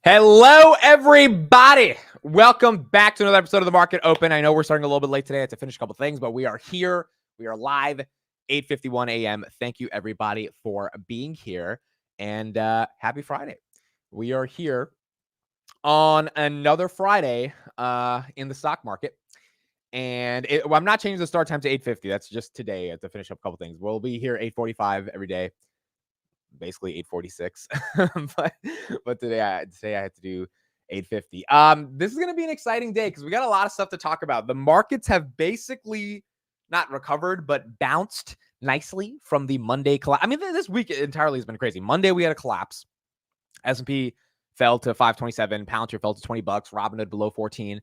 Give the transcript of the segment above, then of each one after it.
Hello, everybody. Welcome back to another episode of the Market Open. I know we're starting a little bit late today. I had to finish a couple things, but we are here. We are live, 8:51 a.m. Thank you, everybody, for being here, and happy Friday. We are here on another Friday in the stock market, and I'm not changing the start time to 8:50. That's just today. I have to finish up a couple things. We'll be here 8:45 every day. Basically 8:46, but today I had to do 8:50. This is going to be an exciting day because we got a lot of stuff to talk about. The markets have basically not recovered, but bounced nicely from the Monday collapse. I mean, this week entirely has been crazy. Monday we had a collapse. S&P fell to 527. Palantir fell to $20. Robinhood below 14.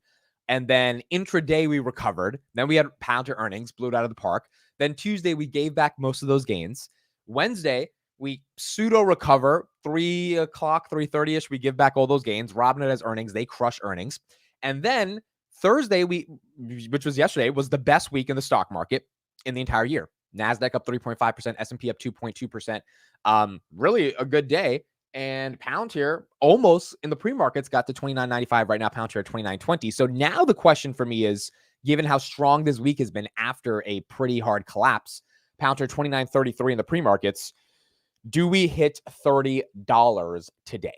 And then intraday we recovered. Then we had Palantir earnings, blew it out of the park. Then Tuesday we gave back most of those gains. Wednesday we pseudo recover 3 o'clock, 3:30ish. We give back all those gains. Robinhood has earnings. They crush earnings. And then Thursday, which was yesterday, was the best week in the stock market in the entire year. NASDAQ up 3.5%, S&P up 2.2%. Really a good day. And Palantir almost in the pre-markets got to $29.95. Right now, Palantir at $29.20. So now the question for me is, given how strong this week has been after a pretty hard collapse, Palantir $29.33 in the pre-markets, do we hit $30 today?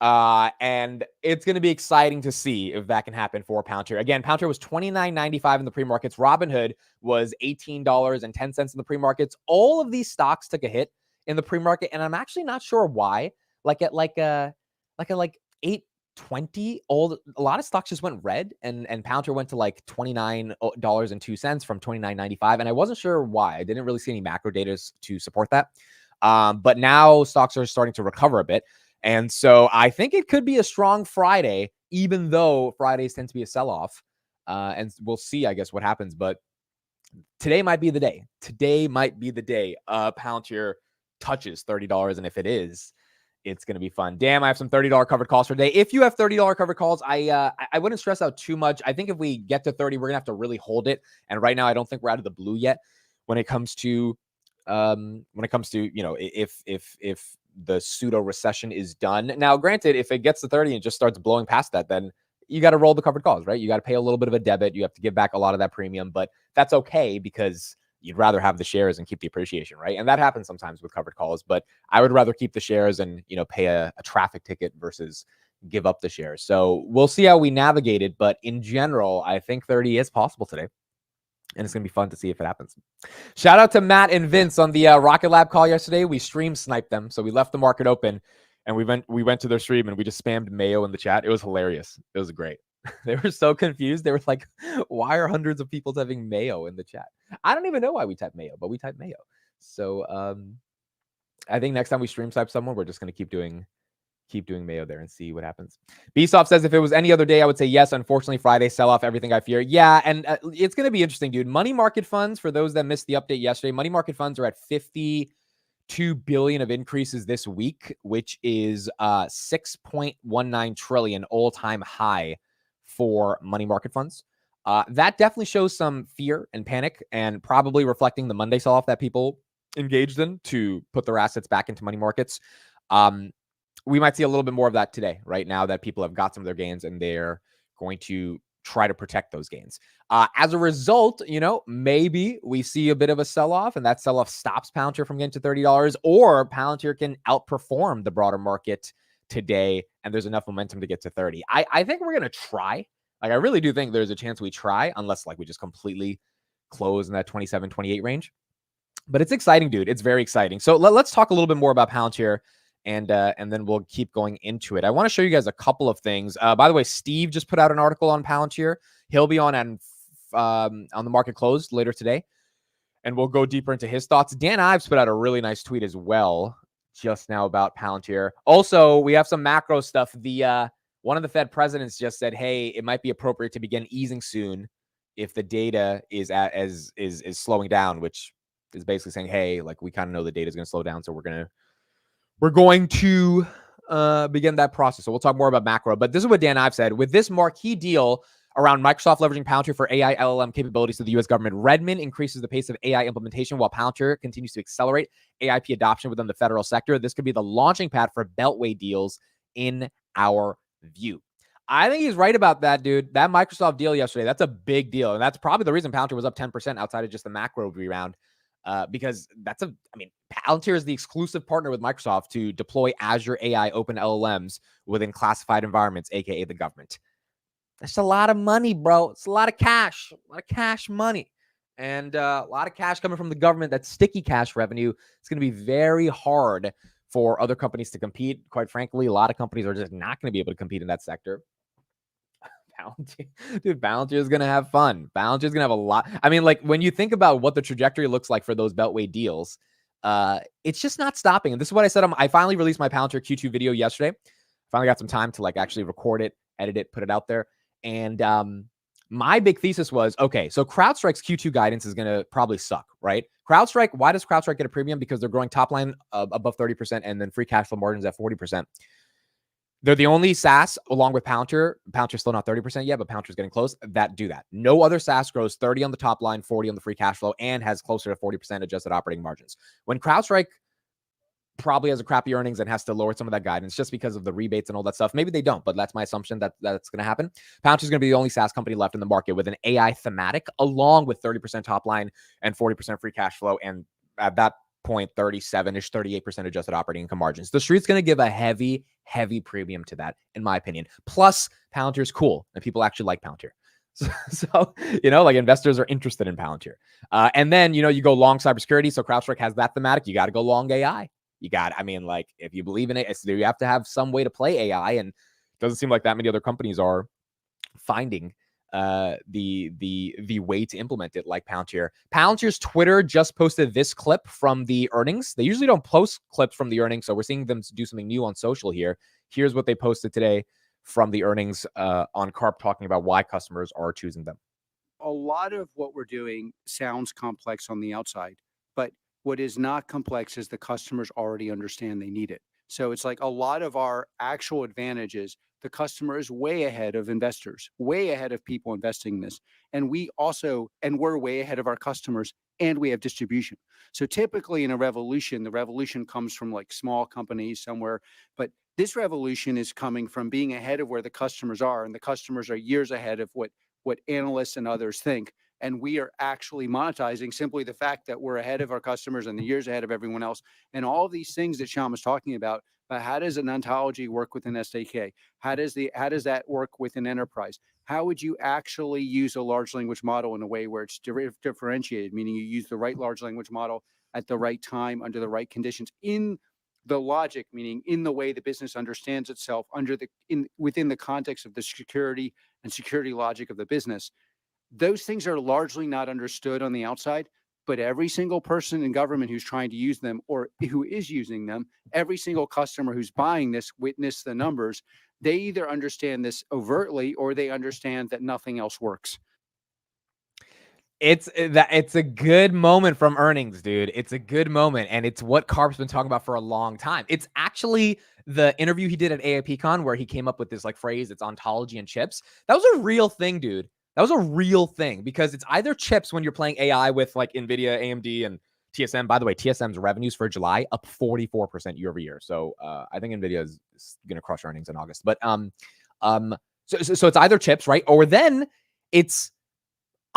And it's going to be exciting to see if that can happen for Palantir. Again, Palantir was $29.95 in the pre-markets. Robinhood was $18.10 in the pre-markets. All of these stocks took a hit in the pre-market, and I'm actually not sure why. Like at 8:20, a lot of stocks just went red, and Palantir went to like $29.02 from $29.95, and I wasn't sure why. I didn't really see any macro data to support that. But now stocks are starting to recover a bit. And so I think it could be a strong Friday, even though Fridays tend to be a sell-off. And we'll see, I guess, what happens. But today might be the day. Today might be the day Palantir touches $30. And if it is, it's going to be fun. Damn, I have some $30 covered calls for today. If you have $30 covered calls, I wouldn't stress out too much. I think if we get to 30, we're going to have to really hold it. And right now, I don't think we're out of the blue yet when it comes to if the pseudo recession is done. Now, granted, if it gets to 30 and just starts blowing past that, then you got to roll the covered calls, right? You got to pay a little bit of a debit. You have to give back a lot of that premium, but that's okay because you'd rather have the shares and keep the appreciation, right? And that happens sometimes with covered calls, but I would rather keep the shares and, pay a traffic ticket versus give up the shares. So we'll see how we navigate it. But in general, I think 30 is possible today. And it's going to be fun to see if it happens. Shout out to Matt and Vince on the Rocket Lab call yesterday. We stream sniped them. So we left the market open and we went to their stream and we just spammed Mayo in the chat. It was hilarious. It was great. They were so confused. They were like, why are hundreds of people typing Mayo in the chat? I don't even know why we type Mayo, but we type Mayo. So I think next time we stream snipe someone, we're just going to keep doing Mayo there and see what happens. Bsoft says, if it was any other day, I would say yes. Unfortunately, Friday sell off everything I fear. Yeah, and it's going to be interesting, dude. Money market funds, for those that missed the update yesterday, money market funds are at 52 billion of increases this week, which is 6.19 trillion all-time high for money market funds. That definitely shows some fear and panic and probably reflecting the Monday sell-off that people engaged in to put their assets back into money markets. We might see a little bit more of that today, right now that people have got some of their gains and they're going to try to protect those gains. As a result, maybe we see a bit of a sell-off and that sell-off stops Palantir from getting to $30, or Palantir can outperform the broader market today and there's enough momentum to get to 30. I think we're going to try. Like, I really do think there's a chance we try, unless like we just completely close in that 27, 28 range. But it's exciting, dude. It's very exciting. So let's talk a little bit more about Palantir. And then we'll keep going into it. I want to show you guys a couple of things. By the way, Steve just put out an article on Palantir. He'll be on the market closed later today, and we'll go deeper into his thoughts. Dan Ives put out a really nice tweet as well just now about Palantir. Also, we have some macro stuff. The one of the Fed presidents just said, "Hey, it might be appropriate to begin easing soon if the data is slowing down," which is basically saying, "Hey, like we kind of know the data is going to slow down, so we're going to begin that process." So we'll talk more about macro, but this is what Dan Ives said. With this marquee deal around Microsoft leveraging Palantir for AI LLM capabilities to the U.S. government, Redmond increases the pace of AI implementation while Palantir continues to accelerate AIP adoption within the federal sector. This could be the launching pad for Beltway deals in our view. I think he's right about that, dude. That Microsoft deal yesterday, that's a big deal. And that's probably the reason Palantir was up 10% outside of just the macro rebound. Because Palantir is the exclusive partner with Microsoft to deploy Azure AI open LLMs within classified environments, aka the government. That's a lot of money, bro. It's a lot of cash, money. And a lot of cash coming from the government. That's sticky cash revenue. It's going to be very hard for other companies to compete. Quite frankly, a lot of companies are just not going to be able to compete in that sector. Palantir is going to have fun. Palantir is going to have a lot. I mean, like when you think about what the trajectory looks like for those Beltway deals, it's just not stopping. And this is what I said. I finally released my Palantir Q2 video yesterday. Finally got some time to like actually record it, edit it, put it out there. And my big thesis was, okay, so CrowdStrike's Q2 guidance is going to probably suck, right? CrowdStrike, why does CrowdStrike get a premium? Because they're growing top line above 30% and then free cash flow margins at 40%. They're the only SaaS, along with Palantir. Palantir's still not 30% yet, but Palantir's getting close, that do that. No other SaaS grows 30 on the top line, 40 on the free cash flow, and has closer to 40% adjusted operating margins. When CrowdStrike probably has a crappy earnings and has to lower some of that guidance just because of the rebates and all that stuff. Maybe they don't, but that's my assumption that that's going to happen. Palantir is going to be the only SaaS company left in the market with an AI thematic, along with 30% top line and 40% free cash flow. And at that point, 37-ish, 38% adjusted operating income margins. The street's going to give a heavy premium to that, in my opinion. Plus, Palantir is cool, and people actually like Palantir. So, like investors are interested in Palantir. And then, you go long cybersecurity. So CrowdStrike has that thematic. You got to go long AI. If you believe in it, you have to have some way to play AI, and it doesn't seem like that many other companies are finding the way to implement it like Palantir. Palantir's Twitter just posted this clip from the earnings. They usually don't post clips from the earnings, so we're seeing them do something new on social here. Here's what they posted today from the earnings on Carp, talking about why customers are choosing them. A lot of what we're doing sounds complex on the outside, but what is not complex is the customers already understand they need it. So it's like a lot of our actual advantages, the customer is way ahead of investors, way ahead of people investing in this. And we're way ahead of our customers, and we have distribution. So typically in a revolution, the revolution comes from like small companies somewhere, but this revolution is coming from being ahead of where the customers are, and the customers are years ahead of what analysts and others think. And we are actually monetizing simply the fact that we're ahead of our customers and the years ahead of everyone else. And all of these things that Shyam was talking about, but how does an ontology work with an SDK? How does that work with an enterprise? How would you actually use a large language model in a way where it's differentiated, meaning you use the right large language model at the right time, under the right conditions, in the logic, meaning in the way the business understands itself, within the context of the security and security logic of the business. Those things are largely not understood on the outside, but every single person in government who's trying to use them, or who is using them, every single customer who's buying this, witness the numbers. They either understand this overtly or they understand that nothing else works. It's a good moment from earnings, dude. It's a good moment, and it's what Carp's been talking about for a long time. It's actually the interview he did at AIPCon where he came up with this like phrase, it's ontology and chips. That was a real thing, dude. That was a real thing, because it's either chips when you're playing AI with like NVIDIA, AMD, and TSM. By the way, TSM's revenues for July up 44% year over year. So I think NVIDIA is going to crush earnings in August. But so it's either chips, right? Or then it's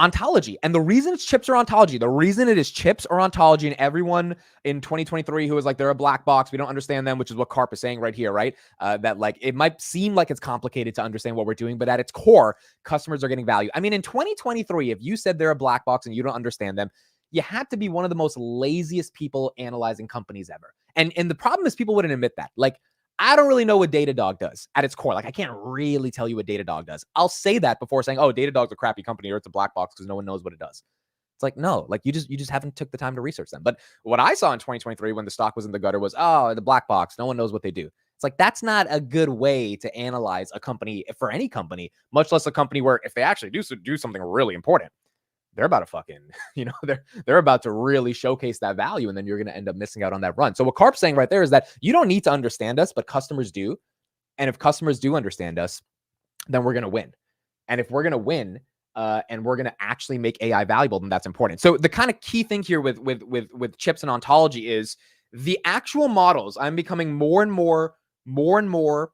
ontology. And the reason it's chips or ontology, the reason it is chips or ontology, and everyone in 2023 who was like, they're a black box, we don't understand them, which is what Carp is saying right here, right? That like, it might seem like it's complicated to understand what we're doing, but at its core, customers are getting value. I mean, in 2023, if you said they're a black box and you don't understand them, you had to be one of the most laziest people analyzing companies ever. And the problem is people wouldn't admit that. Like, I don't really know what Datadog does at its core. Like, I can't really tell you what Datadog does. I'll say that before saying, oh, Datadog's a crappy company or it's a black box, because no one knows what it does. It's like, no, like you just haven't took the time to research them. But what I saw in 2023 when the stock was in the gutter was, oh, the black box, no one knows what they do. It's like, that's not a good way to analyze a company, for any company, much less a company where if they actually do something really important, they're about to fucking, they're about to really showcase that value, and then you're going to end up missing out on that run. So what Carp's saying right there is that you don't need to understand us, but customers do. And if customers do understand us, then we're going to win. And if we're going to win, and we're going to actually make AI valuable, then that's important. So the kind of key thing here with chips and ontology is the actual models. I'm becoming more and more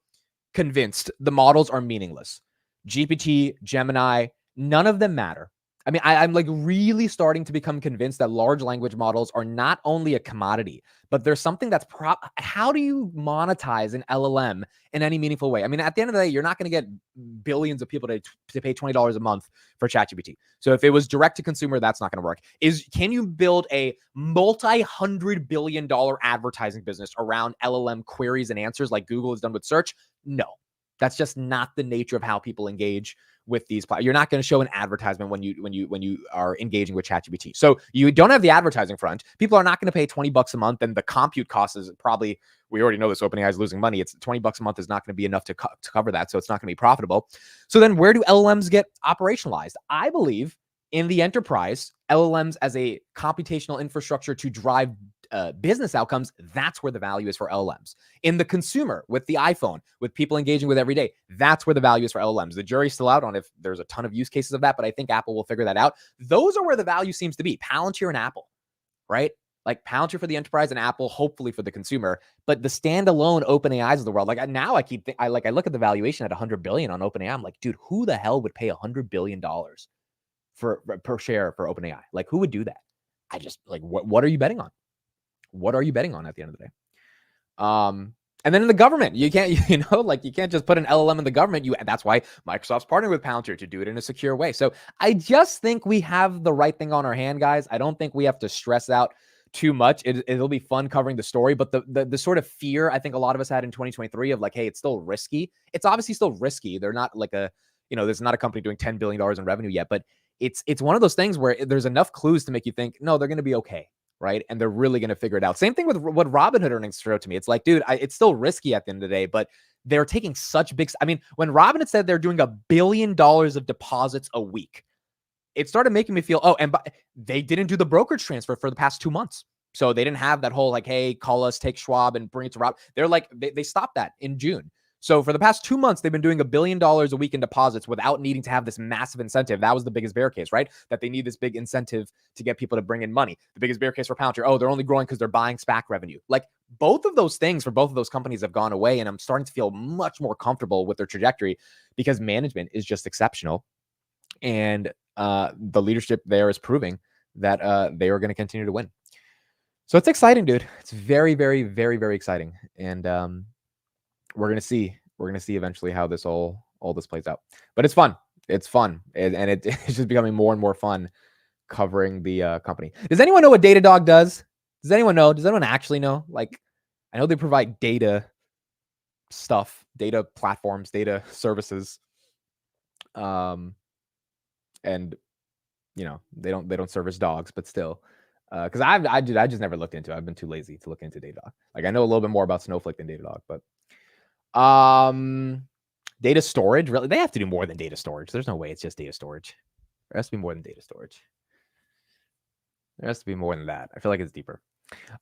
convinced the models are meaningless. GPT, Gemini, none of them matter. I mean, I'm like really starting to become convinced that large language models are not only a commodity, but there's something that's how do you monetize an LLM in any meaningful way? I mean, at the end of the day, you're not going to get billions of people to pay $20 a month for ChatGPT. So if it was direct to consumer, that's not going to work. Can you build a multi-$100 billion advertising business around LLM queries and answers like Google has done with search? No, that's just not the nature of how people engage with these. You're not going to show an advertisement when you are engaging with ChatGPT. So you don't have the advertising front. People are not going to pay $20 a month, and the compute cost is probably, we already know this, OpenAI is losing money. It's $20 a month is not going to be enough to cover that. So it's not going to be profitable. So then where do LLMs get operationalized? I believe in the enterprise, LLMs as a computational infrastructure to drive business outcomes, that's where the value is for LLMs. In the consumer, with the iPhone, with people engaging with every day, that's where the value is for LLMs. The jury's still out on if there's a ton of use cases of that, but I think Apple will figure that out. Those are where the value seems to be. Palantir and Apple, right? Like Palantir for the enterprise and Apple, hopefully for the consumer. But the standalone OpenAIs of the world, like now I look at the valuation at 100 billion on OpenAI. I'm like, dude, who the hell would pay $100 billion per share for OpenAI? Like, who would do that? I just like, what are you betting on? What are you betting on at the end of the day? And then in the government, you can't, you can't just put an LLM in the government. That's why Microsoft's partnering with Palantir to do it in a secure way. So I just think we have the right thing on our hand, guys. I don't think we have to stress out too much. It'll be fun covering the story, but the sort of fear I think a lot of us had in 2023 of like, hey, it's still risky. It's obviously still risky. They're not like there's not a company doing $10 billion in revenue yet, but it's one of those things where there's enough clues to make you think, no, they're going to be okay. Right. And they're really going to figure it out. Same thing with what Robinhood earnings showed to me. It's like, dude, it's still risky at the end of the day, but they're taking such big. I mean, when Robinhood said they're doing $1 billion of deposits a week, it started making me feel, they didn't do the brokerage transfer for the past 2 months. So they didn't have that whole like, hey, call us, take Schwab and bring it to Rob. They're like, they stopped that in June. So for the past 2 months, they've been doing $1 billion a week in deposits without needing to have this massive incentive. That was the biggest bear case, right? That they need this big incentive to get people to bring in money. The biggest bear case for Palantir, they're only growing because they're buying SPAC revenue. Like both of those things for both of those companies have gone away. And I'm starting to feel much more comfortable with their trajectory because management is just exceptional. And the leadership there is proving that they are going to continue to win. So it's exciting, dude. It's very, very, very, very exciting. And we're going to see eventually how this all this plays out, but it's fun. It's fun. And it's just becoming more and more fun covering the company. Does anyone know what Datadog does? Does anyone know? Does anyone actually know? Like, I know they provide data stuff, data platforms, data services. And they don't service dogs, but still, because I just never looked into it. I've been too lazy to look into Datadog. Like I know a little bit more about Snowflake than Datadog, but data storage, really? They have to do more than data storage. There's no way it's just data storage. There has to be more than data storage. There has to be more than that. I feel like it's deeper.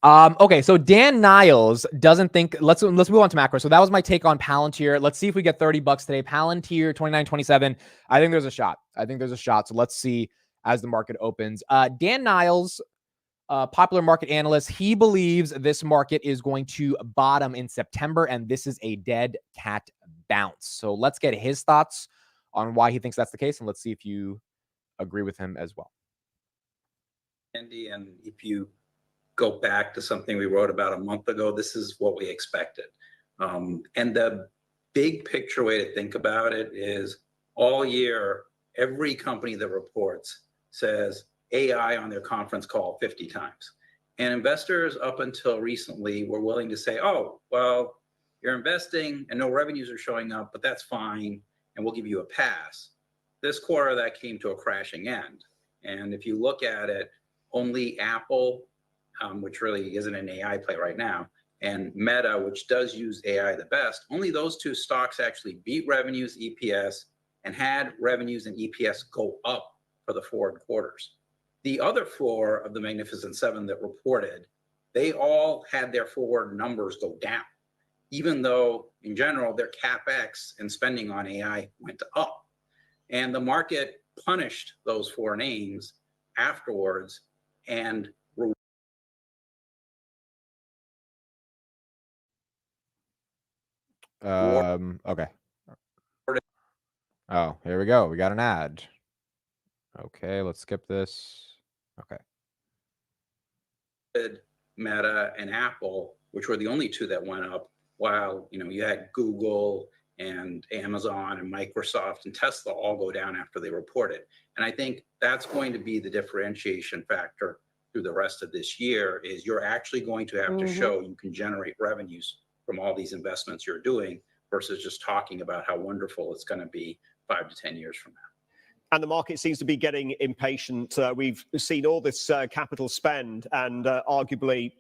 Okay, so Dan Niles doesn't think. Let's move on to macro. So that was my take on Palantir. Let's see if we get $30 today. Palantir 29.27. I think there's a shot. So let's see as the market opens. Dan Niles, popular market analyst, he believes this market is going to bottom in September, and this is a dead cat bounce. So let's get his thoughts on why he thinks that's the case, and let's see if you agree with him as well. Andy, and if you go back to something we wrote about a month ago, this is what we expected. And the big picture way to think about it is all year, every company that reports says AI on their conference call 50 times. And investors up until recently were willing to say, oh, well, you're investing and no revenues are showing up, but that's fine. And we'll give you a pass. This quarter, that came to a crashing end. And if you look at it, only Apple, which really isn't an AI play right now, and Meta, which does use AI the best, only those two stocks actually beat revenues, EPS, and had revenues and EPS go up for the forward quarters. The other four of the Magnificent Seven that reported, they all had their forward numbers go down, even though in general their CapEx and spending on AI went up. And the market punished those four names afterwards and Okay. Oh, here we go. We got an ad. Okay, let's skip this. Okay. Meta and Apple, which were the only two that went up, while you had Google and Amazon and Microsoft and Tesla all go down after they reported. And I think that's going to be the differentiation factor through the rest of this year, is you're actually going to have to show you can generate revenues from all these investments you're doing versus just talking about how wonderful it's going to be 5 to 10 years from now. And the market seems to be getting impatient. We've seen all this capital spend and arguably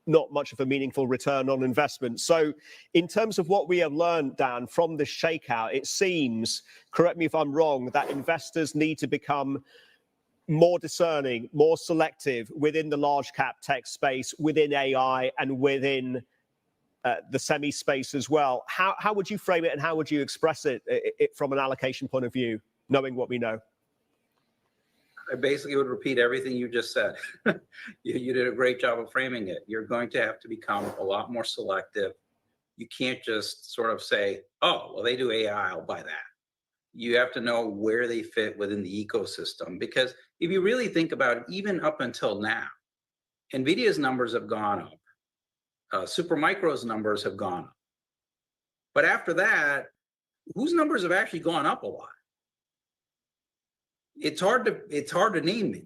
not much of a meaningful return on investment. So in terms of what we have learned, Dan, from this shakeout, it seems, correct me if I'm wrong, that investors need to become more discerning, more selective within the large cap tech space, within AI and within the semi space as well. How would you frame it and how would you express it from an allocation point of view, knowing what we know? I basically would repeat everything you just said. You did a great job of framing it. You're going to have to become a lot more selective. You can't just sort of say, oh, well, they do AI, I'll buy that. You have to know where they fit within the ecosystem, because if you really think about it, even up until now, NVIDIA's numbers have gone up. Supermicro's numbers have gone up. But after that, whose numbers have actually gone up a lot? It's hard to name me.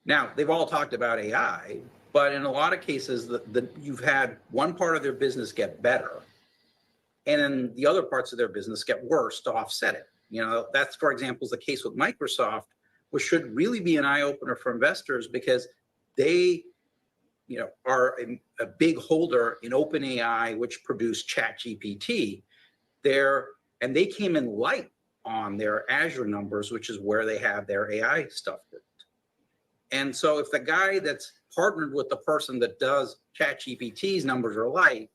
Now, they've all talked about AI, but in a lot of cases, you've had one part of their business get better, and then the other parts of their business get worse to offset it. That's, for example, is the case with Microsoft, which should really be an eye-opener for investors, because they are a big holder in OpenAI, which produced ChatGPT and they came in light on their Azure numbers, which is where they have their AI stuff built. And so if the guy that's partnered with the person that does ChatGPT's numbers are light,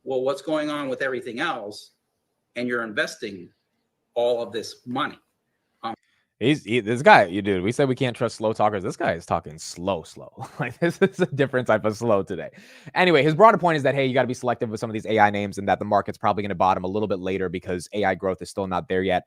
well, what's going on with everything else? And you're investing all of this money. This guy, dude, we said we can't trust slow talkers. This guy is talking slow. Like, this is a different type of slow today. Anyway, his broader point is that, hey, you got to be selective with some of these AI names, and that the market's probably going to bottom a little bit later because AI growth is still not there yet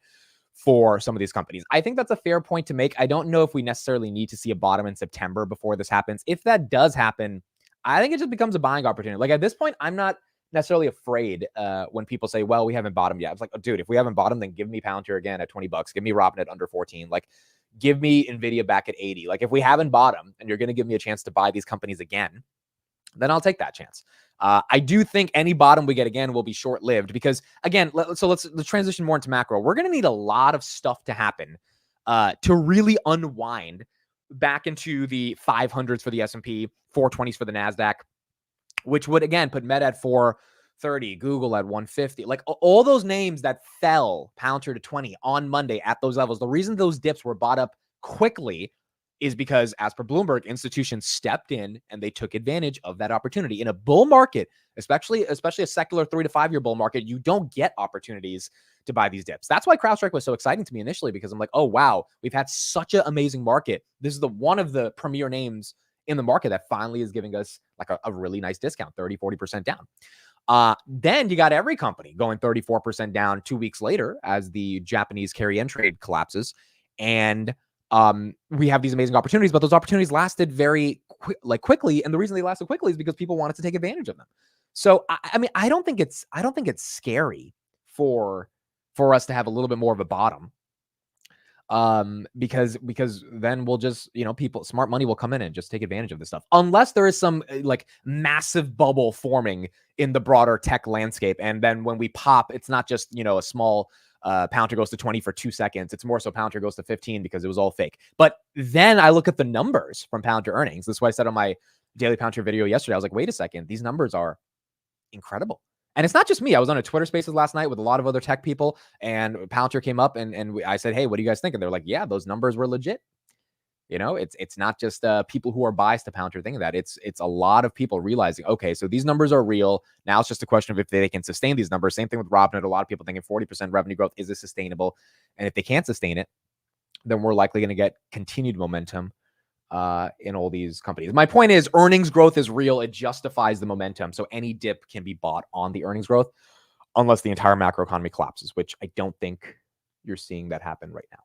for some of these companies. I think that's a fair point to make. I don't know if we necessarily need to see a bottom in September before this happens. If that does happen, I think it just becomes a buying opportunity. Like, at this point, I'm not necessarily afraid when people say, well, we haven't bottomed yet. It's like, oh, dude, if we haven't bottomed, then give me Palantir again at $20. Give me Robinhood under 14. Like, give me Nvidia back at 80. Like, if we haven't bottomed and you're going to give me a chance to buy these companies again, then I'll take that chance. I do think any bottom we get again will be short-lived, because again, let's transition more into macro. We're going to need a lot of stuff to happen to really unwind back into the 500s for the S&P, 420s for the NASDAQ, which would, again, put Meta at 430, Google at 150. Like, all those names that fell Palantir to 20 on Monday at those levels, the reason those dips were bought up quickly is because, as per Bloomberg, institutions stepped in and they took advantage of that opportunity. In a bull market, especially a secular 3 to 5 year bull market, you don't get opportunities to buy these dips. That's why CrowdStrike was so exciting to me initially, because I'm like, oh, wow, we've had such an amazing market. This is one of the premier names in the market that finally is giving us like a really nice discount, 30, 40% down. Then you got every company going 34% down 2 weeks later as the Japanese carry-in trade collapses. And we have these amazing opportunities, but those opportunities lasted very quickly. And the reason they lasted quickly is because people wanted to take advantage of them. So, I mean, I don't think it's scary for us to have a little bit more of a bottom. Because then we'll just, smart money will come in and just take advantage of this stuff, unless there is some like massive bubble forming in the broader tech landscape. And then when we pop, it's not just, a small Palantir goes to 20 for 2 seconds. It's more so Palantir goes to 15 because it was all fake. But then I look at the numbers from Palantir earnings. This is what I said on my daily Palantir video yesterday. I was like, wait a second, these numbers are incredible. And it's not just me. I was on a Twitter Spaces last night with a lot of other tech people, and Palantir came up and I said, hey, what do you guys think? And they're like, yeah, those numbers were legit. It's not just people who are biased to Palantir thinking that. It's a lot of people realizing, okay, so these numbers are real. Now it's just a question of if they can sustain these numbers. Same thing with Robinhood. A lot of people thinking 40% revenue growth, is this sustainable? And if they can't sustain it, then we're likely going to get continued momentum in all these companies. My point is, earnings growth is real. It justifies the momentum. So any dip can be bought on the earnings growth. unless the entire macroeconomy collapses, which I don't think you're seeing that happen right now.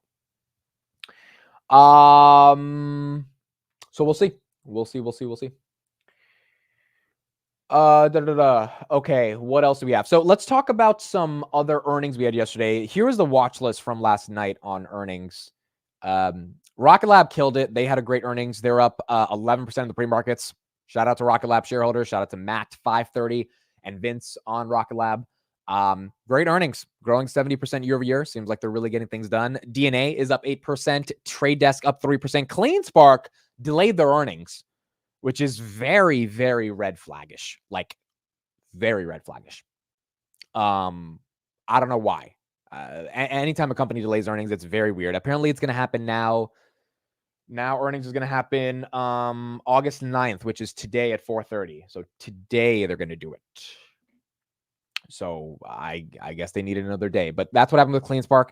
So we'll see. We'll see. Okay, what else do we have? So let's talk about some other earnings we had yesterday. Here is the watch list from last night on earnings. Rocket Lab killed it. They had a great earnings. They're up 11% in the pre-markets. Shout out to Rocket Lab shareholders. Shout out to Matt 530 and Vince on Rocket Lab. Great earnings, growing 70% year over year. Seems like they're really getting things done. DNA is up 8%. Trade Desk up 3%. CleanSpark delayed their earnings, which is very, very red flaggish. Like very red flaggish. I don't know why. Anytime a company delays earnings, it's very weird. Apparently it's going to happen now. Now earnings is going to happen August 9th, which is today at 4:30. So today they're going to do it. So I guess they needed another day, but that's what happened with CleanSpark.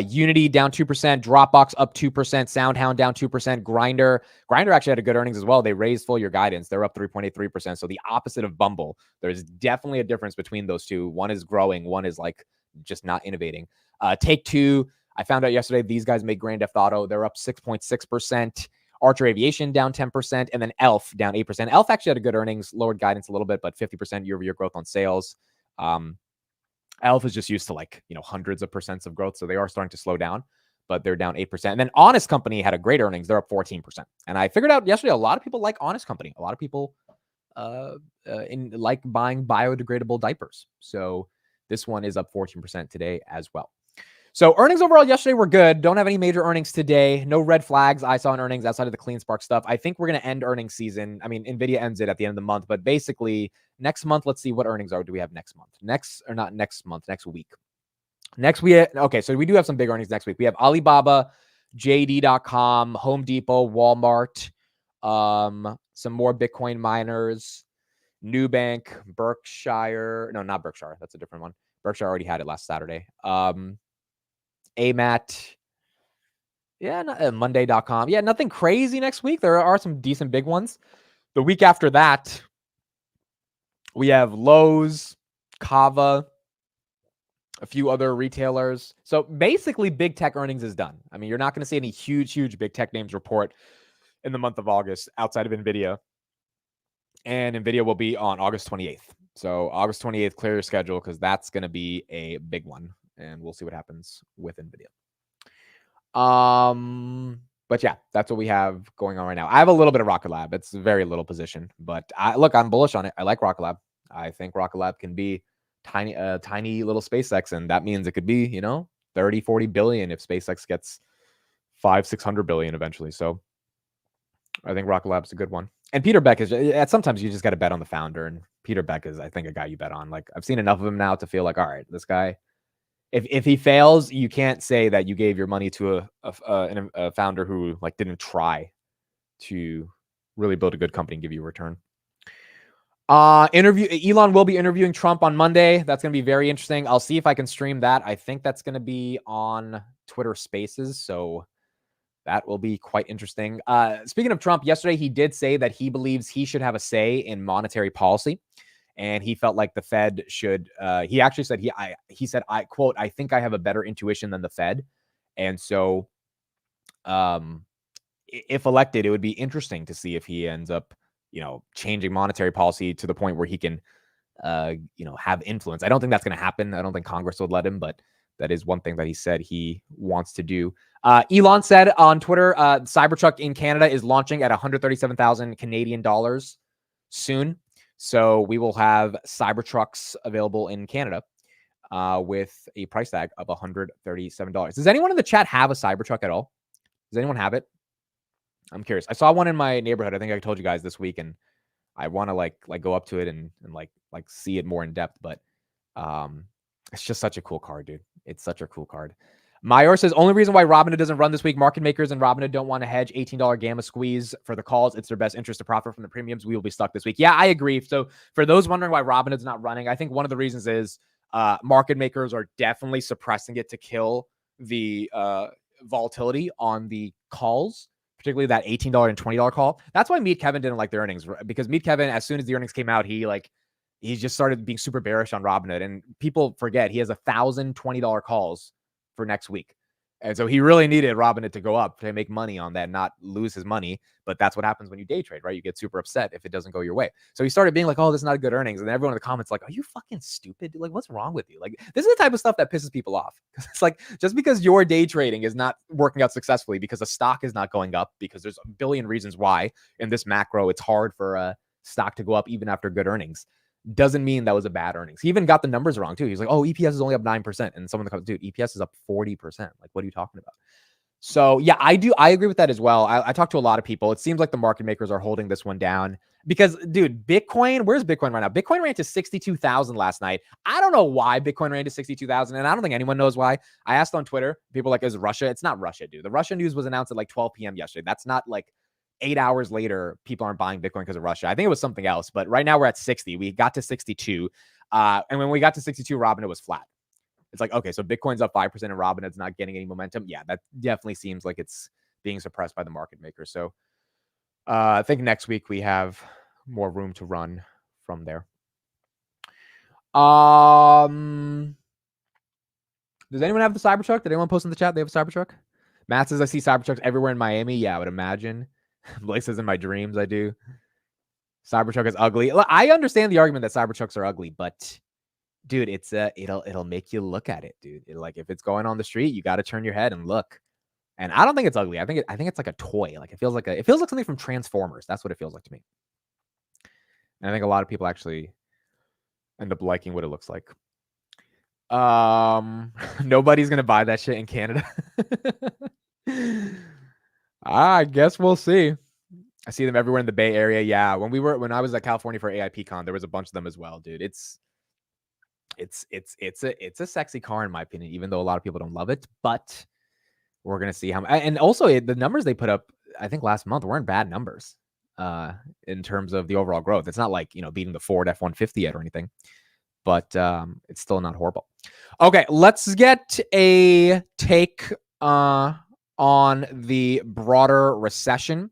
Unity down 2%, Dropbox up 2%, SoundHound down 2%, Grindr actually had a good earnings as well. They raised full year guidance. They're up 3.83%. So the opposite of Bumble. There's definitely a difference between those two. One is growing, one is like just not innovating. Take-Two, I found out yesterday these guys make Grand Theft Auto. They're up 6.6%. Archer Aviation down 10%, and then Elf down 8%. Elf actually had a good earnings, lowered guidance a little bit, but 50% year-over-year growth on sales. Elf is just used to like, hundreds of percents of growth. So they are starting to slow down, but they're down 8%. And then Honest Company had a great earnings. They're up 14%. And I figured out yesterday, a lot of people like Honest Company. A lot of people like buying biodegradable diapers. So this one is up 14% today as well. So earnings overall yesterday were good. Don't have any major earnings today. No red flags I saw in earnings outside of the CleanSpark stuff. I think we're going to end earnings season. I mean, NVIDIA ends it at the end of the month, but basically next month, let's see what earnings do we have next month. Next week. Okay, so we do have some big earnings next week. We have Alibaba, JD.com, Home Depot, Walmart, some more Bitcoin miners, Nubank, Berkshire. No, not Berkshire. That's a different one. Berkshire already had it last Saturday. AMAT. Yeah, Monday.com. Yeah, nothing crazy next week. There are some decent big ones. The week after that, we have Lowe's, Kava, a few other retailers. So basically, big tech earnings is done. I mean, you're not going to see any huge big tech names report in the month of August outside of NVIDIA. And NVIDIA will be on August 28th. So August 28th, clear your schedule because that's going to be a big one. And we'll see what happens with NVIDIA. But yeah, that's what we have going on right now. I have a little bit of Rocket Lab. It's a very little position, but I'm bullish on it. I like Rocket Lab. I think Rocket Lab can be tiny little SpaceX, and that means it could be, 30, 40 billion if SpaceX gets 500-600 billion eventually. So I think Rocket Lab's a good one. And Peter Beck is, sometimes you just got to bet on the founder, and Peter Beck is, I think, a guy you bet on. Like, I've seen enough of him now to feel like, all right, this guy, if he fails, you can't say that you gave your money to a founder who like didn't try to really build a good company and give you a return. Elon will be interviewing Trump on Monday. That's going to be very interesting. I'll see if I can stream that. I think that's going to be on Twitter Spaces, so that will be quite interesting. Speaking of Trump, yesterday he did say that he believes he should have a say in monetary policy. And he felt like the Fed should, he actually said, he said, I quote, I think I have a better intuition than the Fed. And so if elected, it would be interesting to see if he ends up, changing monetary policy to the point where he can, have influence. I don't think that's going to happen. I don't think Congress would let him, but that is one thing that he said he wants to do. Elon said on Twitter, Cybertruck in Canada is launching at 137,000 Canadian dollars soon. So we will have Cybertrucks available in Canada with a price tag of $137. Does anyone in the chat have a Cybertruck at all? Does anyone have it? I'm curious. I saw one in my neighborhood. I think I told you guys this week, and I want to like go up to it and see it more in depth. But it's just such a cool card, dude. It's such a cool card. Mayor says, only reason why Robinhood doesn't run this week, market makers and Robinhood don't want to hedge $18 gamma squeeze for the calls. It's their best interest to profit from the premiums. We will be stuck this week. Yeah, I agree. So for those wondering why Robinhood's not running, I think one of the reasons is market makers are definitely suppressing it to kill the volatility on the calls, particularly that $18 and $20 call. That's why Meet Kevin didn't like the earnings, because Meet Kevin, as soon as the earnings came out, he he just started being super bearish on Robinhood. And people forget he has $1,020 calls for next week. And so he really needed Robinhood to go up to make money on that, not lose his money. But that's what happens when you day trade, right? You get super upset if it doesn't go your way. So he started being like, oh, this is not a good earnings. And everyone in the comments like, are you fucking stupid? Like, what's wrong with you? Like, this is the type of stuff that pisses people off. Because it's like, just because your day trading is not working out successfully because the stock is not going up, because there's a billion reasons why in this macro, it's hard for a stock to go up even after good earnings, doesn't mean that was a bad earnings. He even got the numbers wrong too. He's like, oh, EPS is only up 9%. And someone comes, dude, EPS is up 40%. Like, what are you talking about? So yeah, I agree with that as well. I talked to a lot of people. It seems like the market makers are holding this one down because, dude, Bitcoin, where's Bitcoin right now? Bitcoin ran to 62,000 last night. I don't know why Bitcoin ran to 62,000. And I don't think anyone knows why. I asked on Twitter, people like, is Russia? It's not Russia, dude. The Russia news was announced at like 12 p.m. yesterday. That's not like 8 hours later, people aren't buying Bitcoin because of Russia. I think it was something else, but right now we're at 60. We got to 62. And when we got to 62, Robinhood was flat. It's like, okay, so Bitcoin's up 5% and Robinhood's not getting any momentum. Yeah, that definitely seems like it's being suppressed by the market makers. So I think next week we have more room to run from there. Does anyone have the Cybertruck? Did anyone post in the chat they have a Cybertruck? Matt says, I see Cybertrucks everywhere in Miami. Yeah, I would imagine. Blake says, in my dreams, I do. Cybertruck is ugly. I understand the argument that Cybertrucks are ugly, but dude, it's it'll make you look at it, dude. Like, if it's going on the street, you got to turn your head and look. And I don't think it's ugly. I think it's like a toy. Like, it feels like something from Transformers. That's what it feels like to me. And I think a lot of people actually end up liking what it looks like. Nobody's gonna buy that shit in Canada. I guess we'll see. I see them everywhere in the Bay Area. Yeah, when I was at California for AIPCon, there was a bunch of them as well, dude. It's a sexy car in my opinion, even though a lot of people don't love it. But we're gonna see how. And also the numbers they put up, I think last month, weren't bad numbers in terms of the overall growth. It's not like, beating the Ford F-150 yet or anything, but it's still not horrible. Okay, let's get a take on the broader recession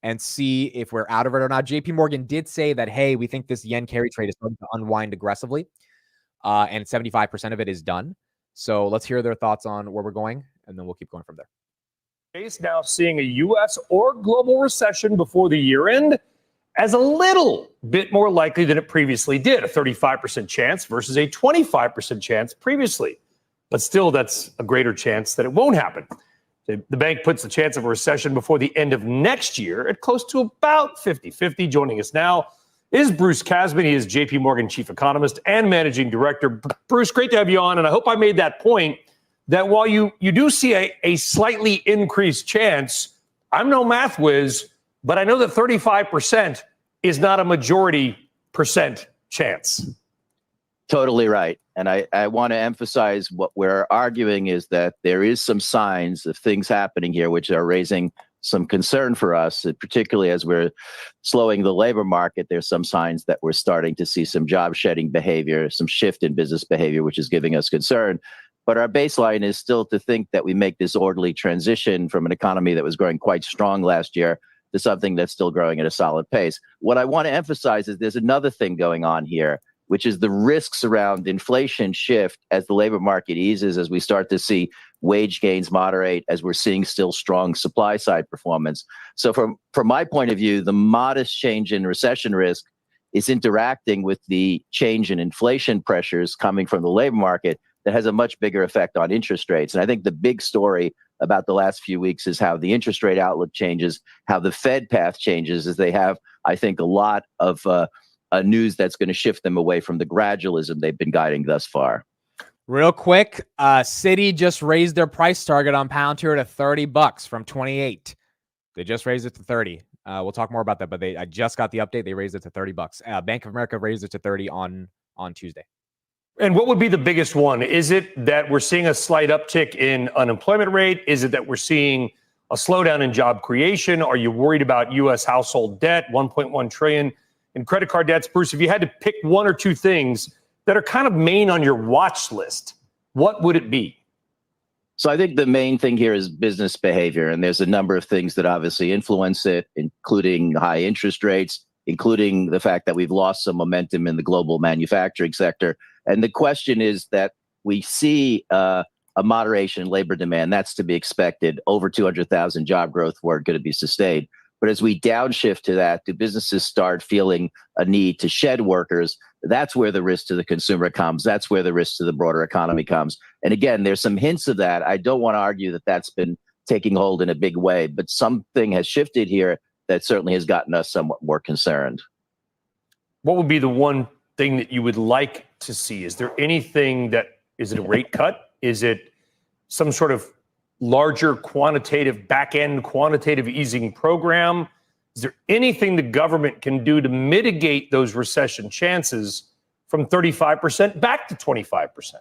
and see if we're out of it or not. JP Morgan did say that, hey, we think this yen carry trade is starting to unwind aggressively, and 75% of it is done. So let's hear their thoughts on where we're going, and then we'll keep going from there. Is now seeing a U.S. or global recession before the year end as a little bit more likely than it previously did, a 35% chance versus a 25% chance previously. But still, that's a greater chance that it won't happen. The bank puts the chance of a recession before the end of next year at close to about 50-50. Joining us now is Bruce Kasman. He is JP Morgan chief economist and managing director. Bruce, great to have you on. And I hope I made that point that while you do see a slightly increased chance, I'm no math whiz, but I know that 35% is not a majority percent chance. Totally right. And I want to emphasize what we're arguing is that there is some signs of things happening here which are raising some concern for us, particularly as we're slowing the labor market. There's some signs that we're starting to see some job shedding behavior, some shift in business behavior, which is giving us concern. But our baseline is still to think that we make this orderly transition from an economy that was growing quite strong last year to something that's still growing at a solid pace. What I want to emphasize is there's another thing going on here, which is the risks around inflation shift as the labor market eases, as we start to see wage gains moderate, as we're seeing still strong supply side performance. So from my point of view, the modest change in recession risk is interacting with the change in inflation pressures coming from the labor market that has a much bigger effect on interest rates. And I think the big story about the last few weeks is how the interest rate outlook changes, how the Fed path changes, as they have, I think, a lot of news that's going to shift them away from the gradualism they've been guiding thus far. Real quick, Citi just raised their price target on Palantir to $30 from 28. They just raised it to 30. We'll talk more about that, but I just got the update. They raised it to $30. Bank of America raised it to 30 on Tuesday. And what would be the biggest one? Is it that we're seeing a slight uptick in unemployment rate? Is it that we're seeing a slowdown in job creation? Are you worried about U.S. household debt, $1.1 trillion in credit card debts? Bruce, if you had to pick one or two things that are kind of main on your watch list, what would it be? So I think the main thing here is business behavior. And there's a number of things that obviously influence it, including high interest rates, including the fact that we've lost some momentum in the global manufacturing sector. And the question is that we see a moderation in labor demand. That's to be expected. Over 200,000 job growth were going to be sustained. But as we downshift to that, do businesses start feeling a need to shed workers? That's where the risk to the consumer comes. That's where the risk to the broader economy comes. And again, there's some hints of that. I don't want to argue that that's been taking hold in a big way, but something has shifted here that certainly has gotten us somewhat more concerned. What would be the one thing that you would like to see? Is there anything that, is it a rate cut? Is it some sort of larger quantitative, back-end quantitative easing program? Is there anything the government can do to mitigate those recession chances from 35% back to 25%?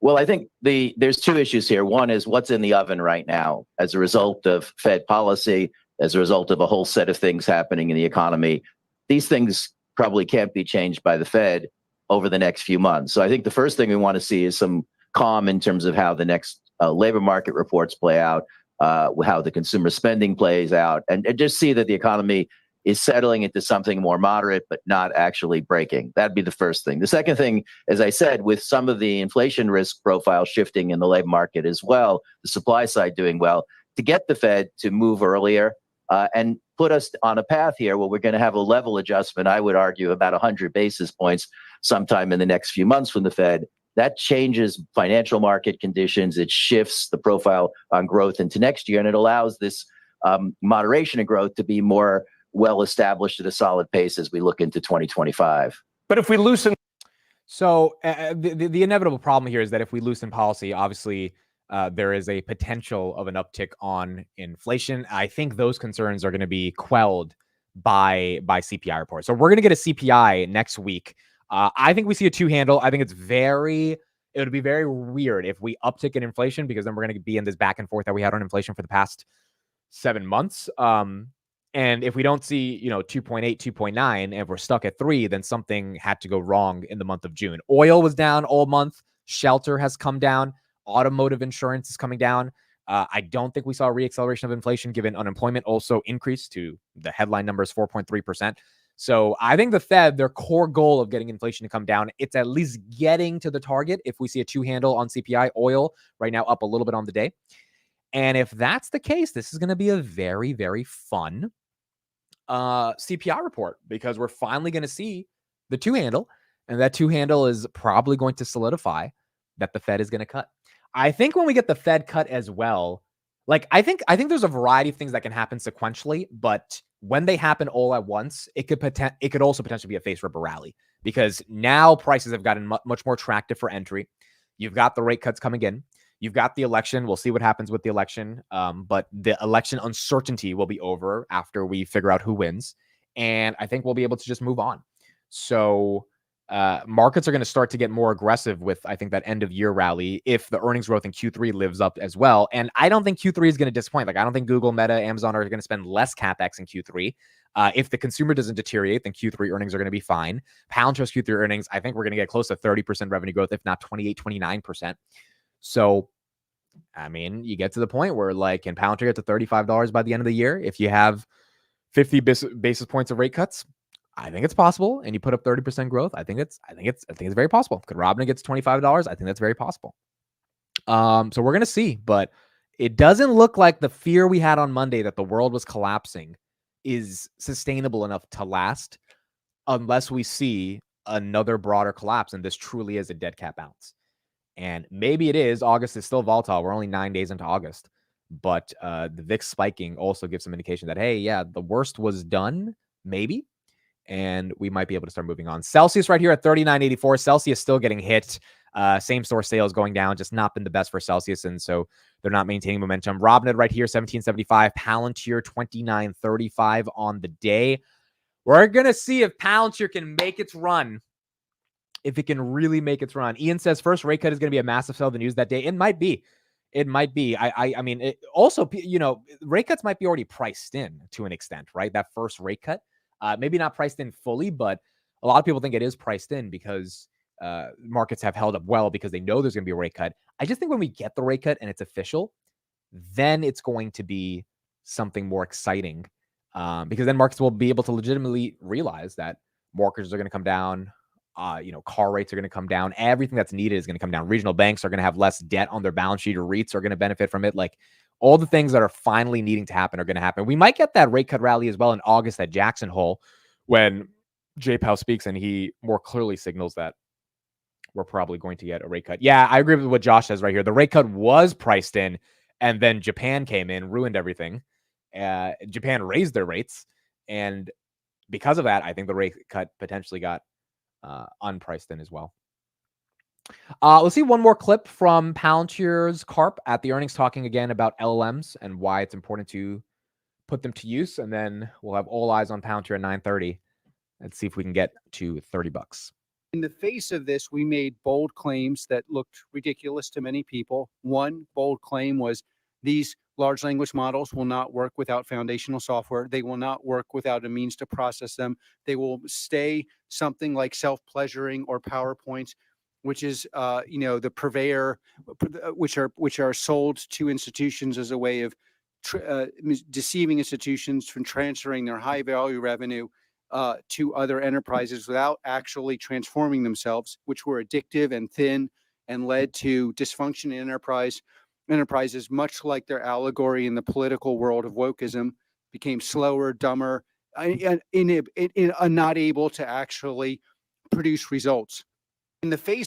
Well, I think there's two issues here. One is what's in the oven right now as a result of Fed policy, as a result of a whole set of things happening in the economy. These things probably can't be changed by the Fed over the next few months. So I think the first thing we want to see is some calm in terms of how the next labor market reports play out, how the consumer spending plays out, and just see that the economy is settling into something more moderate, but not actually breaking. That'd be the first thing. The second thing, as I said, with some of the inflation risk profile shifting in the labor market as well, the supply side doing well, to get the Fed to move earlier and put us on a path here where we're going to have a level adjustment, I would argue about 100 basis points sometime in the next few months from the Fed. That changes financial market conditions. It shifts the profile on growth into next year, and it allows this moderation of growth to be more well established at a solid pace as we look into 2025. But if we loosen... So the inevitable problem here is that if we loosen policy, obviously there is a potential of an uptick on inflation. I think those concerns are going to be quelled by CPI reports. So we're going to get a CPI next week. I think we see a two handle. I think it would be very weird if we uptick in inflation, because then we're going to be in this back and forth that we had on inflation for the past 7 months. And if we don't see, 2.8, 2.9, and if we're stuck at 3, then something had to go wrong in the month of June. Oil was down all month. Shelter has come down. Automotive insurance is coming down. I don't think we saw a reacceleration of inflation, given unemployment also increased to the headline numbers 4.3%. So I think the Fed, their core goal of getting inflation to come down, it's at least getting to the target. If we see a two handle on CPI, oil right now up a little bit on the day. And if that's the case, this is going to be a very, very fun CPI report, because we're finally going to see the two handle, and that two handle is probably going to solidify that the Fed is going to cut. I think when we get the Fed cut as well, I think there's a variety of things that can happen sequentially, but when they happen all at once, it could also potentially be a face ripper rally, because now prices have gotten much more attractive for entry. You've got the rate cuts coming in. You've got the election. We'll see what happens with the election. But the election uncertainty will be over after we figure out who wins. And I think we'll be able to just move on. So markets are going to start to get more aggressive with, I think, that end of year rally if the earnings growth in Q3 lives up as well. And I don't think Q3 is going to disappoint. I don't think Google, Meta, Amazon are going to spend less CapEx in Q3. If the consumer doesn't deteriorate, then Q3 earnings are going to be fine. Palantir's Q3 earnings, I think we're going to get close to 30% revenue growth, if not 28, 29%. So, I mean, you get to the point where, can Palantir get to $35 by the end of the year if you have 50 basis points of rate cuts? I think it's possible. And you put up 30% growth. I think it's very possible. Could Robin get to $25? I think that's very possible. So we're going to see, but it doesn't look like the fear we had on Monday that the world was collapsing is sustainable enough to last, unless we see another broader collapse and this truly is a dead cat bounce. And maybe it is. August is still volatile. We're only 9 days into August. But the VIX spiking also gives some indication that, hey, yeah, the worst was done, maybe. And we might be able to start moving on. Celsius right here at 39.84. Celsius still getting hit. Same store sales going down. Just not been the best for Celsius. And so they're not maintaining momentum. Robinhood right here, 17.75. Palantir, 29.35 on the day. We're going to see if Palantir can make its run. If it can really make its run. Ian says first rate cut is going to be a massive sell of the news that day. It might be. I mean, it also, rate cuts might be already priced in to an extent, right? That first rate cut, maybe not priced in fully, but a lot of people think it is priced in because markets have held up well because they know there's going to be a rate cut. I just think when we get the rate cut and it's official, then it's going to be something more exciting because then markets will be able to legitimately realize that mortgages are going to come down. Car rates are going to come down. Everything that's needed is going to come down. Regional banks are going to have less debt on their balance sheet, or REITs are going to benefit from it. Like, all the things that are finally needing to happen are going to happen. We might get that rate cut rally as well in August at Jackson Hole when Jay Powell speaks and he more clearly signals that we're probably going to get a rate cut. Yeah, I agree with what Josh says right here. The rate cut was priced in, and then Japan came in, ruined everything. Japan raised their rates, and because of that, I think the rate cut potentially got unpriced in as well. Let's see one more clip from Palantir's Carp at the earnings, talking again about LLMs and why it's important to put them to use, and then we'll have all eyes on Palantir at 9:30. Let's see if we can get to $30. In the face of this, we made bold claims that looked ridiculous to many people. One bold claim was these large language models will not work without foundational software. They will not work without a means to process them. They will stay something like self-pleasuring or PowerPoints, which is the purveyor, which are sold to institutions as a way of deceiving institutions from transferring their high value revenue to other enterprises without actually transforming themselves, which were addictive and thin and led to dysfunction in enterprises, much like their allegory in the political world of wokeism, became slower, dumber, and not able to actually produce results. In the face.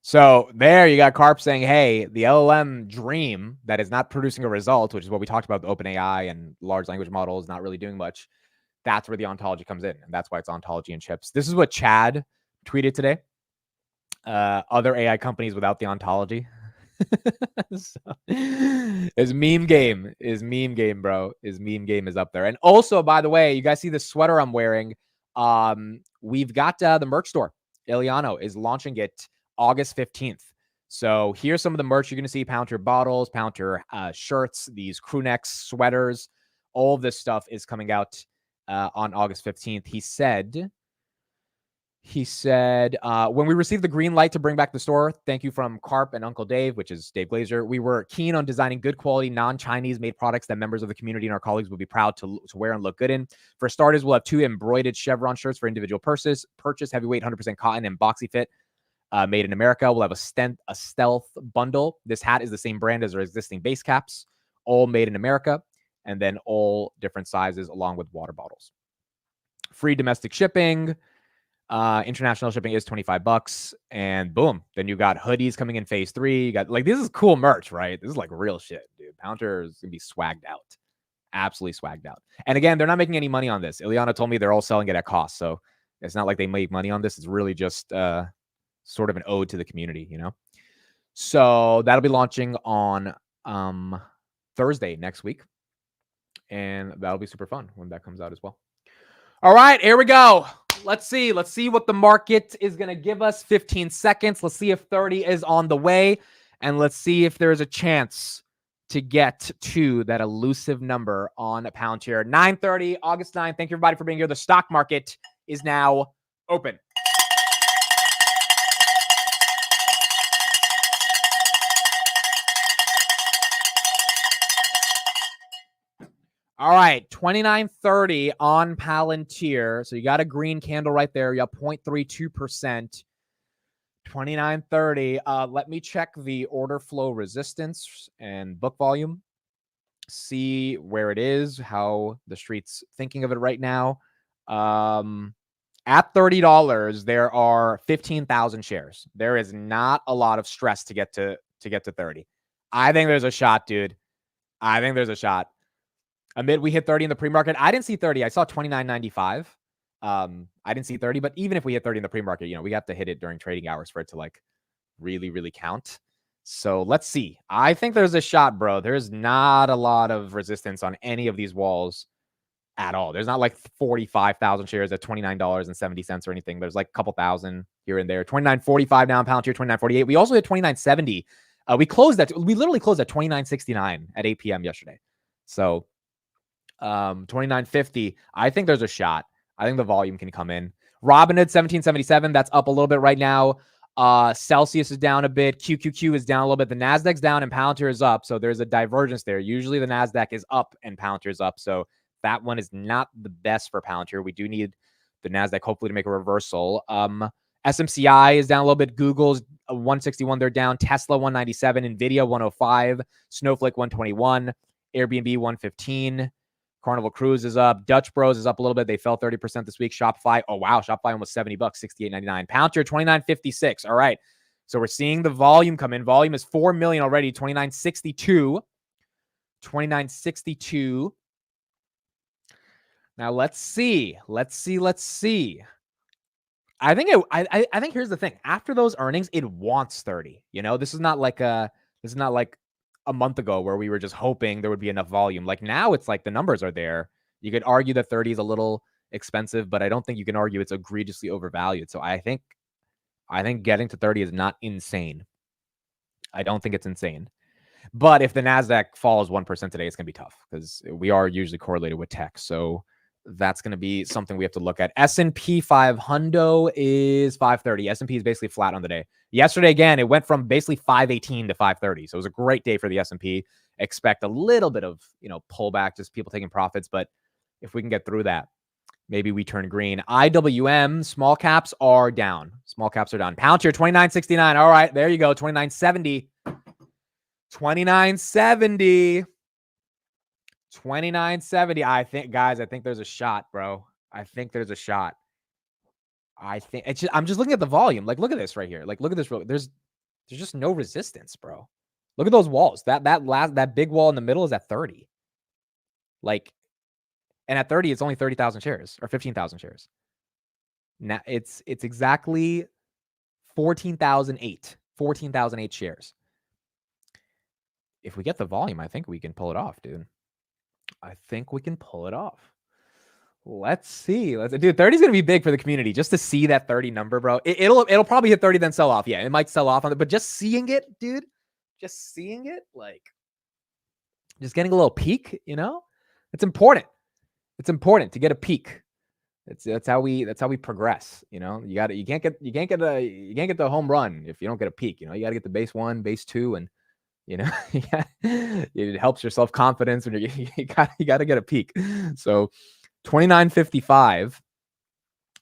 So there you got Carp saying, hey, the LLM dream that is not producing a result, which is what we talked about, the OpenAI and large language models not really doing much. That's where the ontology comes in, and that's why it's ontology and chips. This is what Chad tweeted today. Other AI companies without the ontology. His meme game, bro. His meme game is up there. And also, by the way, you guys see the sweater I'm wearing. We've got the merch store. Iliano is launching it August 15th. So here's some of the merch you're going to see: Palantir bottles, Palantir shirts, these crew necks, sweaters. All of this stuff is coming out on August 15th. He said, when we received the green light to bring back the store, thank you from Carp and Uncle Dave, which is Dave Glazer. We were keen on designing good quality, non-Chinese made products that members of the community and our colleagues will be proud to wear and look good in. For starters, we'll have 2 embroidered chevron shirts for individual purchase, heavyweight, 100% cotton and boxy fit, made in America. We'll have a stealth bundle. This hat is the same brand as our existing base caps, all made in America, and then all different sizes along with water bottles. Free domestic shipping. International shipping is $25, and boom, then you got hoodies coming in phase 3. You got, like, this is cool merch, right? This is like real shit, dude. Palantir is gonna be swagged out, absolutely swagged out. And again, they're not making any money on this. Ileana told me they're all selling it at cost, so it's not like they make money on this. It's really just sort of an ode to the community, you know. So that'll be launching on Thursday next week, and that'll be super fun when that comes out as well. All right, here we go. Let's see what the market is going to give us. 15 seconds. Let's see if 30 is on the way. And let's see if there's a chance to get to that elusive number on Palantir. 9:30, August 9th. Thank you, everybody, for being here. The stock market is now open. All right, 29.30 on Palantir. So you got a green candle right there. You have 0.32%. 29.30. Let me check the order flow resistance and book volume. See where it is, how the street's thinking of it right now. At $30, there are 15,000 shares. There is not a lot of stress to get to 30. I think there's a shot, dude. I think there's a shot. Amid we hit 30 in the pre-market. I didn't see 30. I saw 29.95. I didn't see 30, but even if we hit 30 in the pre-market, you know, we have to hit it during trading hours for it to like really, really count. So let's see. I think there's a shot, bro. There's not a lot of resistance on any of these walls at all. There's not like 45,000 shares at $29.70 or anything. There's like a couple thousand here and there. 29.45 now in Palantir, 29.48. We also hit 29.70. We literally closed at 29.69 at 8 p.m. yesterday. So 29.50. I think there's a shot. I think the volume can come in. Robinhood 1777. That's up a little bit right now. Celsius is down a bit. QQQ is down a little bit. The Nasdaq's down and Palantir is up. So there's a divergence there. Usually the Nasdaq is up and Palantir is up. So That one is not the best for Palantir. We do need the NASDAQ hopefully to make a reversal. SMCI is down a little bit. Google's 161, they're down. Tesla 197, Nvidia 105, Snowflake 121, Airbnb 115. Carnival Cruise is up. Dutch Bros is up a little bit. They fell 30% this week. Shopify, oh wow, Shopify almost $70, 68.99. Palantir 29.56. All right. So we're seeing the volume come in. Volume is 4 million already. 29.62. 29.62. Now let's see. I think here's the thing. After those earnings, it wants 30. You know, this is not like a month ago where we were just hoping there would be enough volume. Like now it's like the numbers are there. You could argue that 30 is a little expensive, but I don't think you can argue it's egregiously overvalued. So I think getting to 30 is not insane. I don't think it's insane. But if the NASDAQ falls 1% today, it's going to be tough because we are usually correlated with tech. So that's going to be something we have to look at. S&P 500 is 530. S&P is basically flat on the day. Yesterday, again, it went from basically 518 to 530. So it was a great day for the S&P. Expect a little bit of, pullback, just people taking profits. But if we can get through that, maybe we turn green. IWM, small caps are down. Palantir 29.69. All right, there you go. 29.70. 29.70. 29.70. I think there's a shot, bro. I think there's a shot. I'm just looking at the volume. Like, look at this right here. Like, look at this. There's just no resistance, bro. Look at those walls. That big wall in the middle is at 30. Like, and at 30, it's only 30,000 shares or 15,000 shares. Now it's exactly 14,008 shares. If we get the volume, I think we can pull it off, dude. I think we can pull it off. Let's see. Dude, 30 is going to be big for the community. Just to see that 30 number, bro. It'll probably hit 30, then sell off. Yeah, it might sell off on it. But just seeing it, dude. Just seeing it, like, just getting a little peek, it's important. It's important to get a peek. That's how we progress. You can't get the home run if you don't get a peek. You got to get the base 1, base 2, and it helps your self-confidence when you got to get a peek. So 29.55.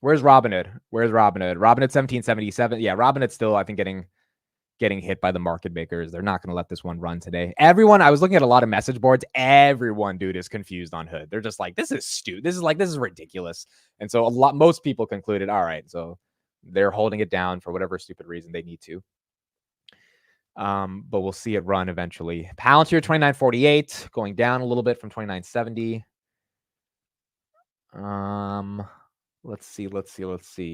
Where's Robinhood? Robinhood 17.77. Yeah, Robinhood's still, I think, getting hit by the market makers. They're not going to let this one run today. Everyone, I was looking at a lot of message boards. Everyone, dude, is confused on Hood. They're just like, this is stupid. This is ridiculous. And so most people concluded, all right, so they're holding it down for whatever stupid reason they need to. But we'll see it run eventually. Palantir 29.48, going down a little bit from 29.70. Let's see.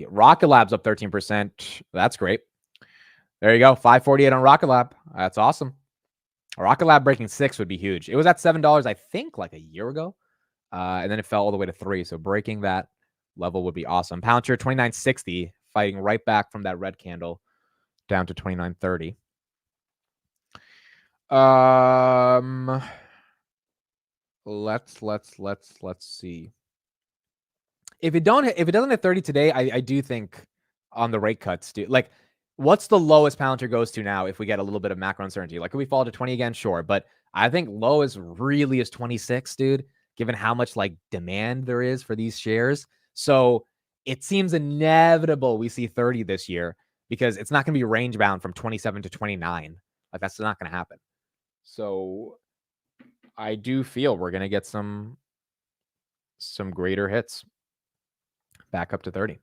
Rocket Lab's up 13%. That's great. There you go. 5.48 on Rocket Lab. That's awesome. Rocket Lab breaking 6 would be huge. It was at $7, I think, like a year ago. And then it fell all the way to 3. So breaking that level would be awesome. Palantir 29.60, fighting right back from that red candle down to 29.30. Let's see. If it doesn't hit 30 today, I do think on the rate cuts, dude. Like, what's the lowest Palantir goes to now if we get a little bit of macro uncertainty? Like, could we fall to 20 again? Sure. But I think low is 26, dude, given how much like demand there is for these shares. So it seems inevitable we see 30 this year because it's not going to be range bound from 27 to 29. Like, that's not going to happen. So I do feel we're going to get some greater hits back up to 30.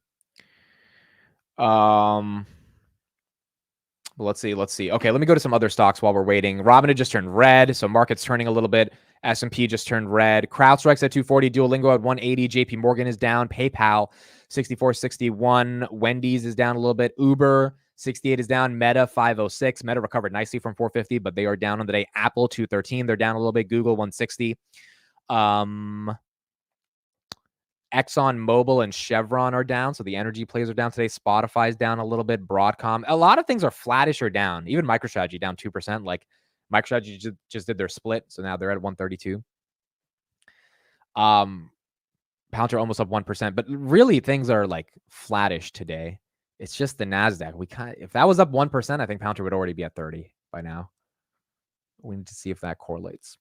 Let's see. Okay, let me go to some other stocks while we're waiting. Robinhood just turned red, so market's turning a little bit. S&P just turned red. CrowdStrike's at 240. Duolingo at 180. JP Morgan is down. PayPal 64.61. Wendy's is down a little bit. Uber 68 is down. Meta 506. Meta recovered nicely from 450, but they are down on the day. Apple 213. They're down a little bit. Google 160. Exxon Mobil and Chevron are down. So the energy plays are down today. Spotify's down a little bit. Broadcom. A lot of things are flattish or down. Even MicroStrategy down 2%. Like, MicroStrategy just did their split. So now they're at 132. Palantir almost up 1%. But really things are like flattish today. It's just the NASDAQ. If that was up 1%, I think Palantir would already be at 30 by now. We need to see if that correlates.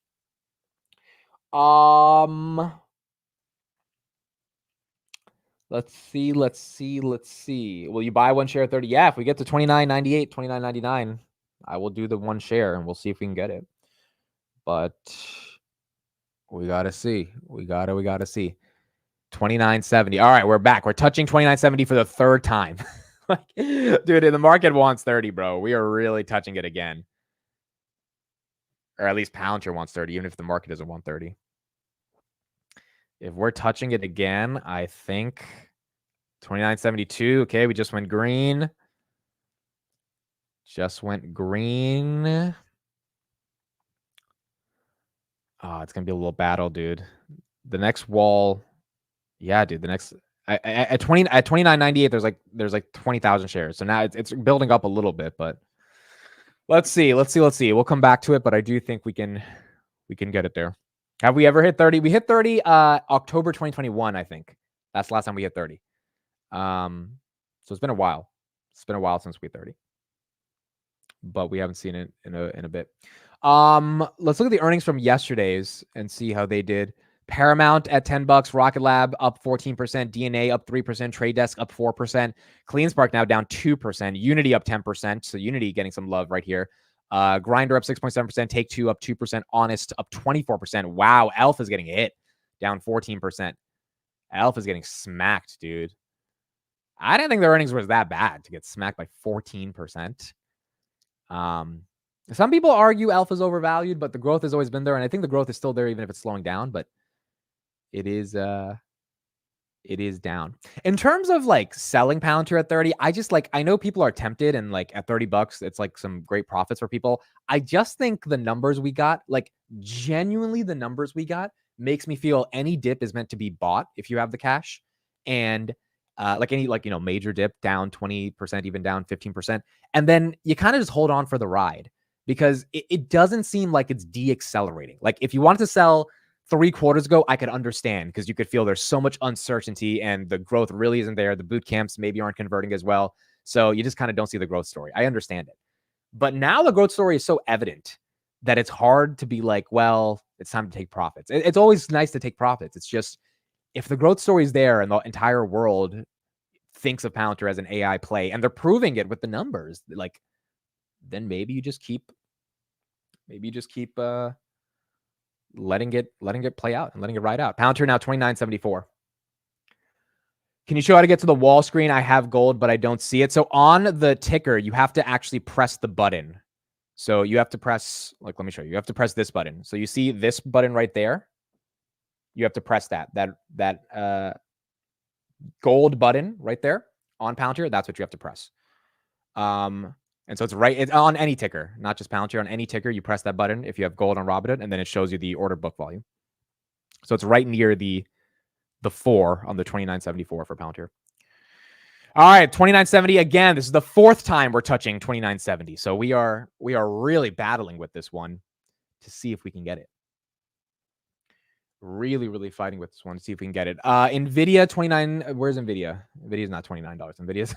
Let's see. Will you buy one share at 30? Yeah, if we get to 29.98, 29.99, I will do the one share and we'll see if we can get it. But we gotta see. We gotta see. 29.70. All right, we're back. We're touching 29.70 for the third time. Like, dude, the market wants 30, bro. We are really touching it again. Or at least Palantir wants 30, even if the market doesn't want 30. If we're touching it again, I think 29.72. Okay, we just went green. Just went green. Oh, it's gonna be a little battle, dude. The next wall, yeah, dude. The next at 29.98, there's like 20,000 shares. So now it's building up a little bit, but let's see. We'll come back to it, but I do think we can get it there. Have we ever hit 30? We hit 30 October 2021, I think. That's the last time we hit 30. So it's been a while. It's been a while since we hit 30. But we haven't seen it in a bit. Let's look at the earnings from yesterday's and see how they did. Paramount at $10, Rocket Lab up 14%, DNA up 3%, Trade Desk up 4%, CleanSpark now down 2%, Unity up 10%. So Unity getting some love right here. Grinder up 6.7%, Take-Two up 2%, Honest up 24%. Wow, Elf is getting hit, down 14%. Elf is getting smacked, dude. I didn't think the earnings was that bad to get smacked by 14%. Some people argue Elf is overvalued, but the growth has always been there, and I think the growth is still there even if it's slowing down, but it is down. In terms of like selling Palantir at 30, I know people are tempted, and like at $30, it's like some great profits for people. I just think the numbers we got, like genuinely the numbers we got, makes me feel any dip is meant to be bought if you have the cash. And like any major dip down 20%, even down 15%. And then you kind of just hold on for the ride because it doesn't seem like it's deaccelerating. Like if you wanted to sell 3 quarters ago, I could understand because you could feel there's so much uncertainty and the growth really isn't there. The boot camps maybe aren't converting as well. So you just kind of don't see the growth story. I understand it. But now the growth story is so evident that it's hard to be like, well, it's time to take profits. It's always nice to take profits. It's just, if the growth story is there and the entire world thinks of Palantir as an AI play and they're proving it with the numbers, like, then maybe you just keep letting it play out and letting it ride out. Palantir now 29.74. Can you show how to get to the wall screen? I have gold, but I don't see it. So on the ticker, you have to actually press the button. So you have to press, like, let me show you. You have to press this button. So you see this button right there. You have to press that gold button right there on Palantir. That's what you have to press. And so it's on any ticker, not just Palantir. On any ticker, you press that button if you have gold on Robinhood, and then it shows you the order book volume. So it's right near the 4 on the 29.74 for Palantir. All right, 29.70 again. This is the 4th time we're touching 29.70. So we are really battling with this one to see if we can get it. Really, really fighting with this one to see if we can get it. Nvidia 29. Where's Nvidia? Nvidia's not $29. Nvidia's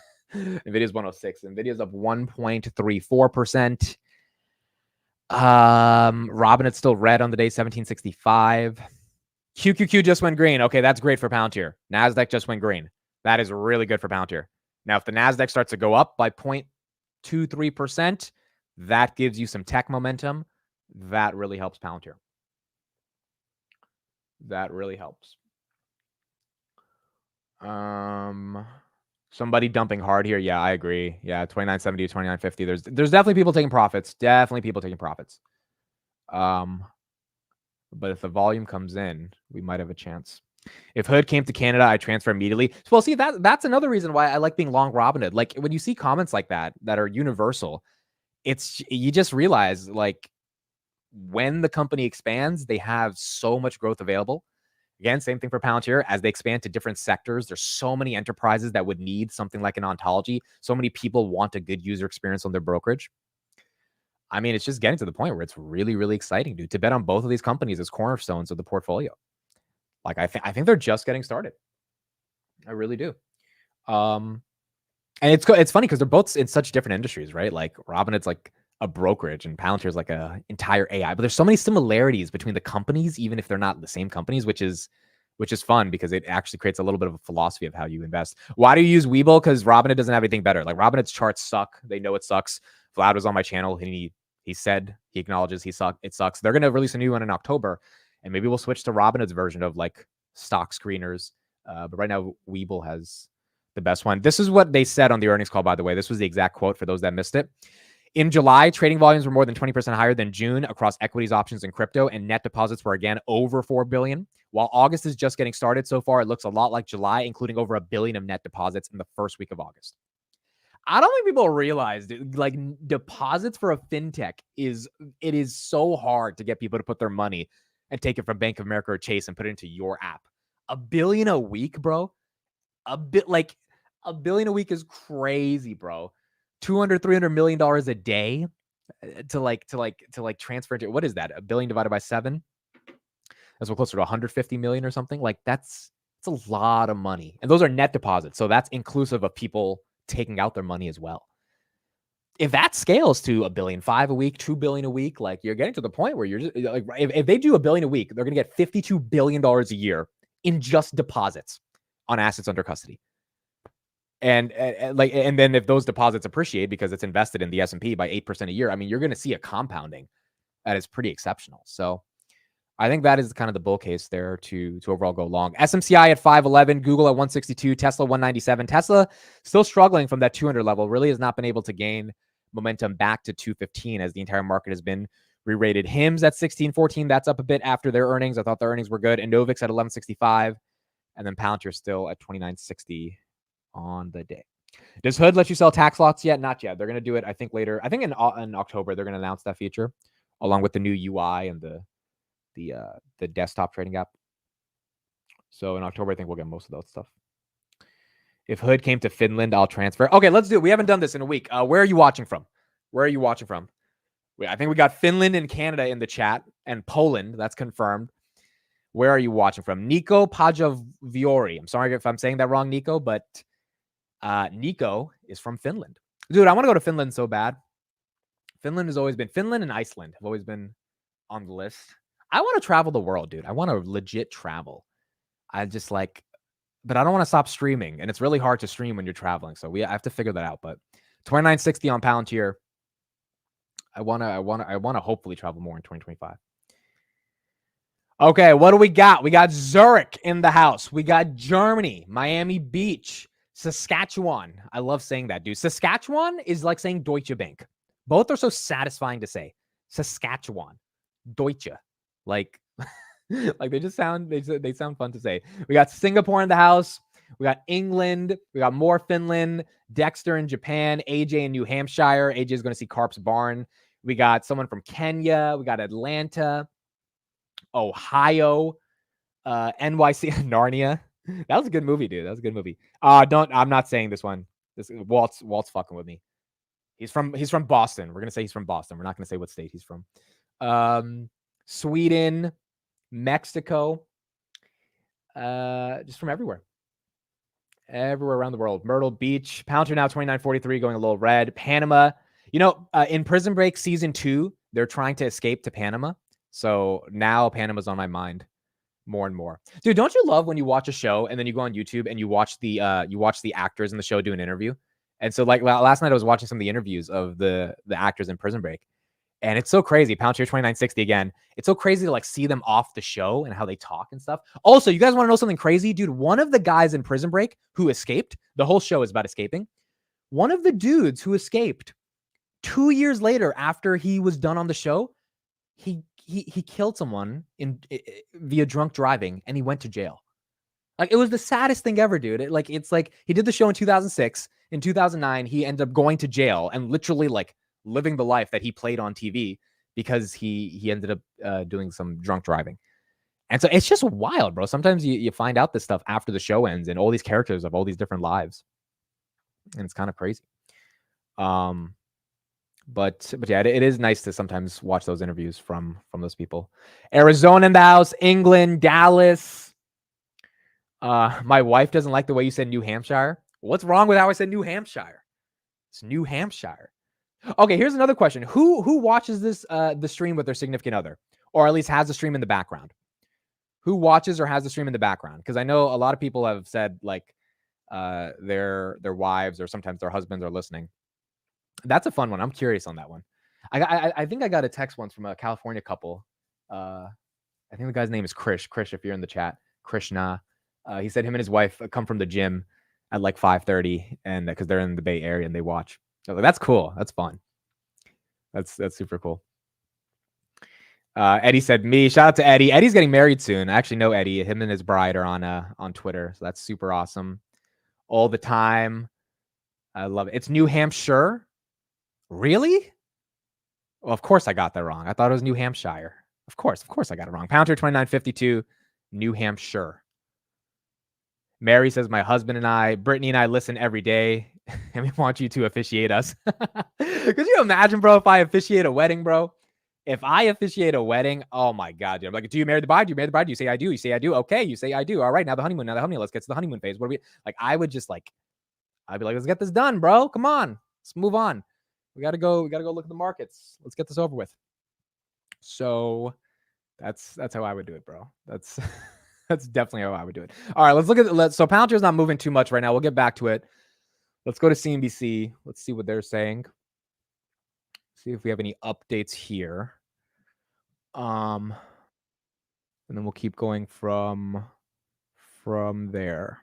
106. Nvidia's up 1.34%. Robinhood's still red on the day, 1765. QQQ just went green. Okay, that's great for Palantir. NASDAQ just went green. That is really good for Palantir. Now, if the NASDAQ starts to go up by 0.23%, that gives you some tech momentum. That really helps Palantir. That really helps. Somebody dumping hard here. Yeah, I agree. Yeah, 29.70 to 29.50. There's definitely people taking profits. Definitely people taking profits. But if the volume comes in, we might have a chance. If Hood came to Canada, I transfer immediately. Well, see, that's another reason why I like being long Robinhood. Like when you see comments like that are universal, you just realize like when the company expands, they have so much growth available. Again, same thing for Palantir. As they expand to different sectors, there's so many enterprises that would need something like an ontology. So many people want a good user experience on their brokerage. I mean, it's just getting to the point where it's really, really exciting, dude, to bet on both of these companies as cornerstones of the portfolio. Like, I think they're just getting started. I really do. And it's funny because they're both in such different industries, right? Like Robinhood's like a brokerage and Palantir's like a entire AI, but there's so many similarities between the companies, even if they're not the same companies, which is which is fun because it actually creates a little bit of a philosophy of how you invest. Why do you use Webull? Because Robinhood doesn't have anything better. Like Robinhood's charts suck. They know it sucks. Vlad was on my channel and he said he acknowledges it sucks. They're gonna release a new one in October, and maybe we'll switch to Robinhood's version of like stock screeners. But right now, Webull has the best one. This is what they said on the earnings call, by the way. This was the exact quote for those that missed it. In July, trading volumes were more than 20% higher than June across equities, options, and crypto, and net deposits were again over $4 billion. While August is just getting started so far, it looks a lot like July, including over $1 billion of net deposits in the first week of August. I don't think people realize, dude, like deposits for a fintech is so hard to get people to put their money and take it from Bank of America or Chase and put it into your app. $1 billion a week, bro. $1 billion a week is crazy, bro. $200-300 million a day to transfer into, what is that? $1 billion divided by 7? That's what, closer to 150 million or something. Like that's a lot of money. And those are net deposits. So that's inclusive of people taking out their money as well. If that scales to $1.5 billion a week, $2 billion a week, like you're getting to the point where you're just like, if they do $1 billion a week, they're going to get $52 billion a year in just deposits on assets under custody. And then if those deposits appreciate because it's invested in the S&P by 8% a year, I mean, you're going to see a compounding that is pretty exceptional. So I think that is kind of the bull case there to overall go long. SMCI at 511, Google at 162, Tesla 197. Tesla still struggling from that 200 level, really has not been able to gain momentum back to 215 as the entire market has been re-rated. HIMS at 1614, that's up a bit after their earnings. I thought their earnings were good. Innovix at 1165, and then Palantir still at 2960 on the day. Does Hood let you sell tax lots yet? Not yet. They're going to do it, I think, later. I think in October, they're going to announce that feature along with the new UI and the desktop trading app. So in October, I think we'll get most of that stuff. If Hood came to Finland, I'll transfer. Okay, let's do it. We haven't done this in a week. Where are you watching from? I think we got Finland and Canada in the chat and Poland. That's confirmed. Where are you watching from? Nico Pajaviori. I'm sorry if I'm saying that wrong, Nico, but Nico is from Finland. Dude, I want to go to Finland so bad. Finland and Iceland have always been on the list. I want to travel the world, dude. I want to legit travel. I just but I don't want to stop streaming, and it's really hard to stream when you're traveling. So I have to figure that out. But 2960 on Palantir. I want to hopefully travel more in 2025. Okay, what do we got? We got Zurich in the house. We got Germany, Miami Beach, Saskatchewan. I love saying that, dude. Saskatchewan is like saying Deutsche Bank. Both are so satisfying to say. Saskatchewan, Deutsche, like they just sound they sound fun to say. We got Singapore in the house. We got England. We got more Finland. Dexter in Japan. AJ in New Hampshire. AJ is going to see Carp's Barn. We got someone from Kenya. We got Atlanta, Ohio, NYC, Narnia. That was a good movie, dude. That was a good movie. I'm not saying this one. This Walt's fucking with me. He's from Boston. We're gonna say he's from Boston. We're not gonna say what state he's from. Sweden, Mexico, just from everywhere around the world. Myrtle Beach, Palantir now 2943, going a little red. Panama, in Prison Break season 2, they're trying to escape to Panama. So now Panama's on my mind more and more. Dude, don't you love when you watch a show and then you go on YouTube and you watch the actors in the show do an interview? And so like last night I was watching some of the interviews of the actors in Prison Break. And it's so crazy. Palantir 2960 again. It's so crazy to see them off the show and how they talk and stuff. Also, you guys want to know something crazy? Dude, one of the guys in Prison Break who escaped, the whole show is about escaping. One of the dudes who escaped 2 years later after he was done on the show, he killed someone via drunk driving and he went to jail. It was the saddest thing ever, dude. It's like he did the show in 2006. In 2009, he ended up going to jail and literally living the life that he played on TV because he ended up doing some drunk driving. And so it's just wild, bro. Sometimes you find out this stuff after the show ends and all these characters have all these different lives. And it's kind of crazy. But yeah, it is nice to sometimes watch those interviews from those people. Arizona in the house, England, Dallas. My wife doesn't like the way you said New Hampshire. What's wrong with how I said New Hampshire? It's New Hampshire. Okay, here's another question. Who watches this the stream with their significant other, or at least has the stream in the background? who watches or has the stream in the background? Because I know a lot of people have said like their wives or sometimes their husbands are listening. That's a fun one. I'm curious on that one. I think I got a text once from a California couple. I think the guy's name is Krish. Krish, if you're in the chat, Krishna. He said him and his wife come from the gym at like 5:30, and because they're in the Bay Area and they watch. Like, that's cool. That's fun. That's super cool. Eddie said me. Shout out to Eddie. Eddie's getting married soon. I actually know Eddie. Him and his bride are on Twitter, so that's super awesome. All the time. I love it. It's New Hampshire. Really? Well, of course I got that wrong. I thought it was New Hampshire. Of course I got it wrong. Palantir 2952, New Hampshire. Mary says, my husband and I, Brittany and I listen every day, and we want you to officiate us. Could you imagine, bro, if I officiate a wedding, bro? If I officiate a wedding, oh my God, dude. I'm like, do you marry the bride? Do you marry the bride? Do you say I do? You say I do. Okay, you say I do. All right, now the honeymoon. Let's get to the honeymoon phase. What are we like? I would just like, I'd be like, let's get this done, bro. Come on, let's move on. We gotta go look at the markets. Let's get this over with. So that's how I would do it, bro. That's that's definitely how I would do it. All right, let's look at so Palantir's not moving too much right now. We'll get back to it. Let's go to CNBC. Let's see what they're saying. See if we have any updates here. And then we'll keep going from there.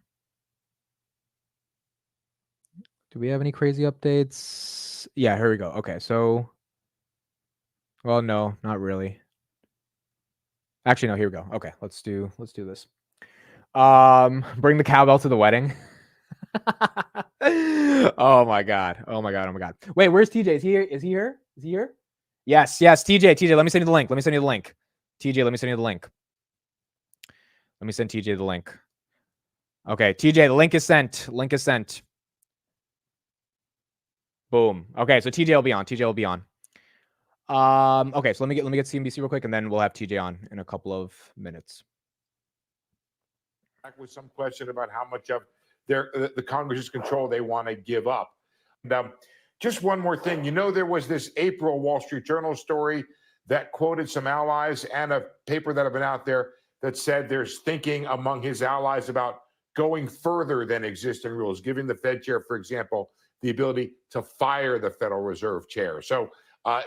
Do we have any crazy updates? Yeah, here we go. Okay, so well, no, not really. Actually, no, here we go. Okay, let's do this. Bring the cowbell to the wedding. Oh my god. Wait, where's TJ? Is he here? Yes, TJ, let me send you the link. TJ, let me send you the link. Let me send TJ the link. Okay, TJ, the link is sent. Boom. Okay, so TJ will be on. Okay, so let me get CNBC real quick, and then we'll have TJ on in a couple of minutes. Back with some question about how much of the Congress's control they want to give up. And, just one more thing. You know, there was this April Wall Street Journal story that quoted some allies and a paper that have been out there that said there's thinking among his allies about going further than existing rules, giving the Fed chair, for example, the ability to fire the Federal Reserve chair. So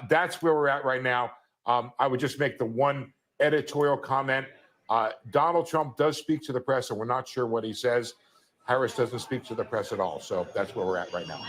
that's where we're at right now. I would just make the one editorial comment. Donald Trump does speak to the press, and we're not sure what he says. Harris doesn't speak to the press at all. So that's where we're at right now.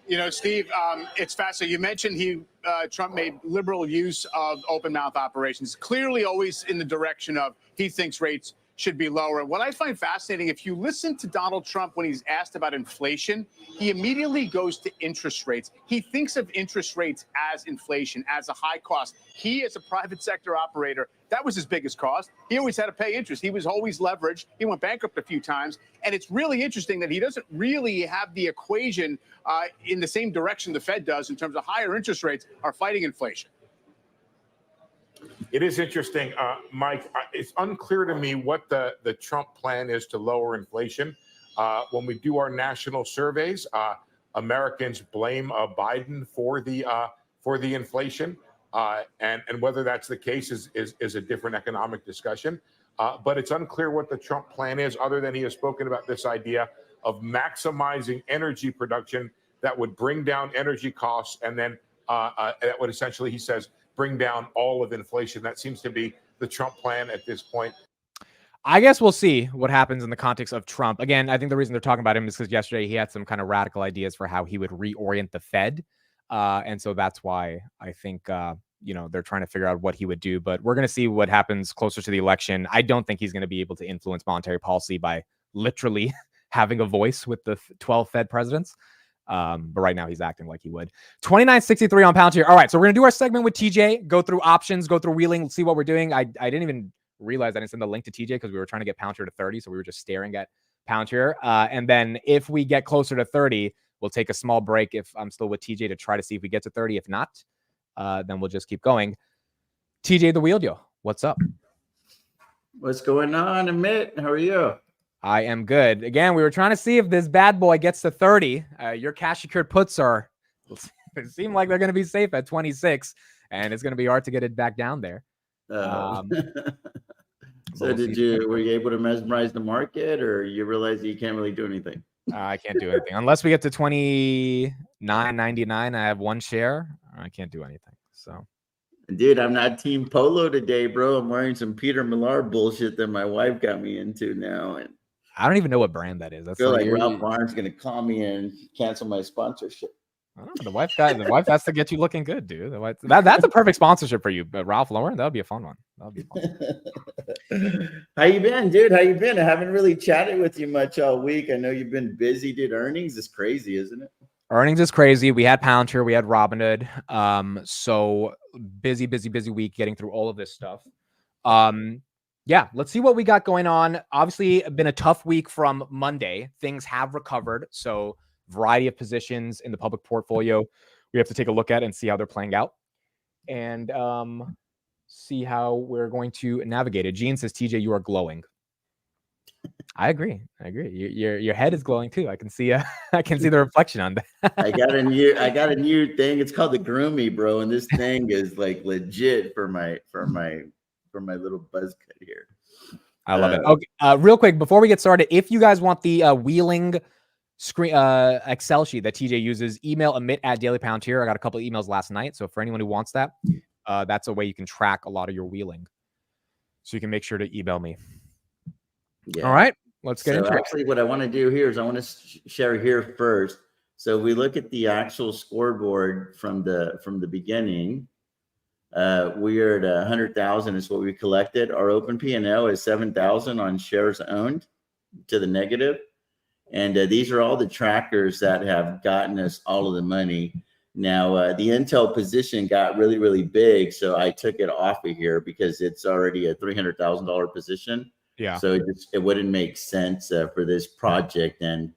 You know, Steve, it's fascinating. You mentioned Trump made liberal use of open mouth operations, clearly always in the direction of he thinks rates should be lower. What I find fascinating, if you listen to Donald Trump when he's asked about inflation, he immediately goes to interest rates. He thinks of interest rates as inflation, as a high cost. He, as a private sector operator, that was his biggest cost. He always had to pay interest. He was always leveraged. He went bankrupt a few times. And it's really interesting that he doesn't really have the equation in the same direction the Fed does in terms of higher interest rates are fighting inflation. It is interesting, Mike. It's unclear to me what the Trump plan is to lower inflation. When we do our national surveys, Americans blame Biden for the inflation, and whether that's the case is a different economic discussion. But it's unclear what the Trump plan is, other than he has spoken about this idea of maximizing energy production that would bring down energy costs, and then that would essentially, he says, bring down all of inflation. That seems to be the Trump plan at this point. I guess we'll see what happens in the context of Trump. Again, I think the reason they're talking about him is because yesterday he had some kind of radical ideas for how he would reorient the Fed. And so that's why I think, they're trying to figure out what he would do. But we're going to see what happens closer to the election. I don't think he's going to be able to influence monetary policy by literally having a voice with the 12 Fed presidents. But right now he's acting like he would. 2963 on Palantir. All right, so we're gonna do our segment with TJ, go through options, go through wheeling, see what we're doing. I didn't even realize I didn't send the link to TJ because we were trying to get Palantir to 30, so we were just staring at Palantir. And then if we get closer to 30, we'll take a small break if I'm still with TJ to try to see if we get to 30. If not, then we'll just keep going. TJ the Wheel Deal, what's up? What's going on, Amit? How are you? I am good. Again, we were trying to see if this bad boy gets to 30. Your cash secured puts it seem like they're going to be safe at 26, and it's going to be hard to get it back down there. So were you able to mesmerize the market, or you realize that you can't really do anything? I can't do anything unless we get to 29.99. I have one share. I can't do anything. So, dude, I'm not Team Polo today, bro. I'm wearing some Peter Millar bullshit that my wife got me into now, and I don't even know what brand that is. I feel like Ralph Lauren's gonna call me and cancel my sponsorship. I don't know, the wife has to get you looking good, dude. That's a perfect sponsorship for you. But Ralph Lauren, that would be a fun one. That would be fun. How you been, dude? How you been? I haven't really chatted with you much all week. I know you've been busy, dude. Earnings is crazy, isn't it? Earnings is crazy. We had Palantir, we had Robinhood. So busy week getting through all of this stuff. Yeah, let's see what we got going on. Obviously, been a tough week from Monday. Things have recovered. So variety of positions in the public portfolio we have to take a look at and see how they're playing out, and see how we're going to navigate it. Gene says, TJ, you are glowing. I agree. Your head is glowing too. I can see I can see the reflection on that. I got a new thing. It's called the Groomy, bro, and this thing is like legit for my little buzz cut here. I love it. Okay, real quick before we get started, if you guys want the wheeling screen Excel sheet that TJ uses, email amit@dailypalantir. I got a couple of emails last night, so for anyone who wants that, that's a way you can track a lot of your wheeling. So you can make sure to email me. Yeah. All right, let's get into it. Actually, what I want to do here is I want to share here first. So we look at the actual scoreboard from the beginning. We are at 100,000 is what we collected. Our open P&L is 7,000 on shares owned to the negative. And these are all the trackers that have gotten us all of the money. Now, the Intel position got really, really big. So I took it off of here because it's already a $300,000 position. Yeah. So it wouldn't make sense for this project. And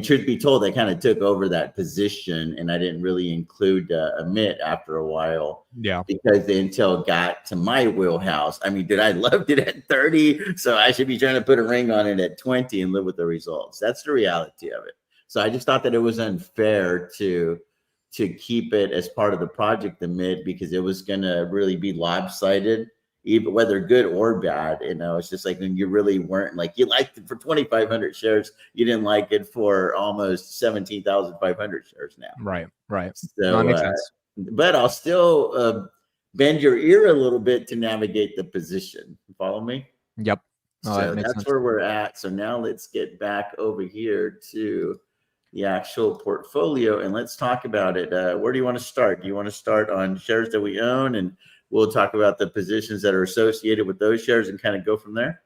truth be told, I kind of took over that position and I didn't really include Amit after a while. Yeah. Because the Intel got to my wheelhouse. I mean, dude, I loved it at 30. So I should be trying to put a ring on it at 20 and live with the results. That's the reality of it. So I just thought that it was unfair to keep it as part of the project Amit, because it was going to really be lopsided, even whether good or bad. You know, it's just like when you really weren't like, you liked it for 2,500 shares, you didn't like it for almost 17,500 shares now. Right. So that makes sense. But I'll still bend your ear a little bit to navigate the position. Follow me? Yep. So that's where we're at. So now let's get back over here to the actual portfolio and let's talk about it. Where do you want to start? Do you want to start on shares that we own, and we'll talk about the positions that are associated with those shares and kind of go from there?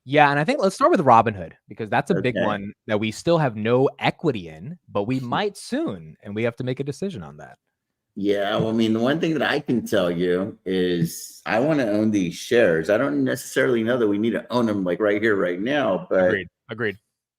Yeah, and I think let's start with Robinhood, because that's a big one that we still have no equity in, but we might soon, and we have to make a decision on that. Yeah, well, I mean, the one thing that I can tell you is I want to own these shares. I don't necessarily know that we need to own them like right here, right now, but Agreed.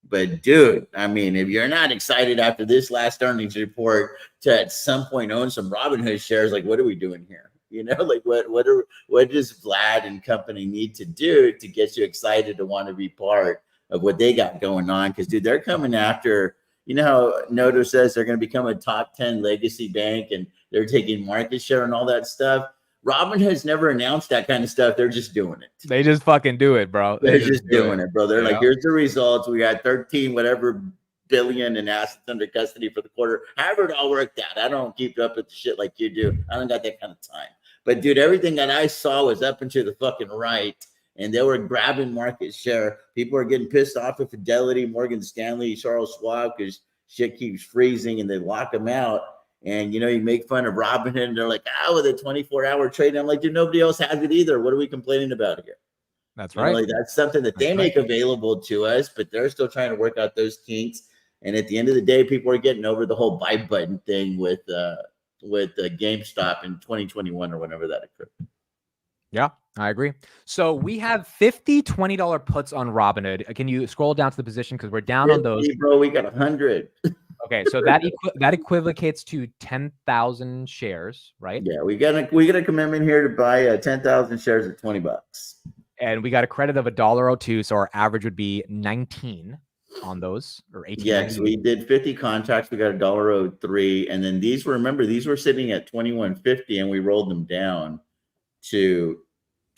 But dude, I mean, if you're not excited after this last earnings report to at some point own some Robinhood shares, like what are we doing here? You know, like what does Vlad and company need to do to get you excited to want to be part of what they got going on? Because dude, they're coming after, you know how Noto says they're going to become a top 10 legacy bank and they're taking market share and all that stuff. Robinhood's never announced that kind of stuff. They're just doing it. They just fucking do it, bro. They're just doing it, bro. They're like, here's the results. We got 13 whatever billion in assets under custody for the quarter. However it all worked out. I don't keep up with the shit like you do. I don't got that kind of time. But dude, everything that I saw was up and to the fucking right. And they were grabbing market share. People are getting pissed off at Fidelity, Morgan Stanley, Charles Schwab, because shit keeps freezing and they lock them out. And, you know, you make fun of Robinhood and they're like, with a 24-hour trade. I'm like, dude, nobody else has it either. What are we complaining about here? That's right. Like, that's something that they make available to us, but they're still trying to work out those kinks. And at the end of the day, people are getting over the whole buy button thing with GameStop in 2021 or whenever that occurred. Yeah, I agree. So we have 50 $20 puts on Robinhood. Can you scroll down to the position, because we're down on those? Bro, we got 100. Okay, so that equivocates to 10,000 shares, right? Yeah, we got a commitment here to buy 10,000 shares at $20, and we got a credit of $1.02, so our average would be 19 on those, or 18. Yes, we did 50 contracts. We got $1.03, and then these were sitting at $21.50, and we rolled them down to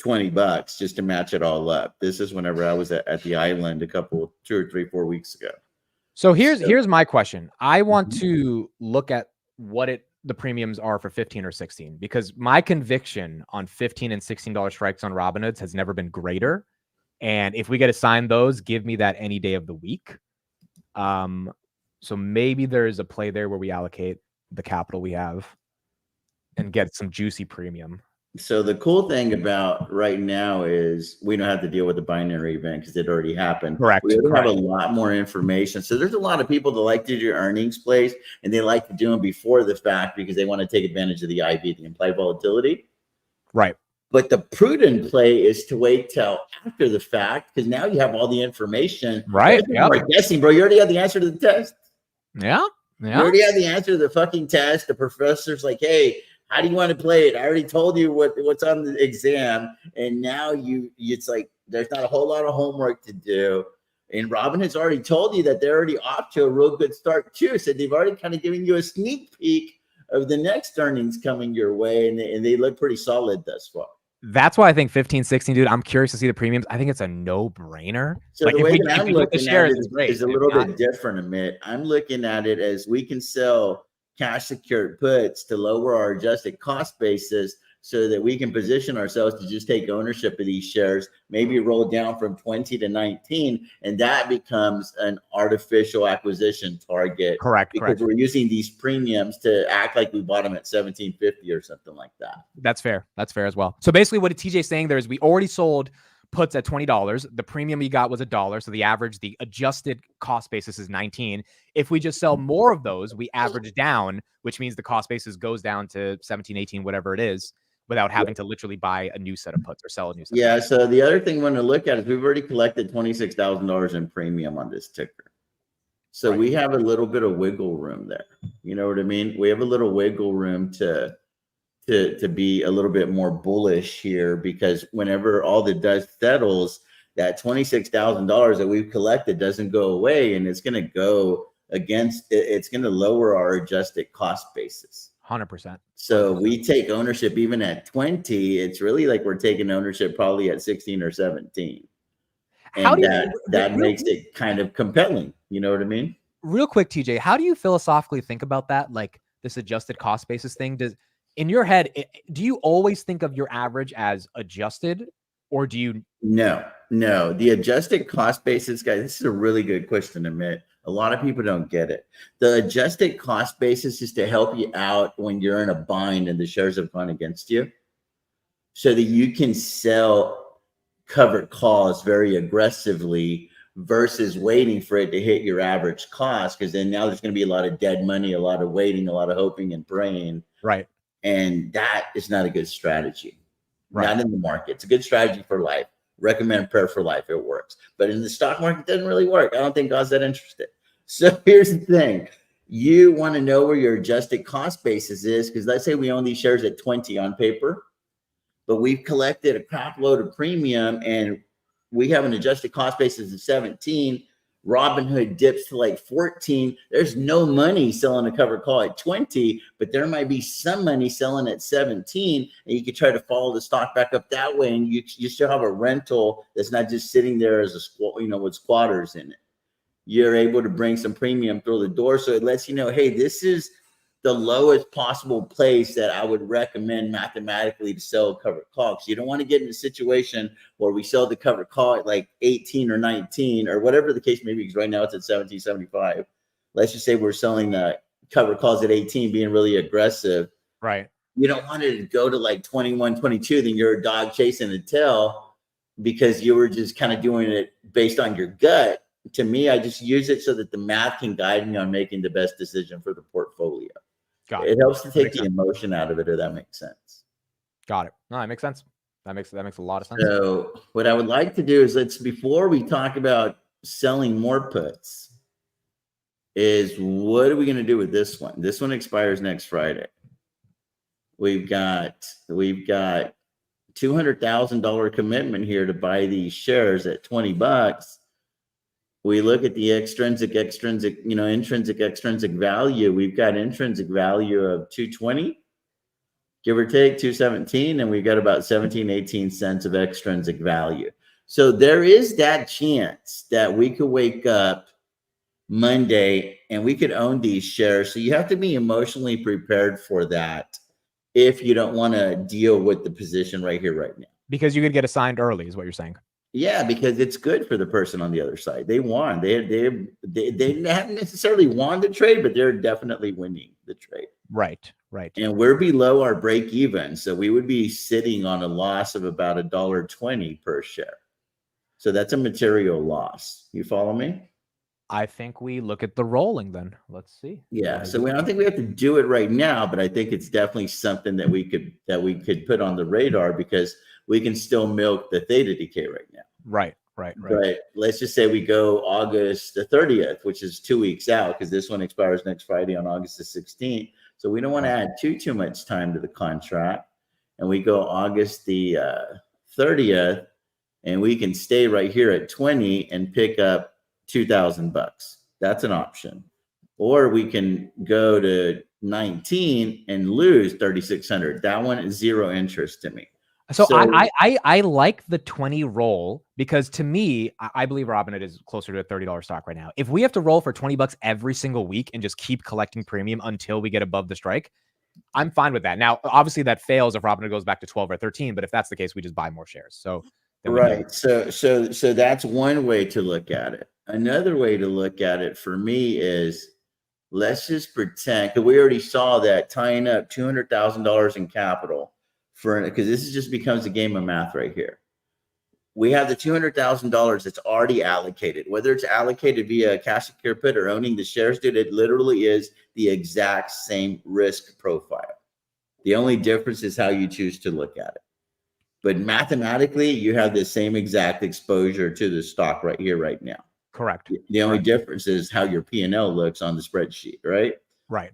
$20 just to match it all up. This is whenever I was at the island 2 or 3, 4 weeks ago. So here's my question. I want to look at what the premiums are for 15 or 16, because my conviction on $15 and $16 strikes on Robinhoods has never been greater. And if we get assigned those, give me that any day of the week. So maybe there's a play there where we allocate the capital we have and get some juicy premium. So the cool thing about right now is we don't have to deal with the binary event because it already happened. Correct. We have a lot more information. So there's a lot of people that like to do earnings plays, and they like to do them before the fact because they want to take advantage of the IB, the implied volatility. Right. But the prudent play is to wait till after the fact, because now you have all the information. Right. Yeah. Guessing, bro. You already have the answer to the test. Yeah. You already have the answer to the fucking test. The professor's like, hey, how do you want to play it? I already told you what's on the exam. And now it's like there's not a whole lot of homework to do. And Robin has already told you that they're already off to a real good start too. So they've already kind of given you a sneak peek of the next earnings coming your way. And they look pretty solid thus far. That's why I think 15, 16, dude. I'm curious to see the premiums. I think it's a no-brainer. So like the way if I'm we get the looking shares, at it is a little bit different, Amit. I'm looking at it as we can sell cash secured puts to lower our adjusted cost basis so that we can position ourselves to just take ownership of these shares, maybe roll down from 20 to 19, and that becomes an artificial acquisition target. Correct. Because we're using these premiums to act like we bought them at 17.50 or something like that. That's fair. That's fair as well. So basically what TJ's saying there is we already sold puts at $20. The premium he got was $1. So the average, the adjusted cost basis is 19. If we just sell more of those, we average down, which means the cost basis goes down to 17, 18, whatever it is, without having to literally buy a new set of puts or sell a new set. Yeah. So the other thing we want to look at is we've already collected $26,000 in premium on this ticker. So we have a little bit of wiggle room there. You know what I mean? We have a little wiggle room to be a little bit more bullish here, because whenever all the dust settles, that $26,000 that we've collected doesn't go away, and it's going to go against, it's going to lower our adjusted cost basis. 100%. So we take ownership even at 20. It's really like we're taking ownership probably at 16 or 17. And that makes it kind of compelling. You know what I mean? Real quick, TJ, how do you philosophically think about that? Like this adjusted cost basis thing? In your head, do you always think of your average as adjusted, or do you? No. The adjusted cost basis, guys, this is a really good question to admit. A lot of people don't get it. The adjusted cost basis is to help you out when you're in a bind and the shares have gone against you, so that you can sell covered calls very aggressively versus waiting for it to hit your average cost. Because then now there's going to be a lot of dead money, a lot of waiting, a lot of hoping and praying. Right. And that is not a good strategy. Right. Not in the market. It's a good strategy for life. Recommend prayer for life. It works. But in the stock market, it doesn't really work. I don't think God's that interested. So here's the thing. You want to know where your adjusted cost basis is, because let's say we own these shares at 20 on paper, but we've collected a crap load of premium and we have an adjusted cost basis of 17. Robinhood dips to like 14. There's no money selling a covered call at 20, but there might be some money selling at 17, and you could try to follow the stock back up that way, and you still have a rental that's not just sitting there as a squat, with squatters in it. You're able to bring some premium through the door, so it lets you know, hey, this is the lowest possible place that I would recommend mathematically to sell a covered call. Because you don't want to get in a situation where we sell the covered call at like 18 or 19 or whatever the case may be, because right now it's at 17.75. Let's just say we're selling the covered calls at 18, being really aggressive. Right. You don't want it to go to like 21, 22, then you're a dog chasing a tail because you were just kind of doing it based on your gut. To me, I just use it so that the math can guide me on making the best decision for the portfolio. It helps to take the emotion out of it, if that makes sense. Got it. No, that makes sense. That makes a lot of sense. So what I would like to do is before we talk about selling more puts, is what are we going to do with this one? This one expires next Friday. We've got $200,000 commitment here to buy these shares at $20. We look at the intrinsic value. We've got intrinsic value of 220. give or take 217, and we got about 17, 18 cents of extrinsic value. So there is that chance that we could wake up Monday and we could own these shares. So you have to be emotionally prepared for that if you don't want to deal with the position right here, right now. Because you could get assigned early, is what you're saying. Yeah, because it's good for the person on the other side. They won. They haven't necessarily won the trade, but they're definitely winning the trade. Right. And we're below our break even, so we would be sitting on a loss of about $1.20 per share. So that's a material loss. You follow me? I think we look at the rolling then. Let's see. Yeah. So I don't think we have to do it right now, but I think it's definitely something that we could put on the radar because we can still milk the theta decay right now. Right. But let's just say we go August the 30th, which is 2 weeks out, because this one expires next Friday on August the 16th. So we don't want to add too much time to the contract. And we go August the 30th, and we can stay right here at 20 and pick up $2,000. That's an option. Or we can go to 19 and lose 3,600. That one is zero interest to me. So I like the 20 roll because to me, I believe Robinhood is closer to a $30 stock right now. If we have to roll for $20 every single week and just keep collecting premium until we get above the strike, I'm fine with that. Now, obviously that fails if Robinhood goes back to 12 or 13, but if that's the case, we just buy more shares. So right. So that's one way to look at it. Another way to look at it for me is let's just pretend, because we already saw that tying up $200,000 in capital because this just becomes a game of math right here. We have the $200,000 that's already allocated, whether it's allocated via a cash secure put or owning the shares, dude, it literally is the exact same risk profile. The only difference is how you choose to look at it. But mathematically, you have the same exact exposure to the stock right here, right now. Correct. The only difference is how your P&L looks on the spreadsheet, right? Right.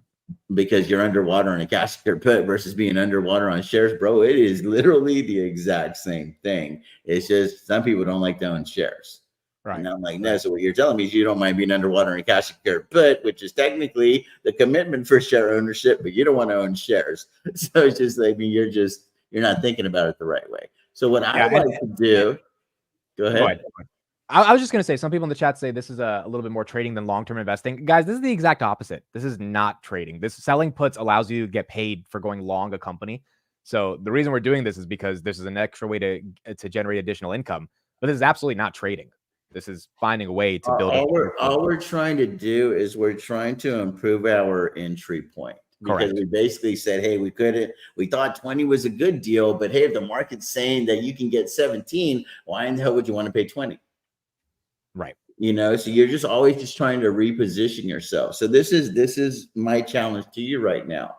Because you're underwater on a cash secure put versus being underwater on shares, bro. It is literally the exact same thing. It's just some people don't like to own shares. Right. And I'm like, no. So what you're telling me is you don't mind being underwater in a cash secure put, which is technically the commitment for share ownership, but you don't want to own shares. So it's just like, you're not thinking about it the right way. So what I like to do, go ahead. I was just going to say, some people in the chat say this is a little bit more trading than long-term investing. Guys, this is the exact opposite. This is not trading. This selling puts allows you to get paid for going long a company. So the reason we're doing this is because this is an extra way to generate additional income. But this is absolutely not trading. This is finding a way to build. All we're trying to do is we're trying to improve our entry point. Because we basically said, hey, we thought 20 was a good deal, but hey, if the market's saying that you can get 17, why in the hell would you want to pay 20? Right. So you're just always just trying to reposition yourself. So this is my challenge to you right now.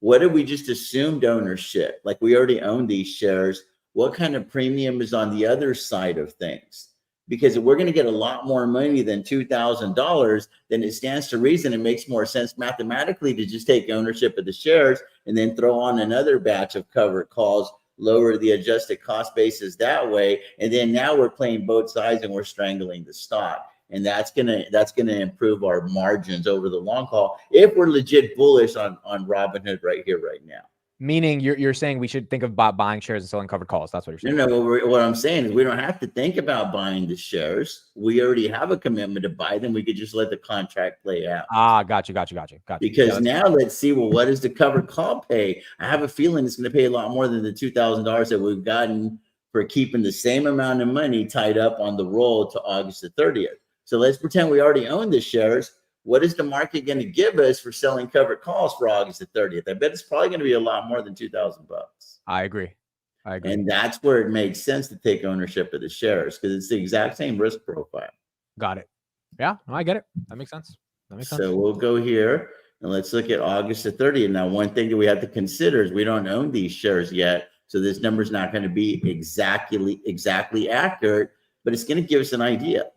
What if we just assumed ownership? Like we already own these shares. What kind of premium is on the other side of things? Because if we're going to get a lot more money than $2,000, then it stands to reason it makes more sense mathematically to just take ownership of the shares and then throw on another batch of covered calls, lower the adjusted cost basis that way. And then now we're playing both sides and we're strangling the stock. And that's gonna improve our margins over the long haul if we're legit bullish on Robinhood right here, right now. Meaning you're saying we should think about buying shares and selling covered calls. That's what you're saying. No, what I'm saying is we don't have to think about buying the shares. We already have a commitment to buy them. We could just let the contract play out. Got you. Because now let's see, well, what does the covered call pay? I have a feeling it's going to pay a lot more than the $2,000 that we've gotten for keeping the same amount of money tied up on the roll to August the 30th. So let's pretend we already own the shares. What is the market going to give us for selling covered calls for August the 30th? I bet it's probably going to be a lot more than $2,000. I agree. And that's where it makes sense to take ownership of the shares because it's the exact same risk profile. Got it. Yeah, no, I get it. That makes sense. So we'll go here and let's look at August the 30th. Now, one thing that we have to consider is we don't own these shares yet. So this number is not going to be exactly accurate, but it's going to give us an idea.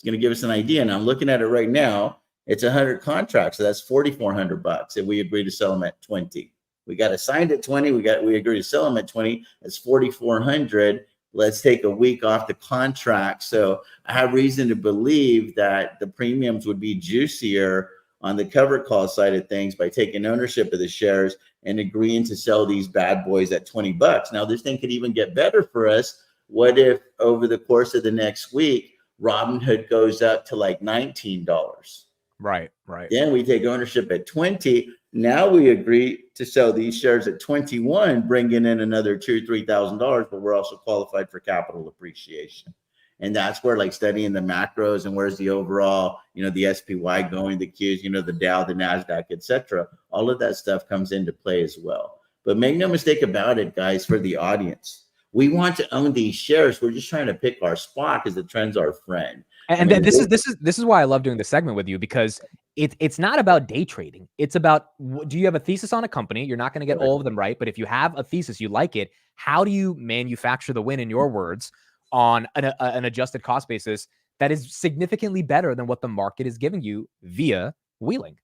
And I'm looking at it right now. It's 100 contracts, so that's $4,400. If we agree to sell them at 20, we got assigned at 20. We agree to sell them at 20. That's 4,400. Let's take a week off the contract. So I have reason to believe that the premiums would be juicier on the covered call side of things by taking ownership of the shares and agreeing to sell these bad boys at $20. Now, this thing could even get better for us. What if over the course of the next week, Robinhood goes up to like $19? Right. Then we take ownership at 20. Now we agree to sell these shares at 21, bringing in another $2,000 or $3,000, but we're also qualified for capital appreciation. And that's where, like, studying the macros and where's the overall, the SPY going, the Qs, the Dow, the NASDAQ, etc. All of that stuff comes into play as well. But make no mistake about it, guys, for the audience, we want to own these shares. We're just trying to pick our spot because the trend's our friend. And this is why I love doing this segment with you, because it's not about day trading. It's about, do you have a thesis on a company? You're not going to get all of them right, but if you have a thesis, you like it, how do you manufacture the win, in your words, on an adjusted cost basis that is significantly better than what the market is giving you via wheeling?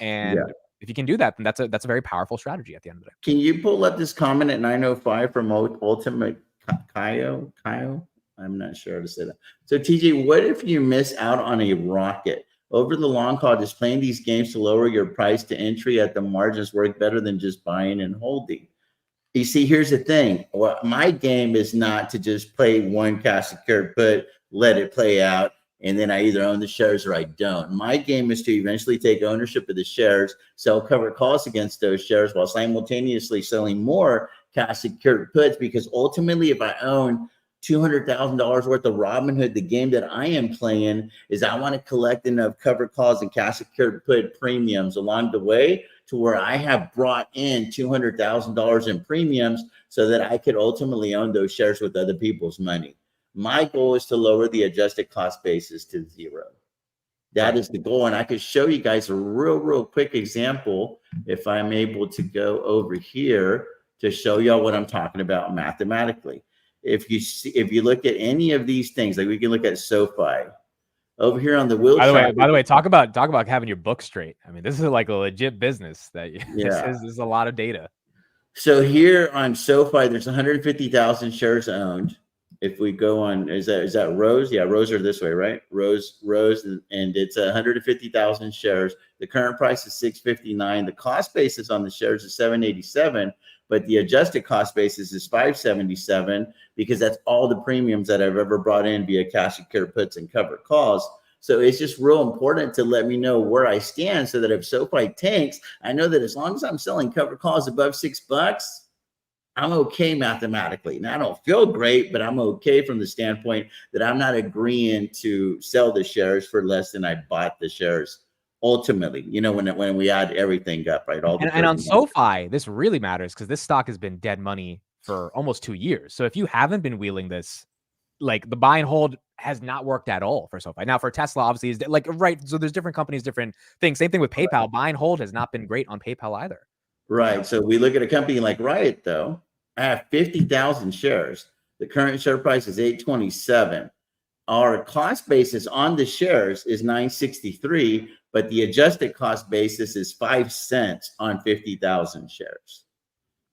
And if you can do that, then that's a very powerful strategy at the end of the day. Can you pull up this comment at 9:05 from Ultimate Kaio? I'm not sure how to say that. So TJ, what if you miss out on a rocket? Over the long haul, just playing these games to lower your price to entry at the margins work better than just buying and holding. You see, here's the thing. Well, my game is not to just play one cash secured put, let it play out, and then I either own the shares or I don't. My game is to eventually take ownership of the shares, sell covered calls against those shares while simultaneously selling more cash secured puts, because ultimately, if I own $200,000 worth of Robinhood, the game that I am playing is I want to collect enough covered calls and cash secured put premiums along the way to where I have brought in $200,000 in premiums so that I could ultimately own those shares with other people's money. My goal is to lower the adjusted cost basis to zero. That is the goal. And I could show you guys a real quick example if I'm able to go over here to show y'all what I'm talking about mathematically. If you look at any of these things, like we can look at SoFi over here on the wheel. By the way, talk about having your book straight. I mean, this is like a legit business this is a lot of data. So here on SoFi, there's 150,000 shares owned. If we go on, is that rows? Yeah, rows are this way, right? Rows, and it's 150,000 shares. The current price is $659. The cost basis on the shares is $787. But the adjusted cost basis is $577 because that's all the premiums that I've ever brought in via cash secured puts and covered calls. So it's just real important to let me know where I stand so that if SoFi tanks, I know that as long as I'm selling covered calls above $6, I'm okay mathematically. Now, I don't feel great, but I'm okay from the standpoint that I'm not agreeing to sell the shares for less than I bought the shares. Ultimately, when we add everything up, right? And on SoFi, this really matters because this stock has been dead money for almost 2 years. So if you haven't been wheeling this, like, the buy and hold has not worked at all for SoFi. Now for Tesla, obviously, is like, right. So there's different companies, different things. Same thing with PayPal. Buy and hold has not been great on PayPal either. Right. So we look at a company like Riot, though. I have 50,000 shares. The current share price is $827. Our cost basis on the shares is $963, but the adjusted cost basis is 5 cents on 50,000 shares.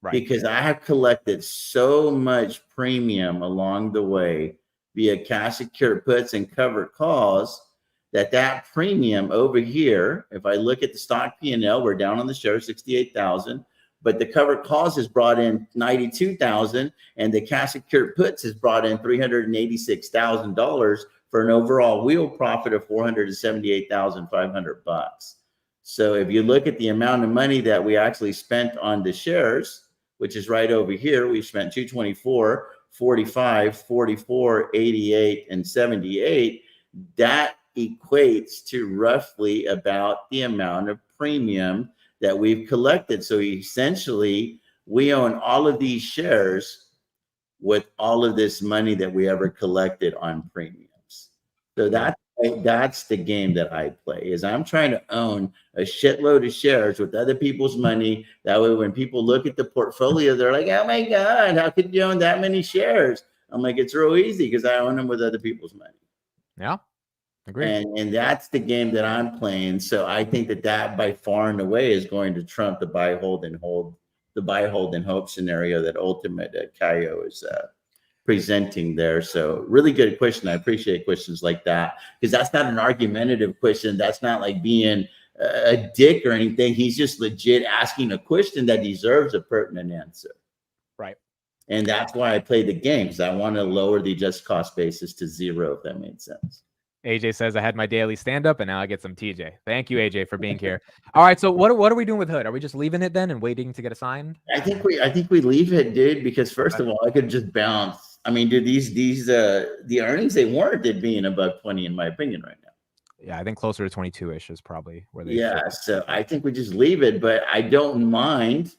Right. Because I have collected so much premium along the way via cash secured puts and covered calls that premium over here, if I look at the stock P&L, we're down on the shares 68,000. But the covered calls has brought in 92,000, and the cash secured puts has brought in $386,000 for an overall wheel profit of $478,500. So if you look at the amount of money that we actually spent on the shares, which is right over here, we spent 224, 45, 44, 88, and 78. That equates to roughly about the amount of premium that we've collected. So essentially, we own all of these shares with all of this money that we ever collected on premiums. So that's the game that I play, is I'm trying to own a shitload of shares with other people's money. That way, when people look at the portfolio, they're like, oh my God, how could you own that many shares? I'm like, it's real easy because I own them with other people's money. Yeah. Agreed. And that's the game that I'm playing. So I think that by far and away is going to trump the buy, hold, and hope scenario that Ultimate Kaio is presenting there. So really good question. I appreciate questions like that because that's not an argumentative question. That's not like being a dick or anything. He's just legit asking a question that deserves a pertinent answer. Right. And that's why I play the game, because I want to lower the adjusted cost basis to 0, if that made sense. AJ says I had my daily stand-up and now I get some TJ. Thank you, AJ, for being here. All right, so what are we doing with Hood? Are we just leaving it then and waiting to get assigned? I think we leave it, dude, because first of all, I could just bounce. I mean, dude, the earnings, they warranted being above 20, in my opinion, right now. Yeah, I think closer to 22-ish is probably where they should. So I think we just leave it, but I don't mind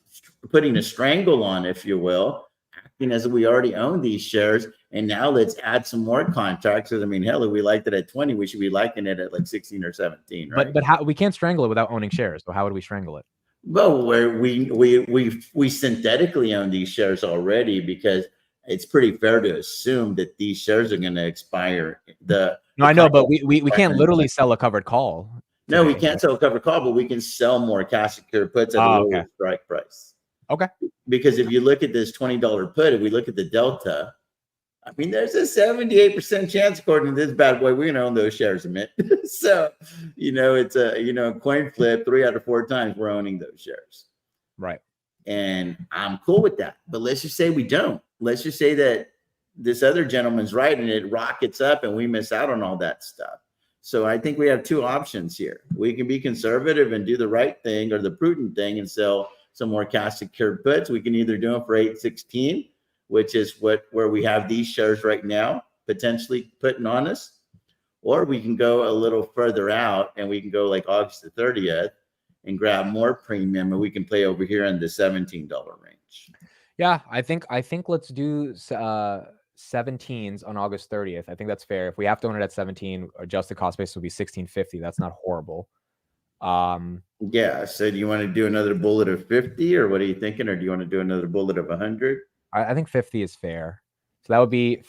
putting a strangle on, if you will, acting as we already own these shares. And now let's add some more contracts. I mean, hell, if we liked it at 20, we should be liking it at like 16 or 17, right? But how we can't strangle it without owning shares. So how would we strangle it? Well, where we synthetically own these shares already, because it's pretty fair to assume that these shares are going to expire. No, I know, but we can't literally sell a covered call. No, we can't sell a covered call, but we can sell more cash secured puts at a lower strike price. Okay. Because if you look at this $20 put, if we look at the delta, I mean, there's a 78% chance, according to this bad boy, we're going to own those shares, Amit. So, it's a, coin flip 3 out of 4 times we're owning those shares. Right. And I'm cool with that. But let's just say we don't. Let's just say that this other gentleman's right and it rockets up and we miss out on all that stuff. So I think we have 2 options here. We can be conservative and do the right thing or the prudent thing and sell some more cash secured puts. We can either do them for 8.16, which is where we have these shares right now, potentially putting on us, or we can go a little further out and we can go like August the 30th and grab more premium, and we can play over here in the $17 range. Yeah, I think let's do 17s on August 30th. I think that's fair. If we have to own it at 17, adjusted cost base will be 1650. That's not horrible. Yeah. So do you want to do another bullet of 50, or what are you thinking? Or do you want to do another bullet of 100? I think 50 is fair. So that would be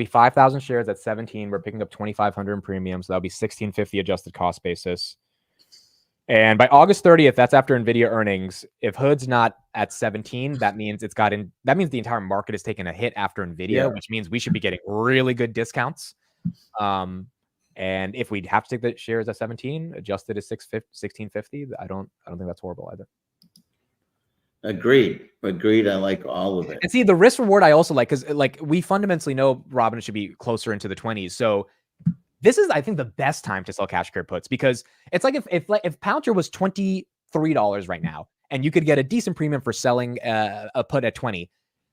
5,000 shares at 17. We're picking up 2,500 in premium. So that would be 1650 adjusted cost basis. And by August 30th, that's after NVIDIA earnings. If Hood's not at 17, that means that means the entire market has taken a hit after NVIDIA, which means we should be getting really good discounts. And if we have to take the shares at 17, adjusted to 1650, I don't think that's horrible either. Agreed. I like all of it. And see, the risk reward I also like, because like we fundamentally know Robinhood should be closer into the 20s. So this is, I think, the best time to sell cash secured puts, because it's like if Palantir was $23 right now and you could get a decent premium for selling a put at 20,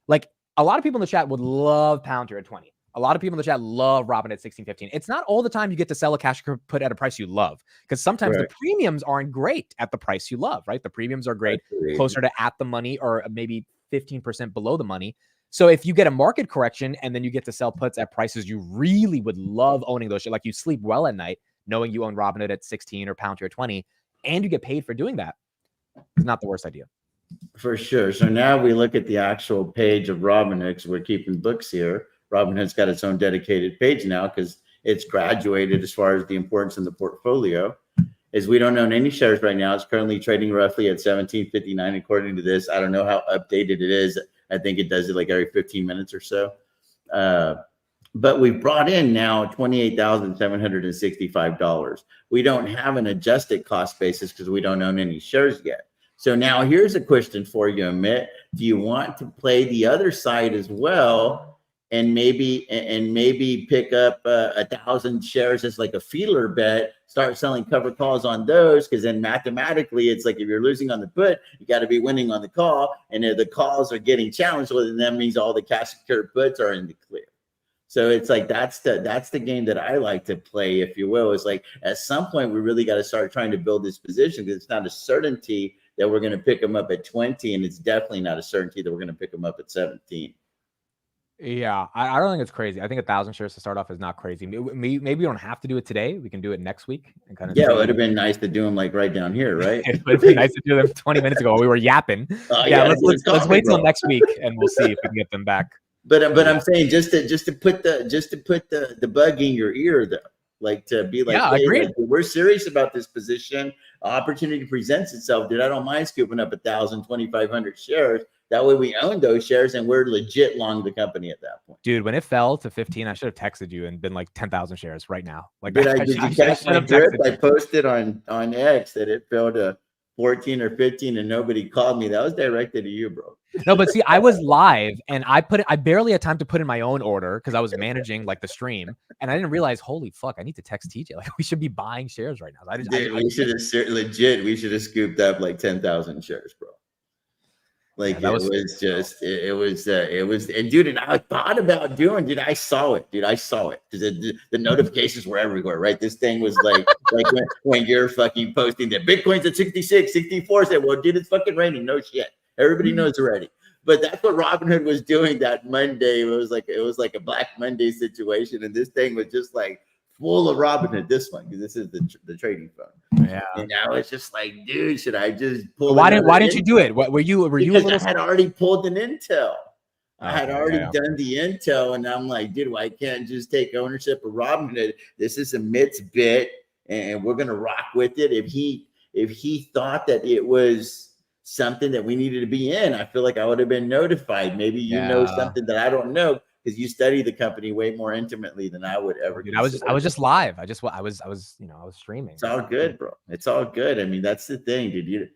like a lot of people in the chat would love Palantir at 20. A lot of people in the chat love Robinhood at 16.15. It's not all the time you get to sell a cash put at a price you love, because sometimes the premiums aren't great at the price you love, right? The premiums are great, closer to at the money or maybe 15% below the money. So if you get a market correction and then you get to sell puts at prices you really would love owning those, like you sleep well at night knowing you own Robinhood at 16 or Palantir at 20, and you get paid for doing that, it's not the worst idea. For sure. So now we look at the actual page of Robinhood, because we're keeping books here. Robinhood's got its own dedicated page now because it's graduated as far as the importance in the portfolio. Is we don't own any shares right now. It's currently trading roughly at 17.59 according to this. I don't know how updated it is. I think it does it like every 15 minutes or so. But we've brought in now $28,765. We don't have an adjusted cost basis because we don't own any shares yet. So now here's a question for you, Amit. Do you want to play the other side as well? And maybe pick up 1,000 shares as like a feeler bet, start selling cover calls on those, because then mathematically it's like if you're losing on the put, you got to be winning on the call, and if the calls are getting challenged, well, then that means all the cash secured puts are in the clear. So it's like that's the game that I like to play, if you will. It's like at some point we really got to start trying to build this position, because it's not a certainty that we're going to pick them up at 20, and it's definitely not a certainty that we're going to pick them up at 17. Yeah, I don't think it's crazy. I think 1,000 shares to start off is not crazy. Maybe we don't have to do it today. We can do it next week and kind of. Yeah, it would have been nice to do them like right down here, right? It would have been nice to do them 20 minutes ago while we were yapping. Let's wait till next week and we'll see if we can get them back. But I'm saying just to put the bug in your ear though, like to be like, yeah, hey, agreed. Like, we're serious about this position. Opportunity presents itself, dude. I don't mind scooping up 1,000, 2,500 shares. That way we own those shares and we're legit long the company at that point. Dude, when it fell to 15, I should have texted you and been like 10,000 shares right now. Like, Did that, did you I catch should my have drip? texted I you. posted on X that it fell to 14 or 15 and nobody called me. That was directed to you, bro. No, but see, I was live and I barely had time to put in my own order because I was managing like the stream, and I didn't realize, holy fuck, I need to text TJ. Like, we should be buying shares right now. Dude, we should have scooped up like 10,000 shares, bro. Like, yeah, it was, and dude, and I thought about doing, dude, I saw it. The notifications were everywhere, right? This thing was like when you're fucking posting that Bitcoin's at 66, 64, said, well, dude, it's fucking raining. No shit. Everybody knows already. But that's what Robinhood was doing that Monday. It was like a Black Monday situation. And this thing was just like full of Robinhood, this one, because this is the trading phone. Yeah. And I was just like, dude, should I just pull? Why didn't you do it? What were you? Because I had already pulled an Intel. I had Okay, already yeah. done the Intel, and I'm like, dude, I can't just take ownership of Robinhood. This is a Mitt's bit, and we're gonna rock with it. If he thought that it was something that we needed to be in, I feel like I would have been notified. Maybe you know something that I don't know, because you study the company way more intimately than I would ever. Dude, I was just live. I was streaming. It's all good, bro. It's all good. I mean, that's the thing, dude.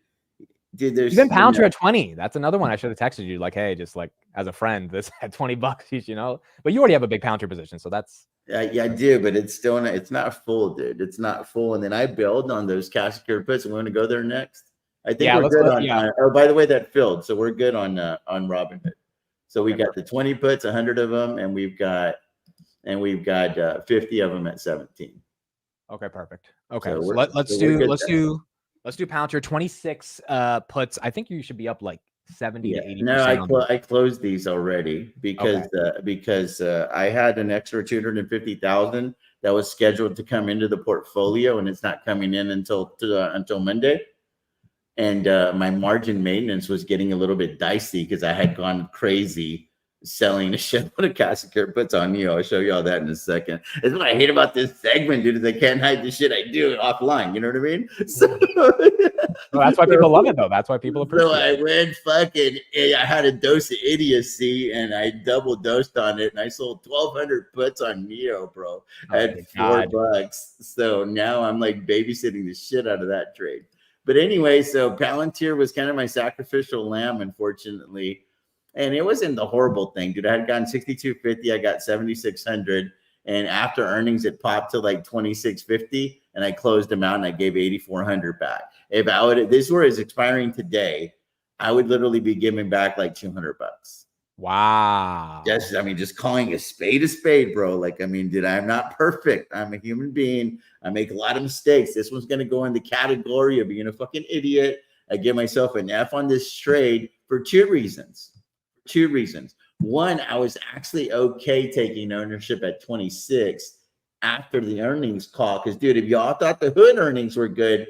There's Even Palantir at 20. That's another one I should have texted you. Like, hey, just like as a friend, this at $20, you know. But you already have a big Palantir position, so that's. Yeah, I do, but it's not full, dude. It's not full. And then I build on those cash secured puts, and we're gonna go there next. I think we're good on. Oh, by the way, that filled, so we're good on Robinhood. So we got the 20 puts, 100 of them, and we've got 50 of them at 17. Okay, perfect. Okay, So so let's do Palantir 26 puts. I think you should be up like 70 to 80%. No, I closed these already because I had an extra 250,000 that was scheduled to come into the portfolio, and it's not coming in until Monday. And my margin maintenance was getting a little bit dicey because I had gone crazy selling a shitload of cash secured puts on you. I'll show you all that in a second. That's what I hate about this segment, dude, is I can't hide the shit I do offline. You know what I mean? So well, that's why people love it, though. That's why people appreciate it. So I went I had a dose of idiocy, and I double dosed on it, and I sold 1,200 puts on Neo, bro, at $4. So now I'm like babysitting the shit out of that trade. But anyway, so Palantir was kind of my sacrificial lamb, unfortunately. And it wasn't the horrible thing, dude. I had gotten 6,250. I got 7,600. And after earnings, it popped to like 2,650. And I closed them out and I gave 8,400 back. If I would, this were is expiring today, I would literally be giving back like $200. Wow. Just calling a spade, bro. Like, I mean, dude, I'm not perfect. I'm a human being. I make a lot of mistakes. This one's going to go in the category of being a fucking idiot. I give myself an F on this trade for two reasons. One, I was actually okay taking ownership at 26 after the earnings call. Because, dude, if y'all thought the Hood earnings were good,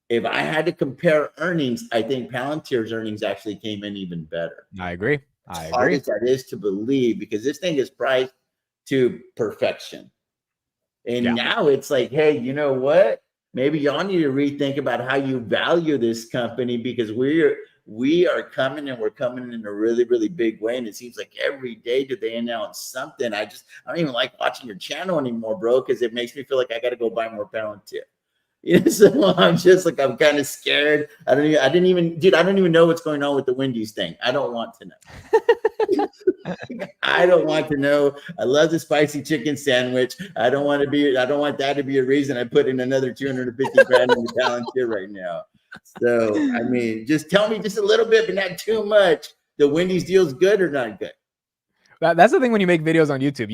if I had to compare earnings, I think Palantir's earnings actually came in even better. I agree. As hard as that is to believe, because this thing is priced to perfection. And now it's like, hey, you know what? Maybe y'all need to rethink about how you value this company, because we are coming, and we're coming in a really, really big way. And it seems like every day do they announce something. I don't even like watching your channel anymore, bro, because it makes me feel like I got to go buy more Palantir. So I'm just like, I'm kind of scared. I don't even know what's going on with the Wendy's thing. I don't want to know. I don't want to know. I love the spicy chicken sandwich. I don't want that to be a reason I put in another 250 grand in the Palantir right now. So, I mean, just tell me just a little bit, but not too much. The Wendy's deal's good or not good? That's the thing when you make videos on YouTube.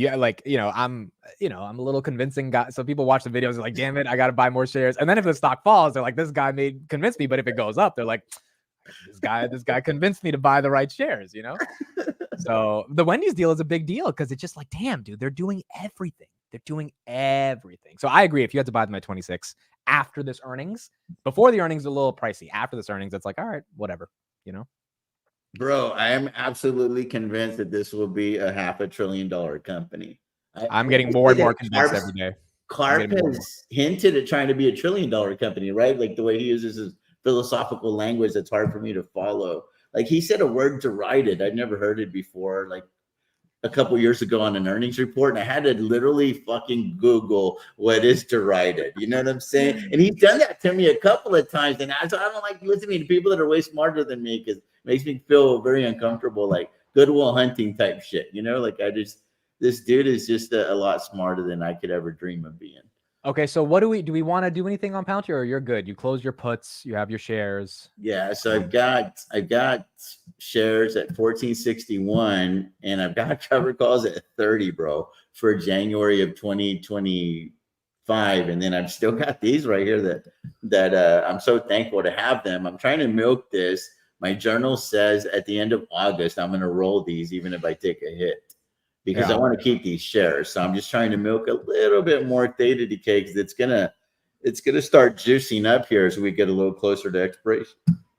I'm a little convincing guy. So people watch the videos, they're like, damn it, I got to buy more shares. And then if the stock falls, they're like, this guy convince me. But if it goes up, they're like, this guy convinced me to buy the right shares, you know? So the Wendy's deal is a big deal because it's just like, damn, dude, they're doing everything. So I agree. If you had to buy them at 26 after this earnings, before the earnings, a little pricey. After this earnings, it's like, all right, whatever, you know? Bro, I am absolutely convinced that this will be a $500 billion company. I'm getting more and more convinced every day. Karp has hinted at trying to be $1 trillion company, right? Like the way he uses his philosophical language, that's hard for me to follow. like he said a word derided. I'd never heard it before. Like a couple years ago on an earnings report, and I had to literally fucking Google what is derided. You know what I'm saying? And he's done that to me a couple of times, and I don't like listening to people that are way smarter than me because it makes me feel very uncomfortable, like Goodwill Hunting type shit. You know, like this dude is just a lot smarter than I could ever dream of being. Okay, so what do we want to do anything on Palantir, or you're good? You close your puts, you have your shares. Yeah, so I've got shares at 1461, and I've got cover calls at 30, bro, for January of 2025, and then I've still got these right here that I'm so thankful to have them. I'm trying to milk this. My journal says at the end of August I'm going to roll these, even if I take a hit. Because I want to keep these shares. So I'm just trying to milk a little bit more theta decay because it's gonna start juicing up here as we get a little closer to expiration.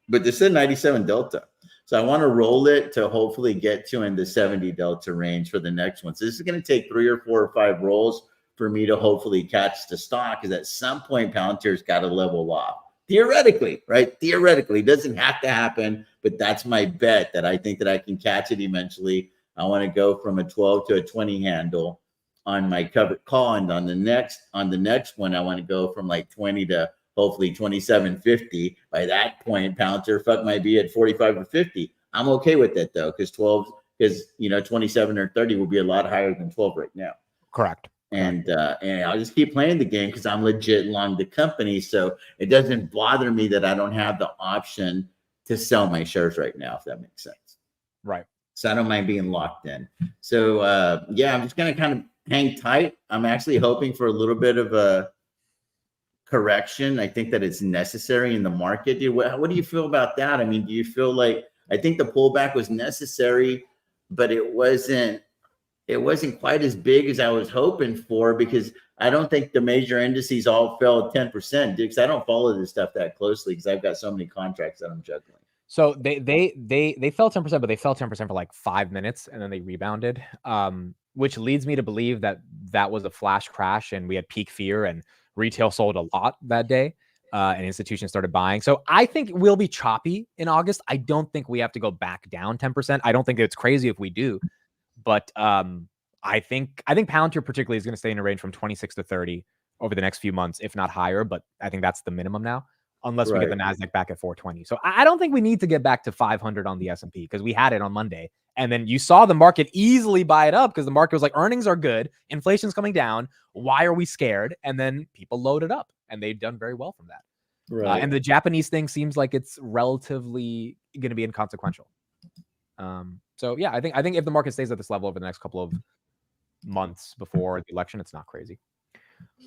But this is 97 delta. So I want to roll it to hopefully get to in the 70 delta range for the next one. So this is going to take 3 or 4 or 5 rolls for me to hopefully catch the stock, because at some point Palantir's got to level off. Theoretically, right? Theoretically, it doesn't have to happen, but that's my bet that I think that I can catch it eventually. I want to go from a 12 to a 20 handle on my covered call, and on the next one, I want to go from like 20 to hopefully 27.50. By that point, Palantir might be at 45 or 50. I'm okay with that though, because 27 or 30 will be a lot higher than 12 right now. Correct. And I'll just keep playing the game because I'm legit long the company, so it doesn't bother me that I don't have the option to sell my shares right now, if that makes sense. Right. So I don't mind being locked in. So I'm just going to kind of hang tight. I'm actually hoping for a little bit of a correction. I think that it's necessary in the market. Dude, what do you feel about that? I mean, do you feel like, I think the pullback was necessary, but it wasn't quite as big as I was hoping for, because I don't think the major indices all fell 10%, because I don't follow this stuff that closely because I've got so many contracts that I'm juggling. So they fell 10%, but they fell 10% for like 5 minutes and then they rebounded, which leads me to believe that was a flash crash and we had peak fear and retail sold a lot that day, and institutions started buying. So I think we'll be choppy in August. I don't think we have to go back down 10%. I don't think it's crazy if we do, but I think Palantir particularly is going to stay in a range from 26 to 30 over the next few months, if not higher. But I think that's the minimum now, unless we get the Nasdaq back at 420. So I don't think we need to get back to 500 on the S&P, because we had it on Monday. And then you saw the market easily buy it up because the market was like, earnings are good, inflation's coming down. Why are we scared? And then people loaded up, and they've done very well from that. Right. And the Japanese thing seems like it's relatively going to be inconsequential. So yeah, I think if the market stays at this level over the next couple of months before the election, it's not crazy.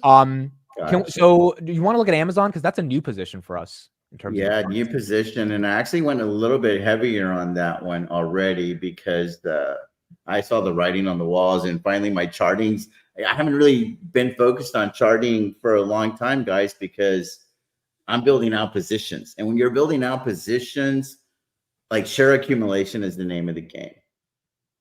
So do you want to look at Amazon? Because that's a new position for us in terms of new position. And I actually went a little bit heavier on that one already because I saw the writing on the walls, and finally my chartings. I haven't really been focused on charting for a long time, guys, because I'm building out positions. And when you're building out positions, like share accumulation is the name of the game.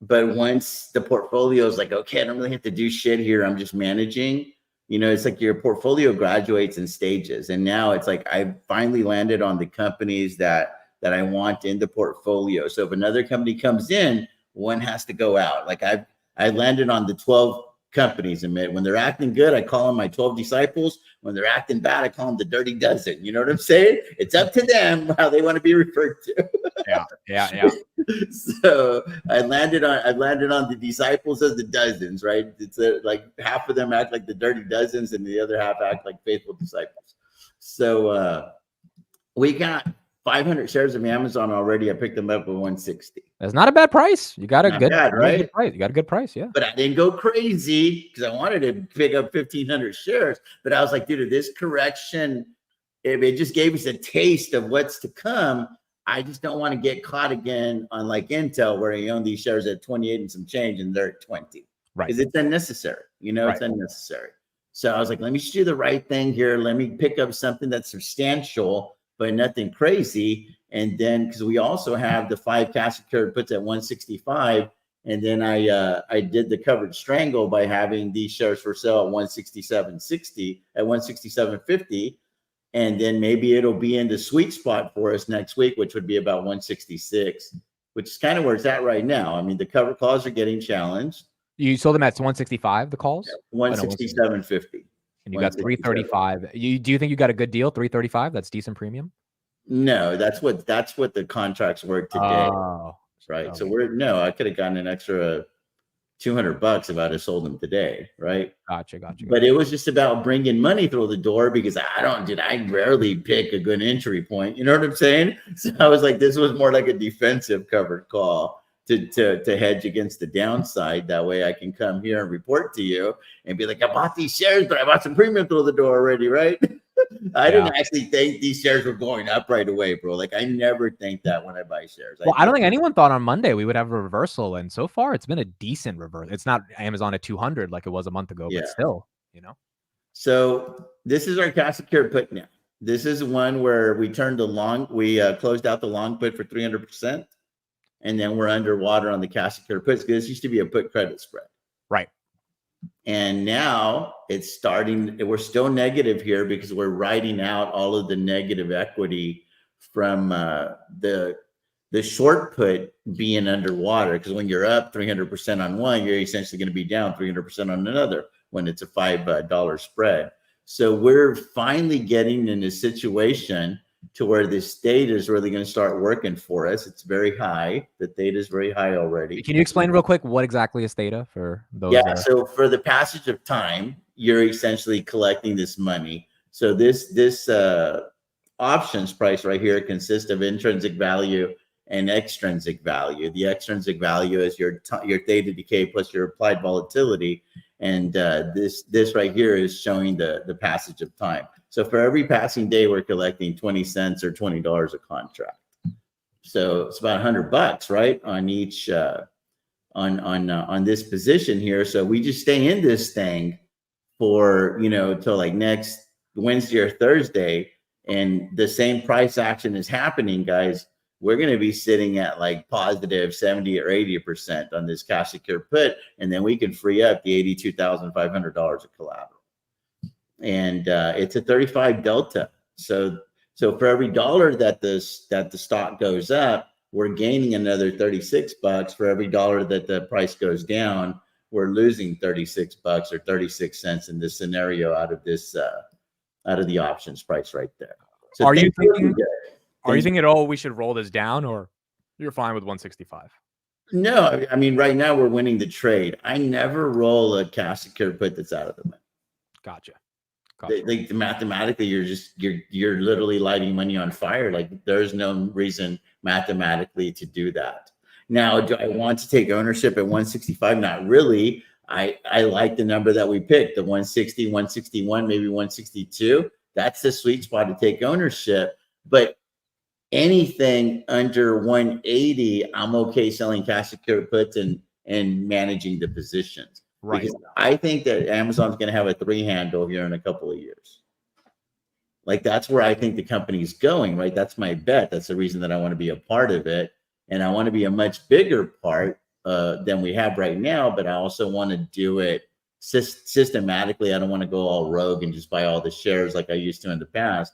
But once the portfolio is like, okay, I don't really have to do shit here, I'm just managing. It's like your portfolio graduates in stages. And now it's like I finally landed on the companies that I want in the portfolio. So if another company comes in, one has to go out. Like I landed on the 12 companies. And when they're acting good, I call them my 12 disciples. When they're acting bad, I call them the dirty dozen. You know what I'm saying? It's up to them how they want to be referred to. Yeah. So I landed on the disciples of the dozens, right? It's like half of them act like the dirty dozens and the other half act like faithful disciples. So we got 500 shares of Amazon already. I picked them up at 160. That's not a bad price. You got a good right? Price. You got a good price, yeah. But I didn't go crazy because I wanted to pick up 1,500 shares. But I was like, dude, if this correction, if it just gave us a taste of what's to come, I just don't want to get caught again on like Intel, where you own these shares at 28 and some change and they're at 20. Right. Because it's unnecessary. It's unnecessary. So I was like, let me just do the right thing here. Let me pick up something that's substantial, but nothing crazy. And then, because we also have the 5 cash secured puts at 165. And then I did the covered strangle by having these shares for sale at 167.60, at 167.50. And then maybe it'll be in the sweet spot for us next week, which would be about 166, which is kind of where it's at right now. I mean, the cover calls are getting challenged. You sold them at 165, the calls? 167.50. And you got 335. Do you think you got a good deal? 335? That's decent premium? No, that's what the contracts were today. Oh, right. okay. So I could have gotten an extra $200 if I'd have sold them today, right? Gotcha. But it was just about bringing money through the door because I rarely pick a good entry point. You know what I'm saying? So I was like, this was more like a defensive covered call to hedge against the downside. That way I can come here and report to you and be like, I bought these shares, but I bought some premium through the door already, right? I didn't actually think these shares were going up right away, bro. Like I never think that when I buy shares. I don't think anyone thought on Monday we would have a reversal, and so far it's been a decent reverse. It's not Amazon at 200 like it was a month ago, but still, So this is our cash secured put now. This is one where we turned the long. We closed out the long put for 300%, and then we're underwater on the cash secured puts because this used to be a put credit spread. Right. And now it's starting, we're still negative here because we're writing out all of the negative equity from the short put being underwater. Because when you're up 300% on one, you're essentially going to be down 300% on another when it's a $5 spread. So we're finally getting in a situation to where this theta is really going to start working for us. It's very high. The theta is very high already. Can you explain real quick what exactly is theta for those? Yeah. So for the passage of time, you're essentially collecting this money. So this options price right here consists of intrinsic value and extrinsic value. The extrinsic value is your theta decay plus your applied volatility, and this right here is showing the passage of time. So for every passing day, we're collecting 20 cents or $20 a contract. So it's about $100, right, on each on this position here. So we just stay in this thing for till like next Wednesday or Thursday, and the same price action is happening, guys. We're going to be sitting at like positive 70 or 80% on this cash secure put, and then we can free up the $82,500 of collateral. And it's a 35 delta. So for every dollar that the stock goes up, we're gaining another $36. For every dollar that the price goes down, we're losing $36 or 36 cents in this scenario out of the options price right there. So Are you thinking at all we should roll this down, or you're fine with 165? No, I mean, right now we're winning the trade. I never roll a cash secure put that's out of the money. Gotcha. Like mathematically, you're literally lighting money on fire. Like there's no reason mathematically to do that. Now, do I want to take ownership at 165? Not really. I like the number that we picked, the 160, 161, maybe 162. That's the sweet spot to take ownership. But anything under 180, I'm okay selling cash secured puts and managing the positions. Right. Because I think that Amazon's going to have a 3 handle here in a couple of years. Like that's where I think the company's going, right? That's my bet. That's the reason that I want to be a part of it. And I want to be a much bigger part than we have right now, but I also want to do it systematically. I don't want to go all rogue and just buy all the shares like I used to in the past,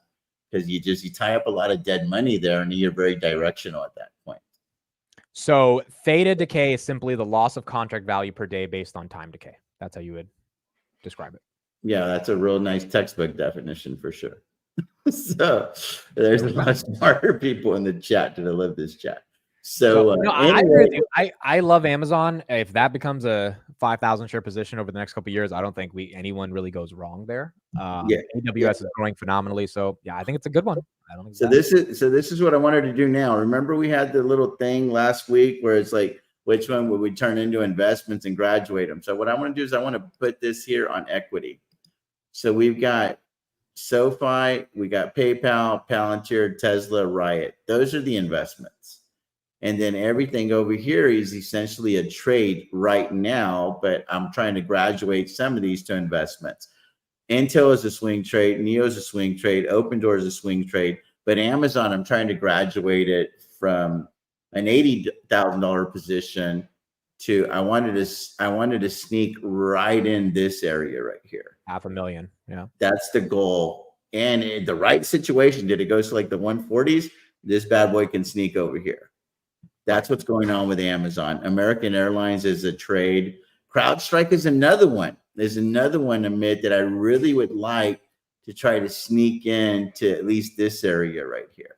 because you tie up a lot of dead money there and you're very directional at that point. So theta decay is simply the loss of contract value per day based on time decay. That's how you would describe it. Yeah, that's a real nice textbook definition for sure. So there's a lot smarter people in the chat that live this chat. So anyway, I love Amazon. If that becomes a 5,000 share position over the next couple of years, I don't think anyone really goes wrong there. AWS is growing phenomenally, so yeah, I think it's a good one. I don't think this is what I wanted to do now. Remember, we had the little thing last week where it's like, which one would we turn into investments and graduate them? So what I want to do is I want to put this here on equity. So we've got SoFi, we got PayPal, Palantir, Tesla, Riot. Those are the investments. And then everything over here is essentially a trade right now, but I'm trying to graduate some of these to investments. Intel is a swing trade, NEO is a swing trade, Open Door is a swing trade, but Amazon, I'm trying to graduate it from an $80,000 position to I wanted to sneak right in this area right here. $500,000. Yeah. That's the goal And in the right situation, did it go to like the 140s? This bad boy can sneak over here. That's what's going on with Amazon. American Airlines is a trade. CrowdStrike is another one. There's another one, Amit, that I really would like to try to sneak into at least this area right here.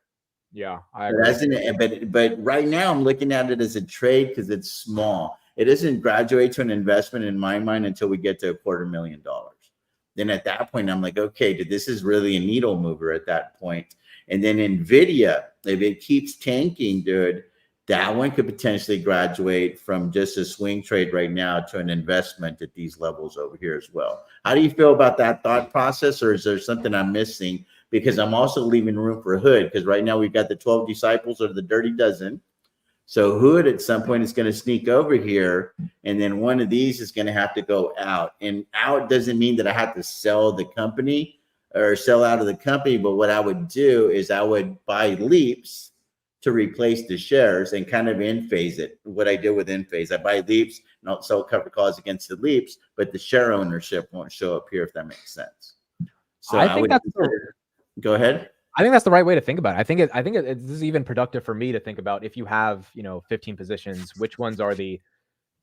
Yeah, I agree. But right now I'm looking at it as a trade because it's small. It doesn't graduate to an investment in my mind until we get to $250,000. Then at that point, I'm like, okay, this is really a needle mover at that point. And then NVIDIA, if it keeps tanking, dude, that one could potentially graduate from just a swing trade right now to an investment at these levels over here as well. How do you feel about that thought process, or is there something I'm missing? Because I'm also leaving room for Hood, because right now we've got the 12 disciples or the dirty dozen. So Hood at some point is going to sneak over here, and then one of these is going to have to go out. And out doesn't mean that I have to sell the company or sell out of the company, but what I would do is I would buy leaps to replace the shares and kind of in phase it. What I did with in phase, I buy leaps and I'll sell covered calls against the leaps, but the share ownership won't show up here, if that makes sense. So I think that's go ahead. I think that's the right way to think about it. I think this is even productive for me to think about, if you have, 15 positions, which ones are the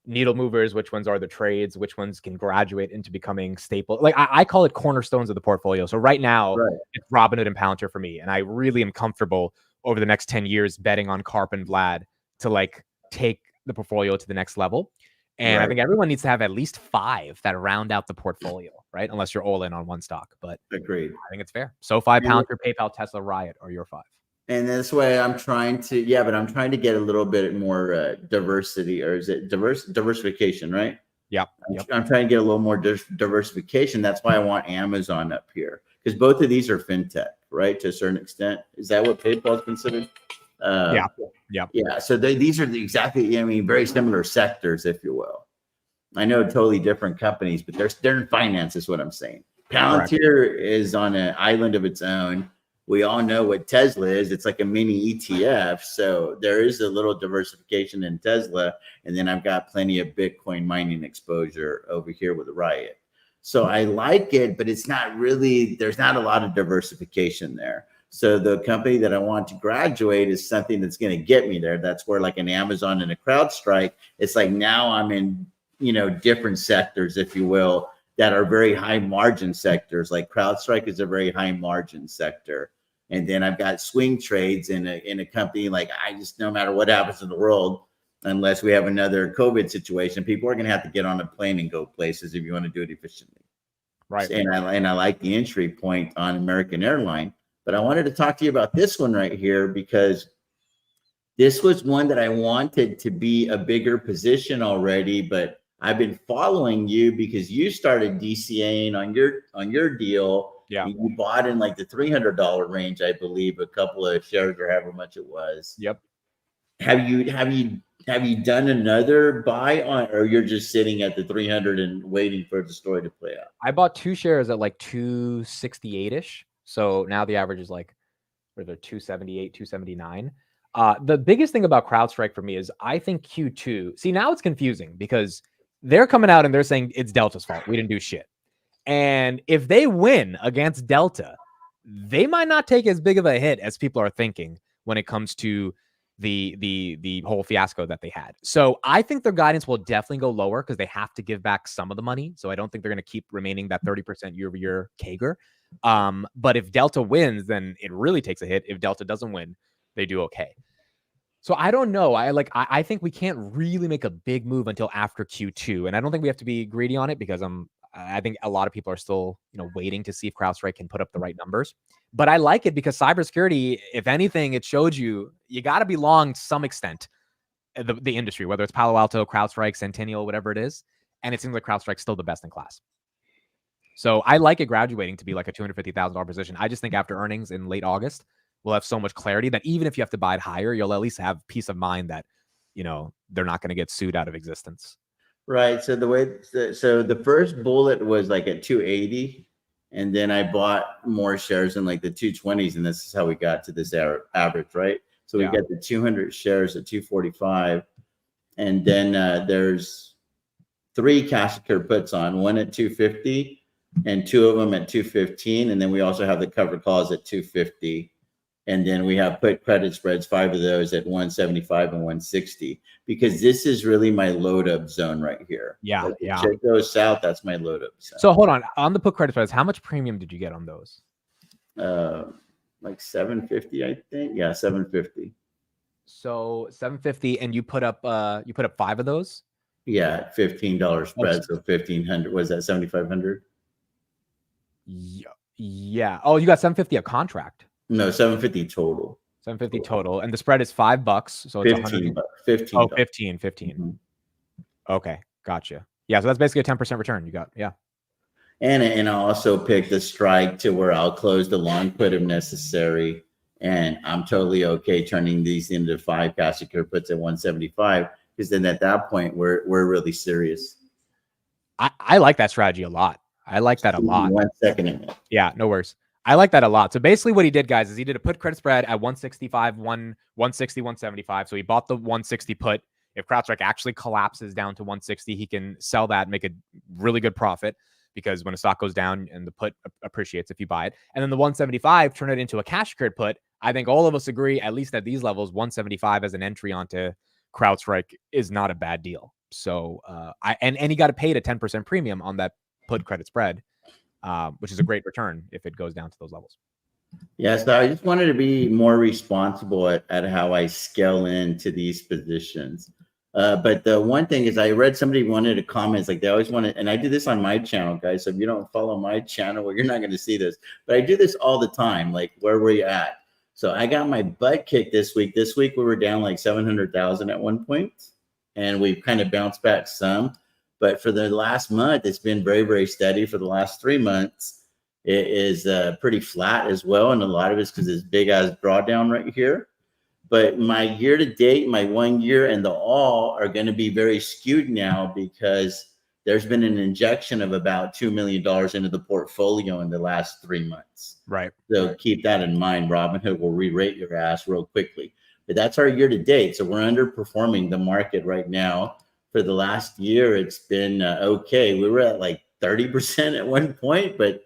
needle movers, which ones are the trades, which ones can graduate into becoming staple. Like I call it cornerstones of the portfolio. So right now it's Robinhood and Palantir for me. And I really am comfortable over the next 10 years betting on Karp and Vlad to like take the portfolio to the next level. And I think everyone needs to have at least 5 that round out the portfolio, right? Unless you're all in on one stock. But agreed. I think it's fair. SoFi, Palantir, PayPal, Tesla, Riot are your 5. And that's why I'm trying to, but I'm trying to get a little bit more diversity, or is it diversification, right? Yeah. I'm trying to get a little more diversification. That's why I want Amazon up here, because both of these are fintech, right? To a certain extent. Is that what PayPal is considered? Yeah. So these are very similar sectors, if you will. I know totally different companies, but they're in finance, is what I'm saying. Palantir is on an island of its own. We all know what Tesla is. It's like a mini ETF. So there is a little diversification in Tesla. And then I've got plenty of Bitcoin mining exposure over here with Riot. So I like it, but it's not really, there's not a lot of diversification there. So the company that I want to graduate is something that's going to get me there. That's where like an Amazon and a CrowdStrike, it's like now I'm in, different sectors, if you will, that are very high margin sectors. Like CrowdStrike is a very high margin sector. And then I've got swing trades in a company like, no matter what happens in the world, unless we have another COVID situation, people are going to have to get on a plane and go places if you want to do it efficiently. Right. And I like the entry point on American Airlines. But I wanted to talk to you about this one right here, because this was one that I wanted to be a bigger position already, but I've been following you because you started DCAing on your deal. Yeah. You bought in like the $300 range, I believe, a couple of shares or however much it was. Yep. Have you done another buy on, or you're just sitting at the 300 and waiting for the story to play out? I bought 2 shares at like 268-ish. So now the average is like, or they're 278, 279. The biggest thing about CrowdStrike for me is I think Q2. See, now it's confusing because they're coming out and they're saying it's Delta's fault. We didn't do shit. And if they win against Delta, they might not take as big of a hit as people are thinking when it comes to the whole fiasco that they had. So I think their guidance will definitely go lower because they have to give back some of the money. So I don't think they're going to keep remaining that 30% year-over-year CAGR. But if Delta wins, then it really takes a hit. If Delta doesn't win, they do okay. So I don't know. I think we can't really make a big move until after Q2. And I don't think we have to be greedy on it because I think a lot of people are still, waiting to see if CrowdStrike can put up the right numbers. But I like it because cybersecurity, if anything, it showed you got to be long to some extent the industry, whether it's Palo Alto, CrowdStrike, Centennial, whatever it is. And it seems like CrowdStrike's still the best in class. So I like it graduating to be like a $250,000 position. I just think after earnings in late August, we'll have so much clarity that even if you have to buy it higher, you'll at least have peace of mind that, they're not going to get sued out of existence. Right. So the first bullet was like at 280, and then I bought more shares in like the 220s, and this is how we got to this average, right? So we got the 200 shares at 245, and then there's 3 cash secured puts on, one at 250, and 2 of them at 215. And then we also have the covered calls at 250. And then we have put credit spreads, 5 of those at 175 and 160, because this is really my load up zone right here. Yeah, Like, yeah. if shit goes south, that's my load up zone. So hold on the put credit spreads. How much premium did you get on those? Like 750, I think. Yeah, 750. So 750, and you put up 5 of those. Yeah, $15 spread, so 1,500. Was that 7,500? Yeah. Oh, you got 750 a contract. No, 750 total. 750 total, and the spread is $5, so it's 15. 15. Oh, 15. Mm-hmm. Okay, gotcha. Yeah, so that's basically a 10% return. You got, yeah. And I'll also pick the strike to where I'll close the long put if necessary, and I'm totally okay turning these into 5 cash secure puts at 175, because then at that point we're really serious. I like that strategy a lot. I like that a lot. 1 second a minute. Yeah, no worries. I like that a lot. So basically what he did, guys, is he did a put credit spread at 165, 160, 175. So he bought the 160 put. If CrowdStrike actually collapses down to 160, he can sell that, make a really good profit, because when a stock goes down and the put appreciates if you buy it. And then the 175, turn it into a cash secured put. I think all of us agree, at least at these levels, 175 as an entry onto CrowdStrike is not a bad deal. So and he got paid a 10% premium on that put credit spread, which is a great return if it goes down to those levels. Yeah, so I just wanted to be more responsible at how I scale into these positions. But the one thing is, I read somebody wanted to comment, like they always want to, and I do this on my channel, guys. So if you don't follow my channel, well, you're not going to see this, but I do this all the time. Like, where were you at? So I got my butt kicked this week. This week we were down like 700,000 at one point, and we've kind of bounced back some. But for the last month, it's been very, very steady. For the last 3 months, it is pretty flat as well. And a lot of it's because it's big ass drawdown right here. But my year to date, my 1 year, and the all are going to be very skewed now, because there's been an injection of about $2 million into the portfolio in the last 3 months. Right. So keep that in mind. Robinhood will re-rate your ass real quickly. But that's our year to date. So we're underperforming the market right now. For the last year, it's been okay. We were at like 30% at one point, but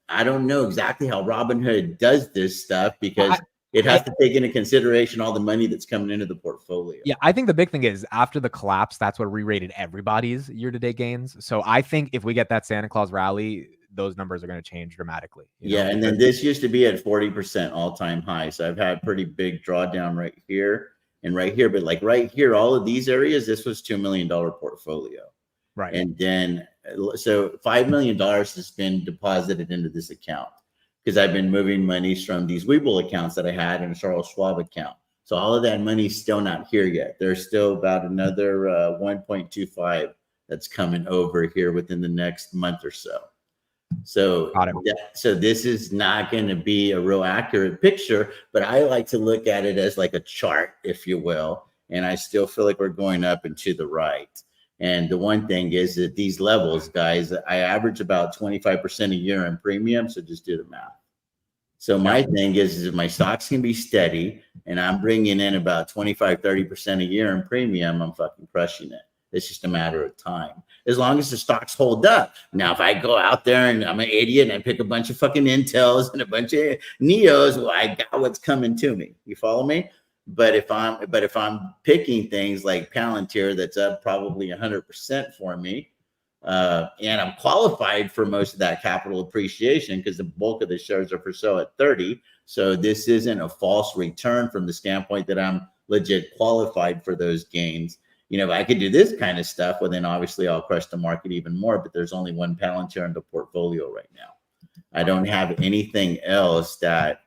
I don't know exactly how Robinhood does this stuff, because it has to take into consideration all the money that's coming into the portfolio. Yeah, I think the big thing is, after the collapse, that's what re-rated everybody's year-to-date gains. So I think if we get that Santa Claus rally, those numbers are going to change dramatically. Yeah, and then this used to be at 40% all-time high. So I've had pretty big drawdown right here and right here. But like right here, all of these areas, this was $2 million portfolio. Right. And then, so $5 million has been deposited into this account, because I've been moving monies from these Webull accounts that I had in a Charles Schwab account. So all of that money's still not here yet. There's still about another 1.25 that's coming over here within the next month or so. So, so this is not going to be a real accurate picture, but I like to look at it as like a chart, if you will. And I still feel like we're going up and to the right. And the one thing is that these levels, guys, I average about 25% a year in premium. So just do the math. So my thing is if my stocks can be steady and I'm bringing in about 25, 30% a year in premium, I'm fucking crushing it. It's just a matter of time, as long as the stocks hold up. Now, if I go out there and I'm an idiot and I pick a bunch of fucking Intels and a bunch of Neos, well, I got what's coming to me. You follow me? But if I'm picking things like Palantir, that's up probably 100% for me, and I'm qualified for most of that capital appreciation, because the bulk of the shares are for sale at 30. So this isn't a false return from the standpoint that I'm legit qualified for those gains. You know, if I could do this kind of stuff, well, then obviously I'll crush the market even more. But there's only one Palantir in the portfolio right now. I don't have anything else that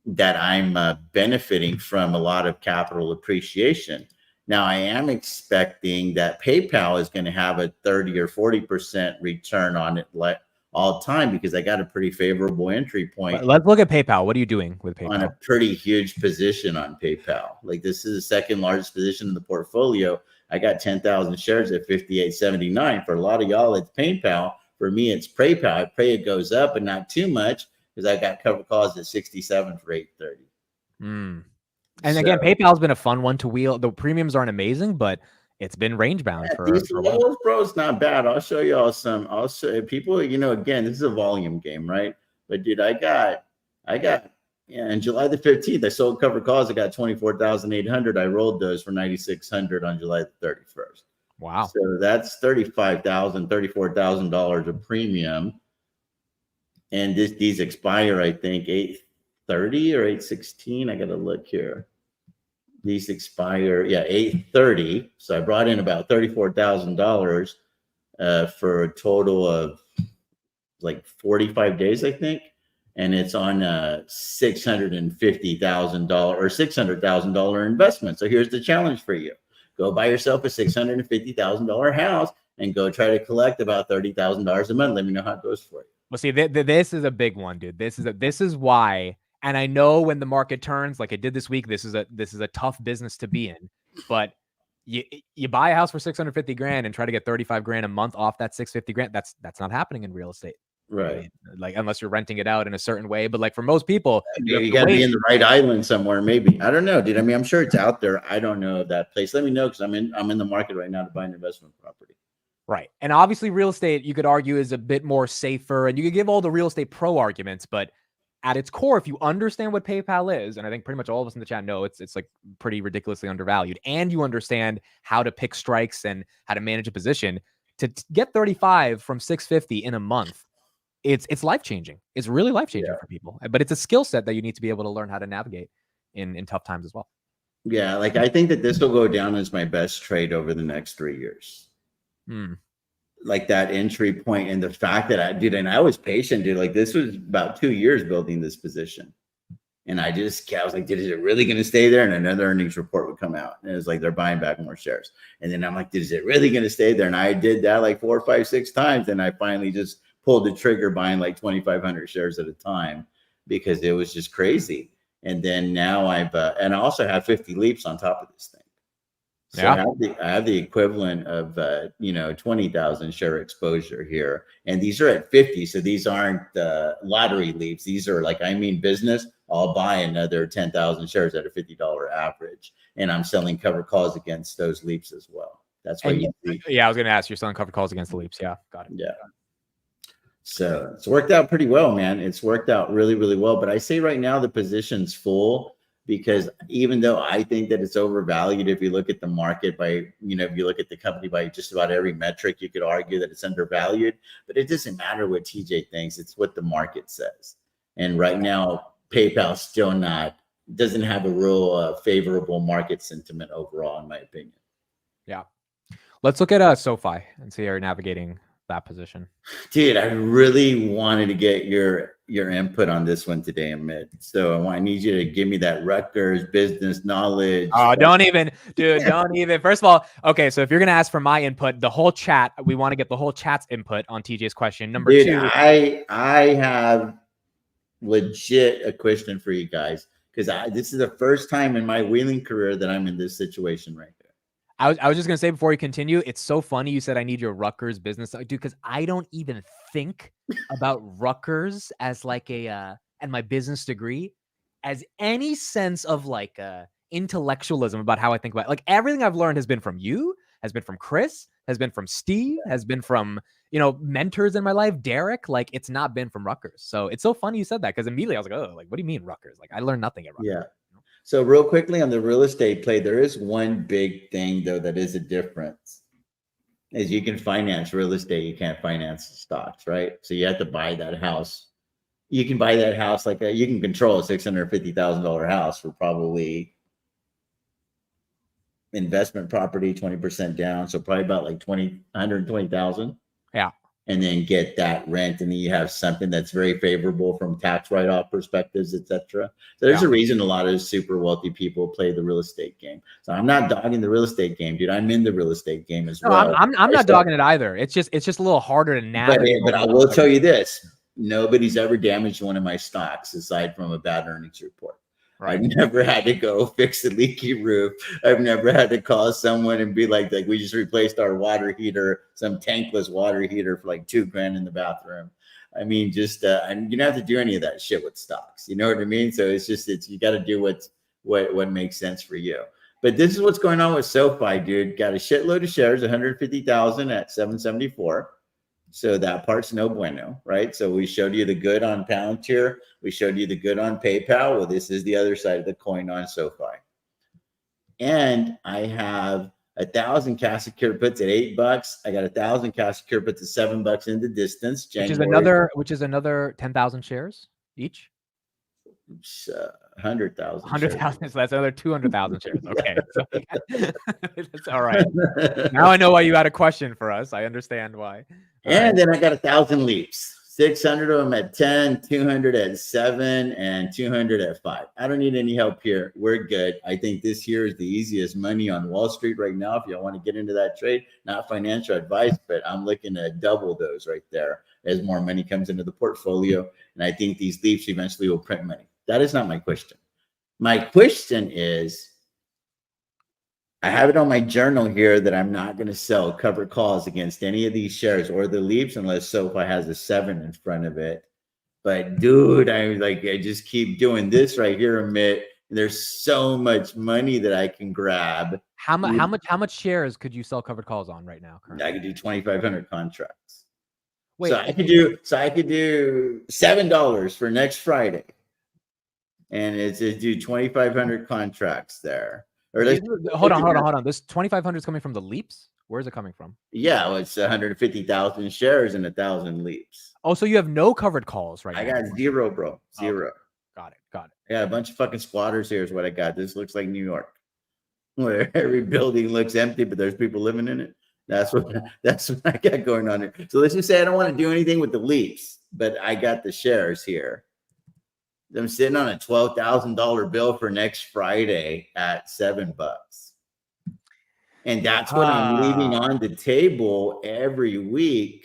I'm benefiting from a lot of capital appreciation. Now, I am expecting that PayPal is going to have a 30 or 40% return on it all time, because I got a pretty favorable entry point. Let's look at PayPal. What are you doing with PayPal? On a pretty huge position on PayPal. Like, this is the second largest position in the portfolio. I got 10,000 shares at 58.79. For a lot of y'all, it's PayPal. For me, it's PayPal. I pray it goes up, but not too much, because I got covered calls at 67 for 830. And again, PayPal's been a fun one to wheel. The premiums aren't amazing, but it's been range bound Yeah, for these a while. levels, bro, it's not bad. I'll show y'all some. I'll show people, again, this is a volume game, right? But dude, I got, yeah, on July the 15th, I sold covered calls. I got 24,800. I rolled those for 9,600 on July the 31st. Wow. So that's $34,000 of premium. And these expire, I think, 8/30 or 8/16. I got to look here. These expire, 8/30. So I brought in about $34,000 for a total of like 45 days, I think. And it's on a $650,000 or $600,000 investment. So here's the challenge for you. Go buy yourself a $650,000 house and go try to collect about $30,000 a month. Let me know how it goes for you. Well, see, this is a big one, dude. This is why. And I know when the market turns, like it did this week, this is a tough business to be in. But you buy a house for 650 grand and try to get 35 grand a month off that 650 grand. That's not happening in real estate. Right. I mean, like unless you're renting it out in a certain way. But like for most people, you got to be in the right island somewhere, maybe. I don't know, dude. I mean, I'm sure it's out there. I don't know that place. Let me know, because I'm in the market right now to buy an investment property. Right. And obviously real estate, you could argue, is a bit more safer, and you could give all the real estate pro arguments, but at its core, if you understand what PayPal is, and I think pretty much all of us in the chat know it's like pretty ridiculously undervalued, and you understand how to pick strikes and how to manage a position, to get 35 from 650 in a month, it's life-changing. It's really life-changing for people. But it's a skill set that you need to be able to learn how to navigate in tough times as well. Yeah, like I think that this will go down as my best trade over the next 3 years. Like that entry point, and the fact that I was patient, dude. Like this was about 2 years building this position. And I was like, dude, is it really going to stay there? And another earnings report would come out, and it was like, they're buying back more shares. And then I'm like, dude, is it really going to stay there? And I did that like 4, 5, 6 times. And I finally just pulled the trigger, buying like 2,500 shares at a time, because it was just crazy. And then now and I also have 50 leaps on top of this thing. So I have the equivalent of 20,000 share exposure here, and these are at 50. So these aren't lottery leaps. These are business. I'll buy another 10,000 shares at a $50 average, and I'm selling covered calls against those leaps as well. That's why I was going to ask, you're selling covered calls against the leaps. Yeah, got it. Yeah. So it's worked out pretty well, man. It's worked out really, really well. But I say right now the position's full, because even though I think that it's overvalued, if you look at the market if you look at the company by just about every metric, you could argue that it's undervalued. But it doesn't matter what TJ thinks. It's what the market says. And right now, PayPal still doesn't have a real favorable market sentiment overall, in my opinion. Yeah. Let's look at SoFi and see how you're navigating that position. Dude, I really wanted to get your input on this one today, Amit. So I need you to give me that Rutgers business knowledge. Oh, don't even. First of all, okay, so if you're going to ask for my input, the whole chat, we want to get the whole chat's input on TJ's question. Number two. I have legit a question for you guys, because this is the first time in my wheeling career that I'm in this situation right here. I was just going to say before you continue, it's so funny you said I need your Rutgers business, dude, because I don't even think about Rutgers as like and my business degree as any sense of like intellectualism about how I think about it. Like everything I've learned has been from you, has been from Chris, has been from Steve, has been from, mentors in my life, Derek. Like it's not been from Rutgers. So it's so funny you said that, because immediately I was like, oh, like what do you mean Rutgers? Like I learned nothing at Rutgers. Yeah. So real quickly on the real estate play, there is one big thing though that is a difference. Is you can finance real estate, you can't finance stocks, right? So you have to buy that house. You can buy that house you can control a $650,000 house for probably investment property, 20% down, so probably about like 120,000. Yeah. And then get that rent, and then you have something that's very favorable from tax write-off perspectives, etc. So there's a reason a lot of super wealthy people play the real estate game. So I'm not dogging the real estate game, dude. I'm in the real estate game as well. I'm not dogging it either. It's just a little harder to navigate. But I will tell you this: nobody's ever damaged one of my stocks aside from a bad earnings report. Right. I've never had to go fix a leaky roof. I've never had to call someone and be like we just replaced our water heater, some tankless water heater for like $2,000 in the bathroom. I mean, just and you don't have to do any of that shit with stocks. You know what I mean? So it's you got to do what makes sense for you. But this is what's going on with SoFi, dude. Got a shitload of shares, 150,000 at 774. So that part's no bueno, right? So we showed you the good on Palantir. We showed you the good on PayPal. Well, this is the other side of the coin on SoFi. And I have 1,000 cash secure puts at $8. I got 1,000 cash secure puts at $7 in the distance. Which is another 10,000 shares each. 100,000. 100,000. So that's another 200,000 shares. Okay, so that's all right. Now I know why you had a question for us. I understand why. And then I got 1,000 leaps. 600 of them at 10, 200 at 7, and 200 at 5. I don't need any help here. We're good. I think this here is the easiest money on Wall Street right now. If y'all want to get into that trade, not financial advice, but I'm looking to double those right there as more money comes into the portfolio. And I think these leaps eventually will print money. That is not my question. My question is, I have it on my journal here that I'm not going to sell covered calls against any of these shares or the leaps unless SoFi has a 7 in front of it. But dude, I just keep doing this right here, Amit. There's so much money that I can grab. How much shares could you sell covered calls on right now? Currently? I could do 2,500 contracts. Wait, so I could do $7 for next Friday, and it's do 2,500 contracts there. Or hold on. This 2,500 is coming from the leaps. Where is it coming from? Yeah, well, it's 150,000 shares and 1,000 leaps. Oh, so you have no covered calls right now? I got 0, bro. 0. Okay. Got it. Yeah, a bunch of fucking squatters here is what I got. This looks like New York, where every building looks empty, but there's people living in it. That's what I got going on here. So let's just say I don't want to do anything with the leaps, but I got the shares here. I'm sitting on a $12,000 bill for next Friday at $7. And that's what I'm leaving on the table every week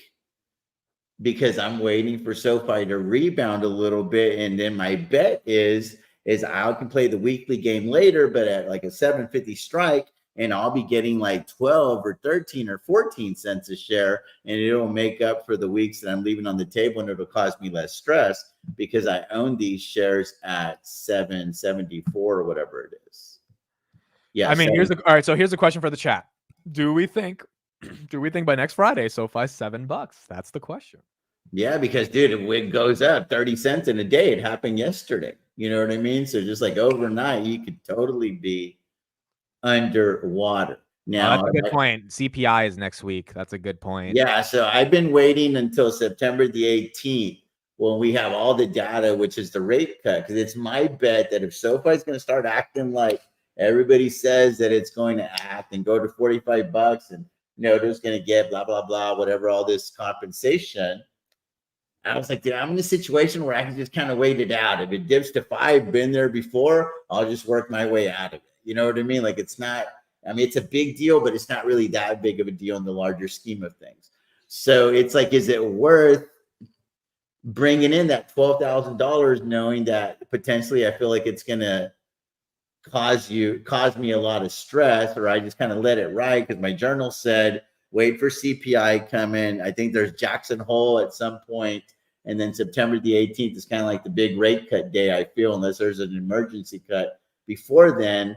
because I'm waiting for SoFi to rebound a little bit. And then my bet is I can play the weekly game later, but at like a 750 strike, and I'll be getting like 12 or 13 or 14 cents a share, and it'll make up for the weeks that I'm leaving on the table, and it'll cause me less stress because I own these shares at 774 or whatever it is. Yeah. I mean, here's the question for the chat. Do we think by next Friday SoFi's $7? That's the question. Yeah, because dude, it goes up 30 cents in a day. It happened yesterday. You know what I mean? So just like overnight, you could totally be underwater. Now, that's a good point. CPI is next week. That's a good point. Yeah, so I've been waiting until September the 18th when we have all the data, which is the rate cut, because it's my bet that if SoFi is going to start acting like everybody says that it's going to act and go to $45 and there's going to get blah, blah, blah, whatever, all this compensation. I was like, dude, I'm in a situation where I can just kind of wait it out. If it dips to 5, been there before, I'll just work my way out of it. You know what I mean? Like it's a big deal, but it's not really that big of a deal in the larger scheme of things. So it's like, is it worth bringing in that $12,000 knowing that potentially I feel like it's going to cause me a lot of stress, or I just kind of let it ride because my journal said, wait for CPI coming. I think there's Jackson Hole at some point. And then September the 18th is kind of like the big rate cut day, I feel, unless there's an emergency cut before then.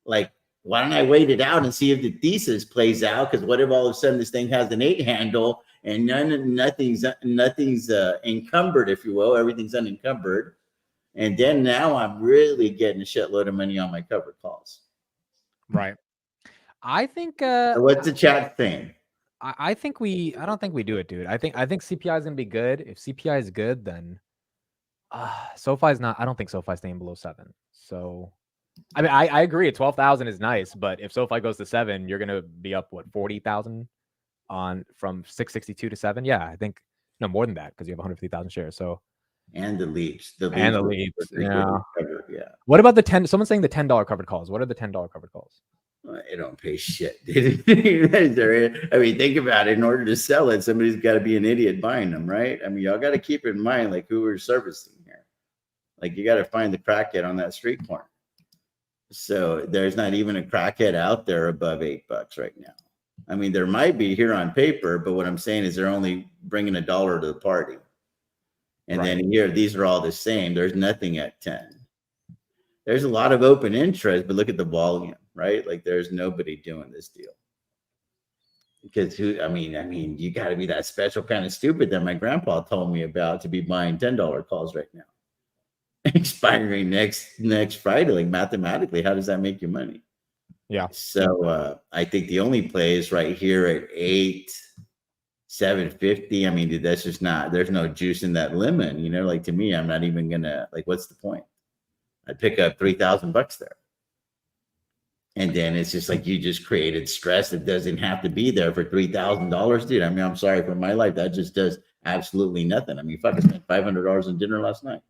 Like, why don't I wait it out and see if the thesis plays out? Because what if all of a sudden this thing has an 8 handle and nothing's encumbered, if you will. Everything's unencumbered. And then now I'm really getting a shitload of money on my covered calls. Right. I think. So what's the chat saying? I don't think we do it, dude. I think CPI is gonna be good. If CPI is good, then SoFi's not. I don't think SoFi's staying below 7. So. I mean, I agree. 12,000 is nice, but if SoFi goes to 7, you're gonna be up 40,000 on from 662 to 7. Yeah, I think more than that because you have 150,000 shares. So and the leaps, yeah. Yeah. What about the 10? Someone's saying the $10 covered calls. What are the $10 covered calls? It don't pay shit. I mean, think about it. In order to sell it, somebody's got to be an idiot buying them, right? I mean, y'all got to keep in mind like who we're servicing here. Like you got to find the crackhead on that street corner. So there's not even a crackhead out there above $8 right now. I mean, there might be here on paper, but what I'm saying is they're only bringing $1 to the party. And right. Then here, these are all the same. There's nothing at 10. There's a lot of open interest, but look at the volume. right? Like there's nobody doing this deal. Because I mean, you got to be that special kind of stupid that my grandpa told me about to be buying $10 calls right now, expiring next Friday. Like mathematically, how does that make you money? Yeah. So I think the only play is right here at 750. I mean, dude, that's just not. There's no juice in that lemon. You know, like to me, I'm not even gonna like. What's the point? I'd pick up $3,000 there. And then it's just like you just created stress that doesn't have to be there for $3,000, dude. I mean, I'm sorry for my life. That just does absolutely nothing. I mean, fuck, I spent $500 on dinner last night.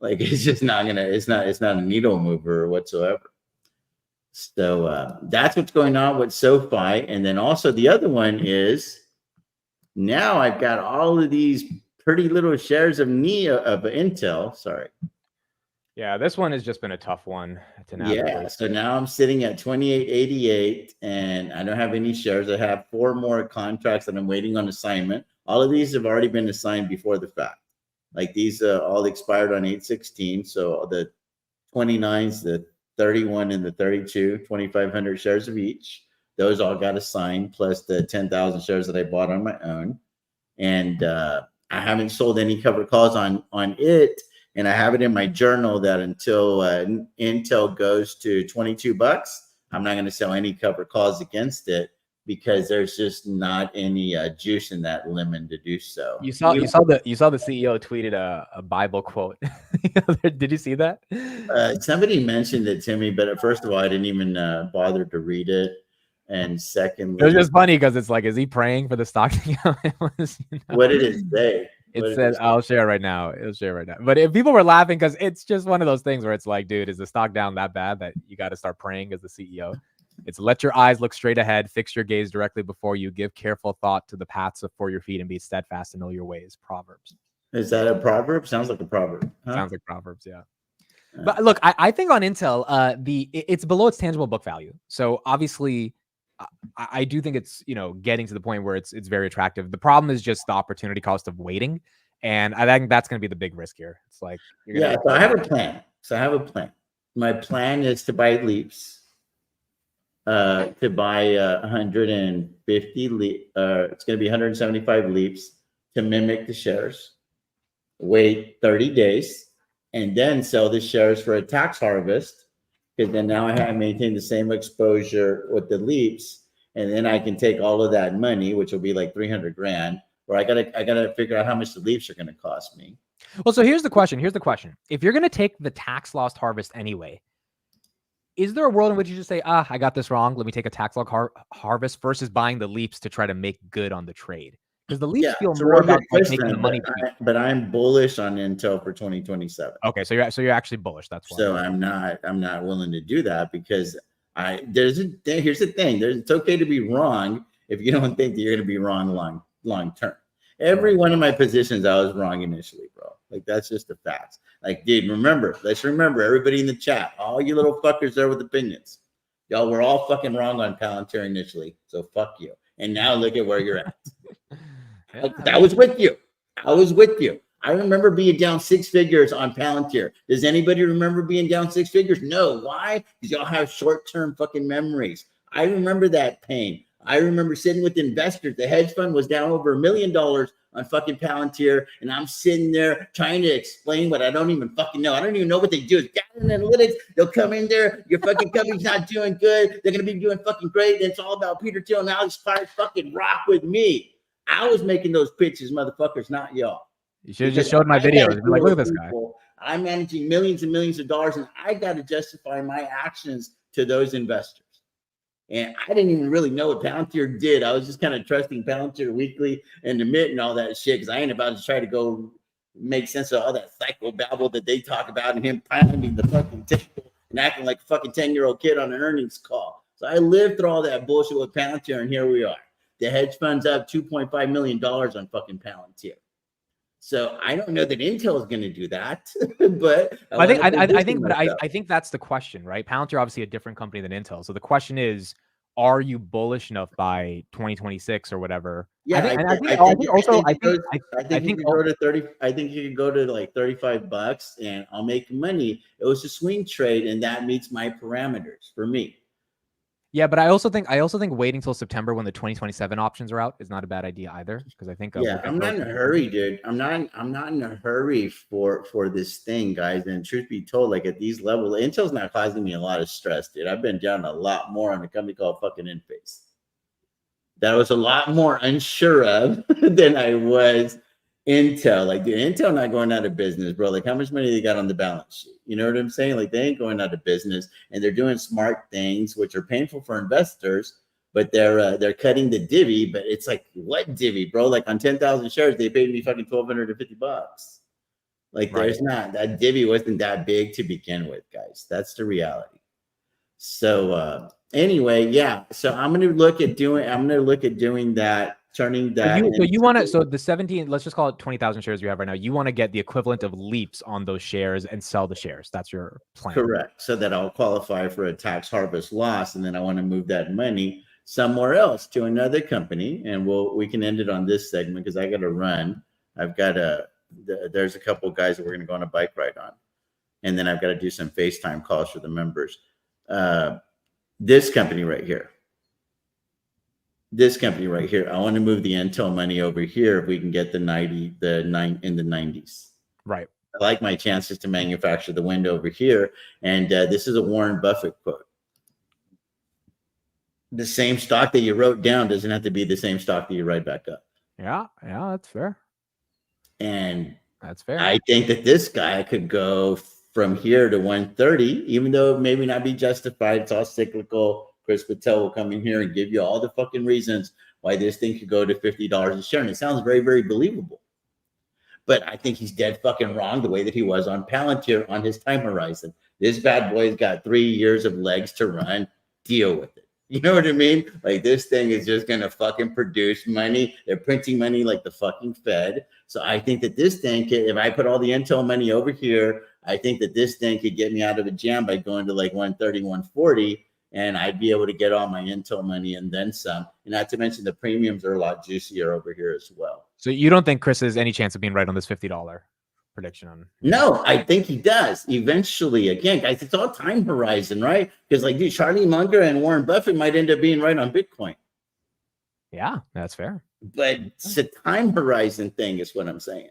Like, it's just not gonna. It's not a needle mover whatsoever. So that's what's going on with SoFi, and then also the other one is now I've got all of these pretty little shares of Intel. Sorry. Yeah, this one has just been a tough one to navigate. Yeah, so now I'm sitting at 28.88 and I don't have any shares. I have 4 more contracts that I'm waiting on assignment. All of these have already been assigned before the fact. Like these all expired on 8/16. So the 29s, the 31 and the 32, 2,500 shares of each. Those all got assigned, plus the 10,000 shares that I bought on my own. And I haven't sold any covered calls on it. And I have it in my journal that until Intel goes to $22, I'm not going to sell any covered calls against it because there's just not any juice in that lemon to do so. You saw the CEO tweeted a Bible quote. Did you see that? Somebody mentioned it to me, but first of all, I didn't even bother to read it. And secondly, it was just funny because it's like, is he praying for the stock to go? What did it say? It said, I'll share it right now. But if people were laughing, because it's just one of those things where it's like, dude, is the stock down that bad that you got to start praying as the CEO? It's let your eyes look straight ahead, fix your gaze directly before you, give careful thought to the paths for your feet, and be steadfast in all your ways. Proverbs. Is that a proverb? Sounds like a proverb. Huh? Sounds like Proverbs, yeah. But look, I think on Intel, it's below its tangible book value. So obviously, I do think it's, getting to the point where it's very attractive. The problem is just the opportunity cost of waiting. And I think that's going to be the big risk here. It's like, so I have a plan. My plan is to buy leaps, to buy 150 leaps. It's going to be 175 leaps to mimic the shares, wait 30 days, and then sell the shares for a tax harvest. Because then now I have maintained the same exposure with the leaps, and then I can take all of that money, which will be like 300 grand, where I gotta figure out how much the leaps are going to cost me. Well, so here's the question. If you're going to take the tax loss harvest anyway, is there a world in which you just say, I got this wrong, let me take a tax loss harvest versus buying the leaps to try to make good on the trade? Because the leaps feel more about making the money. But I'm bullish on Intel for 2027. Okay, so you're actually bullish. That's why. So I'm not willing to do that because here's the thing. It's okay to be wrong if you don't think that you're going to be wrong long term. Every one of my positions, I was wrong initially, bro. Like that's just a fact. Like, dude, let's remember everybody in the chat, all you little fuckers there with opinions. Y'all were all fucking wrong on Palantir initially. So fuck you. And now look at where you're at. I was with you. I remember being down 6 figures on Palantir. Does anybody remember being down 6 figures? No. Why? Because y'all have short-term fucking memories. I remember that pain. I remember sitting with investors. The hedge fund was down over $1 million on fucking Palantir, and I'm sitting there trying to explain what I don't even fucking know. I don't even know what they do. It's data analytics. They'll come in there. Your fucking company's not doing good. They're going to be doing fucking great. And it's all about Peter Thiel and Alex Clark fucking rock with me. I was making those pitches, motherfuckers, not y'all. You should have just showed my videos. Like, look at this guy. I'm managing millions and millions of dollars, and I got to justify my actions to those investors. And I didn't even really know what Palantir did. I was just kind of trusting Palantir Weekly and the Mint and all that shit because I ain't about to try to go make sense of all that psychobabble that they talk about and him pounding the fucking table and acting like a fucking 10-year-old kid on an earnings call. So I lived through all that bullshit with Palantir, and here we are. The hedge fund's up $2.5 million on fucking Palantir. So I don't know that Intel is going to do that, but I think that's the question, right? Palantir obviously a different company than Intel, so the question is, are you bullish enough by 2026 or whatever? Yeah, I think you can go to like $35 and I'll make money. It was a swing trade, and that meets my parameters for me. Yeah, but I also think waiting till September when the 2027 options are out is not a bad idea either, because I think Yeah, I'm not in a hurry, dude. I'm not in a hurry for this thing, guys. And truth be told, like at these levels, Intel's not causing me a lot of stress, dude. I've been down a lot more on a company called fucking Enphase. That I was a lot more unsure of than I was Intel. Like, dude, Intel not going out of business, bro. Like, how much money they got on the balance sheet? You know what I'm saying? Like, they ain't going out of business, and they're doing smart things, which are painful for investors. But they're cutting the divvy. But it's like, what divvy, bro? Like on 10,000 shares, they paid me fucking $1,250. Like, there's not, that divvy wasn't that big to begin with, guys. That's the reality. So anyway, yeah. So I'm gonna look at doing that, turning that. You want to, so the 17, let's just call it 20,000 shares you have right now. You want to get the equivalent of leaps on those shares and sell the shares. That's your plan. Correct. So that I'll qualify for a tax harvest loss, and then I want to move that money somewhere else to another company, and we can end it on this segment because I got to run. I've got there's a couple of guys that we're going to go on a bike ride on, and then I've got to do some FaceTime calls for the members. This company right here, I want to move the Intel money over here if we can get in the 90s. Right. I like my chances to manufacture the window over here, and this is a Warren Buffett quote. The same stock that you wrote down doesn't have to be the same stock that you write back up. Yeah, that's fair. And that's fair. I think that this guy could go from here to 130, even though it maybe not be justified. It's all cyclical. Chris Patel will come in here and give you all the fucking reasons why this thing could go to $50 a share. And it sounds very, very believable. But I think he's dead fucking wrong the way that he was on Palantir on his time horizon. This bad boy's got 3 years of legs to run. Deal with it. You know what I mean? Like, this thing is just going to fucking produce money. They're printing money like the fucking Fed. So I think that this thing could, if I put all the Intel money over here, I think that this thing could get me out of a jam by going to like 130, 140, and I'd be able to get all my Intel money and then some. And not to mention the premiums are a lot juicier over here as well. So you don't think Chris has any chance of being right on this $50 prediction on? No, I think he does eventually. Again, guys, it's all time horizon, right? Because like, dude, Charlie Munger and Warren Buffett might end up being right on Bitcoin. Yeah, that's fair. But it's a time horizon thing is what I'm saying.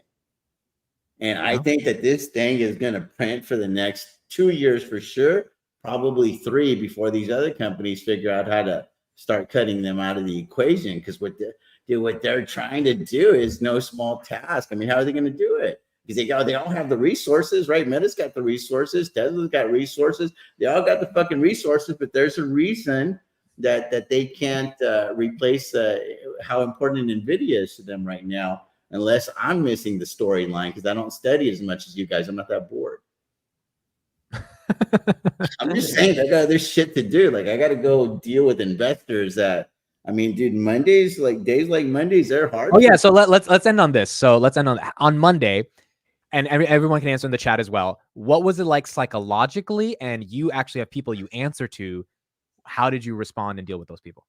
And I think that this thing is going to print for the next 2 years for sure, probably 3 before these other companies figure out how to start cutting them out of the equation. Because what they're trying to do is no small task. I mean, how are they going to do it? Because they all have the resources, right? Meta's got the resources. Tesla's got resources. They all got the fucking resources, but there's a reason that they can't replace how important NVIDIA is to them right now, unless I'm missing the storyline because I don't study as much as you guys. I'm not that bored. I'm just saying I got other shit to do. Like, I got to go deal with investors that, I mean, dude, Mondays, like days like Mondays, they're hard. Oh yeah. So let's end on this. So let's end on Monday. And everyone can answer in the chat as well. What was it like psychologically? And you actually have people you answer to. How did you respond and deal with those people?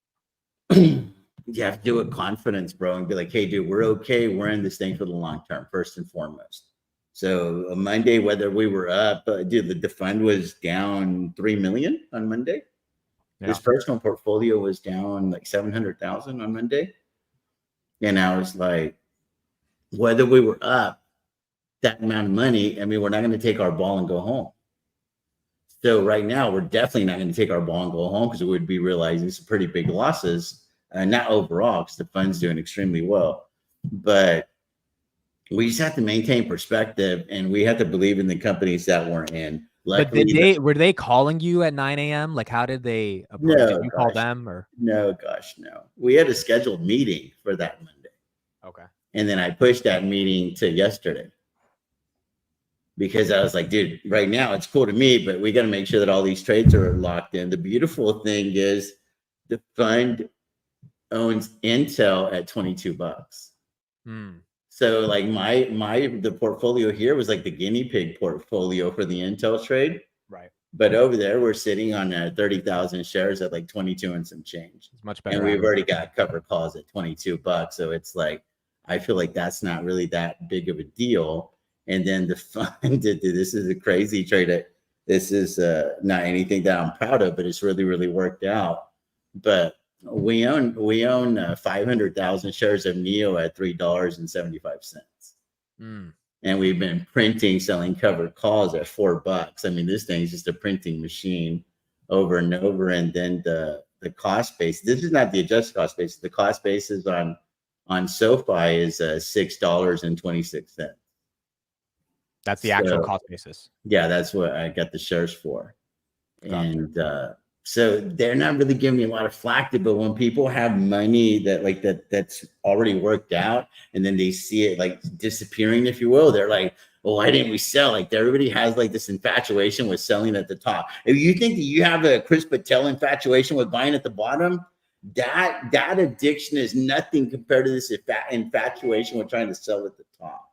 You have to do it with confidence, bro, and be like, hey, dude, we're okay. We're in this thing for the long term, first and foremost. So on Monday, whether we were up, dude, the fund was down 3 million on Monday. Yeah. His personal portfolio was down like 700,000 on Monday. And I was like, whether we were up that amount of money, I mean, we're not going to take our ball and go home. So right now, we're definitely not going to take our ball and go home because we would be realizing some pretty big losses. Not overall, because the fund's doing extremely well. But we just have to maintain perspective, and we have to believe in the companies that we're in. Luckily, but were they calling you at 9 a.m.? Like, how did they approach? No, did you call them or? No, gosh, no. We had a scheduled meeting for that Monday. Okay. And then I pushed that meeting to yesterday. Because I was like, dude, right now it's cool to me, but we got to make sure that all these trades are locked in. The beautiful thing is the fund owns Intel at $22. So like the portfolio here was like the guinea pig portfolio for the Intel trade. Right. But over there, we're sitting on 30,000 shares at like 22 and some change. It's much better. And we've already got cover calls at $22. So it's like, I feel like that's not really that big of a deal. And then the fund, this is a crazy trade. This is not anything that I'm proud of, but it's really, really worked out. but we own 500,000 shares of NEO at $3.75. And we've been selling covered calls at $4. I mean, this thing is just a printing machine over and over. And then the cost base, this is not the adjusted cost base. The cost basis on SoFi is $6.26. That's the actual cost basis. Yeah, that's what I got the shares for. And so they're not really giving me a lot of flack to, but when people have money that's already worked out and then they see it like disappearing, if you will, they're like, well, why didn't we sell? Like everybody has like this infatuation with selling at the top. If you think that you have a Chris Patel infatuation with buying at the bottom, that addiction is nothing compared to this infatuation with trying to sell at the top.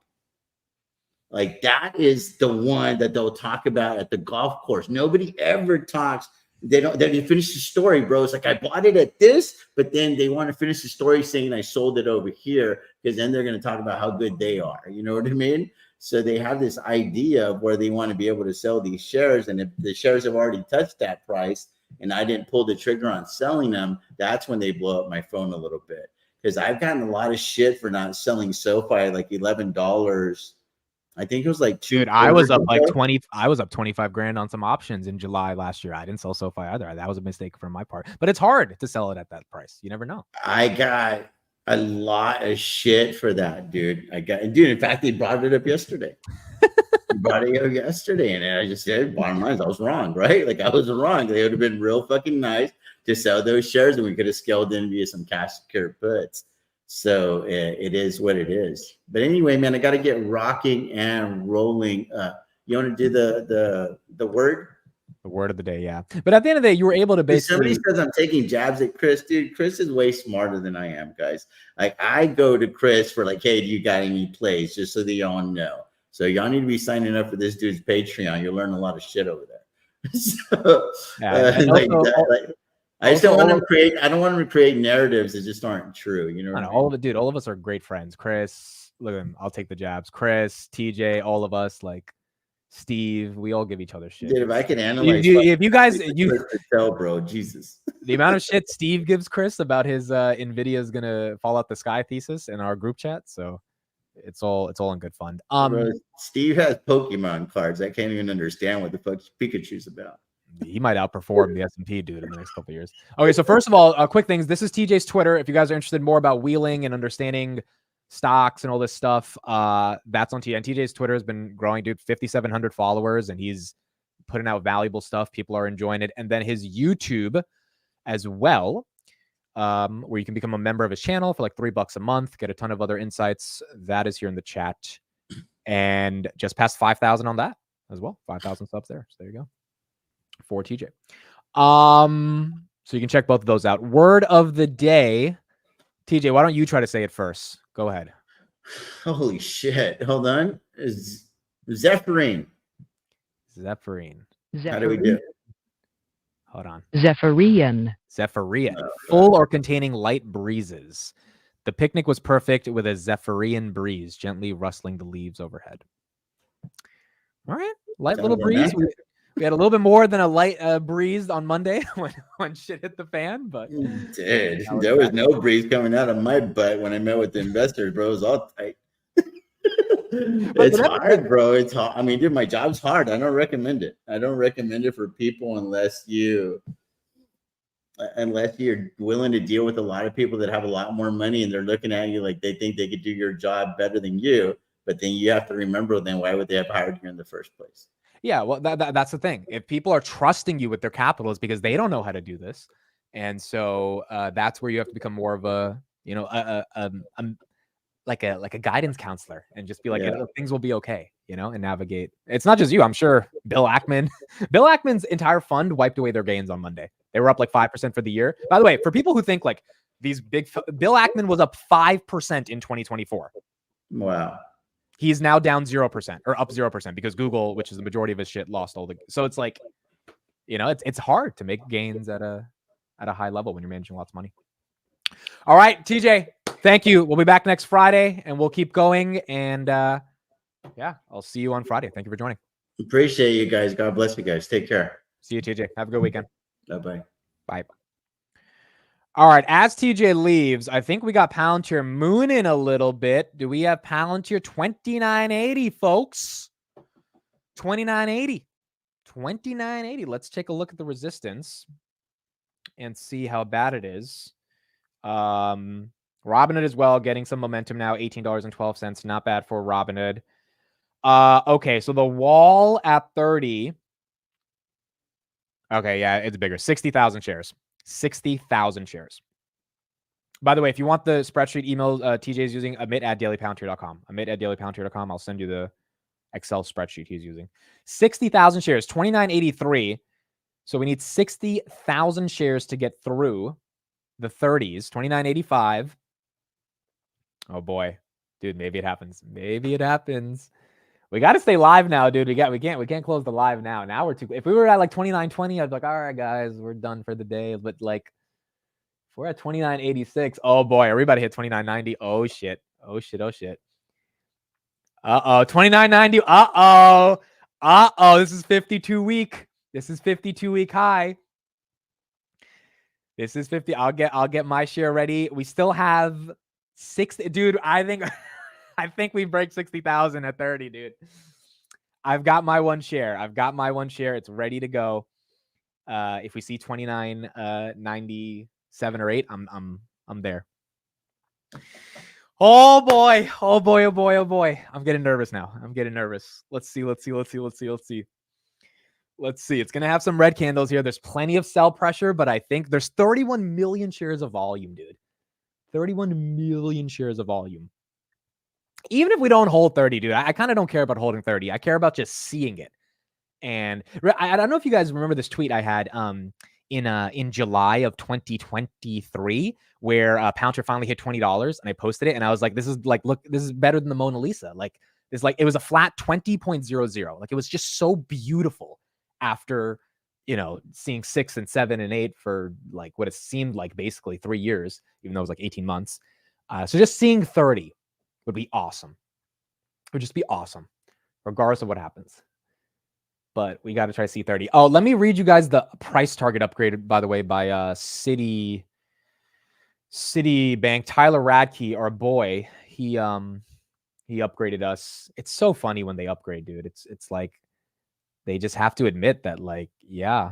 Like that is the one that they'll talk about at the golf course. Nobody ever talks. They finish the story, bro. It's like, I bought it at this, but then they want to finish the story saying I sold it over here, because then they're going to talk about how good they are. You know what I mean? So they have this idea of where they want to be able to sell these shares. And if the shares have already touched that price and I didn't pull the trigger on selling them, that's when they blow up my phone a little bit. Because I've gotten a lot of shit for not selling SoFi like $11. I think it was like dude, I was up like 20. I was up 25 grand on some options in July last year. I didn't sell SoFi either. That was a mistake from my part, but it's hard to sell it at that price. You never know. I got a lot of shit for that, dude. In fact, they brought it up yesterday. And I just said, bottom line is I was wrong, right? Like I was wrong. They would have been real fucking nice to sell those shares and we could have scaled in via some cash secured puts. So it is what it is. But anyway, man, I got to get rocking and rolling. You want to do the word? The word of the day, yeah. But at the end of the day, you were able to basically. Somebody says I'm taking jabs at Chris. Dude, Chris is way smarter than I am, guys. Like I go to Chris for like, hey, do you got any plays? Just so that y'all know. So y'all need to be signing up for this dude's Patreon. You'll learn a lot of shit over there. So, I just don't want to create. I don't want to create narratives that just aren't true. You know, all of us are great friends. Chris, look at him. I'll take the jabs. Chris, TJ, all of us, like Steve, we all give each other shit. Dude, if I could analyze, if you guys, tell, bro, Jesus, the amount of shit Steve gives Chris about his Nvidia is gonna fall out the sky thesis in our group chat. So it's all in good fun. Bro, Steve has Pokemon cards. I can't even understand what the fuck Pikachu's about. He might outperform the S&P dude in the next couple of years. Okay, so first of all, quick things. This is TJ's Twitter. If you guys are interested more about wheeling and understanding stocks and all this stuff, that's on TJ. And TJ's Twitter has been growing, dude. 5,700 followers, and he's putting out valuable stuff. People are enjoying it. And then his YouTube as well, where you can become a member of his channel for like $3 a month, get a ton of other insights. That is here in the chat. And just passed 5,000 on that as well. 5,000 subs there. So there you go. For TJ. So you can check both of those out. Word of the day. TJ, why don't you try to say it first? Go ahead. Holy shit. Hold on. Is Zephyrine. How do we do? Hold on. Zephyrian. Full or containing light breezes. The picnic was perfect with a Zephyrian breeze, gently rustling the leaves overhead. All right. Light little breeze. We had a little bit more than a light breeze on Monday when shit hit the fan, but dude, there was no breeze coming out of my butt when I met with the investors, bro. It was all tight. It's hard, bro. It's hard. I mean, dude, my job's hard. I don't recommend it. I don't recommend it for people unless you're willing to deal with a lot of people that have a lot more money and they're looking at you like they think they could do your job better than you. But then you have to remember, then why would they have hired you in the first place? Yeah, well, that's the thing. If people are trusting you with their capital, it's because they don't know how to do this, and so that's where you have to become more of a, you know, like a guidance counselor, and just be like, things will be okay, you know, and navigate. It's not just you. I'm sure Bill Ackman's entire fund wiped away their gains on Monday. They were up like 5% for the year. By the way, for people who think like these big, Bill Ackman was up 5% in 2024. Wow. He's now down 0% or up 0% because Google, which is the majority of his shit, lost all the. So it's like, you know, it's hard to make gains at a high level when you're managing lots of money. All right, TJ, thank you. We'll be back next Friday and we'll keep going. And yeah, I'll see you on Friday. Thank you for joining. Appreciate you guys. God bless you guys. Take care. See you, TJ. Have a good weekend. Bye-bye. Bye. All right, as TJ leaves, I think we got Palantir mooning a little bit. Do we have Palantir 2980, folks? 2980. 2980. Let's take a look at the resistance and see how bad it is. Robinhood as well, getting some momentum now, $18.12. Not bad for Robinhood. Okay, so the wall at 30. Okay, yeah, it's bigger. 60,000 shares. 60,000 shares. By the way, if you want the spreadsheet, email TJ is using amit@dailypalantir.com. Amit@dailypalantir.com. I'll send you the Excel spreadsheet he's using. 60,000 shares, 2983. So we need 60,000 shares to get through the 30s, 2985. Oh boy, dude, maybe it happens. Maybe it happens. We got to stay live now, dude. We can't close the live now. Now we're too. If we were at like 2920, I'd be like, all right, guys, we're done for the day. But like, if we're at 2986, oh boy, are we about to hit 2990? Oh shit. Oh shit. Oh shit. 2990. This is 52 week. This is 52 week high. This is 50. I'll get my share ready. We still have 60. Dude, I think we break 60,000 at 30, dude. I've got my one share. It's ready to go. If we see 2997 or 8, I'm there. Oh boy. I'm getting nervous now. Let's see. It's going to have some red candles here. There's plenty of sell pressure, but I think there's 31 million shares of volume, dude. 31 million shares of volume. Even if we don't hold 30, dude, I kind of don't care about holding 30. I care about just seeing it. And I don't know if you guys remember this tweet I had in July of 2023, where Palantir finally hit $20, and I posted it, and I was like, this is better than the Mona Lisa. Like, it was a flat 20.00. Like, it was just so beautiful after, seeing 6 and 7 and 8 for like what it seemed like basically 3 years, even though it was like 18 months. So just seeing 30 would be awesome. It would just be awesome, regardless of what happens. But we got to try C30. Oh, let me read you guys the price target upgrade, by the way, by Citibank. Tyler Radke, our boy, he upgraded us. It's so funny when they upgrade, dude. It's like they just have to admit that, like, yeah,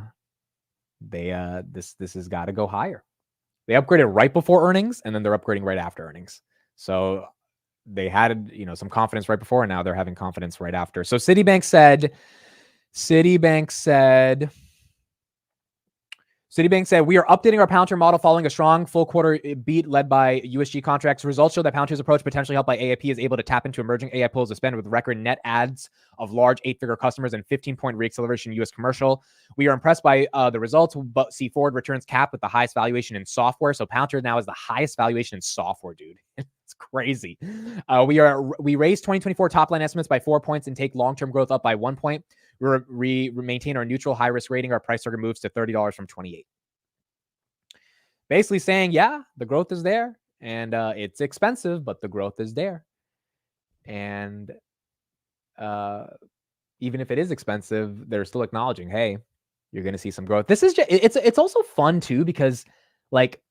they this has got to go higher. They upgraded right before earnings, and then they're upgrading right after earnings. So they had, some confidence right before, and now they're having confidence right after. So Citibank said, we are updating our Palantir model following a strong full quarter beat led by USG contracts. Results show that Palantir's approach, potentially helped by AIP, is able to tap into emerging AI pools of spend with record net adds of large 8-figure customers and 15-point reacceleration in US commercial. We are impressed by the results, but see forward returns cap with the highest valuation in software. So Palantir now is the highest valuation in software, dude. It's crazy. We raised 2024 top line estimates by 4 points and take long-term growth up by 1 point. We maintain our neutral high risk rating. Our price target moves to $30 from 28. Basically saying, yeah, the growth is there, and it's expensive, but the growth is there. And even if it is expensive, they're still acknowledging, hey, you're going to see some growth. This is it's also fun too, because like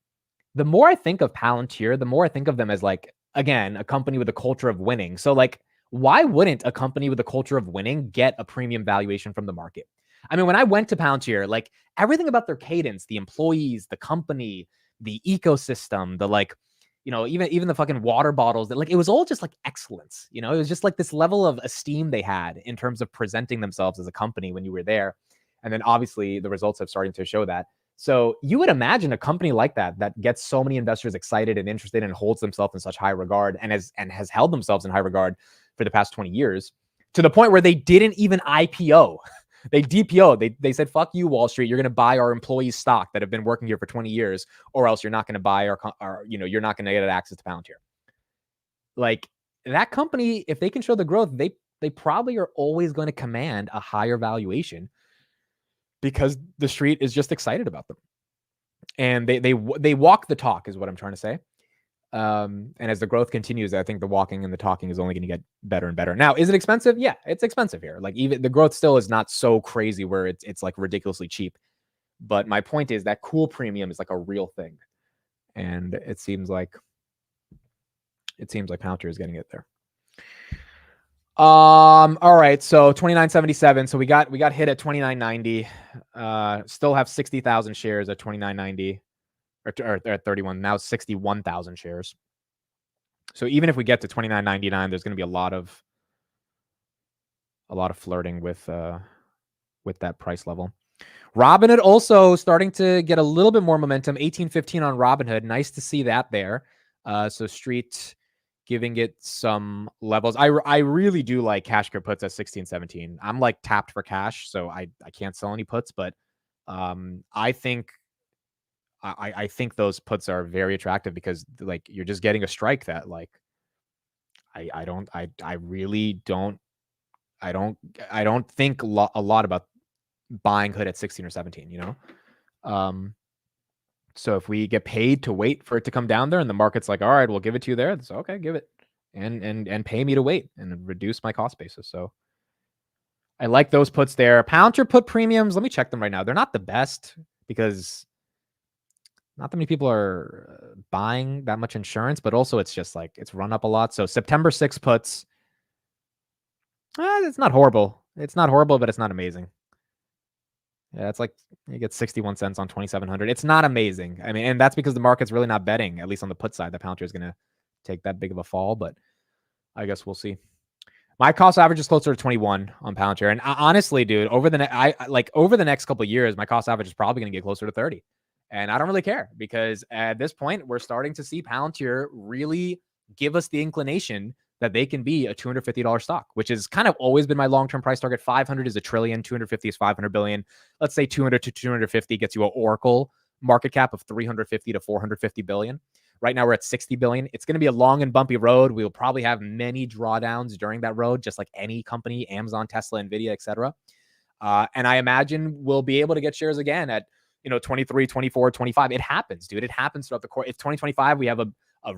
the more I think of Palantir, the more I think of them as, like, again, a company with a culture of winning. So like, why wouldn't a company with a culture of winning get a premium valuation from the market? I mean, when I went to Palantir, like, everything about their cadence, the employees, the company, the ecosystem, the, like, even the fucking water bottles, that, like, it was all just like excellence. It was just like this level of esteem they had in terms of presenting themselves as a company when you were there. And then obviously the results have started to show that. So you would imagine a company like that gets so many investors excited and interested and holds themselves in such high regard and has held themselves in high regard for the past 20 years, to the point where they didn't even IPO. They DPO. They said, fuck you, Wall Street. You're going to buy our employees' stock that have been working here for 20 years, or else you're not going to buy our you're not going to get access to Palantir. Like, that company, if they can show the growth, they probably are always going to command a higher valuation, because the street is just excited about them. And they walk the talk, is what I'm trying to say. And as the growth continues, I think the walking and the talking is only going to get better and better. Now, is it expensive? Yeah, it's expensive here. Like, even the growth still is not so crazy where it's like ridiculously cheap. But my point is that cool premium is like a real thing. and it seems like Palantir is getting it there. All right, so 29.77. So we got hit at 29.90. Still have 60,000 shares at 29.90, or at 31. Now 61,000 shares. So even if we get to 29.99, there's going to be a lot of flirting with that price level. Robinhood also starting to get a little bit more momentum. 18.15 on Robinhood. Nice to see that there. So Street giving it some levels. I really do like cash cure puts at 16.17. I'm like tapped for cash, so I can't sell any puts, but I think those puts are very attractive because like you're just getting a strike that like I don't think a lot about buying Hood at 16 or 17, you know? So if we get paid to wait for it to come down there and the market's like, all right, we'll give it to you there. So okay, give it and pay me to wait and reduce my cost basis. So I like those puts there. Palantir put premiums. Let me check them right now. They're not the best because not that many people are buying that much insurance, but also it's just like it's run up a lot. So September 6 puts. It's not horrible. It's not horrible, but it's not amazing. Yeah, it's like you get 61 cents on 2,700. It's not amazing. I mean, and that's because the market's really not betting, at least on the put side, that Palantir is going to take that big of a fall, but I guess we'll see. My cost average is closer to 21 on Palantir. And honestly, dude, over the next couple of years, my cost average is probably going to get closer to 30. And I don't really care because at this point, we're starting to see Palantir really give us the inclination that they can be a $250 stock, which has kind of always been my long-term price target. 500 is $1 trillion, 250 is 500 billion. Let's say 200 to 250 gets you an Oracle market cap of 350 to 450 billion. Right now we're at 60 billion. It's going to be a long and bumpy road. We'll probably have many drawdowns during that road, just like any company, Amazon, Tesla, Nvidia, etc. And I imagine we'll be able to get shares again at 23, 24, 25. It happens, dude. It happens throughout the course. If 2025 we have a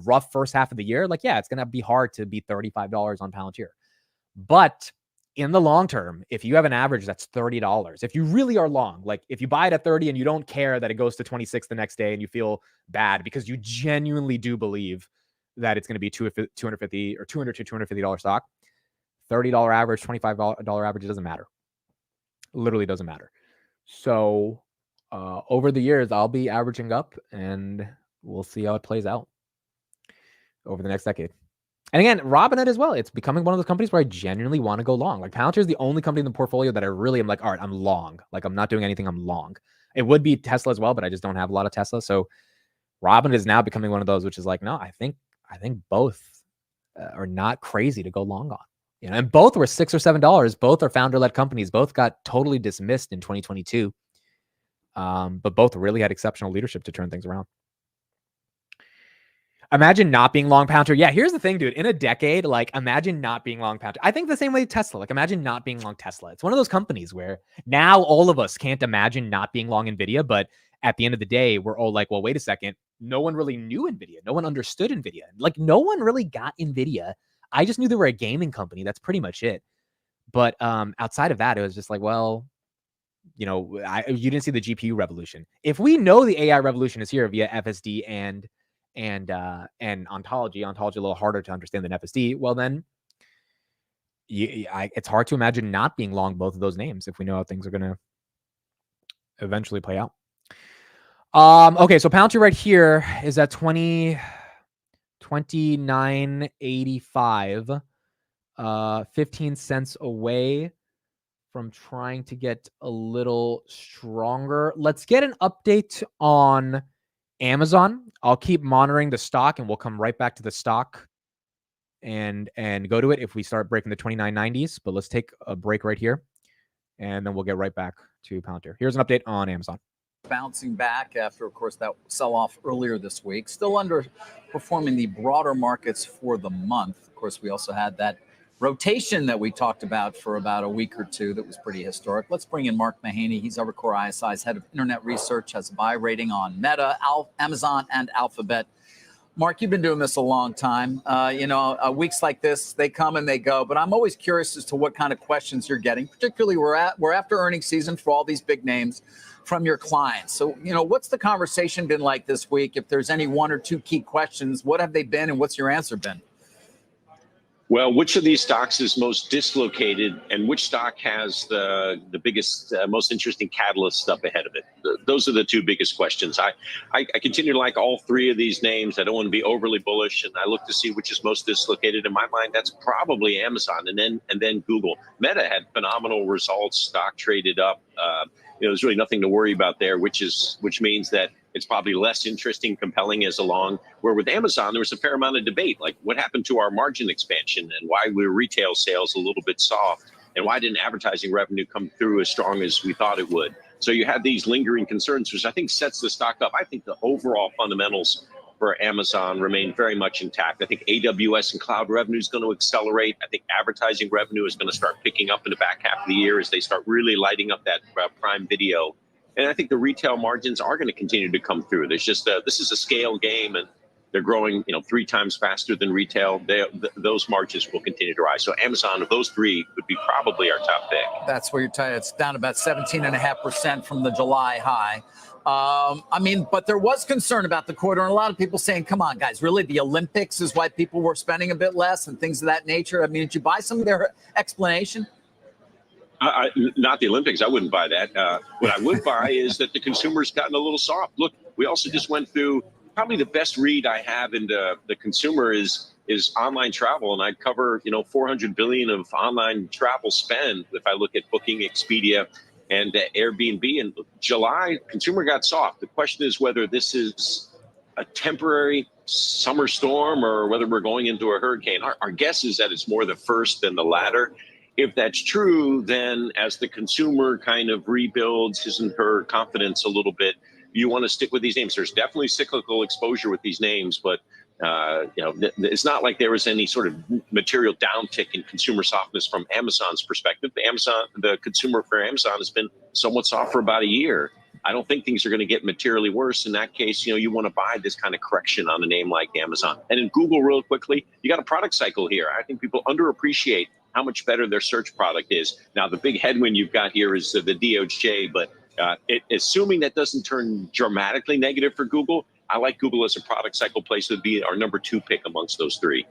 rough first half of the year, like, yeah, it's going to be hard to beat $35 on Palantir. But in the long term, if you have an average that's $30, if you really are long, like if you buy it at 30 and you don't care that it goes to 26 the next day and you feel bad because you genuinely do believe that it's going to be 250 or $200 to $250 stock, $30 average, $25 average, it doesn't matter. Literally doesn't matter. So over the years, I'll be averaging up and we'll see how it plays out over the next decade. And again, Robinhood as well. It's becoming one of those companies where I genuinely want to go long. Like Palantir is the only company in the portfolio that I really am like, all right, I'm long. Like I'm not doing anything, I'm long. It would be Tesla as well, but I just don't have a lot of Tesla. So Robinhood is now becoming one of those, which is like, no, I think both are not crazy to go long on. And both were $6 or $7. Both are founder-led companies. Both got totally dismissed in 2022. But both really had exceptional leadership to turn things around. Imagine not being long Palantir. Yeah, here's the thing, dude. In a decade, like imagine not being long Palantir. I think the same way Tesla. Like imagine not being long Tesla. It's one of those companies where now all of us can't imagine not being long Nvidia, but at the end of the day, we're all like, well, wait a second. No one really knew Nvidia. No one understood Nvidia. Like no one really got Nvidia. I just knew they were a gaming company. That's pretty much it. But outside of that, it was just like, well, you didn't see the GPU revolution. If we know the AI revolution is here via FSD and ontology a little harder to understand than FSD, well then it's hard to imagine not being long both of those names if we know how things are going to eventually play out. Okay, so Palantir right here is at 29.85, 15 cents away from trying to get a little stronger. Let's get an update on Amazon. I'll keep monitoring the stock and we'll come right back to the stock and go to it if we start breaking the 29.90s. But let's take a break right here and then we'll get right back to Palantir. Here's an update on Amazon. Bouncing back after, of course, that sell-off earlier this week. Still underperforming the broader markets for the month. Of course, we also had that rotation that we talked about for about a week or two that was pretty historic. Let's bring in Mark Mahaney. He's Evercore ISI's head of internet research, has a buy rating on Meta, Amazon, and Alphabet. Mark, you've been doing this a long time. Weeks like this, they come and they go, but I'm always curious as to what kind of questions you're getting. Particularly, we're after earnings season for all these big names. from your clients. So, what's the conversation been like this week? If there's any one or two key questions, what have they been and what's your answer been? Well, which of these stocks is most dislocated, and which stock has the biggest, most interesting catalyst up ahead of it? Those are the two biggest questions. I continue to like all three of these names. I don't want to be overly bullish, and I look to see which is most dislocated. In my mind, that's probably Amazon, and then Google. Meta had phenomenal results. Stock traded up. There's really nothing to worry about there, which means that it's probably less interesting, compelling as along. Where with Amazon, there was a fair amount of debate, like what happened to our margin expansion and why were retail sales a little bit soft and why didn't advertising revenue come through as strong as we thought it would. So you have these lingering concerns, which I think sets the stock up. I think the overall fundamentals for Amazon remain very much intact. I think AWS and cloud revenue is going to accelerate. I think advertising revenue is going to start picking up in the back half of the year as they start really lighting up that Prime Video. And I think the retail margins are going to continue to come through. There's just this is a scale game, and they're growing 3 times faster than retail. Those margins will continue to rise. So Amazon, of those three, would be probably our top pick. That's where you're tight. It's down about 17.5% from the July high. But there was concern about the quarter, and a lot of people saying, come on, guys, really? The Olympics is why people were spending a bit less and things of that nature. Did you buy some of their explanation? Not the Olympics. I wouldn't buy that. What I would buy is that the consumer's gotten a little soft. Look, we also just went through probably the best read I have into the consumer is online travel, and I cover 400 billion of online travel spend. If I look at Booking, Expedia, and Airbnb, in July, consumer got soft. The question is whether this is a temporary summer storm or whether we're going into a hurricane. Our guess is that it's more the first than the latter. If that's true, then as the consumer kind of rebuilds his and her confidence a little bit, you want to stick with these names. There's definitely cyclical exposure with these names, but it's not like there was any sort of material downtick in consumer softness from Amazon's perspective. The consumer for Amazon has been somewhat soft for about a year. I don't think things are going to get materially worse. In that case, you want to buy this kind of correction on a name like Amazon. And in Google, real quickly, you got a product cycle here. I think people underappreciate how much better their search product is. Now, the big headwind you've got here is the DOJ, but assuming that doesn't turn dramatically negative for Google, I like Google as a product cycle place would be our number 2 pick amongst those three.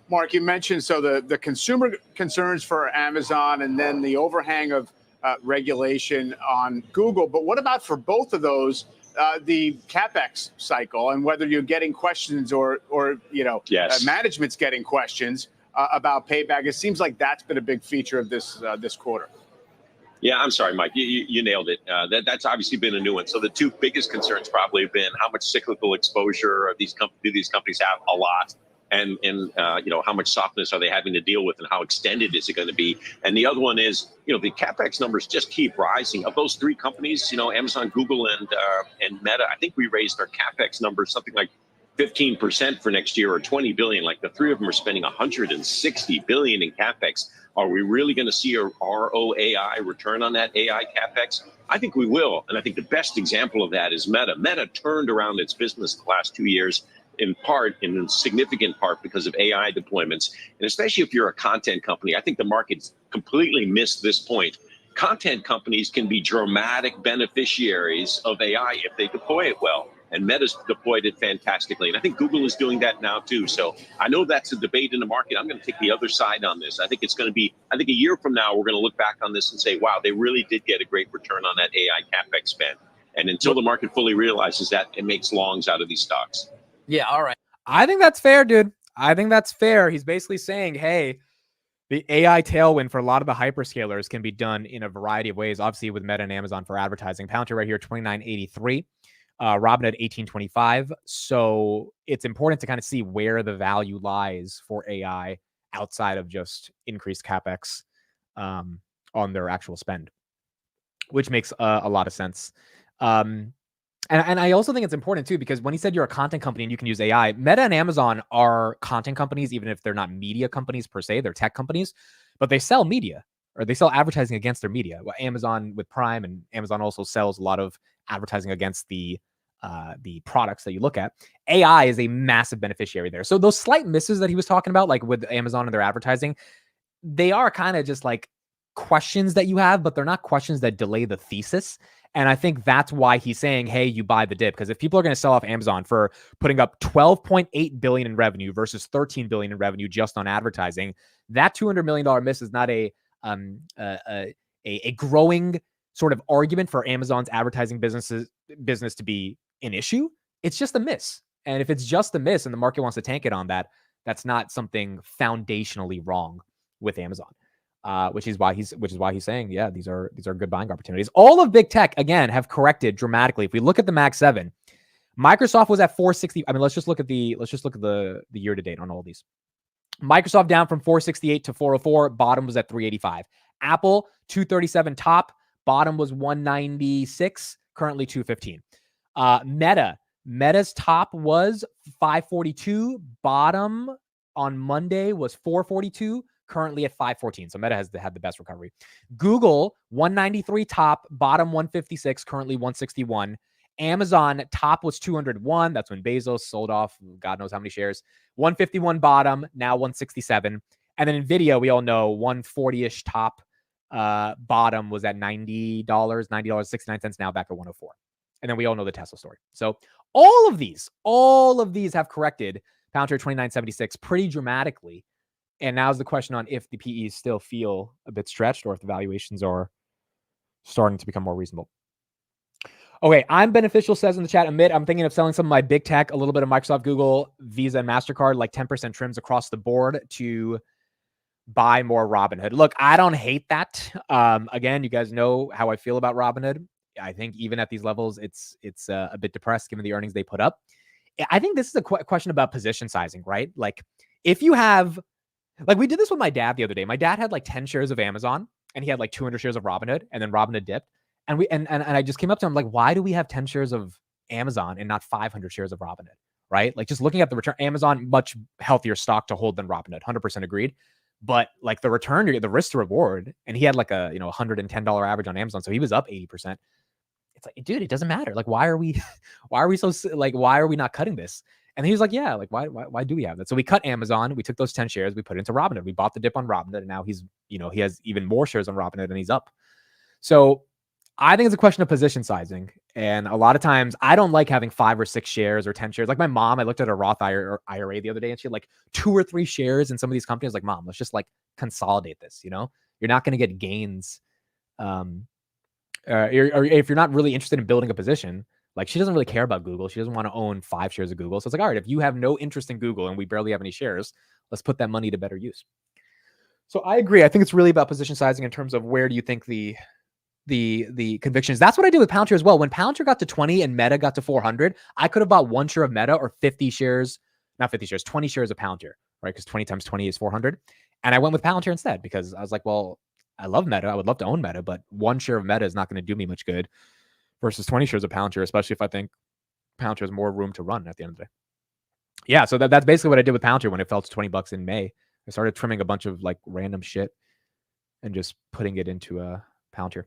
Mark, you mentioned the consumer concerns for Amazon and then the overhang of regulation on Google. But what about for both of those, the CapEx cycle and whether you're getting questions or Yes. Management's getting questions about payback? It seems like that's been a big feature of this quarter. Yeah, I'm sorry, Mike. You nailed it. That's obviously been a new one. So the two biggest concerns probably have been how much cyclical exposure do these companies have? A lot. And how much softness are they having to deal with and how extended is it going to be? And the other one is, the CapEx numbers just keep rising. Of those three companies, Amazon, Google, and Meta, I think we raised our CapEx numbers something like 15% for next year or 20 billion. Like the three of them are spending 160 billion in CapEx. Are we really going to see a ROAI, return on that AI CapEx? I think we will. And I think the best example of that is Meta. Meta turned around its business the last 2 years, in significant part because of AI deployments. And especially if you're a content company, I think the market's completely missed this point. Content companies can be dramatic beneficiaries of AI if they deploy it well. And Meta's deployed it fantastically. And I think Google is doing that now, too. So I know that's a debate in the market. I'm going to take the other side on this. I think it's going to be, a year from now, we're going to look back on this and say, wow, they really did get a great return on that AI CapEx spend. And until the market fully realizes that, it makes longs out of these stocks. Yeah, all right. I think that's fair, dude. I think that's fair. He's basically saying, hey, the AI tailwind for a lot of the hyperscalers can be done in a variety of ways. Obviously, with Meta and Amazon for advertising. Palantir right here, 29.83. Robinhood 18.25. So it's important to kind of see where the value lies for AI outside of just increased CapEx on their actual spend, which makes a lot of sense. And I also think it's important too, because when he said you're a content company and you can use AI, Meta and Amazon are content companies, even if they're not media companies per se, they're tech companies, but they sell media or they sell advertising against their media. Well, Amazon with Prime, and Amazon also sells a lot of advertising against the products that you look at. AI is a massive beneficiary there. So those slight misses that he was talking about, like with Amazon and their advertising, they are kind of just like questions that you have, but they're not questions that delay the thesis. And I think that's why he's saying, hey, you buy the dip. Because if people are going to sell off Amazon for putting up $12.8 billion in revenue versus $13 billion in revenue just on advertising, that $200 million miss is not a growing sort of argument for Amazon's advertising business to be an issue. It's just a miss. And if it's just a miss and the market wants to tank it on that, that's not something foundationally wrong with Amazon. Which is why he's saying, yeah, these are good buying opportunities. All of big tech again have corrected dramatically. If we look at the Max 7, Microsoft was at 460. I mean, let's just look at the year to date on all these. Microsoft down from 468 to 404. Bottom was at 385. Apple 237 top. Bottom was 196. Currently 215. Meta's top was 542. Bottom on Monday was 442. Currently at 514. So Meta has had the best recovery. Google 193 top, bottom 156, currently 161. Amazon top was 201. That's when Bezos sold off God knows how many shares. 151 bottom, now 167. And then Nvidia, we all know 140-ish top, bottom was at $90.69, now back at 104. And then we all know the Tesla story. So all of these have corrected Palantir 2976 pretty dramatically. And now's the question on if the PEs still feel a bit stretched or if the valuations are starting to become more reasonable. Okay, I'm beneficial says in the chat, Amit, I'm thinking of selling some of my big tech, a little bit of Microsoft, Google, Visa, and MasterCard, like 10% trims across the board to buy more Robinhood. Look, I don't hate that. Again, you guys know how I feel about Robinhood. I think even at these levels, it's a bit depressed given the earnings they put up. I think this is a question about position sizing, right? Like if you have, like we did this with my dad the other day. My dad had like 10 shares of Amazon and he had like 200 shares of Robinhood, and then Robinhood dipped. And I just came up to him like, why do we have 10 shares of Amazon and not 500 shares of Robinhood? Right? Like just looking at the return, Amazon, much healthier stock to hold than Robinhood, 100% agreed. But like the return, the risk to reward, and he had like a, $110 average on Amazon. So he was up 80%. It's like, dude, it doesn't matter. Like, why are we not cutting this? And he was like, yeah, like why do we have that? So we cut Amazon, we took those 10 shares, we put it into Robinhood. We bought the dip on Robinhood, and now he's, he has even more shares on Robinhood and he's up. So I think it's a question of position sizing. And a lot of times I don't like having 5 or 6 shares or 10 shares. Like my mom, I looked at a Roth IRA the other day and she had like 2 or 3 shares in some of these companies. Like, mom, let's just like consolidate this. You're not going to get gains. Or if you're not really interested in building a position, like she doesn't really care about Google. She doesn't want to own 5 shares of Google. So it's like, all right, if you have no interest in Google and we barely have any shares, let's put that money to better use. So I agree. I think it's really about position sizing in terms of where do you think the convictions. That's what I did with Palantir as well. When Palantir got to 20 and Meta got to 400, I could have bought 1 share of Meta or 20 shares of Palantir, right? Because 20 times 20 is 400. And I went with Palantir instead because I was like, well, I love Meta. I would love to own Meta, but 1 share of Meta is not going to do me much good versus 20 shares of Palantir, especially if I think Palantir has more room to run at the end of the day. Yeah, so that's basically what I did with Palantir when it fell to $20 in May. I started trimming a bunch of like random shit and just putting it into Palantir.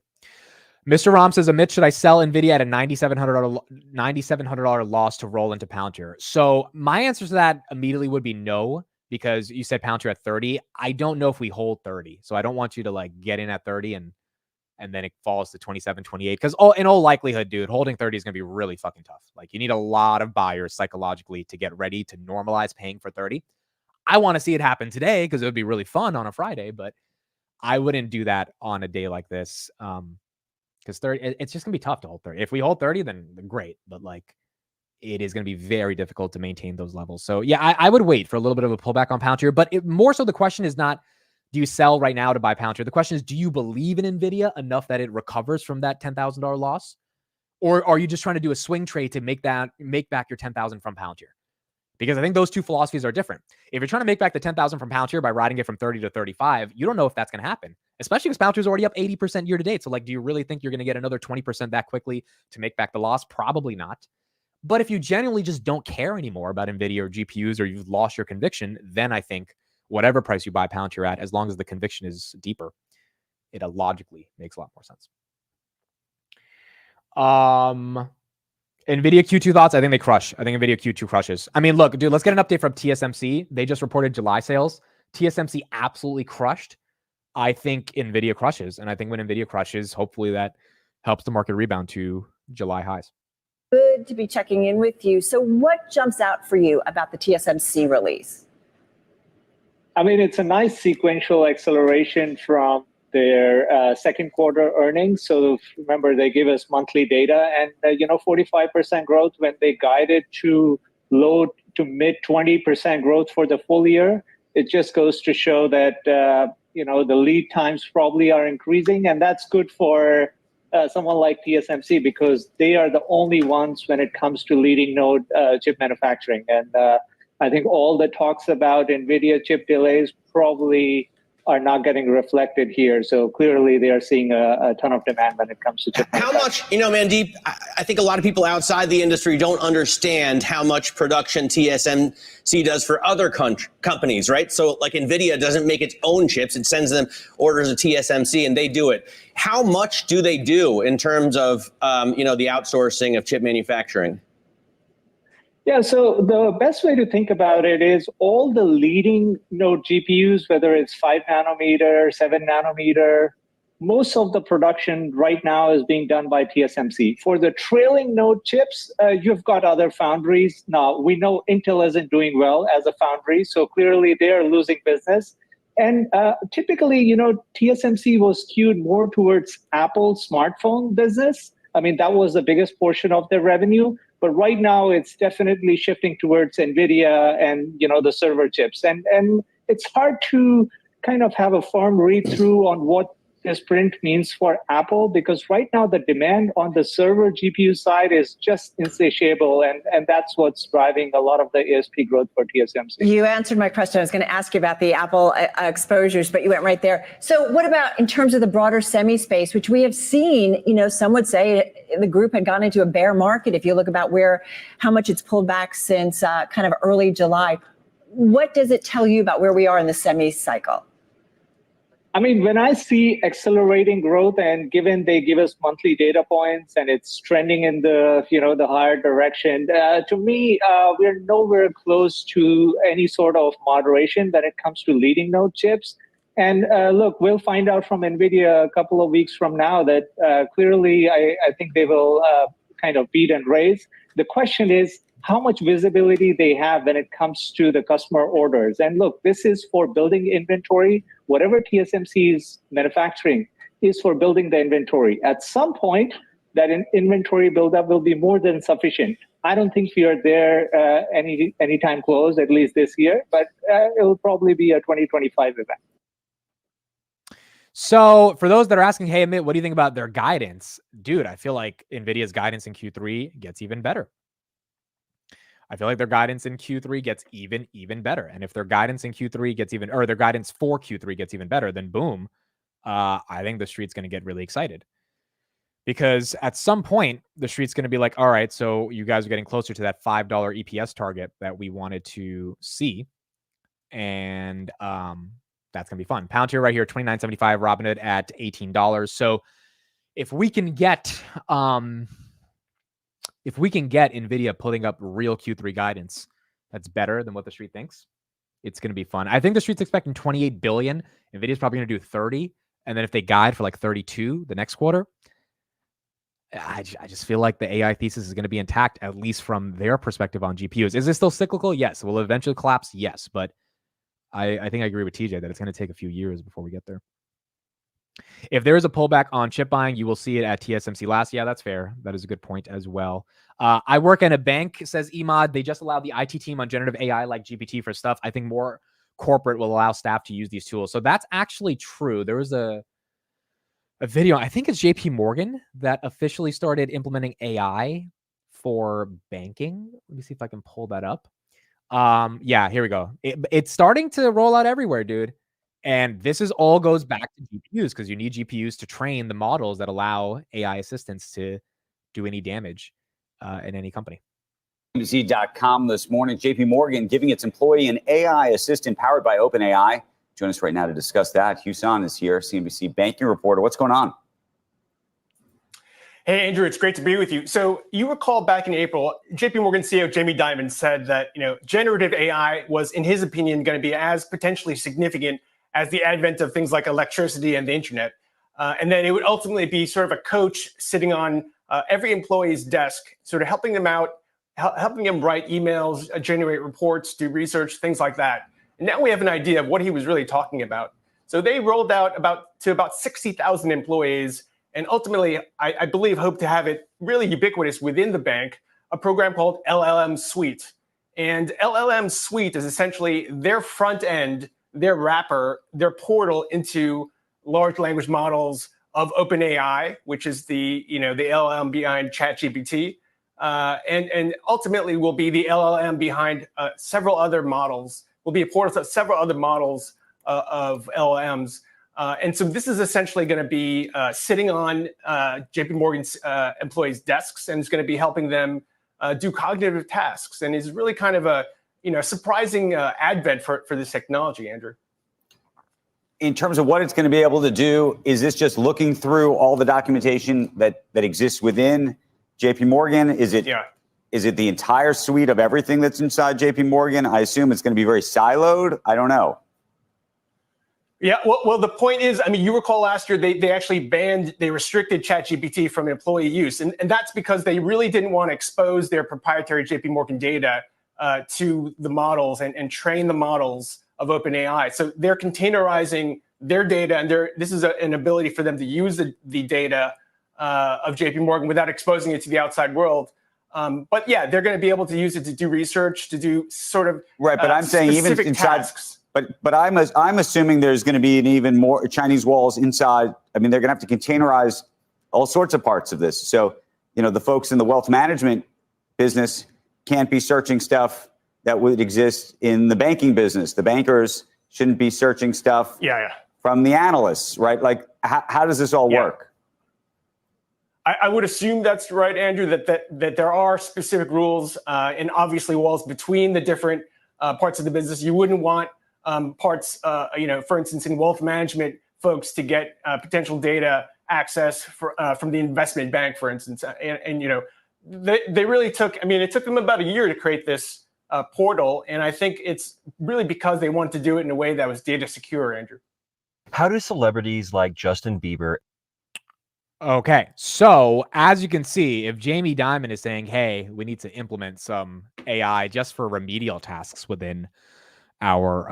Mr. Rom says, Amit, should I sell NVIDIA at a $9,700 loss to roll into Palantir? So my answer to that immediately would be no, because you said Palantir at 30. I don't know if we hold 30. So I don't want you to like get in at 30 and then it falls to 27, 28. Because in all likelihood, dude, holding 30 is going to be really fucking tough. Like you need a lot of buyers psychologically to get ready to normalize paying for 30. I want to see it happen today because it would be really fun on a Friday, but I wouldn't do that on a day like this. Because 30, it's just gonna be tough to hold 30. If we hold 30, then great. But like, it is gonna be very difficult to maintain those levels. So yeah, I would wait for a little bit of a pullback on Palantir. But more so, the question is not, do you sell right now to buy Palantir? The question is, do you believe in NVIDIA enough that it recovers from that $10,000 loss, or are you just trying to do a swing trade to make back your 10,000 from Palantir? Because I think those two philosophies are different. If you're trying to make back the 10,000 from Palantir by riding it from 30 to 35, you don't know if that's going to happen, especially because Palantir's already up 80% year to date. So like, do you really think you're going to get another 20% that quickly to make back the loss? Probably not. But if you genuinely just don't care anymore about NVIDIA or GPUs, or you've lost your conviction, then I think whatever price you buy Palantir at, as long as the conviction is deeper, it logically makes a lot more sense. NVIDIA Q2 thoughts. I think they crush. I think NVIDIA Q2 crushes. I mean, look, dude, let's get an update from TSMC. They just reported July sales. TSMC absolutely crushed. I think NVIDIA crushes. And I think when NVIDIA crushes, hopefully that helps the market rebound to July highs. Good to be checking in with you. So what jumps out for you about the TSMC release? I mean, it's a nice sequential acceleration from their second quarter earnings. So remember, they give us monthly data, and 45% growth when they guided to low to mid 20% growth for the full year. It just goes to show that the lead times probably are increasing, and that's good for someone like TSMC because they are the only ones when it comes to leading node chip manufacturing. And I think all the talks about NVIDIA chip delays probably are not getting reflected here. So clearly they are seeing a ton of demand when it comes to chip How much, Mandeep, I think a lot of people outside the industry don't understand how much production TSMC does for other companies, right? So like NVIDIA doesn't make its own chips. It sends them orders of TSMC and they do it. How much do they do in terms of, the outsourcing of chip manufacturing? Yeah, so the best way to think about it is all the leading node GPUs, whether it's 5 nanometer, 7 nanometer, most of the production right now is being done by TSMC. For the trailing node chips, you've got other foundries. Now, we know Intel isn't doing well as a foundry, so clearly they're losing business. And typically, TSMC was skewed more towards Apple smartphone business. I mean, that was the biggest portion of their revenue. But right now, it's definitely shifting towards NVIDIA and, the server chips. And it's hard to kind of have a firm read-through on what this print means for Apple, because right now the demand on the server GPU side is just insatiable, and that's what's driving a lot of the ASP growth for TSMC. You answered my question. I was going to ask you about the Apple exposures, but you went right there. So what about in terms of the broader semi space, which we have seen, some would say the group had gone into a bear market if you look about how much it's pulled back since kind of early July. What does it tell you about where we are in the semi cycle? I mean, when I see accelerating growth, and given they give us monthly data points and it's trending in the higher direction, to me, we're nowhere close to any sort of moderation when it comes to leading node chips. And look, we'll find out from NVIDIA a couple of weeks from now that clearly I think they will kind of beat and raise. The question is, how much visibility they have when it comes to the customer orders. And look, this is for building inventory. Whatever TSMC is manufacturing is for building the inventory. At some point, that inventory buildup will be more than sufficient. I don't think we are there anytime close, at least this year, but it will probably be a 2025 event. So for those that are asking, hey, Amit, what do you think about their guidance? Dude, I feel like NVIDIA's guidance in Q3 gets even better. I feel like their guidance in Q3 gets even better. And if their guidance in Q3 gets their guidance for Q3 gets even better, then boom, I think the street's going to get really excited. Because at some point, the street's going to be like, all right, so you guys are getting closer to that $5 EPS target that we wanted to see. And that's going to be fun. Palantir right here, $29.75, Robinhood at $18. So if we can get NVIDIA putting up real Q3 guidance that's better than what the street thinks, it's going to be fun. I think the street's expecting 28 billion. NVIDIA's probably going to do 30. And then if they guide for like 32 the next quarter, I just feel like the AI thesis is going to be intact, at least from their perspective on GPUs. Is it still cyclical? Yes. Will it eventually collapse? Yes. But I think I agree with TJ that it's going to take a few years before we get there. If there is a pullback on chip buying, you will see it at TSMC last. Yeah, that's fair. That is a good point as well. I work in a bank, says Emad. They just allowed the IT team on generative AI like GPT for stuff. I think more corporate will allow staff to use these tools. So that's actually true. There was a video, I think it's JP Morgan, that officially started implementing AI for banking. Let me see if I can pull that up. Yeah, here we go. It's starting to roll out everywhere, dude. And this all goes back to GPUs, because you need GPUs to train the models that allow AI assistants to do any damage in any company. CNBC.com this morning, JP Morgan giving its employee an AI assistant powered by OpenAI. Join us right now to discuss that. Husan is here, CNBC banking reporter. What's going on? Hey, Andrew, it's great to be with you. So you recall back in April, JP Morgan CEO Jamie Dimon said that generative AI was, in his opinion, going to be as potentially significant as the advent of things like electricity and the internet. And then it would ultimately be sort of a coach sitting on every employee's desk, sort of helping them out, helping them write emails, generate reports, do research, things like that. And now we have an idea of what he was really talking about. So they rolled out to about 60,000 employees, and ultimately, I believe, hope to have it really ubiquitous within the bank, a program called LLM Suite. And LLM Suite is essentially their front end, their wrapper, their portal into large language models of OpenAI, which is the LLM behind ChatGPT, and ultimately will be the LLM behind several other models. Will be a portal to several other models of LLMs. And so this is essentially going to be sitting on JP Morgan's employees' desks, and it's going to be helping them do cognitive tasks. And is really kind of a surprising advent for this technology, Andrew. In terms of what it's going to be able to do, is this just looking through all the documentation that exists within JP Morgan? Is it the entire suite of everything that's inside JP Morgan? I assume it's going to be very siloed. I don't know. Yeah, well, the point is, I mean, you recall last year they actually they restricted ChatGPT from employee use. And that's because they really didn't want to expose their proprietary JP Morgan data to the models and train the models of OpenAI. So they're containerizing their data, and this is an ability for them to use the data of JP Morgan without exposing it to the outside world. But yeah, they're going to be able to use it to do research, to do sort of but I'm saying even inside tasks. But I'm assuming there's going to be an even more Chinese walls inside. I mean, they're going to have to containerize all sorts of parts of this. So, the folks in the wealth management business can't be searching stuff that would exist in the banking business. The bankers shouldn't be searching stuff from the analysts, right? Like, how does this all work? I would assume that's right, Andrew, that there are specific rules and obviously walls between the different parts of the business. You wouldn't want parts, for instance, in wealth management, folks to get potential data access from the investment bank, for instance. And they really took, it took them about a year to create this portal. And I think it's really because they wanted to do it in a way that was data secure, Andrew. How do celebrities like Justin Bieber? Okay, so as you can see, if Jamie Dimon is saying, hey, we need to implement some AI just for remedial tasks within our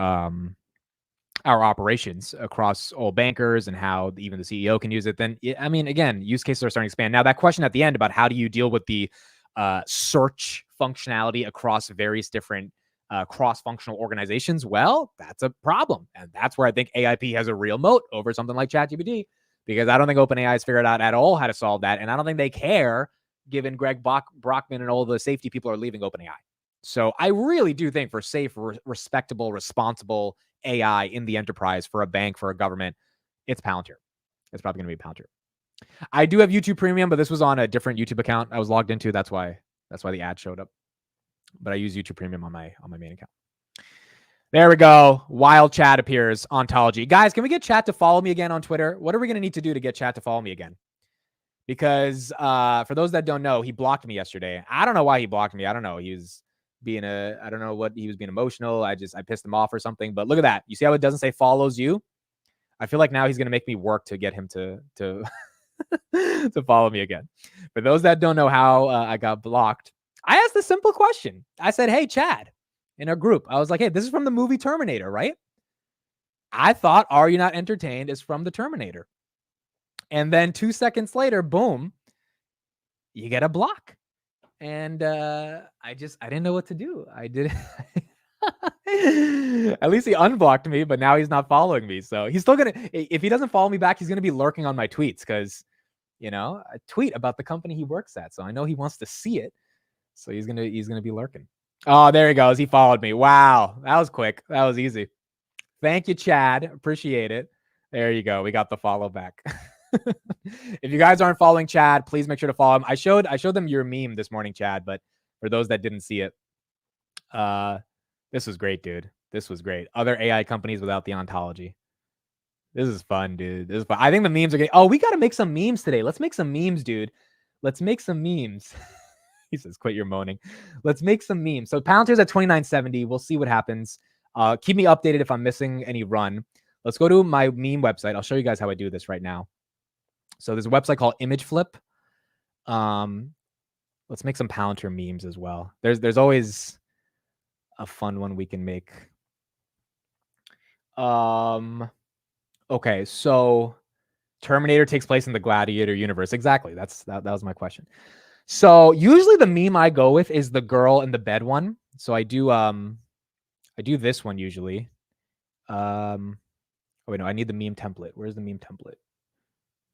operations across all bankers and how even the CEO can use it, then again, use cases are starting to expand. Now, that question at the end about how do you deal with the search functionality across various different cross-functional organizations, well, that's a problem, and that's where I think AIP has a real moat over something like ChatGPT, because I don't think OpenAI has figured out at all how to solve that, and I don't think they care, given Greg Brockman and all the safety people are leaving OpenAI. So I really do think for safe, respectable, responsible AI in the enterprise, for a bank, for a government, it's Palantir. It's probably going to be Palantir. I do have YouTube Premium, but this was on a different YouTube account I was logged into. That's why the ad showed up. But I use YouTube Premium on my main account. There we go. Wild Chat appears. Ontology. Guys, can we get Chat to follow me again on Twitter? What are we going to need to do to get Chat to follow me again? Because for those that don't know, he blocked me yesterday. I don't know why he blocked me. I don't know. He was being I don't know what he was being emotional. I pissed him off or something. But look at that. You see how it doesn't say follows you? I feel like now he's going to make me work to get him to to follow me again. For those that don't know how I got blocked, I asked a simple question. I said, hey, Chad, in our group, I was like, hey, this is from the movie Terminator, right? I thought, are you not entertained is from the Terminator. And then 2 seconds later, boom, you get a block. And I didn't know what to do. I did. At least he unblocked me, but now he's not following me. So he's still going to, if he doesn't follow me back, he's going to be lurking on my tweets because, I tweet about the company he works at. So I know he wants to see it. So he's going to be lurking. Oh, there he goes. He followed me. Wow. That was quick. That was easy. Thank you, Chad. Appreciate it. There you go. We got the follow back. If you guys aren't following Chad, please make sure to follow him. I showed them your meme this morning, Chad, but for those that didn't see it, this was great, dude. This was great. Other AI companies without the ontology. This is fun, dude. This is fun. I think the memes are getting... Oh, we got to make some memes today. Let's make some memes, dude. Let's make some memes. He says, quit your moaning. Let's make some memes. So Palantir's at 2970. We'll see what happens. Keep me updated if I'm missing any run. Let's go to my meme website. I'll show you guys how I do this right now. So there's a website called Image Flip. Let's make some Palantir memes as well. There's always a fun one we can make. Okay, so Terminator takes place in the Gladiator universe. Exactly. That was my question. So usually the meme I go with is the girl in the bed one. So I do this one usually. Oh wait, no, I need the meme template. Where's the meme template?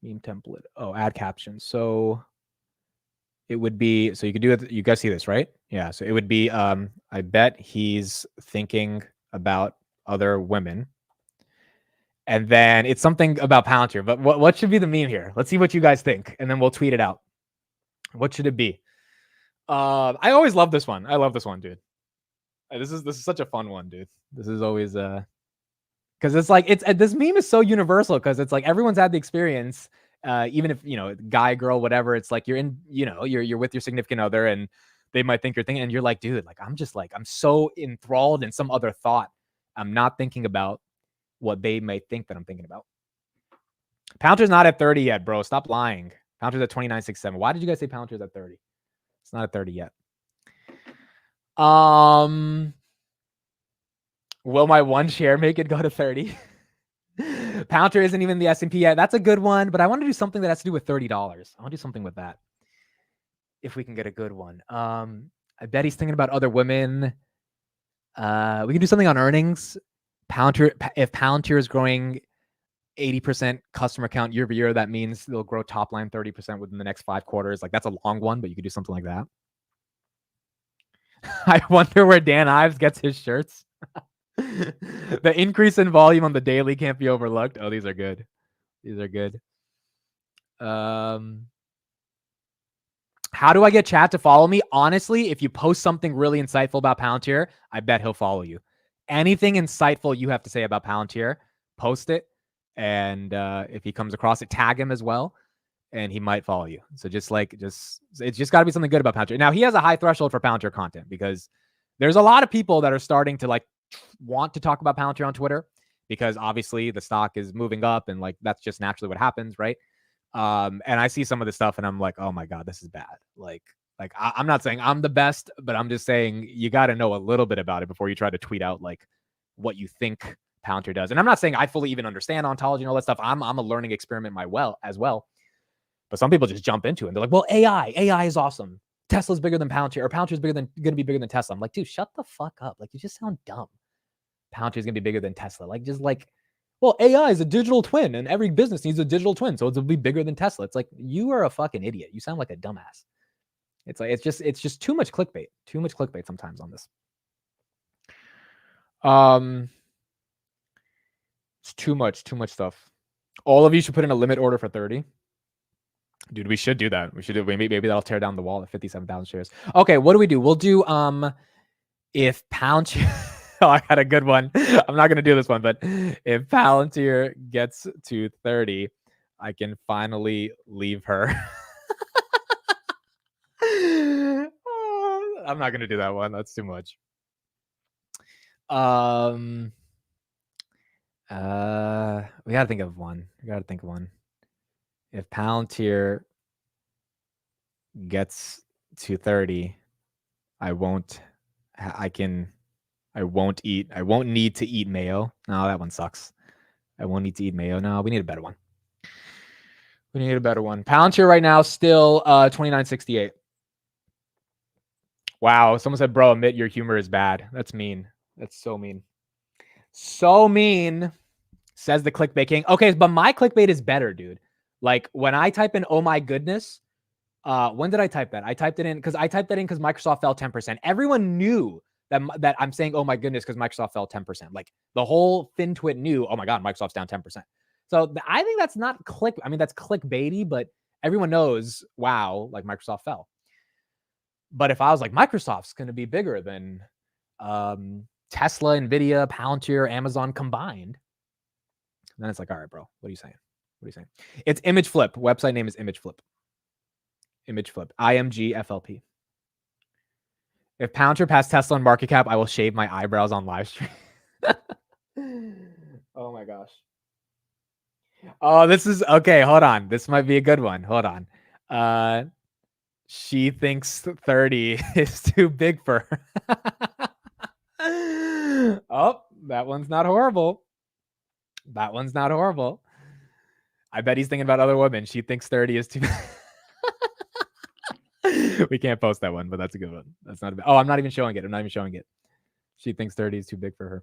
Meme template. Oh, add captions. So it would be, so you could do it. You guys see this, right? Yeah. So it would be, I bet he's thinking about other women. And then it's something about Palantir. But what should be the meme here? Let's see what you guys think, and then we'll tweet it out. What should it be? I always love this one. I love this one, dude. This is such a fun one, dude. This is always because it's like this meme is so universal because it's like everyone's had the experience. Even if guy, girl, whatever, it's like you're in, you're with your significant other, and they might think you're thinking, and you're like, dude, like I'm so enthralled in some other thought. I'm not thinking about what they may think that I'm thinking about. Palantir's not at 30 yet, bro. Stop lying. Palantir's at 29.67. Why did you guys say Palantir's at 30? It's not at 30 yet. Will my one share make it go to 30? Palantir isn't even the S&P yet. That's a good one, but I want to do something that has to do with $30. I want to do something with that. If we can get a good one. I bet he's thinking about other women. We can do something on earnings. If Palantir is growing 80% customer count year over year, that means they'll grow top line 30% within the next 5 quarters. Like that's a long one, but you could do something like that. I wonder where Dan Ives gets his shirts. The increase in volume on the daily can't be overlooked. Oh, these are good. These are good. How do I get chat to follow me? Honestly, if you post something really insightful about Palantir, I bet he'll follow you. Anything insightful you have to say about Palantir, post it. And if he comes across it, tag him as well. And he might follow you. So it's just got to be something good about Palantir. Now, he has a high threshold for Palantir content because there's a lot of people that are starting to want to talk about Palantir on Twitter because obviously the stock is moving up and that's just naturally what happens, right? And I see some of this stuff and I'm like, oh my God, this is bad. I'm not saying I'm the best, but I'm just saying you got to know a little bit about it before you try to tweet out what you think Palantir does. And I'm not saying I fully even understand ontology and all that stuff. I'm a learning experiment as well. But some people just jump into it and they're like, well, AI is awesome. Tesla's bigger than Palantir, or Palantir's going to be bigger than Tesla. I'm like, dude, shut the fuck up. You just sound dumb. Palantir's going to be bigger than Tesla. Well, AI is a digital twin and every business needs a digital twin. So it'll be bigger than Tesla. It's like, you are a fucking idiot. You sound like a dumbass. It's just too much clickbait. Too much clickbait sometimes on this. It's too much stuff. All of you should put in a limit order for 30. Dude, we should do that. Maybe that'll tear down the wall at 57,000 shares. Okay, what do we do? We'll do if Palantir oh, I got a good one. I'm not gonna do this one, but if Palantir gets to 30, I can finally leave her. I'm not gonna do that one. That's too much. We gotta think of one. If Palantir gets to 30, I won't need to eat mayo. No, that one sucks. I won't need to eat mayo. No, we need a better one. Palantir right now still 29.68. Wow, someone said, bro, admit your humor is bad. That's mean. That's so mean. So mean, says the clickbait king. Okay, but my clickbait is better, dude. When I type in, oh my goodness, when did I type that? I typed that in because Microsoft fell 10%. Everyone knew that I'm saying, oh my goodness, because Microsoft fell 10%. The whole FinTwit knew, oh my God, Microsoft's down 10%. So I think that's not that's clickbaity, but everyone knows, wow, Microsoft fell. But if I was Microsoft's going to be bigger than Tesla, Nvidia, Palantir, Amazon combined, then it's all right, bro, what are you saying? It's Image Flip. Website name is Image Flip. IMGFLP. If Palantir passed Tesla on market cap, I will shave my eyebrows on live stream. Oh my gosh. Oh, this is okay. Hold on. This might be a good one. Hold on. She thinks 30 is too big for her. Oh, that one's not horrible. That one's not horrible. I bet he's thinking about other women. She thinks 30 is too. We can't post that one, but that's a good one. That's not a bad. Oh, I'm not even showing it. I'm not even showing it. She thinks 30 is too big for her.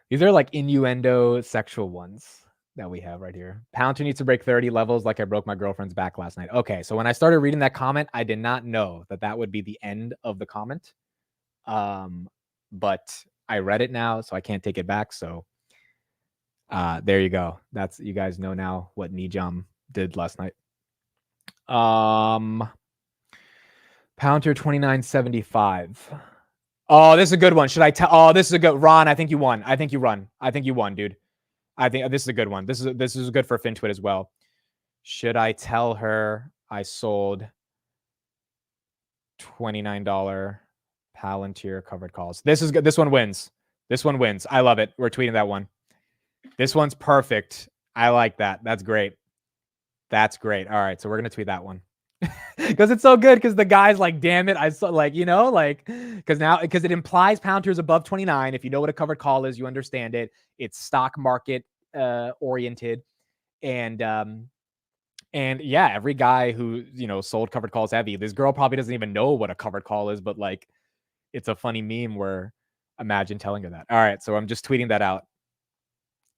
These are like innuendo sexual ones that we have right here. Palantir needs to break 30 levels like I broke my girlfriend's back last night. Okay, so when I started reading that comment, I did not know that that would be the end of the comment. But I read it now, so I can't take it back. So there you go. That's, you guys know now what Nijam did last night. Palantir 2975. Oh, this is a good one. Should I tell? Oh, this is a good Ron. I think you won. I think you won, dude. I think this is a good one. This is good for FinTwit as well. Should I tell her I sold $29 Palantir covered calls? This is good. This one wins. This one wins. I love it. We're tweeting that one. This one's perfect. I like that. That's great. That's great. All right, so we're gonna tweet that one. Because it's so good, because the guy's like, damn it, I saw, like, you know, like, because it implies Palantir is above 29. If you know what a covered call is, you understand it. It's stock market oriented, and yeah, every guy who, you know, sold covered calls heavy, this girl probably doesn't even know what a covered call is, but like, it's a funny meme where imagine telling her that. All right, so I'm just tweeting that out.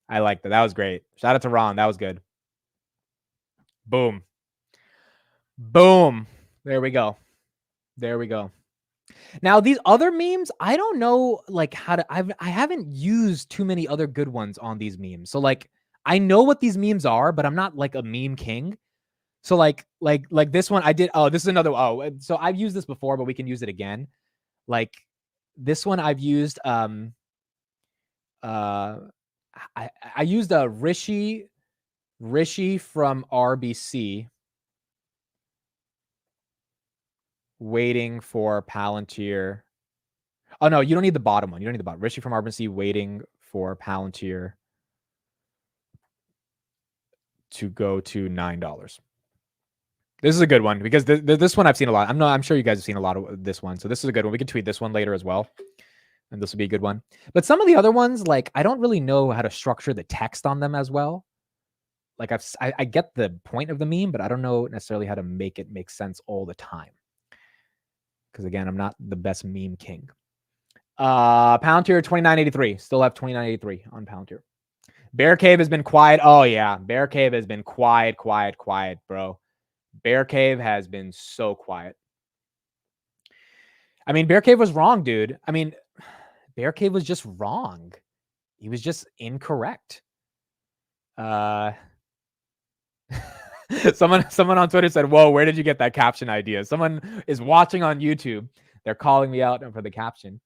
I like that. That was great. Shout out to Ron. That was good. Boom. Boom. There we go. There we go. Now, these other memes, I don't know like how to, I haven't used too many other good ones on these memes. So like, I know what these memes are, but I'm not like a meme king. So like this one I did. Oh, this is another. Oh, so I've used this before, but we can use it again. Like this one I've used, I used a Rishi from RBC. Waiting for Palantir. Oh, no, you don't need the bottom one. You don't need the bottom. Rishi from RBC waiting for Palantir to go to $9. This is a good one, because this one I've seen a lot. I'm sure you guys have seen a lot of this one. So this is a good one. We can tweet this one later as well. And this will be a good one. But some of the other ones, like, I don't really know how to structure the text on them as well. Like, I get the point of the meme, but I don't know necessarily how to make it make sense all the time. Because again, I'm not the best meme king. Palantir 2983. Still have 2983 on Palantir. Bear Cave has been quiet. Oh yeah, Bear Cave has been quiet, bro. Bear Cave has been so quiet. I mean, Bear Cave was wrong, dude. I mean, Bear Cave was just wrong. He was just incorrect. Someone on Twitter said, "Whoa, where did you get that caption idea?" Someone is watching on YouTube. They're calling me out for the caption.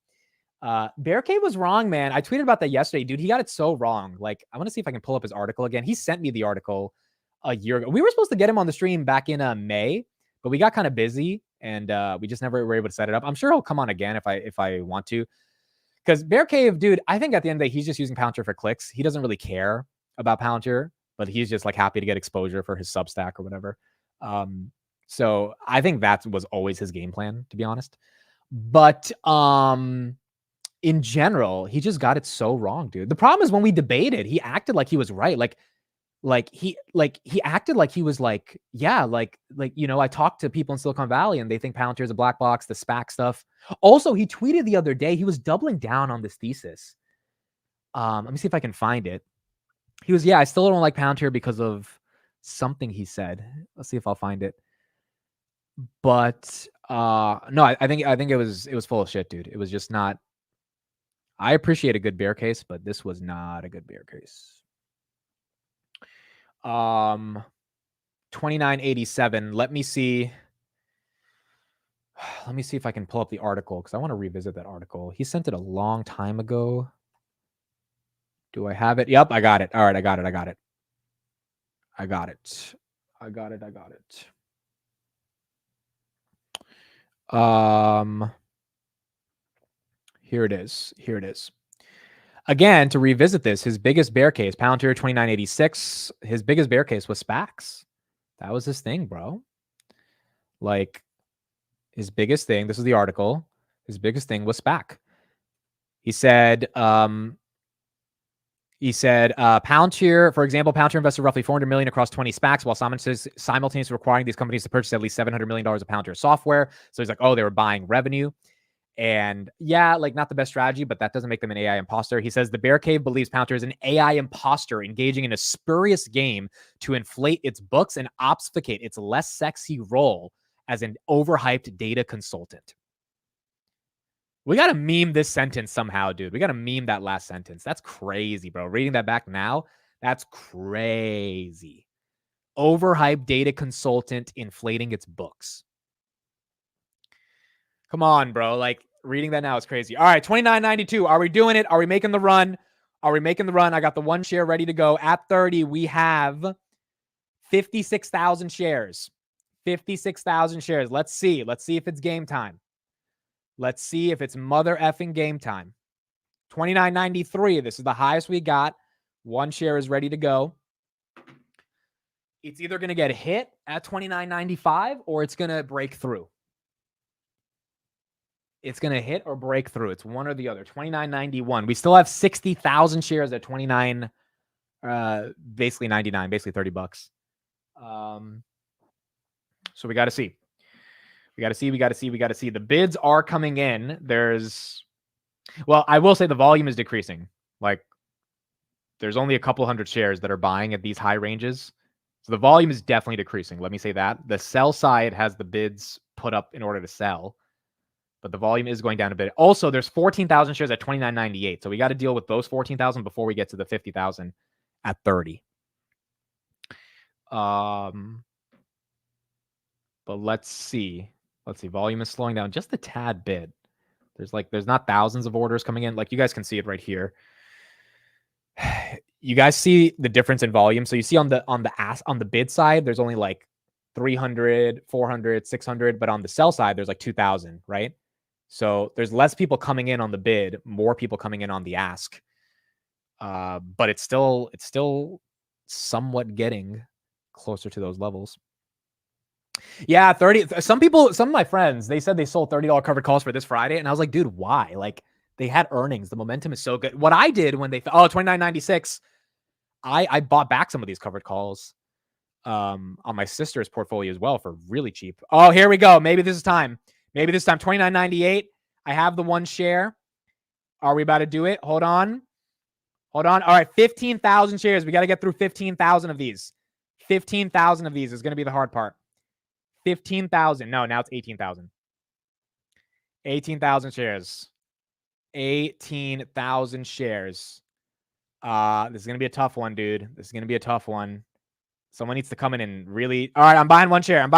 Bear Cave was wrong, man. I tweeted about that yesterday, dude. He got it so wrong. Like, I want to see if I can pull up his article again. He sent me the article a year ago. We were supposed to get him on the stream back in May, but we got kind of busy, and we just never were able to set it up. I'm sure he'll come on again if I want to. Because Bear Cave, dude, I think at the end of the day, he's just using Palantir for clicks. He doesn't really care about Palantir, but he's just like happy to get exposure for his Substack or whatever. So I think that was always his game plan, to be honest. But in general, he just got it so wrong, dude. The problem is when we debated, he acted like he was right. He acted like he was like, yeah, like, you know, I talked to people in Silicon Valley and they think Palantir is a black box, the SPAC stuff. Also, he tweeted the other day, he was doubling down on this thesis. Let me see if I can find it. He was, yeah, I still don't like Palantir because of something he said. Let's see if I'll find it. But no, I think it was full of shit, dude. It was just not. I appreciate a good bear case, but this was not a good bear case. 2987. Let me see. Let me see if I can pull up the article, because I want to revisit that article. He sent it a long time ago. Do I have it? Yep, I got it. All right, I got it. Here it is. again, to revisit this, his biggest bear case, Palantir 2986, his biggest bear case was SPACs. That was his thing, bro. Like, his biggest thing, this is the article, his biggest thing was SPAC. He said, Palantir, for example, Palantir invested roughly $400 million across 20 SPACs while simultaneously requiring these companies to purchase at least $700 million of Palantir software. So he's like, oh, they were buying revenue. And yeah, like not the best strategy, but that doesn't make them an AI imposter. He says the bear cave believes Palantir is an AI imposter engaging in a spurious game to inflate its books and obfuscate its less sexy role as an overhyped data consultant. We got to meme this sentence somehow, dude. We got to meme that last sentence. That's crazy, bro. Reading that back now, that's crazy. Overhyped data consultant inflating its books. Come on, bro. Like, reading that now is crazy. All right, 29.92. Are we doing it? Are we making the run? Are we making the run? I got the one share ready to go. At 30, we have 56,000 shares. 56,000 shares. Let's see. Let's see if it's game time. Let's see if it's mother effing game time. 29.93. This is the highest we got. One share is ready to go. It's either going to get hit at 29.95 or it's going to break through. It's going to hit or break through. It's one or the other. 29.91. We still have 60,000 shares at 29, basically 99, basically $30. So we got to see. We got to see. The bids are coming in. Well, I will say the volume is decreasing. Like, there's only a couple hundred shares that are buying at these high ranges. So the volume is definitely decreasing. Let me say that. The sell side has the bids put up in order to sell, but the volume is going down a bit. Also, there's 14,000 shares at 29.98. So we got to deal with those 14,000 before we get to the 50,000 at 30. But let's see. Volume is slowing down just a tad bit. There's not thousands of orders coming in. Like, you guys can see it right here. You guys see the difference in volume. So you see on the bid side, there's only like 300, 400, 600, but on the sell side, there's like 2,000, right? So there's less people coming in on the bid, more people coming in on the ask. But it's still somewhat getting closer to those levels. Yeah, 30. Some of my friends, they said they sold $30 covered calls for this Friday. And I was like, dude, why? Like, they had earnings. The momentum is so good. What I did when they, $29.96, I bought back some of these covered calls on my sister's portfolio as well for really cheap. Oh, here we go. Maybe this is time. $29.98. I have the one share. Are we about to do it? Hold on. All right, 15,000 shares. We got to get through 15,000 of these. 15,000 of these is going to be the hard part. 15,000. No, now it's 18,000. 18,000 shares. 18,000 shares. This is going to be a tough one, dude. This is going to be a tough one. Someone needs to come in and really... All right, I'm buying one share. I'm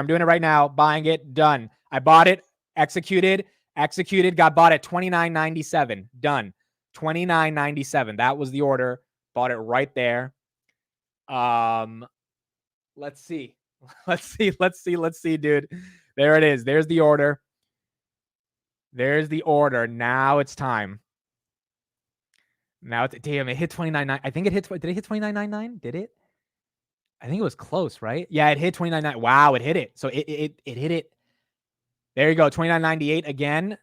doing it right now. Buying it. Done. I bought it. Executed. Got bought at $29.97. Done. $29.97. That was the order. Bought it right there. Let's see. Let's see, dude. There it is. There's the order. Now it's time. Damn, it hit 29.9. I think it hit. Did it hit 29.99? Did it? I think it was close, right? Yeah, it hit 29.9. Wow, it hit it. So it hit it. There you go. 29.98 again.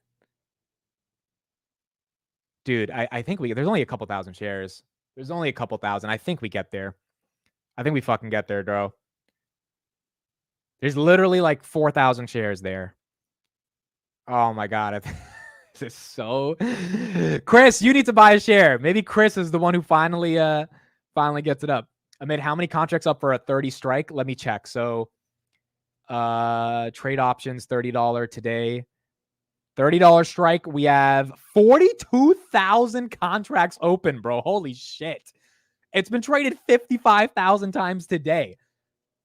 Dude, I think there's only a couple thousand shares. There's only a couple thousand. I think we get there. I think we fucking get there, bro. There's literally like 4,000 shares there. Oh my God. This is so... Chris, you need to buy a share. Maybe Chris is the one who finally gets it up. Amid how many contracts up for a 30 strike? Let me check. So trade options, $30 today. $30 strike. We have 42,000 contracts open, bro. Holy shit. It's been traded 55,000 times today.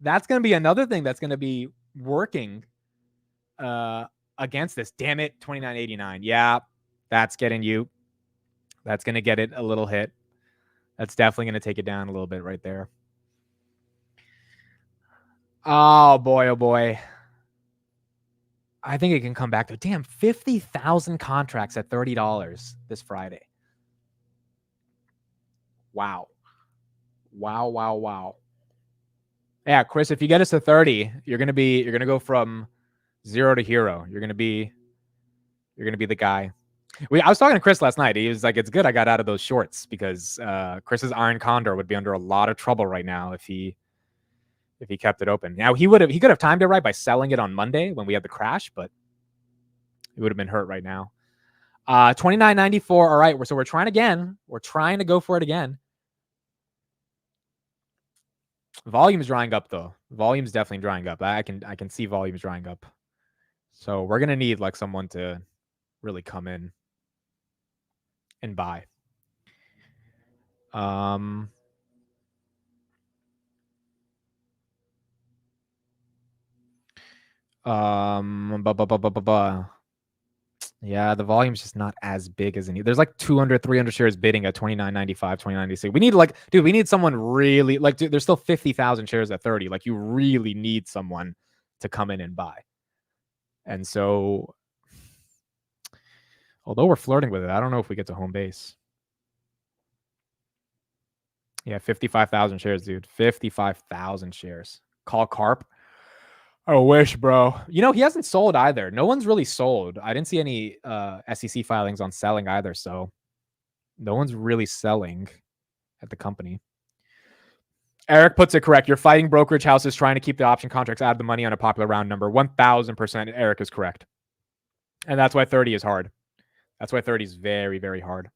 That's going to be another thing that's going to be working against this. Damn it, 29.89. Yeah, that's getting you. That's going to get it a little hit. That's definitely going to take it down a little bit right there. Oh, boy, oh, boy. I think it can come back to, damn, 50,000 contracts at $30 this Friday. Wow. Wow. Yeah, Chris, if you get us to 30, you're gonna go from 0 to hero. You're gonna be the guy. I was talking to Chris last night. He was like, "It's good I got out of those shorts because Chris's Iron Condor would be under a lot of trouble right now if he kept it open. Now he could have timed it right by selling it on Monday when we had the crash, but he would have been hurt right now. 29.94. All right, so we're trying again. We're trying to go for it again. Volume's drying up though. Volume's definitely drying up. I can see volume's drying up. So we're gonna need like someone to really come in and buy. Yeah, the volume's just not as big as any. There's like 200, 300 shares bidding at 29.95, 29.96. We need we need someone really dude, there's still 50,000 shares at 30. Like you really need someone to come in and buy. And so, although we're flirting with it, I don't know if we get to home base. Yeah, 55,000 shares, dude. 55,000 shares. Call Carp. I wish, bro. He hasn't sold either. No one's really sold. I didn't see any SEC filings on selling either, so no one's really selling at the company. Eric puts it correct. You're fighting brokerage houses trying to keep the option contracts out of the money on a popular round number. 1,000% Eric is correct. And that's why 30 is hard. That's why 30 is very, very hard.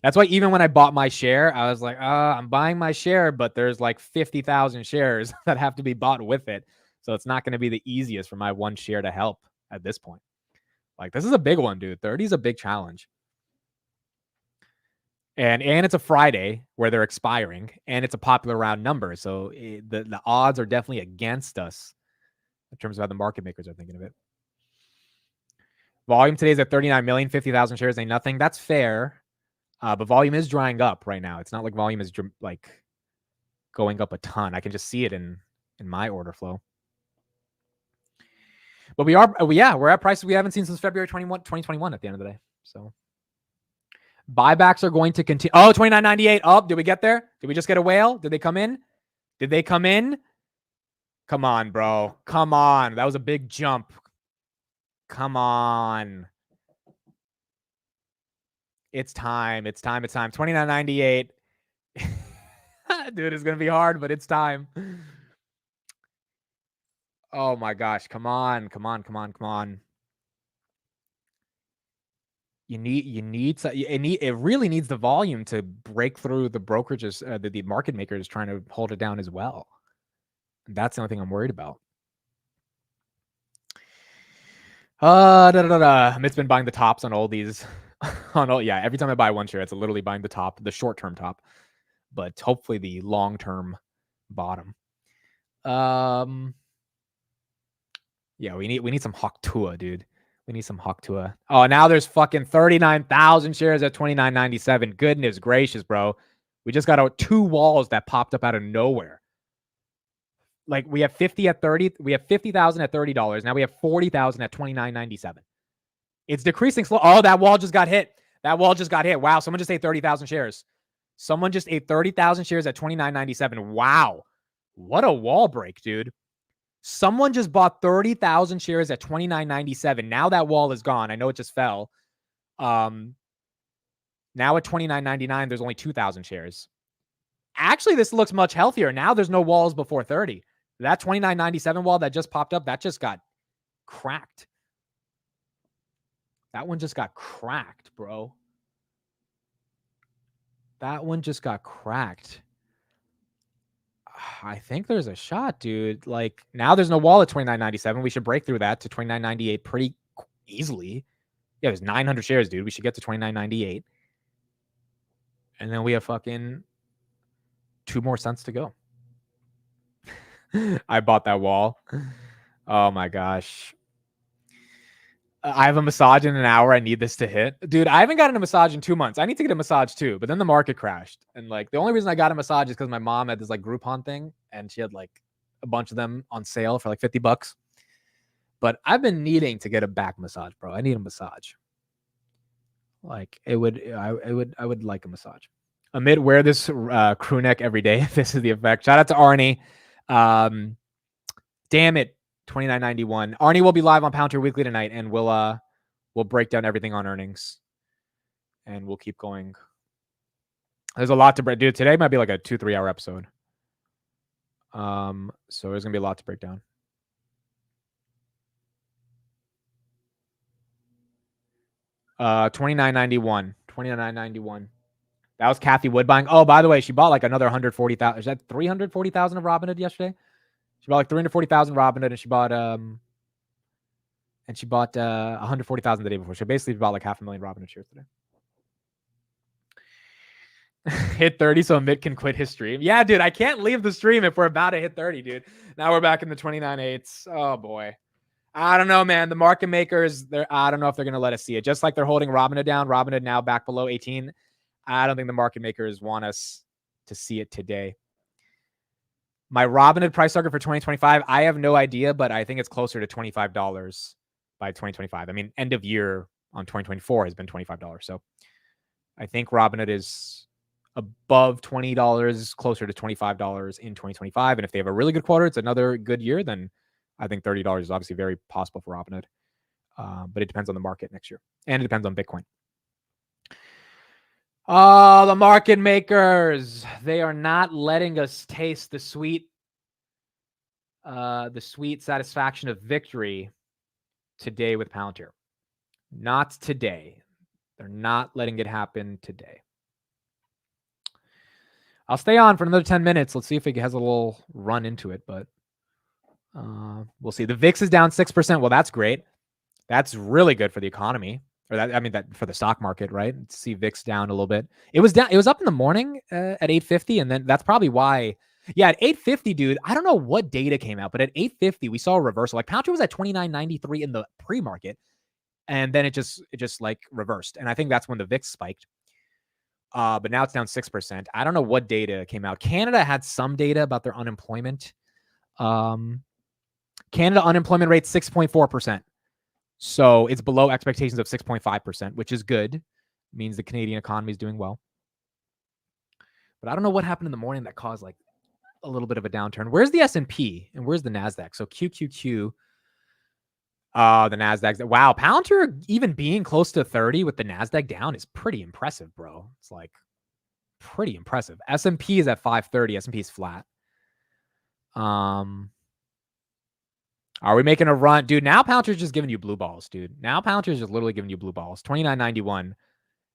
That's why even when I bought my share, I was like, I'm buying my share, but there's like 50,000 shares that have to be bought with it. So it's not going to be the easiest for my one share to help at this point. Like, this is a big one, dude. 30 is a big challenge. And it's a Friday where they're expiring, and it's a popular round number. So the odds are definitely against us in terms of how the market makers are thinking of it. Volume today is at 39 million, 50,000 shares ain't nothing. That's fair. But volume is drying up right now. It's not like volume is like going up a ton. I can just see it in my order flow. But we're at prices we haven't seen since February 2021 at the end of the day. So buybacks are going to continue. Oh, 29.98. Oh, did we get there? Did we just get a whale? Did they come in? Did they come in? Come on, bro. Come on. That was a big jump. Come on. It's time. 29.98. Dude, it's going to be hard, but it's time. Oh my gosh. Come on. It really needs the volume to break through the brokerages, the market makers trying to hold it down as well. That's the only thing I'm worried about. It's been buying the tops on all these. Every time I buy one share, it's literally buying the top, the short-term top, but hopefully the long-term bottom. We need some Hawktua, dude. We need some Hawktua. Oh, now there's fucking 39,000 shares at 29.97. Goodness gracious, bro. We just got out 2 walls that popped up out of nowhere. Like, we have 50 at 30. We have 50,000 at $30. Now we have 40,000 at 29.97. It's decreasing slow. Oh, that wall just got hit. Wow, someone just ate 30,000 shares. Someone just ate 30,000 shares at 29.97. Wow. What a wall break, dude. Someone just bought 30,000 shares at 29.97. Now that wall is gone. I know it just fell. Now at 29.99, there's only 2,000 shares. Actually, this looks much healthier. Now there's no walls before 30. That 29.97 wall that just popped up, that just got cracked. That one just got cracked, bro. That one just got cracked. I think there's a shot, dude. Like, now there's no wall at 29.97. We should break through that to 29.98 pretty easily. Yeah, there's 900 shares, dude. We should get to 29.98. And then we have fucking 2 more cents to go. I bought that wall. Oh my gosh. I have a massage in an hour. I need this to hit. Dude, I haven't gotten a massage in 2 months. I need to get a massage too, but then the market crashed. And like, the only reason I got a massage is because my mom had this like Groupon thing and she had like a bunch of them on sale for like $50. But I've been needing to get a back massage, bro. I need a massage. Like, I would like a massage. Amit, wear this crew neck every day. This is the effect. Shout out to Arnie. Damn it, 29.91. Arnie will be live on Palantir Weekly tonight, and we'll break down everything on earnings, and we'll keep going. There's a lot to break. Dude, today might be like a 2-3 hour episode. So there's gonna be a lot to break down. $29.91. That was Kathy Wood buying. Oh, by the way, she bought like another 140,000. Is that 340,000 of Robinhood yesterday? She bought like 340,000 Robinhood, and she bought 140,000 the day before. She basically bought like 500,000 Robinhood shares today. Hit 30 so Amit can quit his stream. Yeah, dude, I can't leave the stream if we're about to hit 30, dude. Now we're back in the 29.8s. Oh boy. I don't know, man. The market makers, I don't know if they're going to let us see it. Just like they're holding Robinhood down. Robinhood now back below 18. I don't think the market makers want us to see it today. My Robinhood price target for 2025, I have no idea, but I think it's closer to $25 by 2025. I mean, end of year on 2024 has been $25. So I think Robinhood is above $20, closer to $25 in 2025. And if they have a really good quarter, it's another good year, then I think $30 is obviously very possible for Robinhood. But it depends on the market next year. And it depends on Bitcoin. Oh, the market makers. They are not letting us taste the sweet satisfaction of victory today with Palantir. Not today. They're not letting it happen today. I'll stay on for another 10 minutes. Let's see if it has a little run into it, but we'll see. The VIX is down 6%. Well, that's great. That's really good for the economy. Or that for the stock market, right? See VIX down a little bit. It was down. It was up in the morning at 8:50, and then that's probably why. Yeah, at 8:50, dude. I don't know what data came out, but at 8:50 we saw a reversal. Like Palantir was at 29.93 in the pre-market, and then it just like reversed. And I think that's when the VIX spiked. But now it's down 6%. I don't know what data came out. Canada had some data about their unemployment. Canada unemployment rate 6.4%. So it's below expectations of 6.5%, which is good. It means the Canadian economy is doing well. But I don't know what happened in the morning that caused like a little bit of a downturn. Where's the S&P and where's the NASDAQ? So QQQ, the NASDAQ. Wow, Palantir even being close to 30 with the NASDAQ down is pretty impressive, bro. It's like pretty impressive. S&P is at 530. S&P is flat. Are we making a run? Dude, now Palantir's just giving you blue balls, dude. Now Palantir's just literally giving you blue balls. 29.91.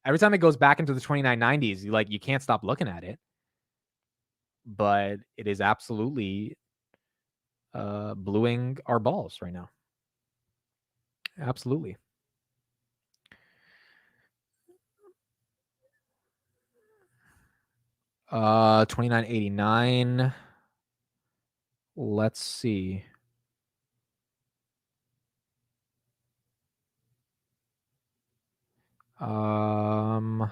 Every time it goes back into the 29.90s, you can't stop looking at it. But it is absolutely bluing our balls right now. Absolutely. $29.89. Let's see. $30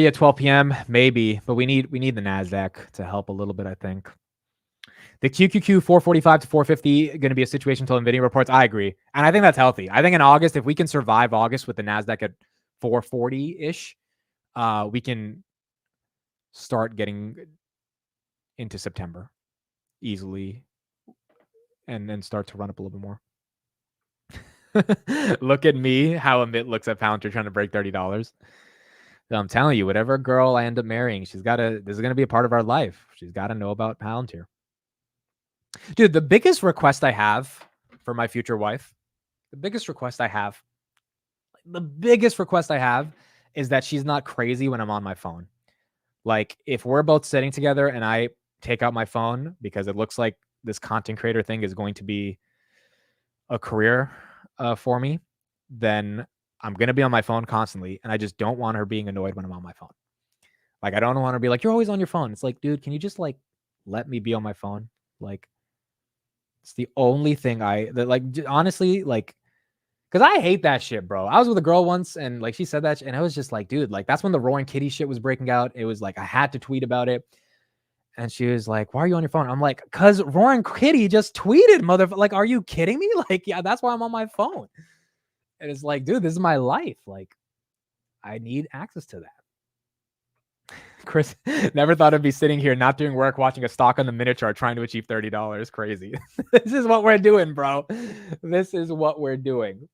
at 12 p.m. maybe, but we need the NASDAQ to help a little bit, I think. The QQQ 445 to 450 going to be a situation until NVIDIA reports. I agree. And I think that's healthy. I think in August, if we can survive August with the NASDAQ at 440-ish, we can start getting into September easily and then start to run up a little bit more. Look at me, how Amit looks at Palantir trying to break $30. So I'm telling you, whatever girl I end up marrying, this is going to be a part of our life. She's got to know about Palantir. Dude, the biggest request I have for my future wife, the biggest request I have is that she's not crazy when I'm on my phone. Like, if we're both sitting together and I take out my phone because it looks like this content creator thing is going to be a career for me, then I'm going to be on my phone constantly. And I just don't want her being annoyed when I'm on my phone. Like, I don't want her to be like, you're always on your phone. It's like, dude, can you just like let me be on my phone? Like, it's the only thing honestly, like, because I hate that shit, bro. I was with a girl once and like she said that and I was just like, dude, like that's when the Roaring Kitty shit was breaking out. It was like I had to tweet about it. And she was like, why are you on your phone? I'm like, because Roaring Kitty just tweeted, motherfucker. Like, are you kidding me? Like, yeah, that's why I'm on my phone. And it's like, dude, this is my life. Like, I need access to that. Chris, never thought I'd be sitting here not doing work, watching a stock on the minute chart, trying to achieve $30. Crazy. This is what we're doing, bro. This is what we're doing.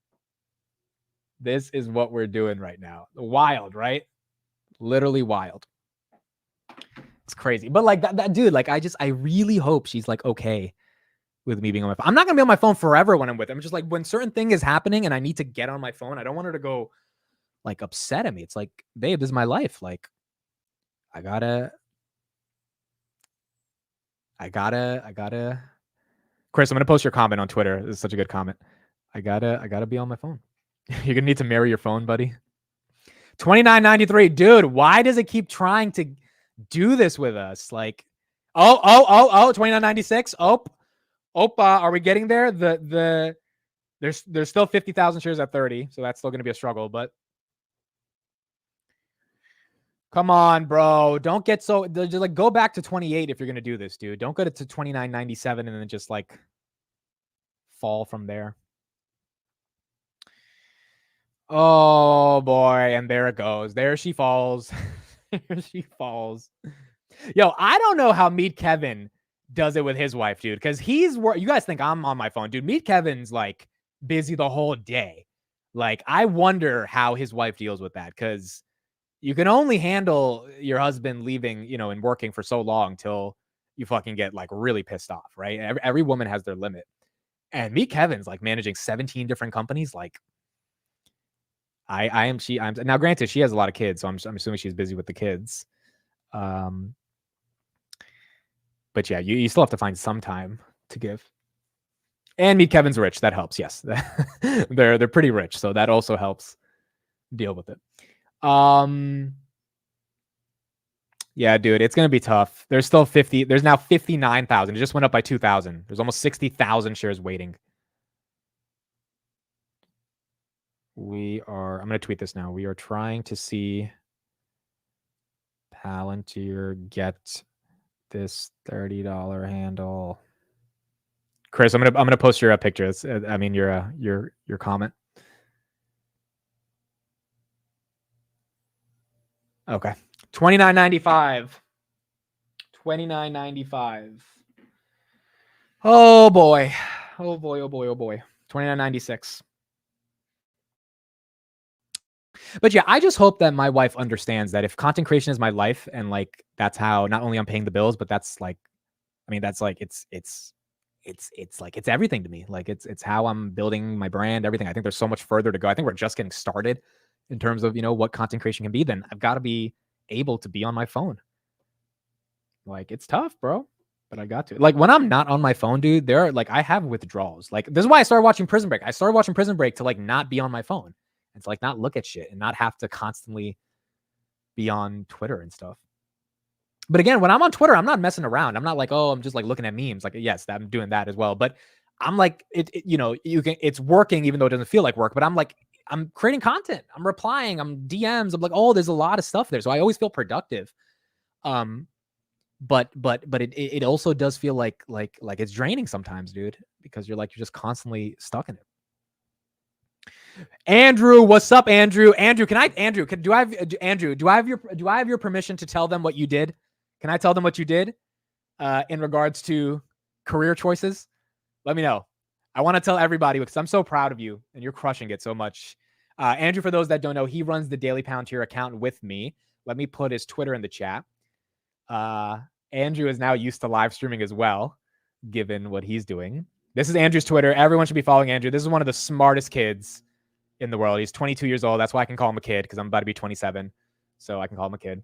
This is what we're doing right now. Wild, right? Literally wild. It's crazy. But like that dude, like I really hope she's like okay with me being on my phone. I'm not gonna be on my phone forever when I'm with him. Just like when certain thing is happening and I need to get on my phone, I don't want her to go like upset at me. It's like, babe, this is my life. Like, I gotta. Chris, I'm gonna post your comment on Twitter. This is such a good comment. I gotta be on my phone. You're gonna need to marry your phone, buddy. $29.93, dude. Why does it keep trying to do this with us? Like, $29.96. Are we getting there? There's still 50,000 shares at 30, so that's still gonna be a struggle, but. Come on, bro. Don't get so just like go back to 28 if you're gonna do this, dude. Don't go to 29.97 and then just like fall from there. Oh boy, and there it goes. There she falls. There she falls. Yo, I don't know how Meet Kevin does it with his wife, dude. Because you guys think I'm on my phone, dude. Meet Kevin's like busy the whole day. Like, I wonder how his wife deals with that, because you can only handle your husband leaving, and working for so long till you fucking get like really pissed off, right? Every woman has their limit. And Meet Kevin's like managing 17 different companies. Like, I'm now granted, she has a lot of kids, so I'm assuming she's busy with the kids. But yeah, you still have to find some time to give. And Meet Kevin's rich. That helps. Yes. They're pretty rich. So that also helps deal with it. Yeah, dude, it's going to be tough. There's now 59,000. It just went up by 2,000. There's almost 60,000 shares waiting. I'm going to tweet this now. We are trying to see Palantir get this $30 handle. Chris, I'm going to post your pictures. I mean, your comment. Okay. $29.95. $29.95. Oh boy. Oh boy. Oh boy. Oh boy. $29.96. But yeah, I just hope that my wife understands that if content creation is my life and like that's how not only I'm paying the bills, but that's like, I mean, that's like it's like it's everything to me. Like it's how I'm building my brand, everything. I think there's so much further to go. I think we're just getting started in terms of, what content creation can be. Then I've got to be able to be on my phone. Like, it's tough, bro, but I got to. Like, when I'm not on my phone, dude, I have withdrawals. Like, this is why I started watching Prison Break. I started watching Prison Break to like not be on my phone and to like not look at shit and not have to constantly be on Twitter and stuff. But again, when I'm on Twitter, I'm not messing around. I'm not like, oh, I'm just like looking at memes. Like, yes, I'm doing that as well. But I'm like, it's working even though it doesn't feel like work. But I'm like, I'm creating content. I'm replying. I'm DMs. I'm like, oh, there's a lot of stuff there. So I always feel productive. But it also does feel like it's draining sometimes, dude, because you're just constantly stuck in it. Andrew, what's up, Andrew? Do I have your permission to tell them what you did? Can I tell them what you did in regards to career choices? Let me know. I want to tell everybody because I'm so proud of you and you're crushing it so much. Andrew, for those that don't know, he runs the Daily Palantir account with me. Let me put his Twitter in the chat. Andrew is now used to live streaming as well, given what he's doing. This is Andrew's Twitter. Everyone should be following Andrew. This is one of the smartest kids in the world. He's 22 years old. That's why I can call him a kid, because I'm about to be 27. So I can call him a kid.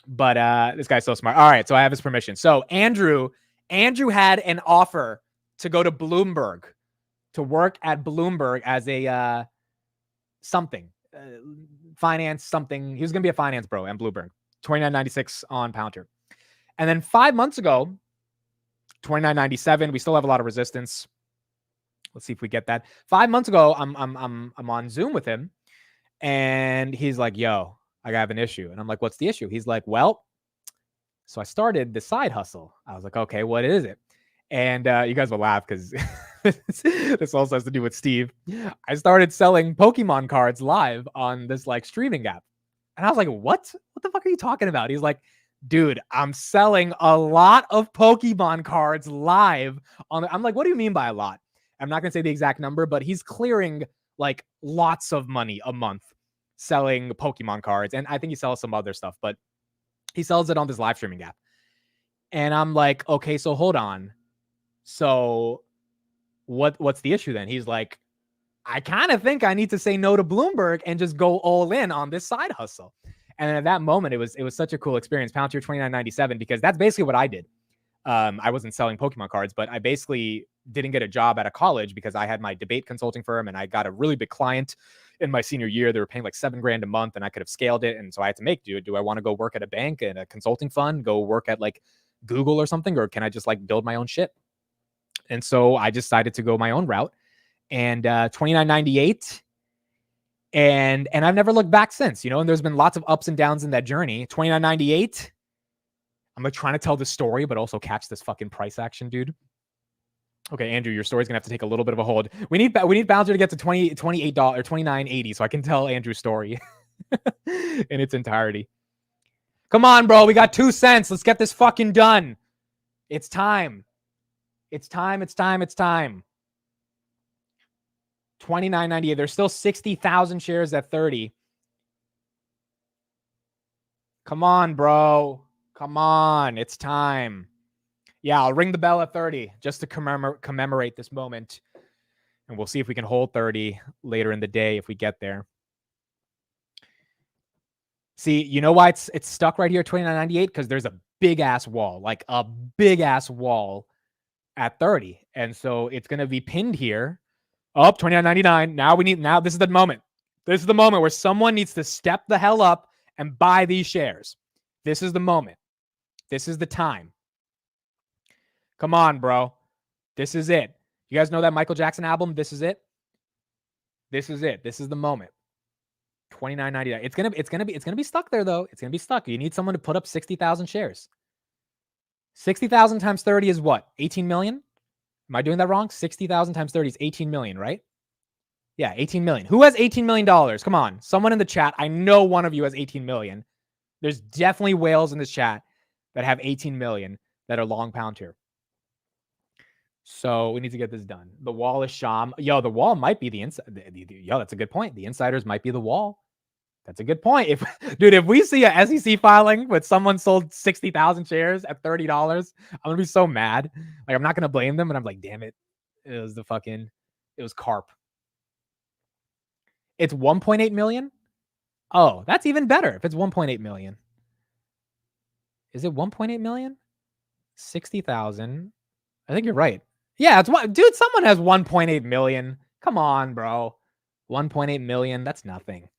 But this guy's so smart. All right, so I have his permission. So Andrew had an offer to go to Bloomberg, to work at Bloomberg as a finance something. He was going to be a finance bro at Bloomberg. $29.96 on Palantir. And then 5 months ago, $29.97. We still have a lot of resistance. Let's see if we get that. 5 months ago, I'm on Zoom with him, and he's like, "Yo, I have an issue." And I'm like, "What's the issue?" He's like, "Well, so I started the side hustle." I was like, "Okay, what is it?" And you guys will laugh because this also has to do with Steve. I started selling Pokemon cards live on this like streaming app. And I was like, what? What the fuck are you talking about? He's like, dude, I'm selling a lot of Pokemon cards live on I'm like, what do you mean by a lot? I'm not going to say the exact number, but he's clearing like lots of money a month selling Pokemon cards. And I think he sells some other stuff, but he sells it on this live streaming app. And I'm like, okay, so hold on. So what's the issue then? He's like, I kind of think I need to say no to Bloomberg and just go all in on this side hustle. And at that moment, it was such a cool experience. Palantir $29.97, because that's basically what I did. I wasn't selling Pokemon cards, but I basically didn't get a job at a college because I had my debate consulting firm and I got a really big client in my senior year. They were paying like $7,000 a month and I could have scaled it. And so I had to make, do I want to go work at a bank and a consulting fund, go work at like Google or something, or can I just like build my own shit? And so I decided to go my own route, and $29.98. And I've never looked back since, you know, and there's been lots of ups and downs in that journey. $29.98. I'm like trying to tell the story, but also catch this fucking price action, dude. Okay, Andrew, your story's gonna have to take a little bit of a hold. We need Palantir to get to $28 or $29.80 so I can tell Andrew's story in its entirety. Come on, bro. We got 2 cents. Let's get this fucking done. It's time. It's time. $29.98. There's still 60,000 shares at 30. Come on, bro. Come on. It's time. Yeah, I'll ring the bell at 30 just to commemorate this moment. And we'll see if we can hold 30 later in the day if we get there. See, you know why it's stuck right here at $29.98? Because there's a big ass wall, like a big ass wall at 30. And so it's going to be pinned here. Oh, $29.99. Now this is the moment. This is the moment where someone needs to step the hell up and buy these shares. This is the moment. This is the time. Come on, bro. This is it. You guys know that Michael Jackson album? This is it. This is it. This is the moment. $29.99. It's gonna be stuck there though. It's gonna be stuck. You need someone to put up 60,000 shares. 60,000 times 30 is what? 18 million? Am I doing that wrong? 60,000 times 30 is 18 million, right? Yeah, 18 million. Who has $18 million? Come on. Someone in the chat. I know one of you has 18 million. There's definitely whales in this chat that have 18 million that are long Palantir. So we need to get this done. The wall is Sham. Yo, the wall might be the inside. Yo, that's a good point. The insiders might be the wall. That's a good point. If we see a SEC filing with someone sold 60,000 shares at $30, I'm gonna be so mad. Like, I'm not gonna blame them, but I'm like, damn it. It was Carp. It's 1.8 million. Oh, that's even better if it's 1.8 million. Is it 1.8 million? 60,000. I think you're right. Yeah, it's what, dude. Someone has 1.8 million. Come on, bro. 1.8 million. That's nothing.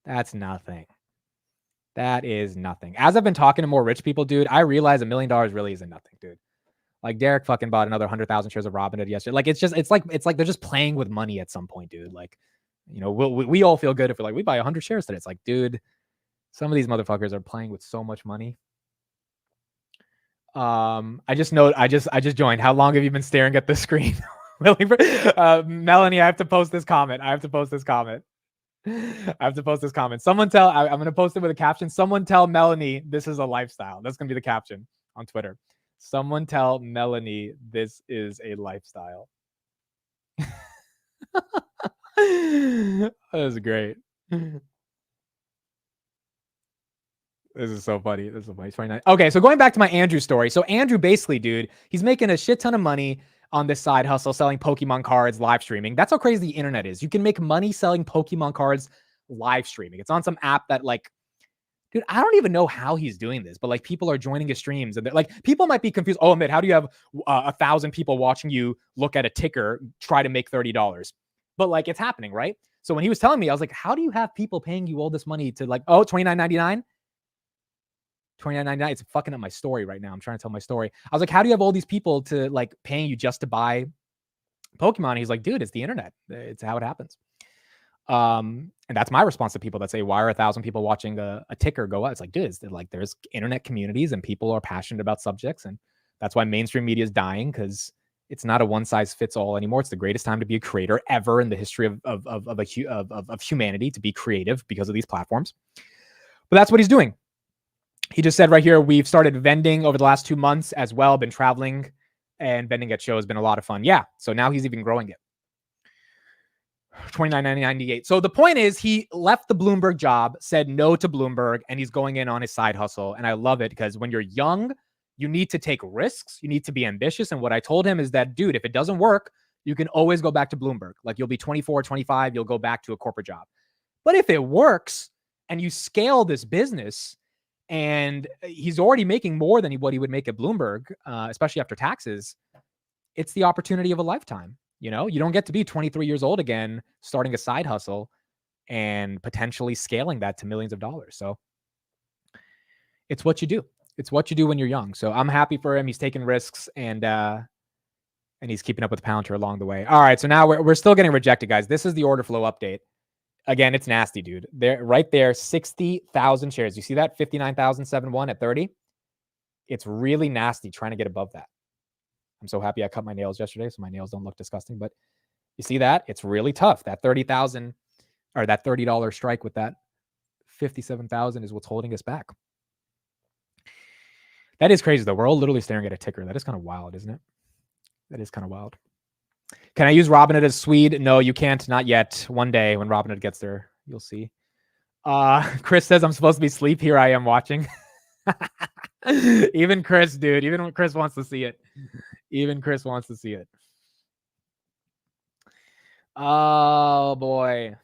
That's nothing. That is nothing. As I've been talking to more rich people, dude, I realize $1 million really isn't nothing, dude. Like, Derek fucking bought another 100,000 shares of Robinhood yesterday. Like, it's like they're just playing with money at some point, dude. Like, you know, we all feel good if we're like, we buy 100 shares today. It's like, dude, some of these motherfuckers are playing with so much money. I just joined. How long have you been staring at the screen? Melanie, I have to post this comment. Someone tell, I'm going to post it with a caption. Someone tell Melanie this is a lifestyle. That's going to be the caption on Twitter. Someone tell Melanie this is a lifestyle. That was great. This is so funny. This is so funny. 29. Okay, so going back to my Andrew story. So Andrew basically, dude, he's making a shit ton of money on this side hustle, selling Pokemon cards, live streaming. That's how crazy the internet is. You can make money selling Pokemon cards, live streaming. It's on some app that, like, dude, I don't even know how he's doing this, but like, people are joining his streams and like, people might be confused. Oh, Amit, how do you have 1,000 people watching you look at a ticker, try to make $30? But like, it's happening, right? So when he was telling me, I was like, how do you have people paying you all this money to, like, oh, $29.99? $29.99. It's fucking up my story right now. I'm trying to tell my story. I was like, how do you have all these people to, like, paying you just to buy Pokemon? And he's like, dude, it's the internet. It's how it happens. And that's my response to people that say, why are 1,000 people watching a ticker go up? It's like, dude, it's like, there's internet communities and people are passionate about subjects. And that's why mainstream media is dying, because It's not a one size fits all anymore. It's the greatest time to be a creator ever in the history of humanity, to be creative because of these platforms. But that's what he's doing. He just said right here, we've started vending over the last 2 months as well, been traveling, and vending at shows has been a lot of fun. Yeah. So now he's even growing it. $29.98. So the point is, he left the Bloomberg job, said no to Bloomberg, and he's going in on his side hustle. And I love it, because when you're young, you need to take risks. You need to be ambitious. And what I told him is that, dude, if it doesn't work, you can always go back to Bloomberg. Like, you'll be 24, 25, you'll go back to a corporate job. But if it works and you scale this business, and he's already making more than what he would make at Bloomberg, especially after taxes, it's the opportunity of a lifetime. You know, you don't get to be 23 years old again, starting a side hustle and potentially scaling that to millions of dollars. So it's what you do. It's what you do when you're young. So I'm happy for him. He's taking risks, and he's keeping up with Palantir along the way. All right. So now we're still getting rejected, guys. This is the order flow update. Again, it's nasty, dude. There, right there, 60,000 shares. You see that? 59,071 at 30. It's really nasty trying to get above that. I'm so happy I cut my nails yesterday, so my nails don't look disgusting. But you see that? It's really tough. That 30,000, or that $30 strike with that 57,000 is what's holding us back. That is crazy, though. We're all literally staring at a ticker. That is kind of wild, isn't it? That is kind of wild. Can I use Robinhood as Swede? No, you can't. Not yet. One day when Robinhood gets there, you'll see. Chris says I'm supposed to be asleep. Here I am watching. Even Chris, dude. Even Chris wants to see it. Even Chris wants to see it. Oh, boy.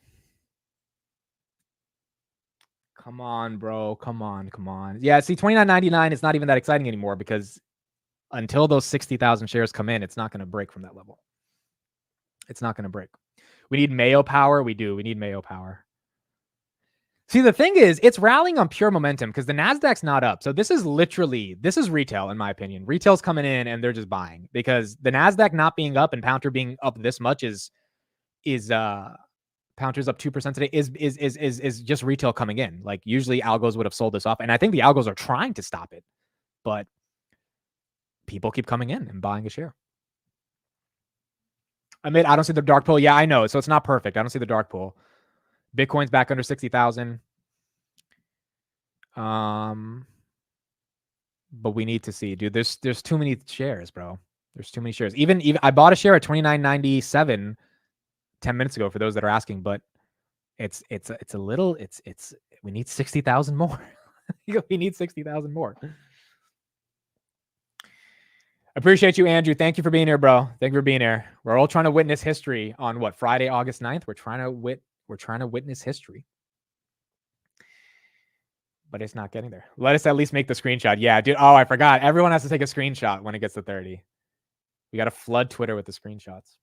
Come on, bro. Come on. Come on. Yeah, see, $29.99 is not even that exciting anymore, because until those 60,000 shares come in, it's not going to break from that level. It's not going to break. We need Mayo power. We do. We need Mayo power. See, the thing is, it's rallying on pure momentum because the NASDAQ's not up. So this is retail, in my opinion. Retail's coming in and they're just buying, because the NASDAQ not being up and Palantir being up this much is Palantir's up 2% today is just retail coming in. Like, usually algos would have sold this off. And I think the algos are trying to stop it, but people keep coming in and buying a share. I don't see the dark pool. Yeah, I know. So it's not perfect. I don't see the dark pool. Bitcoin's back under 60,000. But we need to see, dude. There's too many shares, bro. There's too many shares. Even I bought a share at $29.97 10 minutes ago for those that are asking, but it's we need 60,000 more. We need 60,000 more. Appreciate you, Andrew. Thank you for being here, bro. Thank you for being here. We're all trying to witness history on what, Friday, August 9th. We're trying to witness history. But it's not getting there. Let us at least make the screenshot. Yeah, dude. Oh, I forgot. Everyone has to take a screenshot when it gets to 30. We got to flood Twitter with the screenshots.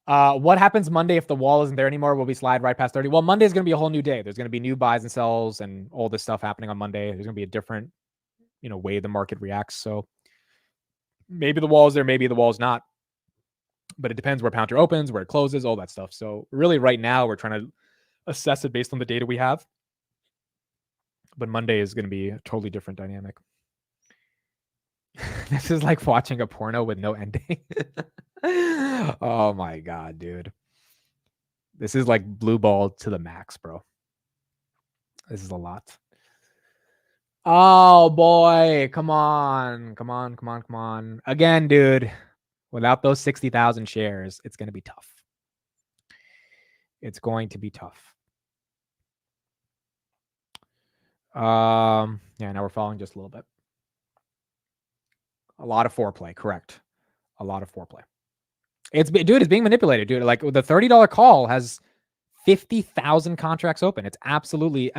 What happens Monday if the wall isn't there anymore? Will we slide right past 30? Well, Monday is going to be a whole new day. There's going to be new buys and sells and all this stuff happening on Monday. There's going to be a different, way the market reacts. So maybe the wall is there, maybe the wall is not. But it depends where Palantir opens, where it closes, all that stuff. So really right now we're trying to assess it based on the data we have. But Monday is going to be a totally different dynamic. This is like watching a porno with no ending. Oh my God, dude. This is like blue ball to the max, bro. This is a lot. Oh boy. Come on. Come on. Come on. Come on. Again, dude. Without those 60,000 shares, it's going to be tough. It's going to be tough. Yeah, now we're falling just a little bit. A lot of foreplay, correct. A lot of foreplay. It's being manipulated, dude. Like, the $30 call has 50,000 contracts open. It's absolutely,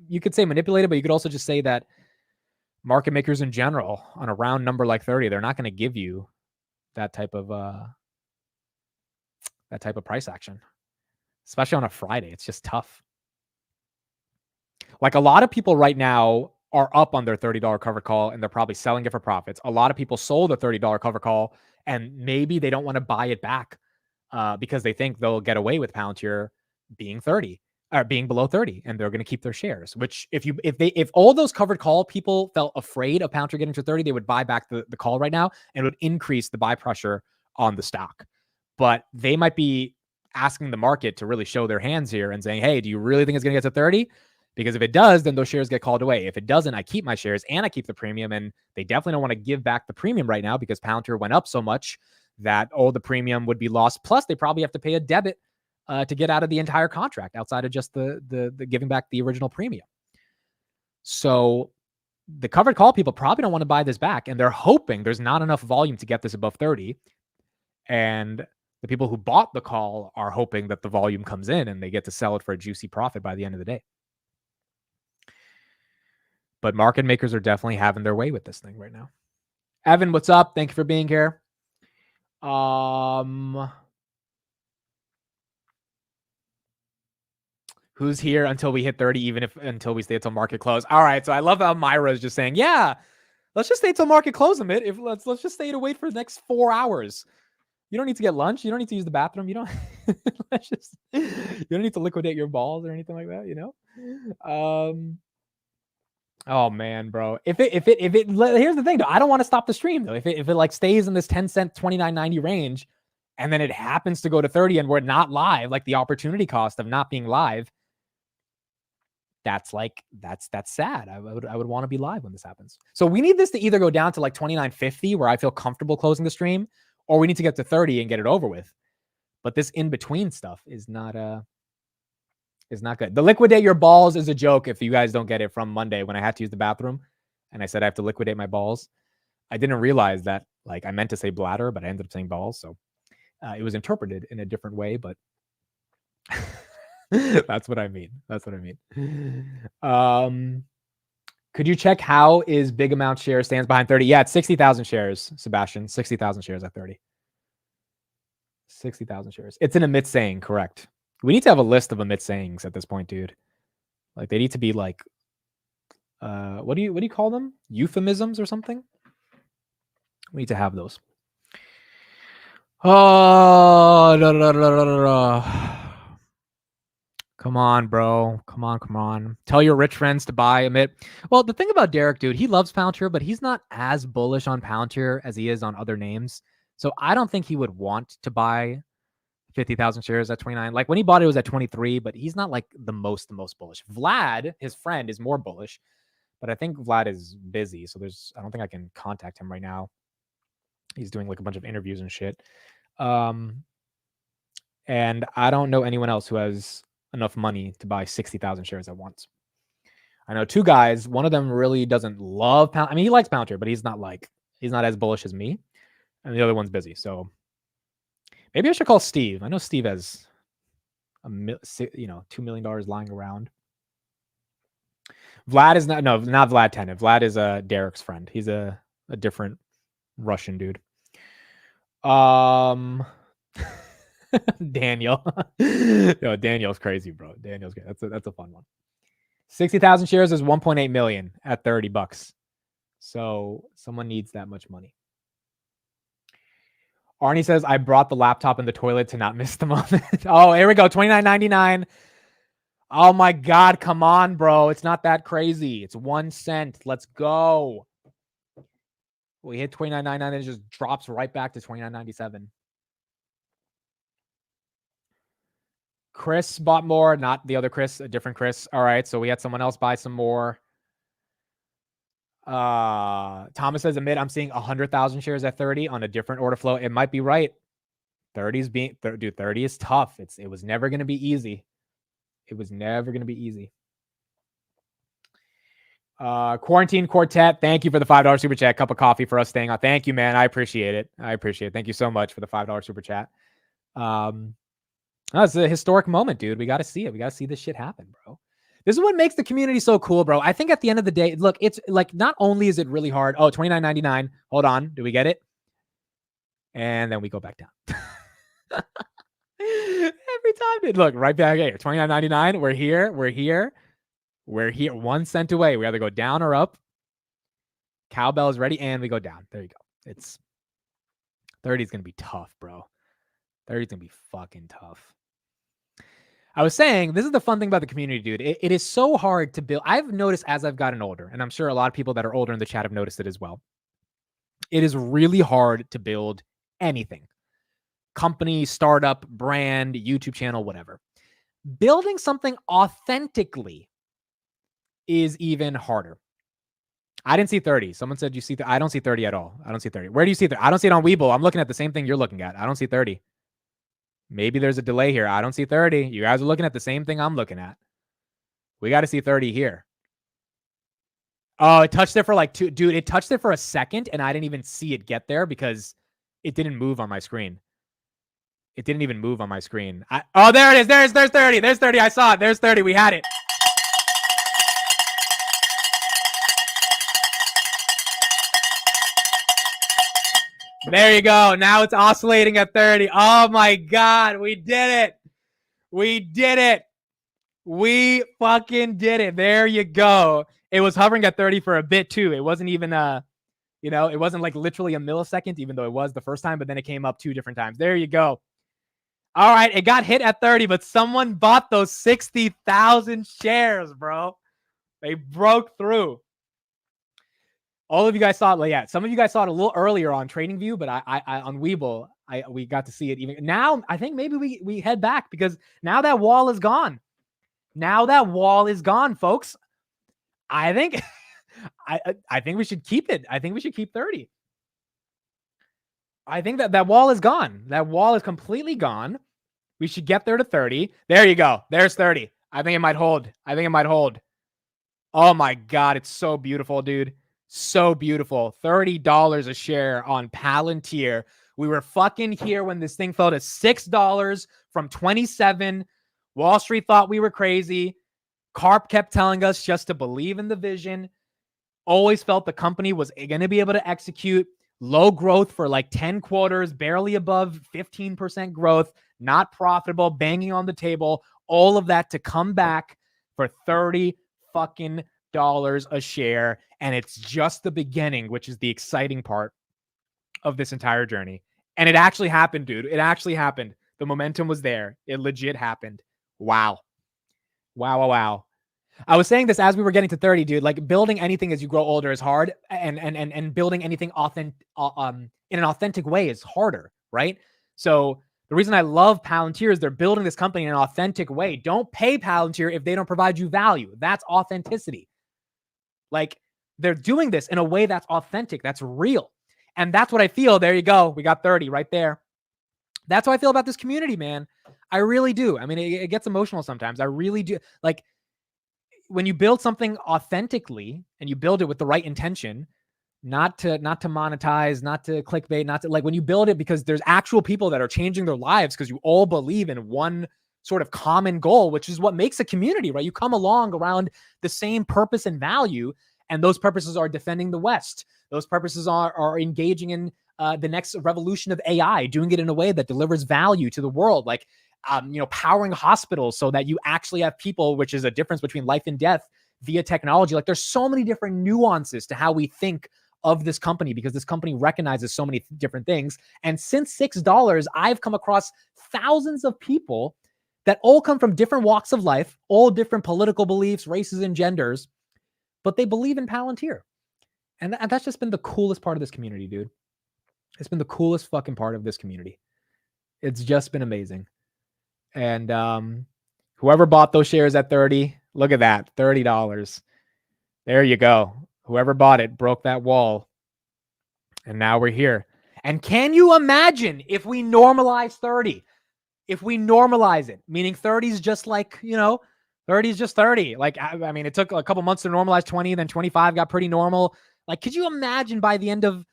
you could say manipulated, but you could also just say that market makers in general, on a round number like 30, they're not going to give you that type of price action, especially on a Friday. It's just tough. Like, a lot of people right now are up on their $30 cover call and they're probably selling it for profits. A lot of people sold a $30 cover call and maybe they don't want to buy it back because they think they'll get away with Palantir being 30. are being below 30, and they're going to keep their shares. Which if all those covered call people felt afraid of Palantir getting to 30, they would buy back the call right now, and it would increase the buy pressure on the stock. But they might be asking the market to really show their hands here and saying, hey, do you really think it's going to get to 30? Because if it does, then those shares get called away. If it doesn't, I keep my shares and I keep the premium. And they definitely don't want to give back the premium right now because Palantir went up so much that all the premium would be lost. Plus, they probably have to pay a debit to get out of the entire contract outside of just the giving back the original premium. So the covered call people probably don't want to buy this back, and they're hoping there's not enough volume to get this above 30. And the people who bought the call are hoping that the volume comes in and they get to sell it for a juicy profit by the end of the day. But market makers are definitely having their way with this thing right now. Evan, what's up? Thank you for being here. Who's here until we hit 30, until we stay until market close? All right. So I love how Myra is just saying, yeah, let's just stay till market close a bit. Let's just stay to wait for the next 4 hours. You don't need to get lunch. You don't need to use the bathroom. You don't you don't need to liquidate your balls or anything like that, you know? Oh man, bro. If it here's the thing though, I don't want to stop the stream though. If it like stays in this 10-cent 29.90 range and then it happens to go to 30 and we're not live, like the opportunity cost of not being live, that's sad. I would want to be live when this happens. So we need this to either go down to like 29.50 where I feel comfortable closing the stream, or we need to get to 30 and get it over with. But this in between stuff is not good. The liquidate your balls is a joke if you guys don't get it from Monday when I had to use the bathroom and I said I have to liquidate my balls. I didn't realize that like I meant to say bladder, but I ended up saying balls. So it was interpreted in a different way, but that's what I mean. That's what I mean. Could you check how is big amount share stands behind 30? Yeah, it's 60,000 shares, Sebastian. 60,000 shares at 30. 60,000 shares. It's an Amit saying, correct. We need to have a list of Amit sayings at this point, dude. Like they need to be like, what do you call them? Euphemisms or something? We need to have those. Oh, come on, bro. Come on. Tell your rich friends to buy Amit. Well, the thing about Derek, dude, he loves Palantir, but he's not as bullish on Palantir as he is on other names. So I don't think he would want to buy 50,000 shares at 29. Like when he bought it was at 23, but he's not like the most bullish. Vlad, his friend, is more bullish, but I think Vlad is busy. So I don't think I can contact him right now. He's doing like a bunch of interviews and shit. And I don't know anyone else who has enough money to buy 60,000 shares at once. I know two guys. One of them really doesn't love Palantir. I mean, he likes Palantir, but he's not as bullish as me. And the other one's busy. So maybe I should call Steve. I know Steve has $2 million lying around. Vlad is not Vlad Tenet. Vlad is Derek's friend. He's a different Russian dude. Daniel. Yo, Daniel's crazy, bro. Daniel's good. That's a fun one. 60,000 shares is 1.8 million at $30. So someone needs that much money. Arnie says, I brought the laptop in the toilet to not miss the moment. Oh, here we go. $29.99. Oh my God. Come on, bro. It's not that crazy. It's 1 cent. Let's go. We hit $29.99 and it just drops right back to $29.97. Chris bought more, not the other Chris, a different Chris. All right. So we had someone else buy some more. Thomas says, Amit, I'm seeing 100,000 shares at 30 on a different order flow. It might be right. 30 is tough. It was never going to be easy. It was never going to be easy. Quarantine Quartet, thank you for the $5 super chat. Cup of coffee for us staying on. Thank you, man. I appreciate it. Thank you so much for the $5 super chat. It's a historic moment, dude. We got to see it. We got to see this shit happen, bro. This is what makes the community so cool, bro. I think at the end of the day, look, it's like not only is it really hard. Oh, $29.99. Hold on. Do we get it? And then we go back down. Every time, dude. Look, right back here. $29.99. We're here. 1 cent away. We either go down or up. Cowbell is ready, and we go down. There you go. It's 30 is going to be tough, bro. 30 is going to be fucking tough. I was saying, this is the fun thing about the community, dude. It is so hard to build. I've noticed as I've gotten older, and I'm sure a lot of people that are older in the chat have noticed it as well. It is really hard to build anything. Company, startup, brand, YouTube channel, whatever. Building something authentically is even harder. I didn't see 30. Someone said you see I don't see 30 at all. I don't see 30. Where do you see 30? I don't see it on Webull. I'm looking at the same thing you're looking at. I don't see 30. Maybe there's a delay here. I don't see 30. You guys are looking at the same thing I'm looking at. We got to see 30 here. Oh, it touched it for like two. Dude, it touched it for a second, and I didn't even see it get there because it didn't move on my screen. It didn't even move on my screen. Oh, there it is. There's 30. There's 30. I saw it. There's 30. We had it. There you go. Now it's oscillating at 30. Oh my God. We did it. We did it. We fucking did it. There you go. It was hovering at 30 for a bit too. It wasn't even, it wasn't like literally a millisecond, even though it was the first time, but then it came up 2 different times. There you go. All right. It got hit at 30, but someone bought those 60,000 shares, bro. They broke through. All of you guys saw it. Yeah, some of you guys saw it a little earlier on TradingView, but I on Webull, we got to see it even now. I think maybe we head back because now that wall is gone. Now that wall is gone, folks. I think I think we should keep it. I think we should keep 30. I think that wall is gone. That wall is completely gone. We should get there to 30. There you go. There's 30. I think it might hold. I think it might hold. Oh my God, it's so beautiful, dude. So beautiful. $30 a share on Palantir. We were fucking here when this thing fell to $6 from 27. Wall Street thought we were crazy. Karp kept telling us just to believe in the vision. Always felt the company was going to be able to execute. Low growth for like 10 quarters, barely above 15% growth, not profitable, banging on the table. All of that to come back for $30 fucking a share. And it's just the beginning, which is the exciting part of this entire journey. And it actually happened, dude. It actually happened. The momentum was there. It legit happened. Wow. Wow. I was saying this as we were getting to 30, dude. Like building anything as you grow older is hard, and building anything in an authentic way is harder, right? So the reason I love Palantir is they're building this company in an authentic way. Don't pay Palantir if they don't provide you value. That's authenticity. Like they're doing this in a way that's authentic, that's real. And that's what I feel. There you go. We got 30 right there. That's how I feel about this community, man. I really do. I mean, it gets emotional sometimes. I really do. Like when you build something authentically and you build it with the right intention, not to monetize, not to clickbait, not to like when you build it because there's actual people that are changing their lives because you all believe in one sort of common goal, which is what makes a community, right? You come along around the same purpose and value, and those purposes are defending the West. Those purposes are engaging in the next revolution of AI, doing it in a way that delivers value to the world, like powering hospitals so that you actually have people, which is a difference between life and death via technology. Like there's so many different nuances to how we think of this company because this company recognizes so many different things. And since $6, I've come across thousands of people that all come from different walks of life, all different political beliefs, races, and genders, but they believe in Palantir. And that's just been the coolest part of this community, dude. It's been the coolest fucking part of this community. It's just been amazing. And whoever bought those shares at 30, look at that, $30. There you go. Whoever bought it broke that wall. And now we're here. And can you imagine if we normalize 30? If we normalize it, meaning 30 is just like, 30 is just 30. Like, I mean, it took a couple months to normalize 20, then 25 got pretty normal. Like, could you imagine by the end of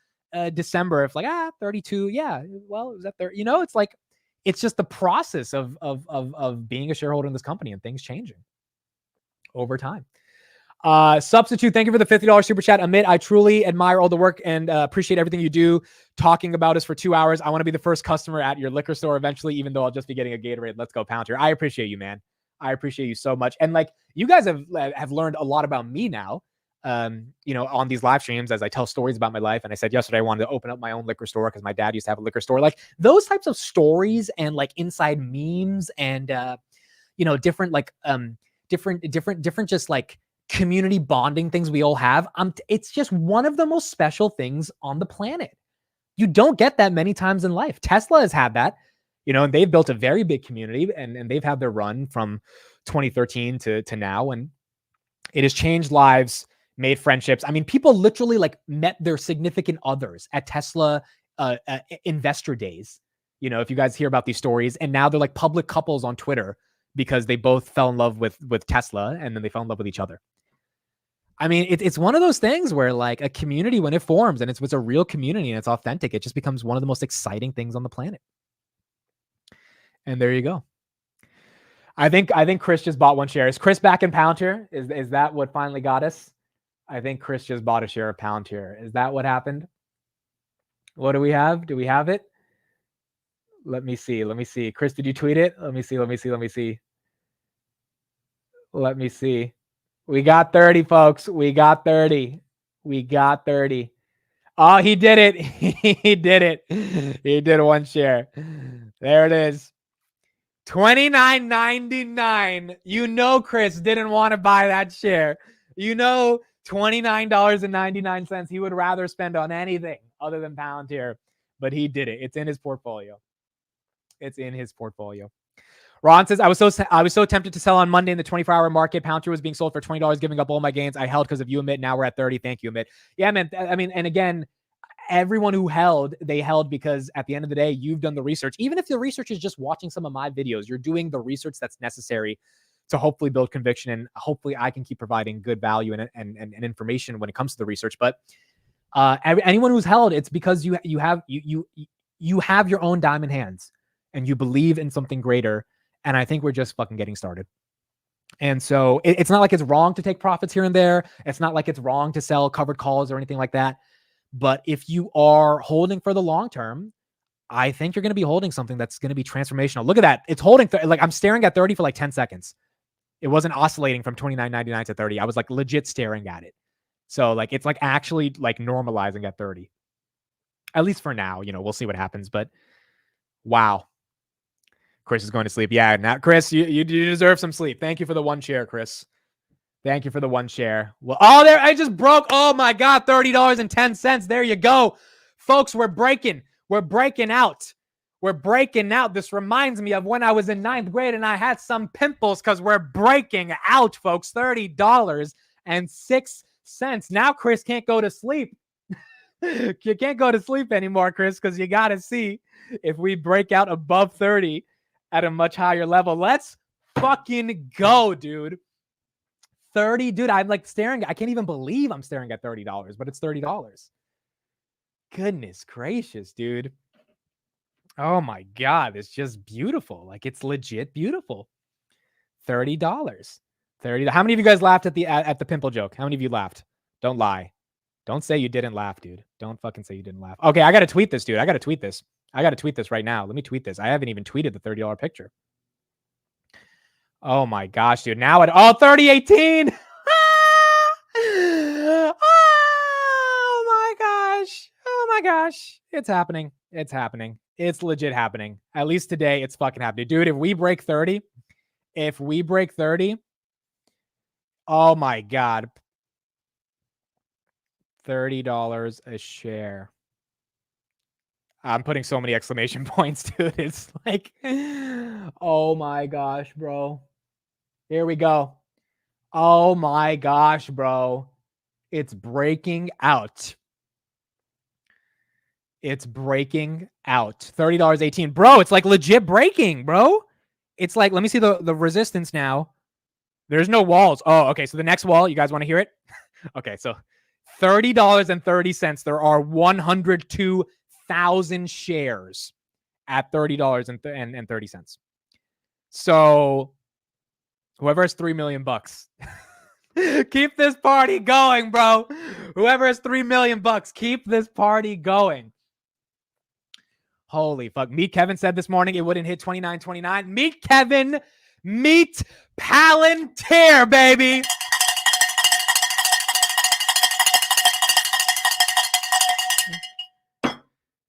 December, if like, 32, yeah, well, is that 30? It's like, it's just the process of being a shareholder in this company and things changing over time. Substitute, thank you for the $50 super chat. Amit, I truly admire all the work and appreciate everything you do talking about us for 2 hours. I want to be the first customer at your liquor store eventually, even though I'll just be getting a Gatorade. Let's go Palantir. I appreciate you, man. I appreciate you so much. And like, you guys have learned a lot about me now, on these live streams as I tell stories about my life. And I said yesterday I wanted to open up my own liquor store because my dad used to have a liquor store. Like those types of stories and like inside memes and, different like different just like community bonding things we all have. It's just one of the most special things on the planet. You don't get that many times in life. Tesla has had that, and they've built a very big community, and they've had their run from 2013 to now, and it has changed lives, made friendships. I mean, people literally like met their significant others at Tesla investor days. If you guys hear about these stories, and now they're like public couples on Twitter because they both fell in love with Tesla, and then they fell in love with each other. I mean, it's one of those things where like a community, when it forms and it's a real community and it's authentic, it just becomes one of the most exciting things on the planet. And there you go. I think Chris just bought one share. Is Chris back in Palantir? Is that what finally got us? I think Chris just bought a share of Palantir. Is that what happened? What do we have? Do we have it? Let me see. Chris, did you tweet it? Let me see. We got 30, folks. We got 30. Oh, he did it. He did it. He did one share. There it is. $29.99. Chris didn't want to buy that share. $29.99 he would rather spend on anything other than Palantir, but he did it. It's in his portfolio. Ron says, I was so tempted to sell on Monday in the 24-hour market. Palantir was being sold for $20, giving up all my gains. I held because of you, Amit. Now we're at 30. Thank you, Amit. Yeah, man. I mean, and again, everyone who held, they held because at the end of the day, you've done the research. Even if the research is just watching some of my videos, you're doing the research that's necessary to hopefully build conviction, and hopefully I can keep providing good value and information when it comes to the research. But anyone who's held, it's because you have your own diamond hands and you believe in something greater. And I think we're just fucking getting started. And so it's not like it's wrong to take profits here and there. It's not like it's wrong to sell covered calls or anything like that. But if you are holding for the long term, I think you're going to be holding something that's going to be transformational. Look at that. It's holding. Like I'm staring at 30 for like 10 seconds. It wasn't oscillating from $29.99 to 30. I was like legit staring at it. So like, it's like actually like normalizing at 30, at least for now. We'll see what happens, but wow. Chris is going to sleep. Yeah. Now, Chris, you deserve some sleep. Thank you for the one share, Chris. Thank you for the one share. Well, there, I just broke. Oh my God, $30.10. There you go. Folks, we're breaking out. This reminds me of when I was in 9th grade and I had some pimples because we're breaking out, folks. $30.06. Now Chris can't go to sleep. You can't go to sleep anymore, Chris, because you got to see if we break out above 30 at a much higher level. Let's fucking go, dude. 30, dude, I'm like staring. I can't even believe I'm staring at $30, but it's $30. Goodness gracious, dude. Oh my God, it's just beautiful. Like it's legit beautiful. $30. 30. How many of you guys laughed at the pimple joke? How many of you laughed? Don't lie. Don't say you didn't laugh, dude. Don't fucking say you didn't laugh. Okay, I got to tweet this, dude. I got to tweet this right now. Let me tweet this. I haven't even tweeted the $30 picture. Oh my gosh, dude. Now 3018. Oh my gosh. It's happening. It's legit happening. At least today, it's fucking happening. Dude, if we break 30, oh my God. $30 a share. I'm putting so many exclamation points, dude. It's like, oh my gosh, bro. Here we go. Oh my gosh, bro. It's breaking out. $30.18. Bro, it's like legit breaking, bro. It's like, let me see the resistance now. There's no walls. Oh, okay. So the next wall, you guys want to hear it? Okay, so $30.30. There are 102,000 shares at $30.30. So whoever has 3 million bucks, keep this party going, bro. Whoever has 3 million bucks, keep this party going. Holy fuck. Meet Kevin said this morning it wouldn't hit 29.29. Meet Kevin. Meet Palantir, baby.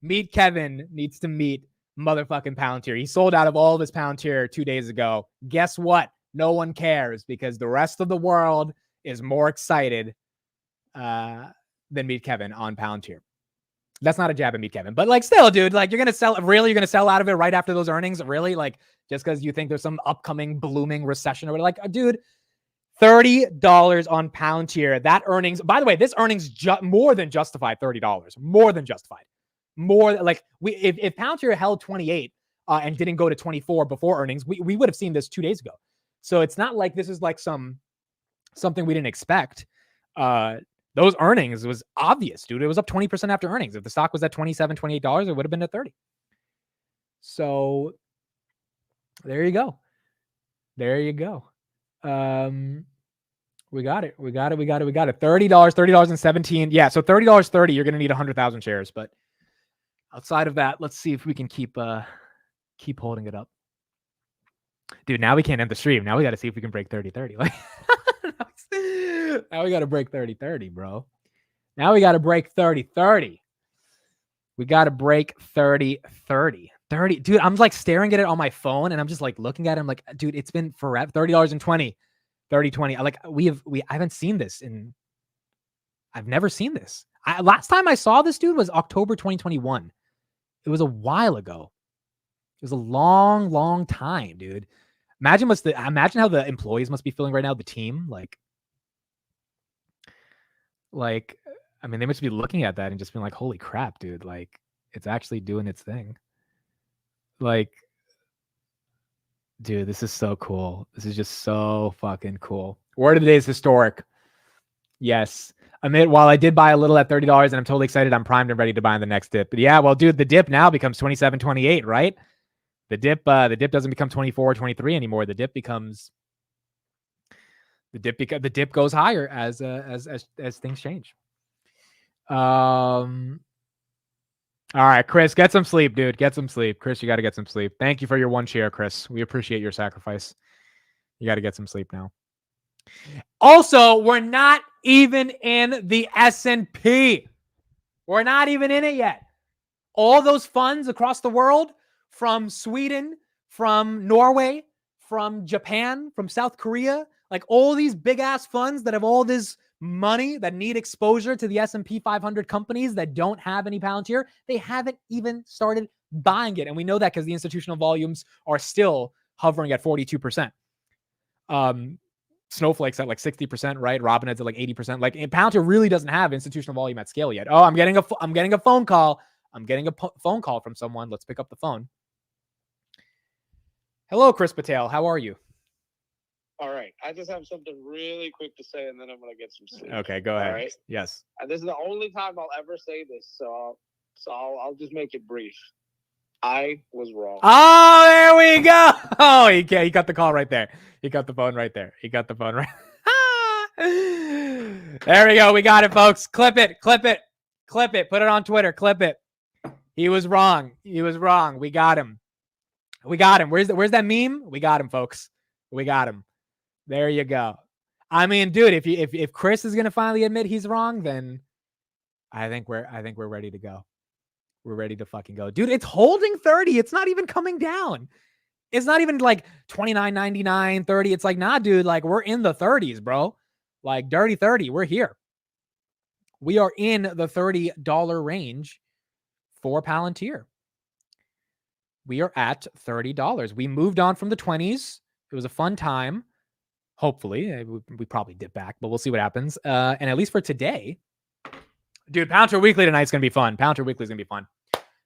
Meet Kevin needs to meet motherfucking Palantir. He sold out of all of his Palantir 2 days ago. Guess what? No one cares because the rest of the world is more excited than Meet Kevin on Palantir. That's not a jab at Meet Kevin, but like still, dude, like you're going to sell out of it right after those earnings? Really? Like just because you think there's some upcoming blooming recession or whatever? Like, dude, $30 on Palantir. That earnings, by the way, this earnings more than justified $30. More than justified. More like if Palantir held 28 and didn't go to 24 before earnings, we would have seen this 2 days ago. So it's not like this is like something we didn't expect. Those earnings was obvious, dude. It was up 20% after earnings. If the stock was at $27, $28, it would have been at 30. So there you go. There you go. We got it. We got it. $30.17. Yeah. So $30.30, you're going to need 100,000 shares. But outside of that, let's see if we can keep holding it up. Dude, now we can't end the stream. Now we got to see if we can break 30-30. Like, now we got to break 30-30, bro. Now we got to break 30-30. We got to break 30-30. 30. Dude, I'm like staring at it on my phone and I'm just like looking at it. I'm like, dude, it's been forever. $30.20. 30-20. Like I haven't seen this I've never seen this. Last time I saw this, dude, was October 2021. It was a while ago. It was a long, long time, dude. Imagine how the employees must be feeling right now, the team. Like, I mean, they must be looking at that and just being like, holy crap, dude. Like, it's actually doing its thing. Like, dude, this is so cool. This is just so fucking cool. Word of the day is historic. Yes. While I did buy a little at $30 and I'm totally excited, I'm primed and ready to buy on the next dip. But yeah, well, dude, the dip now becomes 27, 28, right? The dip doesn't become 24, 23 anymore. The dip goes higher as things change. All right, Chris, get some sleep, dude. Get some sleep. Chris, you got to get some sleep. Thank you for your one share, Chris. We appreciate your sacrifice. You got to get some sleep now. Also, we're not even in the S&P. We're not even in it yet. All those funds across the world, from Sweden, from Norway, from Japan, from South Korea, like all these big ass funds that have all this money that need exposure to the S&P 500 companies that don't have any Palantir, they haven't even started buying it. And we know that because the institutional volumes are still hovering at 42%. Snowflake's at like 60%, right? Robinhood's at like 80%. Like Palantir really doesn't have institutional volume at scale yet. Oh, I'm getting a phone call. I'm getting a phone call from someone. Let's pick up the phone. Hello, Chris Patel. How are you? All right. I just have something really quick to say, and then I'm going to get some sleep. Okay, go ahead. All right? Yes. And this is the only time I'll ever say this, so I'll just make it brief. I was wrong. Oh, there we go. Oh, he got the call right there. He got the phone right there. He got the phone right. There we go. We got it, folks. Clip it. Put it on Twitter. Clip it. He was wrong. We got him. Where's that meme? We got him, folks. We got him. There you go. I mean, dude, if Chris is gonna finally admit he's wrong, then I think we're ready to go. We're ready to fucking go. Dude, it's holding 30. It's not even coming down. It's not even like 29.99, 30. It's like, nah, dude, like we're in the 30s, bro. Like dirty 30. We're here. We are in the $30 range for Palantir. We are at $30. We moved on from the 20s. It was a fun time. Hopefully. We probably dip back, but we'll see what happens. And at least for today, dude, Palantir Weekly tonight is going to be fun. Palantir Weekly is going to be fun.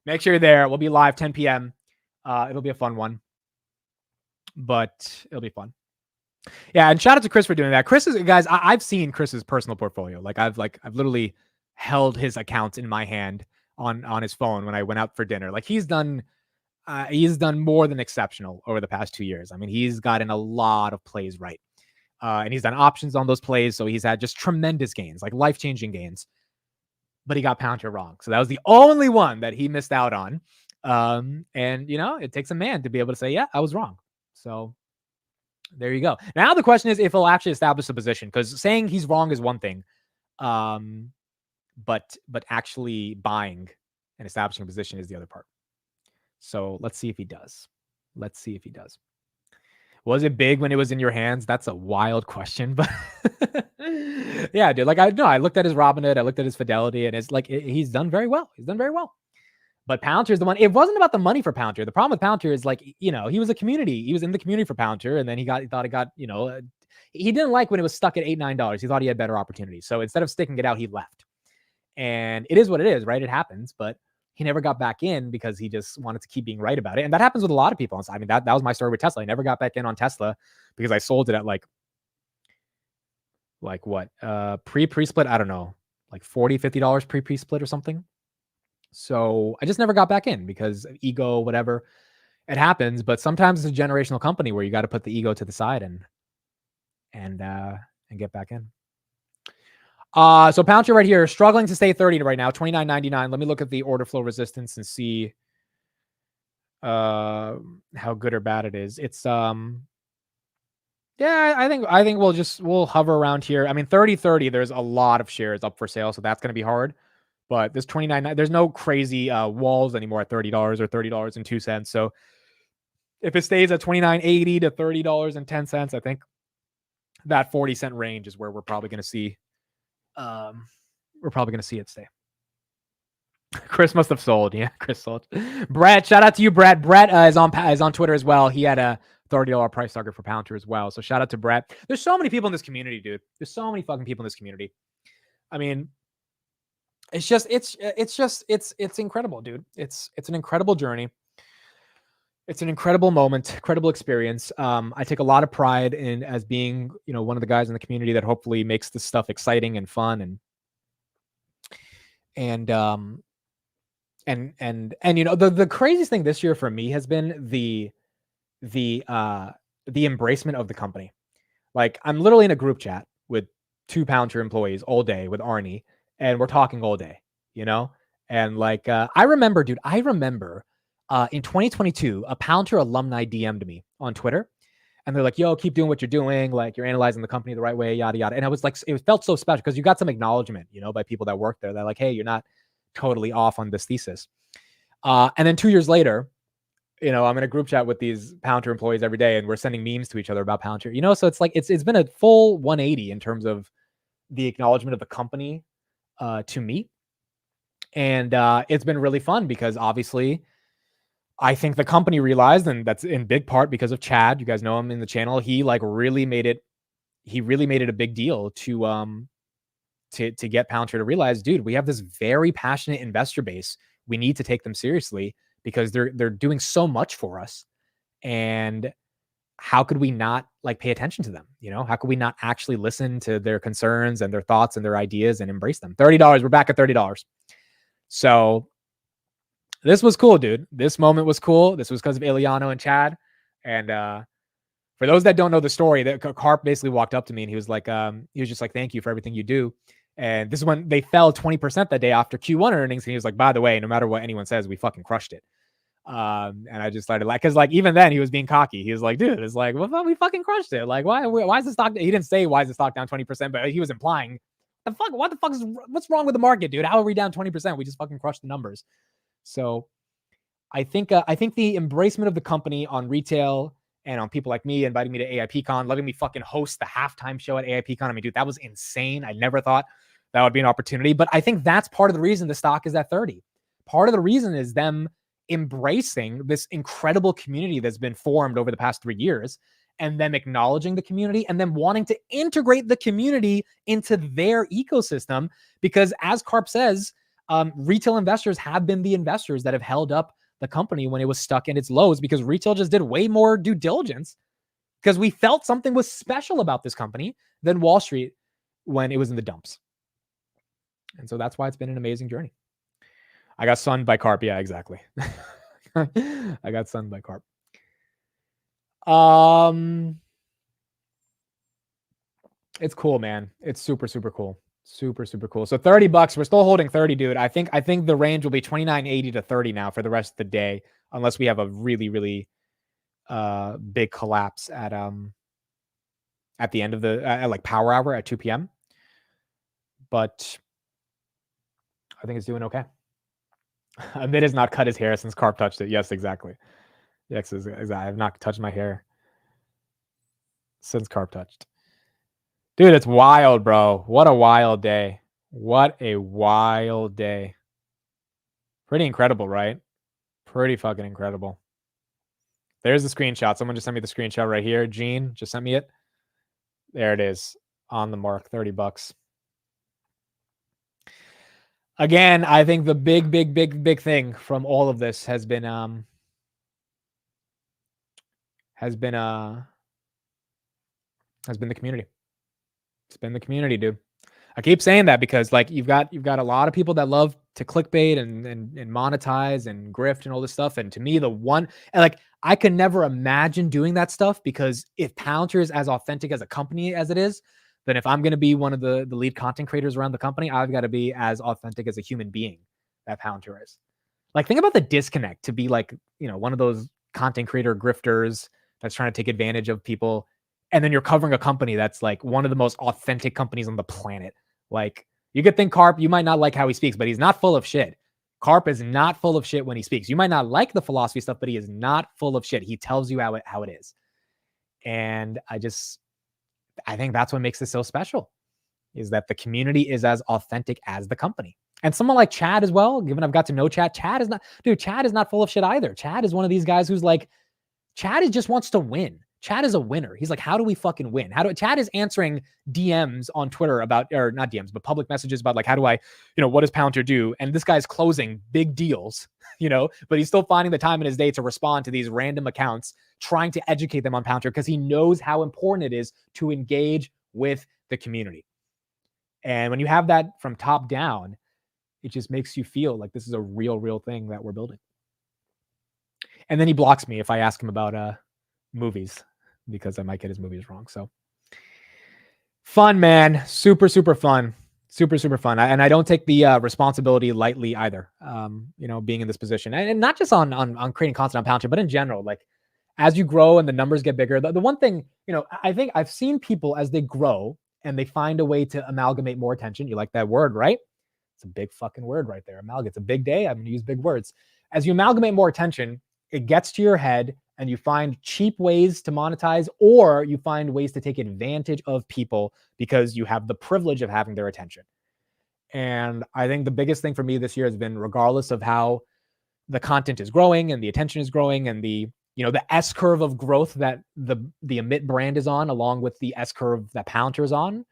Make sure you're there. We'll be live 10 p.m. It'll be a fun one, but it'll be fun. Yeah, and shout out to Chris for doing that. Chris is, guys, I've seen Chris's personal portfolio. I've literally held his accounts in my hand on his phone when I went out for dinner. Like he's done more than exceptional over the past 2 years. I mean, he's gotten a lot of plays right. And he's done options on those plays. So he's had just tremendous gains, like life-changing gains. But he got Palantir wrong. So that was the only one that he missed out on. And, you know, it takes a man to be able to say, yeah, I was wrong. So there you go. Now the question is if he'll actually establish a position, because saying he's wrong is one thing. But actually buying and establishing a position is the other part. So let's see if he does. Let's see if he does. Was it big when it was in your hands? That's a wild question, but yeah, dude. Like I looked at his Robinhood, I looked at his Fidelity, and it's like he's done very well. He's done very well. But Palantir is the one. It wasn't about the money for Palantir. The problem with Palantir is like, you know, he was a community. He was in the community for Palantir, and then he thought it got, you know, he didn't like when it was stuck at $8, $9. He thought he had better opportunities. So instead of sticking it out, he left. And it is what it is, right? It happens, but he never got back in because he just wanted to keep being right about it. And that happens with a lot of people. I mean, that was my story with Tesla. I never got back in on Tesla because I sold it at like what? Pre-split, I don't know, like $40, $50 pre-split or something. So I just never got back in because of ego, whatever. It happens, but sometimes it's a generational company where you got to put the ego to the side and get back in. So Palantir right here, struggling to stay 30 right now, 29.99. Let me look at the order flow resistance and see how good or bad it is. It's yeah, I think we'll hover around here. I mean, 30.30, there's a lot of shares up for sale, so that's going to be hard. But this 29, there's no crazy walls anymore at $30 or $30.02. So if it stays at $29.80 to $30.10, I think that 40-cent range is where we're probably going to see. We're probably going to see it stay. Chris must have sold. Yeah, Chris sold. Brett, shout out to you, Brett. Brett is on Twitter as well. He had a $30 price target for Palantir as well. So shout out to Brett. There's so many people in this community, dude. There's so many fucking people in this community. I mean, it's incredible, dude. It's an incredible journey. It's an incredible moment, incredible experience. I take a lot of pride in as being, you know, one of the guys in the community that hopefully makes this stuff exciting and fun and you know, the craziest thing this year for me has been the embracement of the company. Like I'm literally in a group chat with 2 Palantir employees all day with Arnie, and we're talking all day, you know? And like, I remember in 2022, a Palantir alumni DM'd me on Twitter, and they're like, yo, keep doing what you're doing. Like, you're analyzing the company the right way, yada, yada. And I was like, it felt so special because you got some acknowledgement, you know, by people that work there. They're like, hey, you're not totally off on this thesis. And then 2 years later, you know, I'm in a group chat with these Palantir employees every day, and we're sending memes to each other about Palantir, you know? So it's like, it's been a full 180 in terms of the acknowledgement of the company to me. And it's been really fun because obviously I think the company realized, and that's in big part because of Chad. You guys know him in the channel. He really made it a big deal to get Palantir to realize, dude, we have this very passionate investor base. We need to take them seriously because they're doing so much for us. And how could we not like pay attention to them? You know, how could we not actually listen to their concerns and their thoughts and their ideas and embrace them? $30. We're back at $30. So this was cool, dude. This moment was cool. This was because of Ileano and Chad. And for those that don't know the story, that Karp basically walked up to me and he was just like, thank you for everything you do. And this is when they fell 20% that day after Q1 earnings. And he was like, by the way, no matter what anyone says, we fucking crushed it. And I just started like, cause like even then he was being cocky. He was like, dude, it's like, well, we fucking crushed it. Like, why is the stock? He didn't say why is the stock down 20%, but he was implying what's wrong with the market, dude? How are we down 20%? We just fucking crushed the numbers. So I think the embracement of the company on retail and on people like me, inviting me to AIPCon, letting me fucking host the halftime show at AIPCon. I mean, dude, that was insane. I never thought that would be an opportunity, but I think that's part of the reason the stock is at 30. Part of the reason is them embracing this incredible community that's been formed over the past 3 years, and them acknowledging the community and then wanting to integrate the community into their ecosystem. Because as Karp says, retail investors have been the investors that have held up the company when it was stuck in its lows, because retail just did way more due diligence because we felt something was special about this company than Wall Street when it was in the dumps. And so that's why it's been an amazing journey. I got sunned by Karp. Yeah, exactly. I got sunned by Karp. It's cool, man. It's super, super cool. Super, super cool. So $30. We're still holding 30, dude. I think the range will be 29.80 to 30 now for the rest of the day, unless we have a really, really big collapse at the end of the at like power hour at 2 p.m. But I think it's doing okay. Amit has not cut his hair since Carp touched it. Yes, exactly. Yes, exactly. I have not touched my hair since Carp touched. Dude, it's wild, bro. What a wild day. What a wild day. Pretty incredible, right? Pretty fucking incredible. There's the screenshot. Someone just sent me the screenshot right here. Gene just sent me it. There it is. On the mark, $30. Again, I think the big thing from all of this has been the community. It's been the community, dude. I keep saying that because like you've got a lot of people that love to clickbait and monetize and grift and all this stuff. And to me, I can never imagine doing that stuff, because if Palantir is as authentic as a company as it is, then if I'm going to be one of the lead content creators around the company, I've got to be as authentic as a human being that Palantir is. Like, think about the disconnect to be like, one of those content creator grifters that's trying to take advantage of people. And then you're covering a company that's like one of the most authentic companies on the planet. Like, you could think Carp, you might not like how he speaks, but he's not full of shit. Carp is not full of shit when he speaks. You might not like the philosophy stuff, but he is not full of shit. He tells you how it is. And I think that's what makes this so special, is that the community is as authentic as the company. And someone like Chad as well, given I've got to know Chad, Chad is not full of shit either. Chad is one of these guys who's like, Chad just wants to win. Chad is a winner. He's like, how do we fucking win? Chad is answering DMs on Twitter about, or not DMs, but public messages about like, how do I, what does Palantir do? And this guy's closing big deals, but he's still finding the time in his day to respond to these random accounts, trying to educate them on Palantir, because he knows how important it is to engage with the community. And when you have that from top down, it just makes you feel like this is a real thing that we're building. And then he blocks me if I ask him about movies, because I might get his movies wrong. So fun, man. Super fun. Super fun. And I don't take the responsibility lightly either, being in this position. And not just on creating content on Palantir, but in general, like as you grow and the numbers get bigger, the one thing, I think I've seen people as they grow and they find a way to amalgamate more attention. You like that word, right? It's a big fucking word right there. Amalgamate. It's a big day. I'm going to use big words. As you amalgamate more attention, it gets to your head and you find cheap ways to monetize, or you find ways to take advantage of people because you have the privilege of having their attention. And I think the biggest thing for me this year has been, regardless of how the content is growing and the attention is growing and the S curve of growth that the Amit brand is on, along with the S curve that Palantir is on,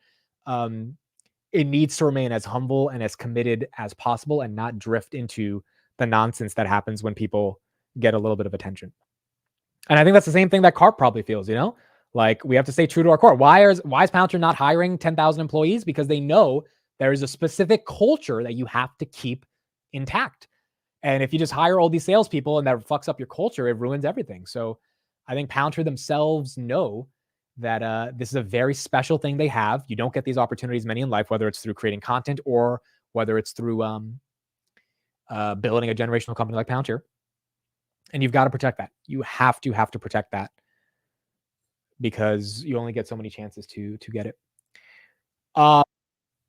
it needs to remain as humble and as committed as possible and not drift into the nonsense that happens when people get a little bit of attention. And I think that's the same thing that Carp probably feels, like we have to stay true to our core. Why is Palantir not hiring 10,000 employees? Because they know there is a specific culture that you have to keep intact. And if you just hire all these salespeople and that fucks up your culture, it ruins everything. So I think Palantir themselves know that this is a very special thing they have. You don't get these opportunities many in life, whether it's through creating content or whether it's through building a generational company like Palantir. And you've got to protect that. You have to protect that, because you only get so many chances to get it.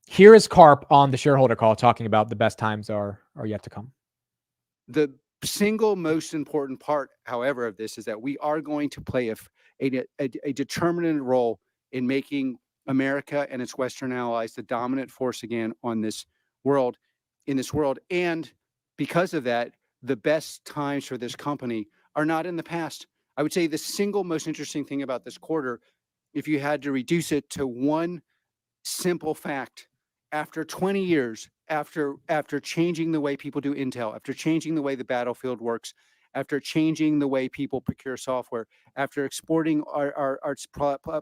Here is Carp on the shareholder call talking about the best times are yet to come. The single most important part, however, of this is that we are going to play a determinant role in making America and its Western allies the dominant force again in this world. And because of that, the best times for this company are not in the past. I would say the single most interesting thing about this quarter, if you had to reduce it to one simple fact, after 20 years, after changing the way people do intel, after changing the way the battlefield works, after changing the way people procure software, after exporting our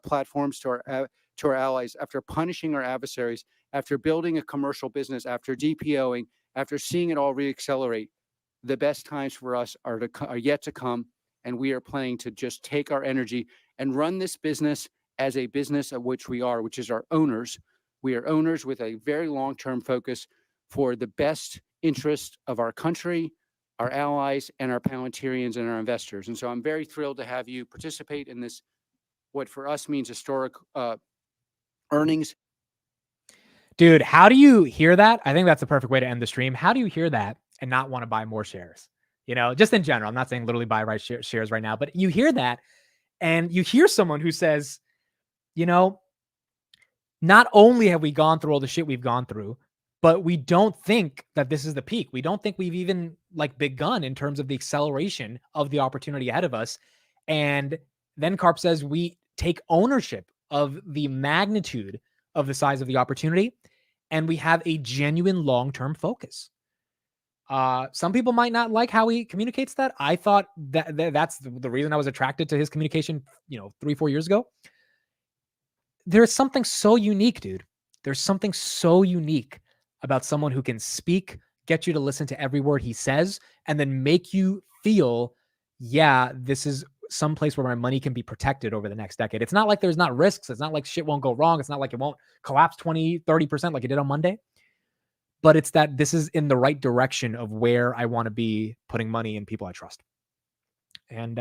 platforms to our allies, after punishing our adversaries, after building a commercial business, after DPOing, after seeing it all reaccelerate, the best times for us are yet to come, and we are planning to just take our energy and run this business as a business of which we are, which is our owners. We are owners with a very long-term focus for the best interest of our country, our allies, and our Palantirians and our investors. And so I'm very thrilled to have you participate in this, what for us means historic earnings. Dude, how do you hear that? I think that's the perfect way to end the stream. How do you hear that and not want to buy more shares. You know, just in general. I'm not saying literally buy shares right now, but you hear that and you hear someone who says, you know, not only have we gone through all the shit we've gone through, but we don't think that this is the peak. We don't think we've even like begun in terms of the acceleration of the opportunity ahead of us. And then Karp says we take ownership of the magnitude of the size of the opportunity, and we have a genuine long-term focus. Some people might not like how he communicates that. I thought that's the reason I was attracted to his communication, 3-4 years ago. There's something so unique, dude. There's something so unique about someone who can speak, get you to listen to every word he says, and then make you feel, yeah, this is some place where my money can be protected over the next decade. It's not like there's not risks. It's not like shit won't go wrong. It's not like it won't collapse 20, 30% like it did on Monday. But it's that this is in the right direction of where I want to be putting money in people I trust. And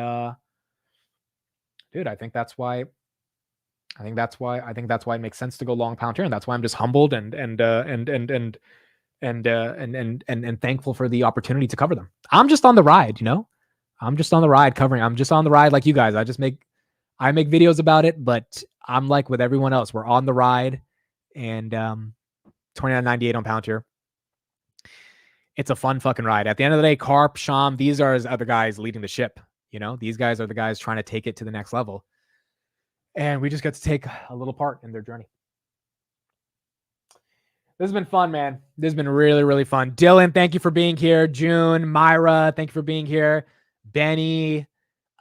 dude, I think that's why it makes sense to go long Palantir, and that's why I'm just humbled and thankful for the opportunity to cover them. I'm just on the ride, I'm just on the ride covering. I'm just on the ride like you guys. I make videos about it, but I'm like with everyone else. We're on the ride, and 29.98 on Palantir. It's a fun fucking ride. At the end of the day, Karp, Sham, these are his other guys leading the ship. These guys are the guys trying to take it to the next level. And we just get to take a little part in their journey. This has been fun, man. This has been really, really fun. Dylan, thank you for being here. June, Myra, thank you for being here. Benny,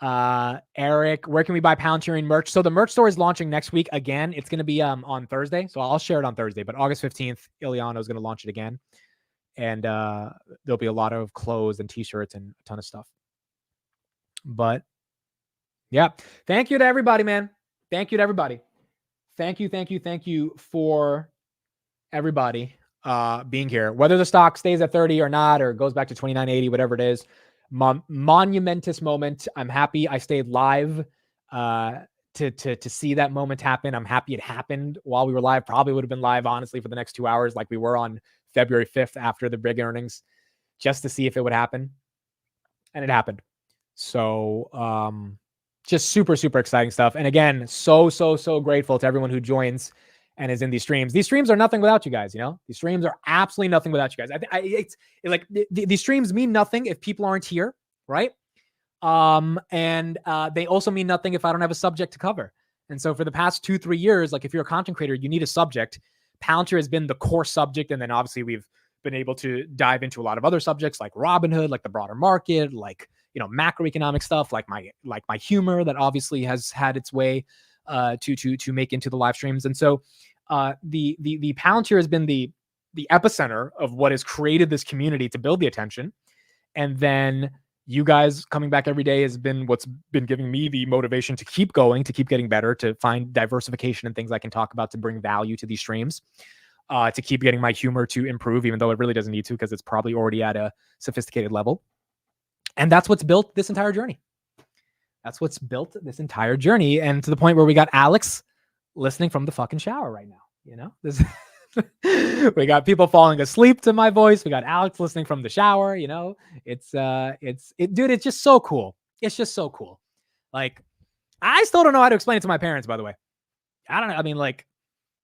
Eric, where can we buy Palantir merch? So the merch store is launching next week again. It's going to be on Thursday. So I'll share it on Thursday. But August 15th, Ileana is going to launch it again. And there'll be a lot of clothes and t-shirts and a ton of stuff. But yeah, thank you to everybody, man. Thank you to everybody. Thank you for everybody being here. Whether the stock stays at 30 or not, or goes back to 29.80, whatever it is, monumentous moment. I'm happy I stayed live to see that moment happen. I'm happy it happened while we were live. Probably would have been live, honestly, for the next 2 hours, like we were on February 5th after the big earnings, just to see if it would happen. And it happened. So, just super, super exciting stuff. And again, so grateful to everyone who joins and is in these streams. These streams are nothing without you guys, These streams are absolutely nothing without you guys. It's like these streams mean nothing if people aren't here, right? And they also mean nothing if I don't have a subject to cover. And so for the past 2-3 years, like if you're a content creator, you need a subject. Palantir has been the core subject. And then obviously we've been able to dive into a lot of other subjects like Robinhood, like the broader market, like, macroeconomic stuff, like my humor that obviously has had its way to make into the live streams. And so the Palantir has been the epicenter of what has created this community to build the attention. And then you guys coming back every day has been what's been giving me the motivation to keep going, to keep getting better, to find diversification and things I can talk about to bring value to these streams, to keep getting my humor to improve, even though it really doesn't need to, because it's probably already at a sophisticated level. And that's what's built this entire journey. And to the point where we got Alex listening from the fucking shower right now. We got people falling asleep to my voice. We got Alex listening from the shower. Dude, it's just so cool. It's just so cool. Like, I still don't know how to explain it to my parents, by the way. I don't know. I mean, like,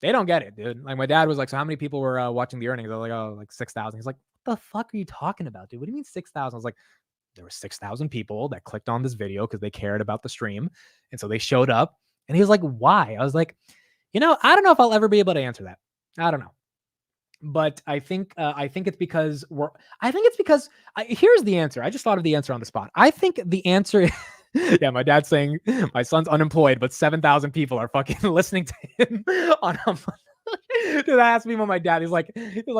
they don't get it, dude. Like, my dad was like, so how many people were watching the earnings? I was like, oh, like 6,000. He's like, what the fuck are you talking about, dude? What do you mean 6,000? I was like, there were 6,000 people that clicked on this video because they cared about the stream. And so they showed up. And he was like, why? I was like, I don't know if I'll ever be able to answer that. I don't know. But I think it's because here's the answer. I just thought of the answer on the spot. I think the answer yeah, my dad's saying my son's unemployed, but 7,000 people are fucking listening to him on Dude, I asked me when my dad, he's like,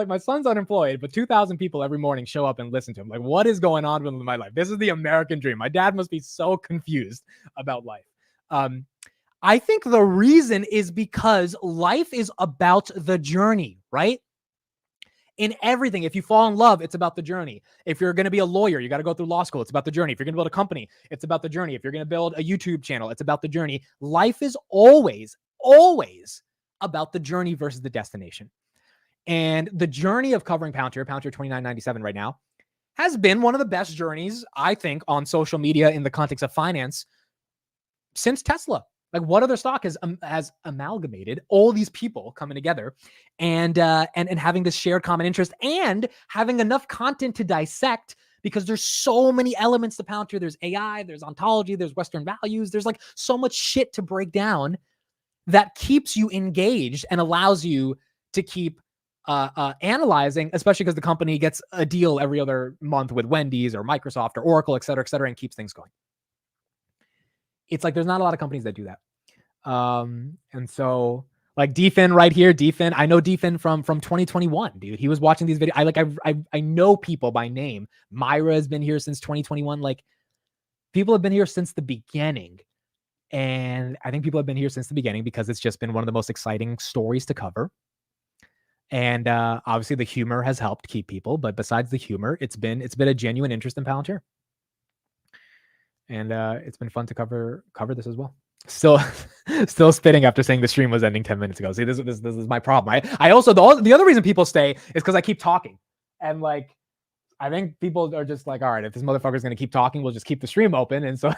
my son's unemployed, but 2,000 people every morning show up and listen to him. Like, what is going on with my life? This is the American dream. My dad must be so confused about life. I think the reason is because life is about the journey, right? In everything, if you fall in love, it's about the journey. If you're going to be a lawyer, you got to go through law school. It's about the journey. If you're going to build a company, it's about the journey. If you're going to build a YouTube channel, it's about the journey. Life is always about the journey versus the destination. And the journey of covering Palantir 29.97 right now, has been one of the best journeys, I think, on social media in the context of finance since Tesla. Like, what other stock has amalgamated all these people coming together and having this shared common interest and having enough content to dissect, because there's so many elements to Palantir. There's AI, there's ontology, there's Western values. There's like so much shit to break down that keeps you engaged and allows you to keep analyzing, especially because the company gets a deal every other month with Wendy's or Microsoft or Oracle, et cetera, and keeps things going. It's like there's not a lot of companies that do that. And so like DFIN right here, DFIN, I know DFIN from 2021, dude. He was watching these videos. I know people by name. Myra has been here since 2021. Like, people have been here since the beginning. And I think people have been here since the beginning because it's just been one of the most exciting stories to cover. And obviously the humor has helped keep people, but besides the humor, it's been a genuine interest in Palantir. And it's been fun to cover this as well. Still spitting after saying the stream was ending 10 minutes ago. See, this is my problem. I also, the other reason people stay is because I keep talking. And like, I think people are just like, all right, if this motherfucker's going to keep talking, we'll just keep the stream open. And so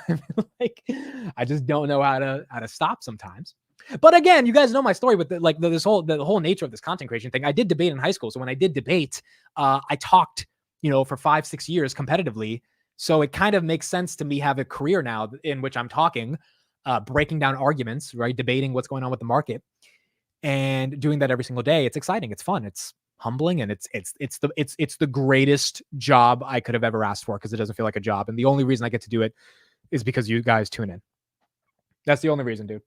like, I just don't know how to stop sometimes. But again, you guys know my story with the whole nature of this content creation thing. I did debate in high school. So when I did debate, I talked, for 5-6 years competitively. So it kind of makes sense to me have a career now in which I'm talking, breaking down arguments, right? Debating what's going on with the market and doing that every single day. It's exciting. It's fun. It's humbling. And it's the greatest job I could have ever asked for, because it doesn't feel like a job. And the only reason I get to do it is because you guys tune in. That's the only reason, dude.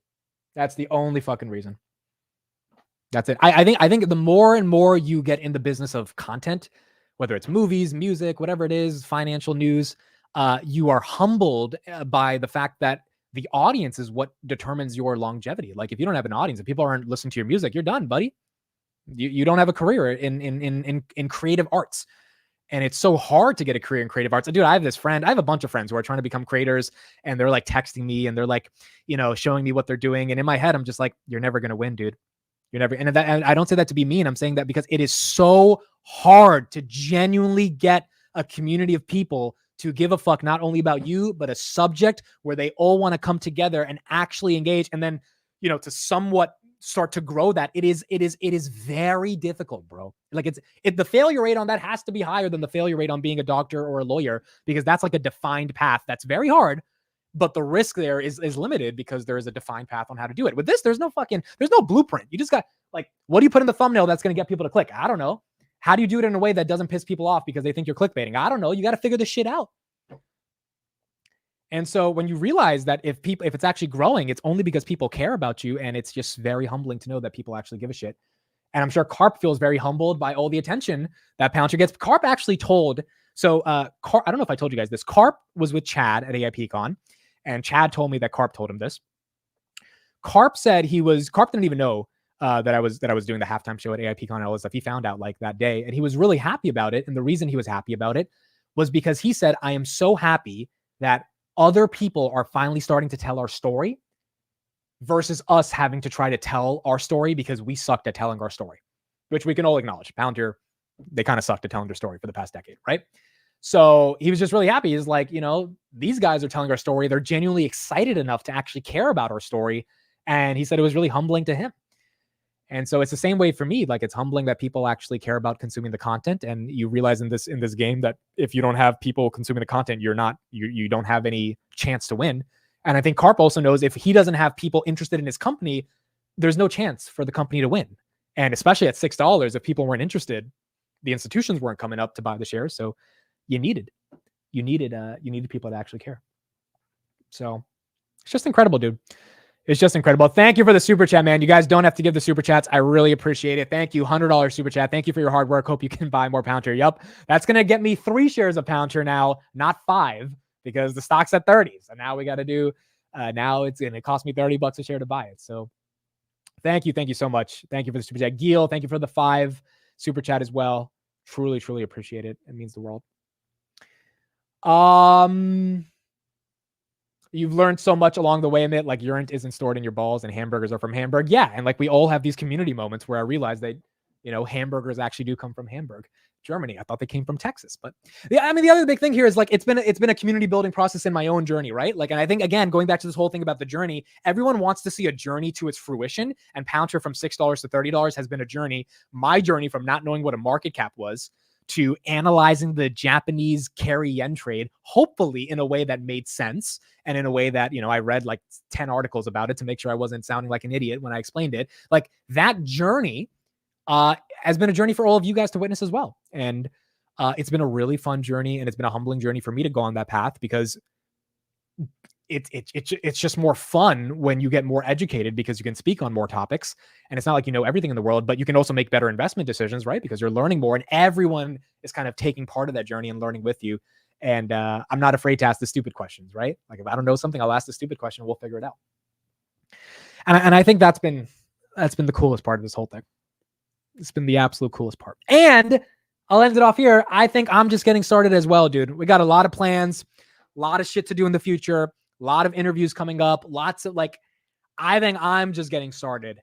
That's the only fucking reason. That's it. I think the more and more you get in the business of content, whether it's movies, music, whatever it is, financial news, you are humbled by the fact that the audience is what determines your longevity. Like, if you don't have an audience, if people aren't listening to your music, you're done, buddy. You don't have a career in creative arts. And it's so hard to get a career in creative arts. Dude, I have a bunch of friends who are trying to become creators, and they're like texting me and they're like, showing me what they're doing. And in my head, I'm just like, you're never going to win, dude. You're never. And I don't say that to be mean. I'm saying that because it is so hard to genuinely get a community of people to give a fuck, not only about you, but a subject where they all want to come together and actually engage. And then, to somewhat start to grow that. It is very difficult, bro. Like, the failure rate on that has to be higher than the failure rate on being a doctor or a lawyer, because that's like a defined path. That's very hard, but the risk there is limited because there is a defined path on how to do it. With this, there's no blueprint. You just got, like, what do you put in the thumbnail that's going to get people to click? I don't know. How do you do it in a way that doesn't piss people off because they think you're clickbaiting? I don't know. You got to figure this shit out. And so when you realize that if it's actually growing, it's only because people care about you. And it's just very humbling to know that people actually give a shit. And I'm sure Karp feels very humbled by all the attention that Palantir gets. Karp actually told, I don't know if I told you guys this. Karp was with Chad at AIPCon, and Chad told me that Karp told him this. Karp said Karp didn't even know that I was doing the halftime show at AIPCon and all this stuff. He found out like that day, and he was really happy about it. And the reason he was happy about it was because he said, I am so happy that other people are finally starting to tell our story versus us having to try to tell our story because we sucked at telling our story, which we can all acknowledge. Palantir, they kind of sucked at telling their story for the past decade, right? So he was just really happy. He's like, these guys are telling our story. They're genuinely excited enough to actually care about our story. And he said it was really humbling to him. And so it's the same way for me. Like, it's humbling that people actually care about consuming the content. And you realize in this game that if you don't have people consuming the content, you don't have any chance to win. And I think Karp also knows if he doesn't have people interested in his company, there's no chance for the company to win. And especially at $6, if people weren't interested, the institutions weren't coming up to buy the shares. So you needed people to actually care. So it's just incredible, dude. It's just incredible. Thank you for the super chat, man. You guys don't have to give the super chats. I really appreciate it. Thank you. $100 super chat. Thank you for your hard work. Hope you can buy more Palantir. Yup. That's going to get me 3 shares of Palantir now, not 5, because the stock's at 30. So now we got to do, now it's going to cost me $30 a share to buy it. So thank you. Thank you so much. Thank you for the super chat. Gil, thank you for the 5 super chat as well. Truly, truly appreciate it. It means the world. You've learned so much along the way, Amit. Like, urine isn't stored in your balls and hamburgers are from Hamburg. Yeah. And like, we all have these community moments where I realize that, hamburgers actually do come from Hamburg. Germany. I thought they came from Texas. But yeah, I mean, the other big thing here is like, it's been a community building process in my own journey, right? Like, and I think, again, going back to this whole thing about the journey, everyone wants to see a journey to its fruition, and Palantir from $6 to $30 has been a journey. My journey from not knowing what a market cap was to analyzing the Japanese carry yen trade, hopefully in a way that made sense and in a way that, I read like 10 articles about it to make sure I wasn't sounding like an idiot when I explained it. Like, that journey has been a journey for all of you guys to witness as well. And it's been a really fun journey, and it's been a humbling journey for me to go on that path, because it's just more fun when you get more educated, because you can speak on more topics, and it's not like you know everything in the world, but you can also make better investment decisions, right? Because you're learning more, and everyone is kind of taking part of that journey and learning with you. And I'm not afraid to ask the stupid questions, right? Like, if I don't know something, I'll ask the stupid question. We'll figure it out. And I think that's been the coolest part of this whole thing. It's been the absolute coolest part. And I'll end it off here. I think I'm just getting started as well, dude. We got a lot of plans, a lot of shit to do in the future, a lot of interviews coming up, lots of I think I'm just getting started.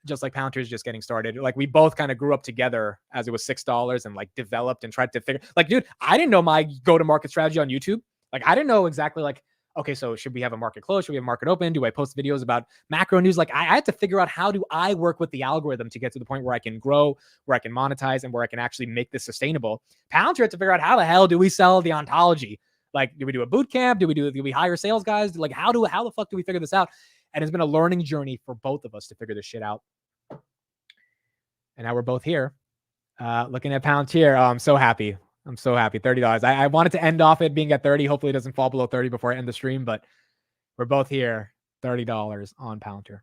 Just like Palantir is just getting started. Like, we both kind of grew up together as it was $6 and like developed and tried to figure, like, dude, I didn't know my go-to-market strategy on YouTube. Like, I didn't know exactly like, okay, so should we have a market close? Should we have a market open? Do I post videos about macro news? Like, I had to figure out, how do I work with the algorithm to get to the point where I can grow, where I can monetize, and where I can actually make this sustainable. Palantir had to figure out, how the hell do we sell the ontology? Like, do we do a boot camp? Do we hire sales guys? Like, how the fuck do we figure this out? And it's been a learning journey for both of us to figure this shit out. And now we're both here looking at Palantir. Oh, I'm so happy. I'm so happy. $30. I wanted to end off it being at 30. Hopefully it doesn't fall below 30 before I end the stream, but we're both here. $30 on Palantir.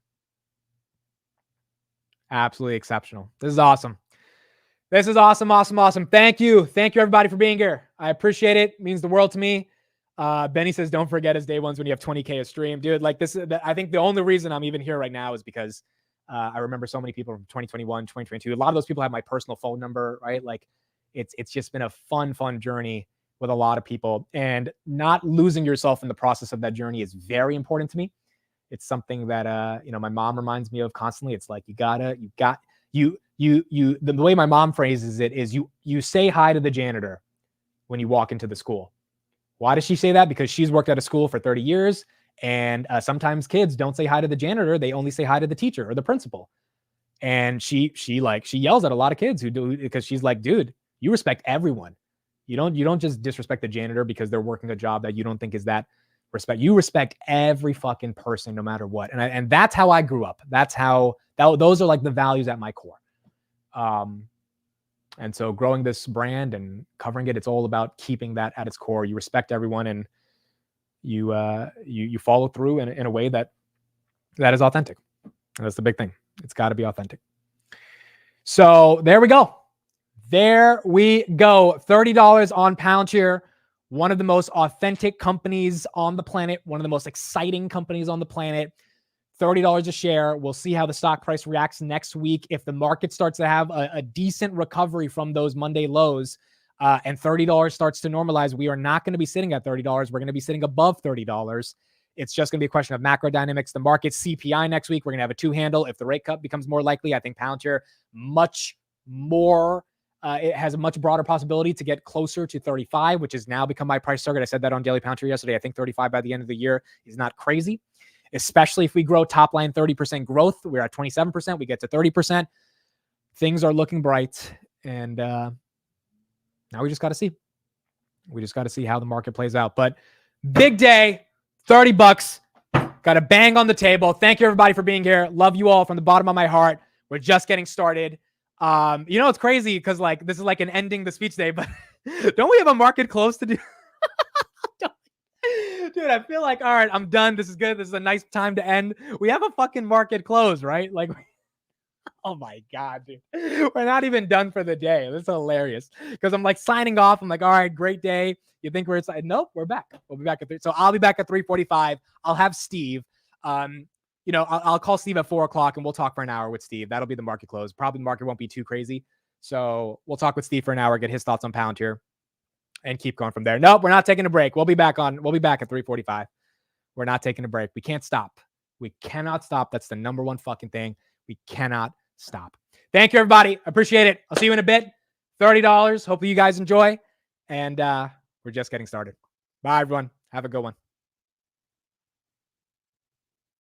Absolutely exceptional. This is awesome. This is awesome, awesome, awesome. Thank you. Thank you, everybody, for being here. I appreciate it. It means the world to me. Benny says, don't forget his day ones when you have 20K a stream. Dude, like, this is, I think the only reason I'm even here right now is because I remember so many people from 2021, 2022. A lot of those people have my personal phone number, right? Like, it's just been a fun journey with a lot of people, and not losing yourself in the process of that journey is very important to me. It's something that, my mom reminds me of constantly. It's like, the way my mom phrases it is you say hi to the janitor when you walk into the school. Why does she say that? Because she's worked at a school for 30 years. And sometimes kids don't say hi to the janitor. They only say hi to the teacher or the principal. And she yells at a lot of kids who do, because she's like, dude, you respect everyone. You don't just disrespect the janitor because they're working a job that you don't think is that respect. You respect every fucking person, no matter what. And that's how I grew up. Those are like the values at my core. And so growing this brand and covering it, it's all about keeping that at its core. You respect everyone, and you follow through in a way that is authentic. And that's the big thing. It's got to be authentic. So there we go. There we go. $30 on Palantir, one of the most authentic companies on the planet, one of the most exciting companies on the planet. $30 a share. We'll see how the stock price reacts next week. If the market starts to have a decent recovery from those Monday lows, and $30 starts to normalize, we are not going to be sitting at $30. We're going to be sitting above $30. It's just going to be a question of macro dynamics. The market CPI next week, we're going to have a 2-handle. If the rate cut becomes more likely, I think Palantir it has a much broader possibility to get closer to 35, which has now become my price target. I said that on Daily Palantir yesterday. I think 35 by the end of the year is not crazy, especially if we grow top line 30% growth. We're at 27%. We get to 30%. Things are looking bright. And now we just got to see. We just got to see how the market plays out. But big day, $30. Got a bang on the table. Thank you, everybody, for being here. Love you all from the bottom of my heart. We're just getting started. It's crazy because like this is like an ending the speech day, but don't we have a market close to do? Dude, I feel like, all right, I'm done. This is good. This is a nice time to end. We have a fucking market close, right? Like, oh my God, dude. We're not even done for the day. This is hilarious because I'm like signing off. I'm like, all right, great day. You think we're inside? Nope, we're back. We'll be back at 3. So I'll be back at 3:45. I'll have Steve. I'll call Steve at 4:00 and we'll talk for an hour with Steve. That'll be the market close. Probably the market won't be too crazy. So we'll talk with Steve for an hour, get his thoughts on Palantir, and keep going from there. Nope, we're not taking a break. We'll be back at 3:45. We're not taking a break. We can't stop. We cannot stop. That's the number one fucking thing. We cannot stop. Thank you, everybody. Appreciate it. I'll see you in a bit. $30. Hopefully you guys enjoy. And we're just getting started. Bye, everyone. Have a good one.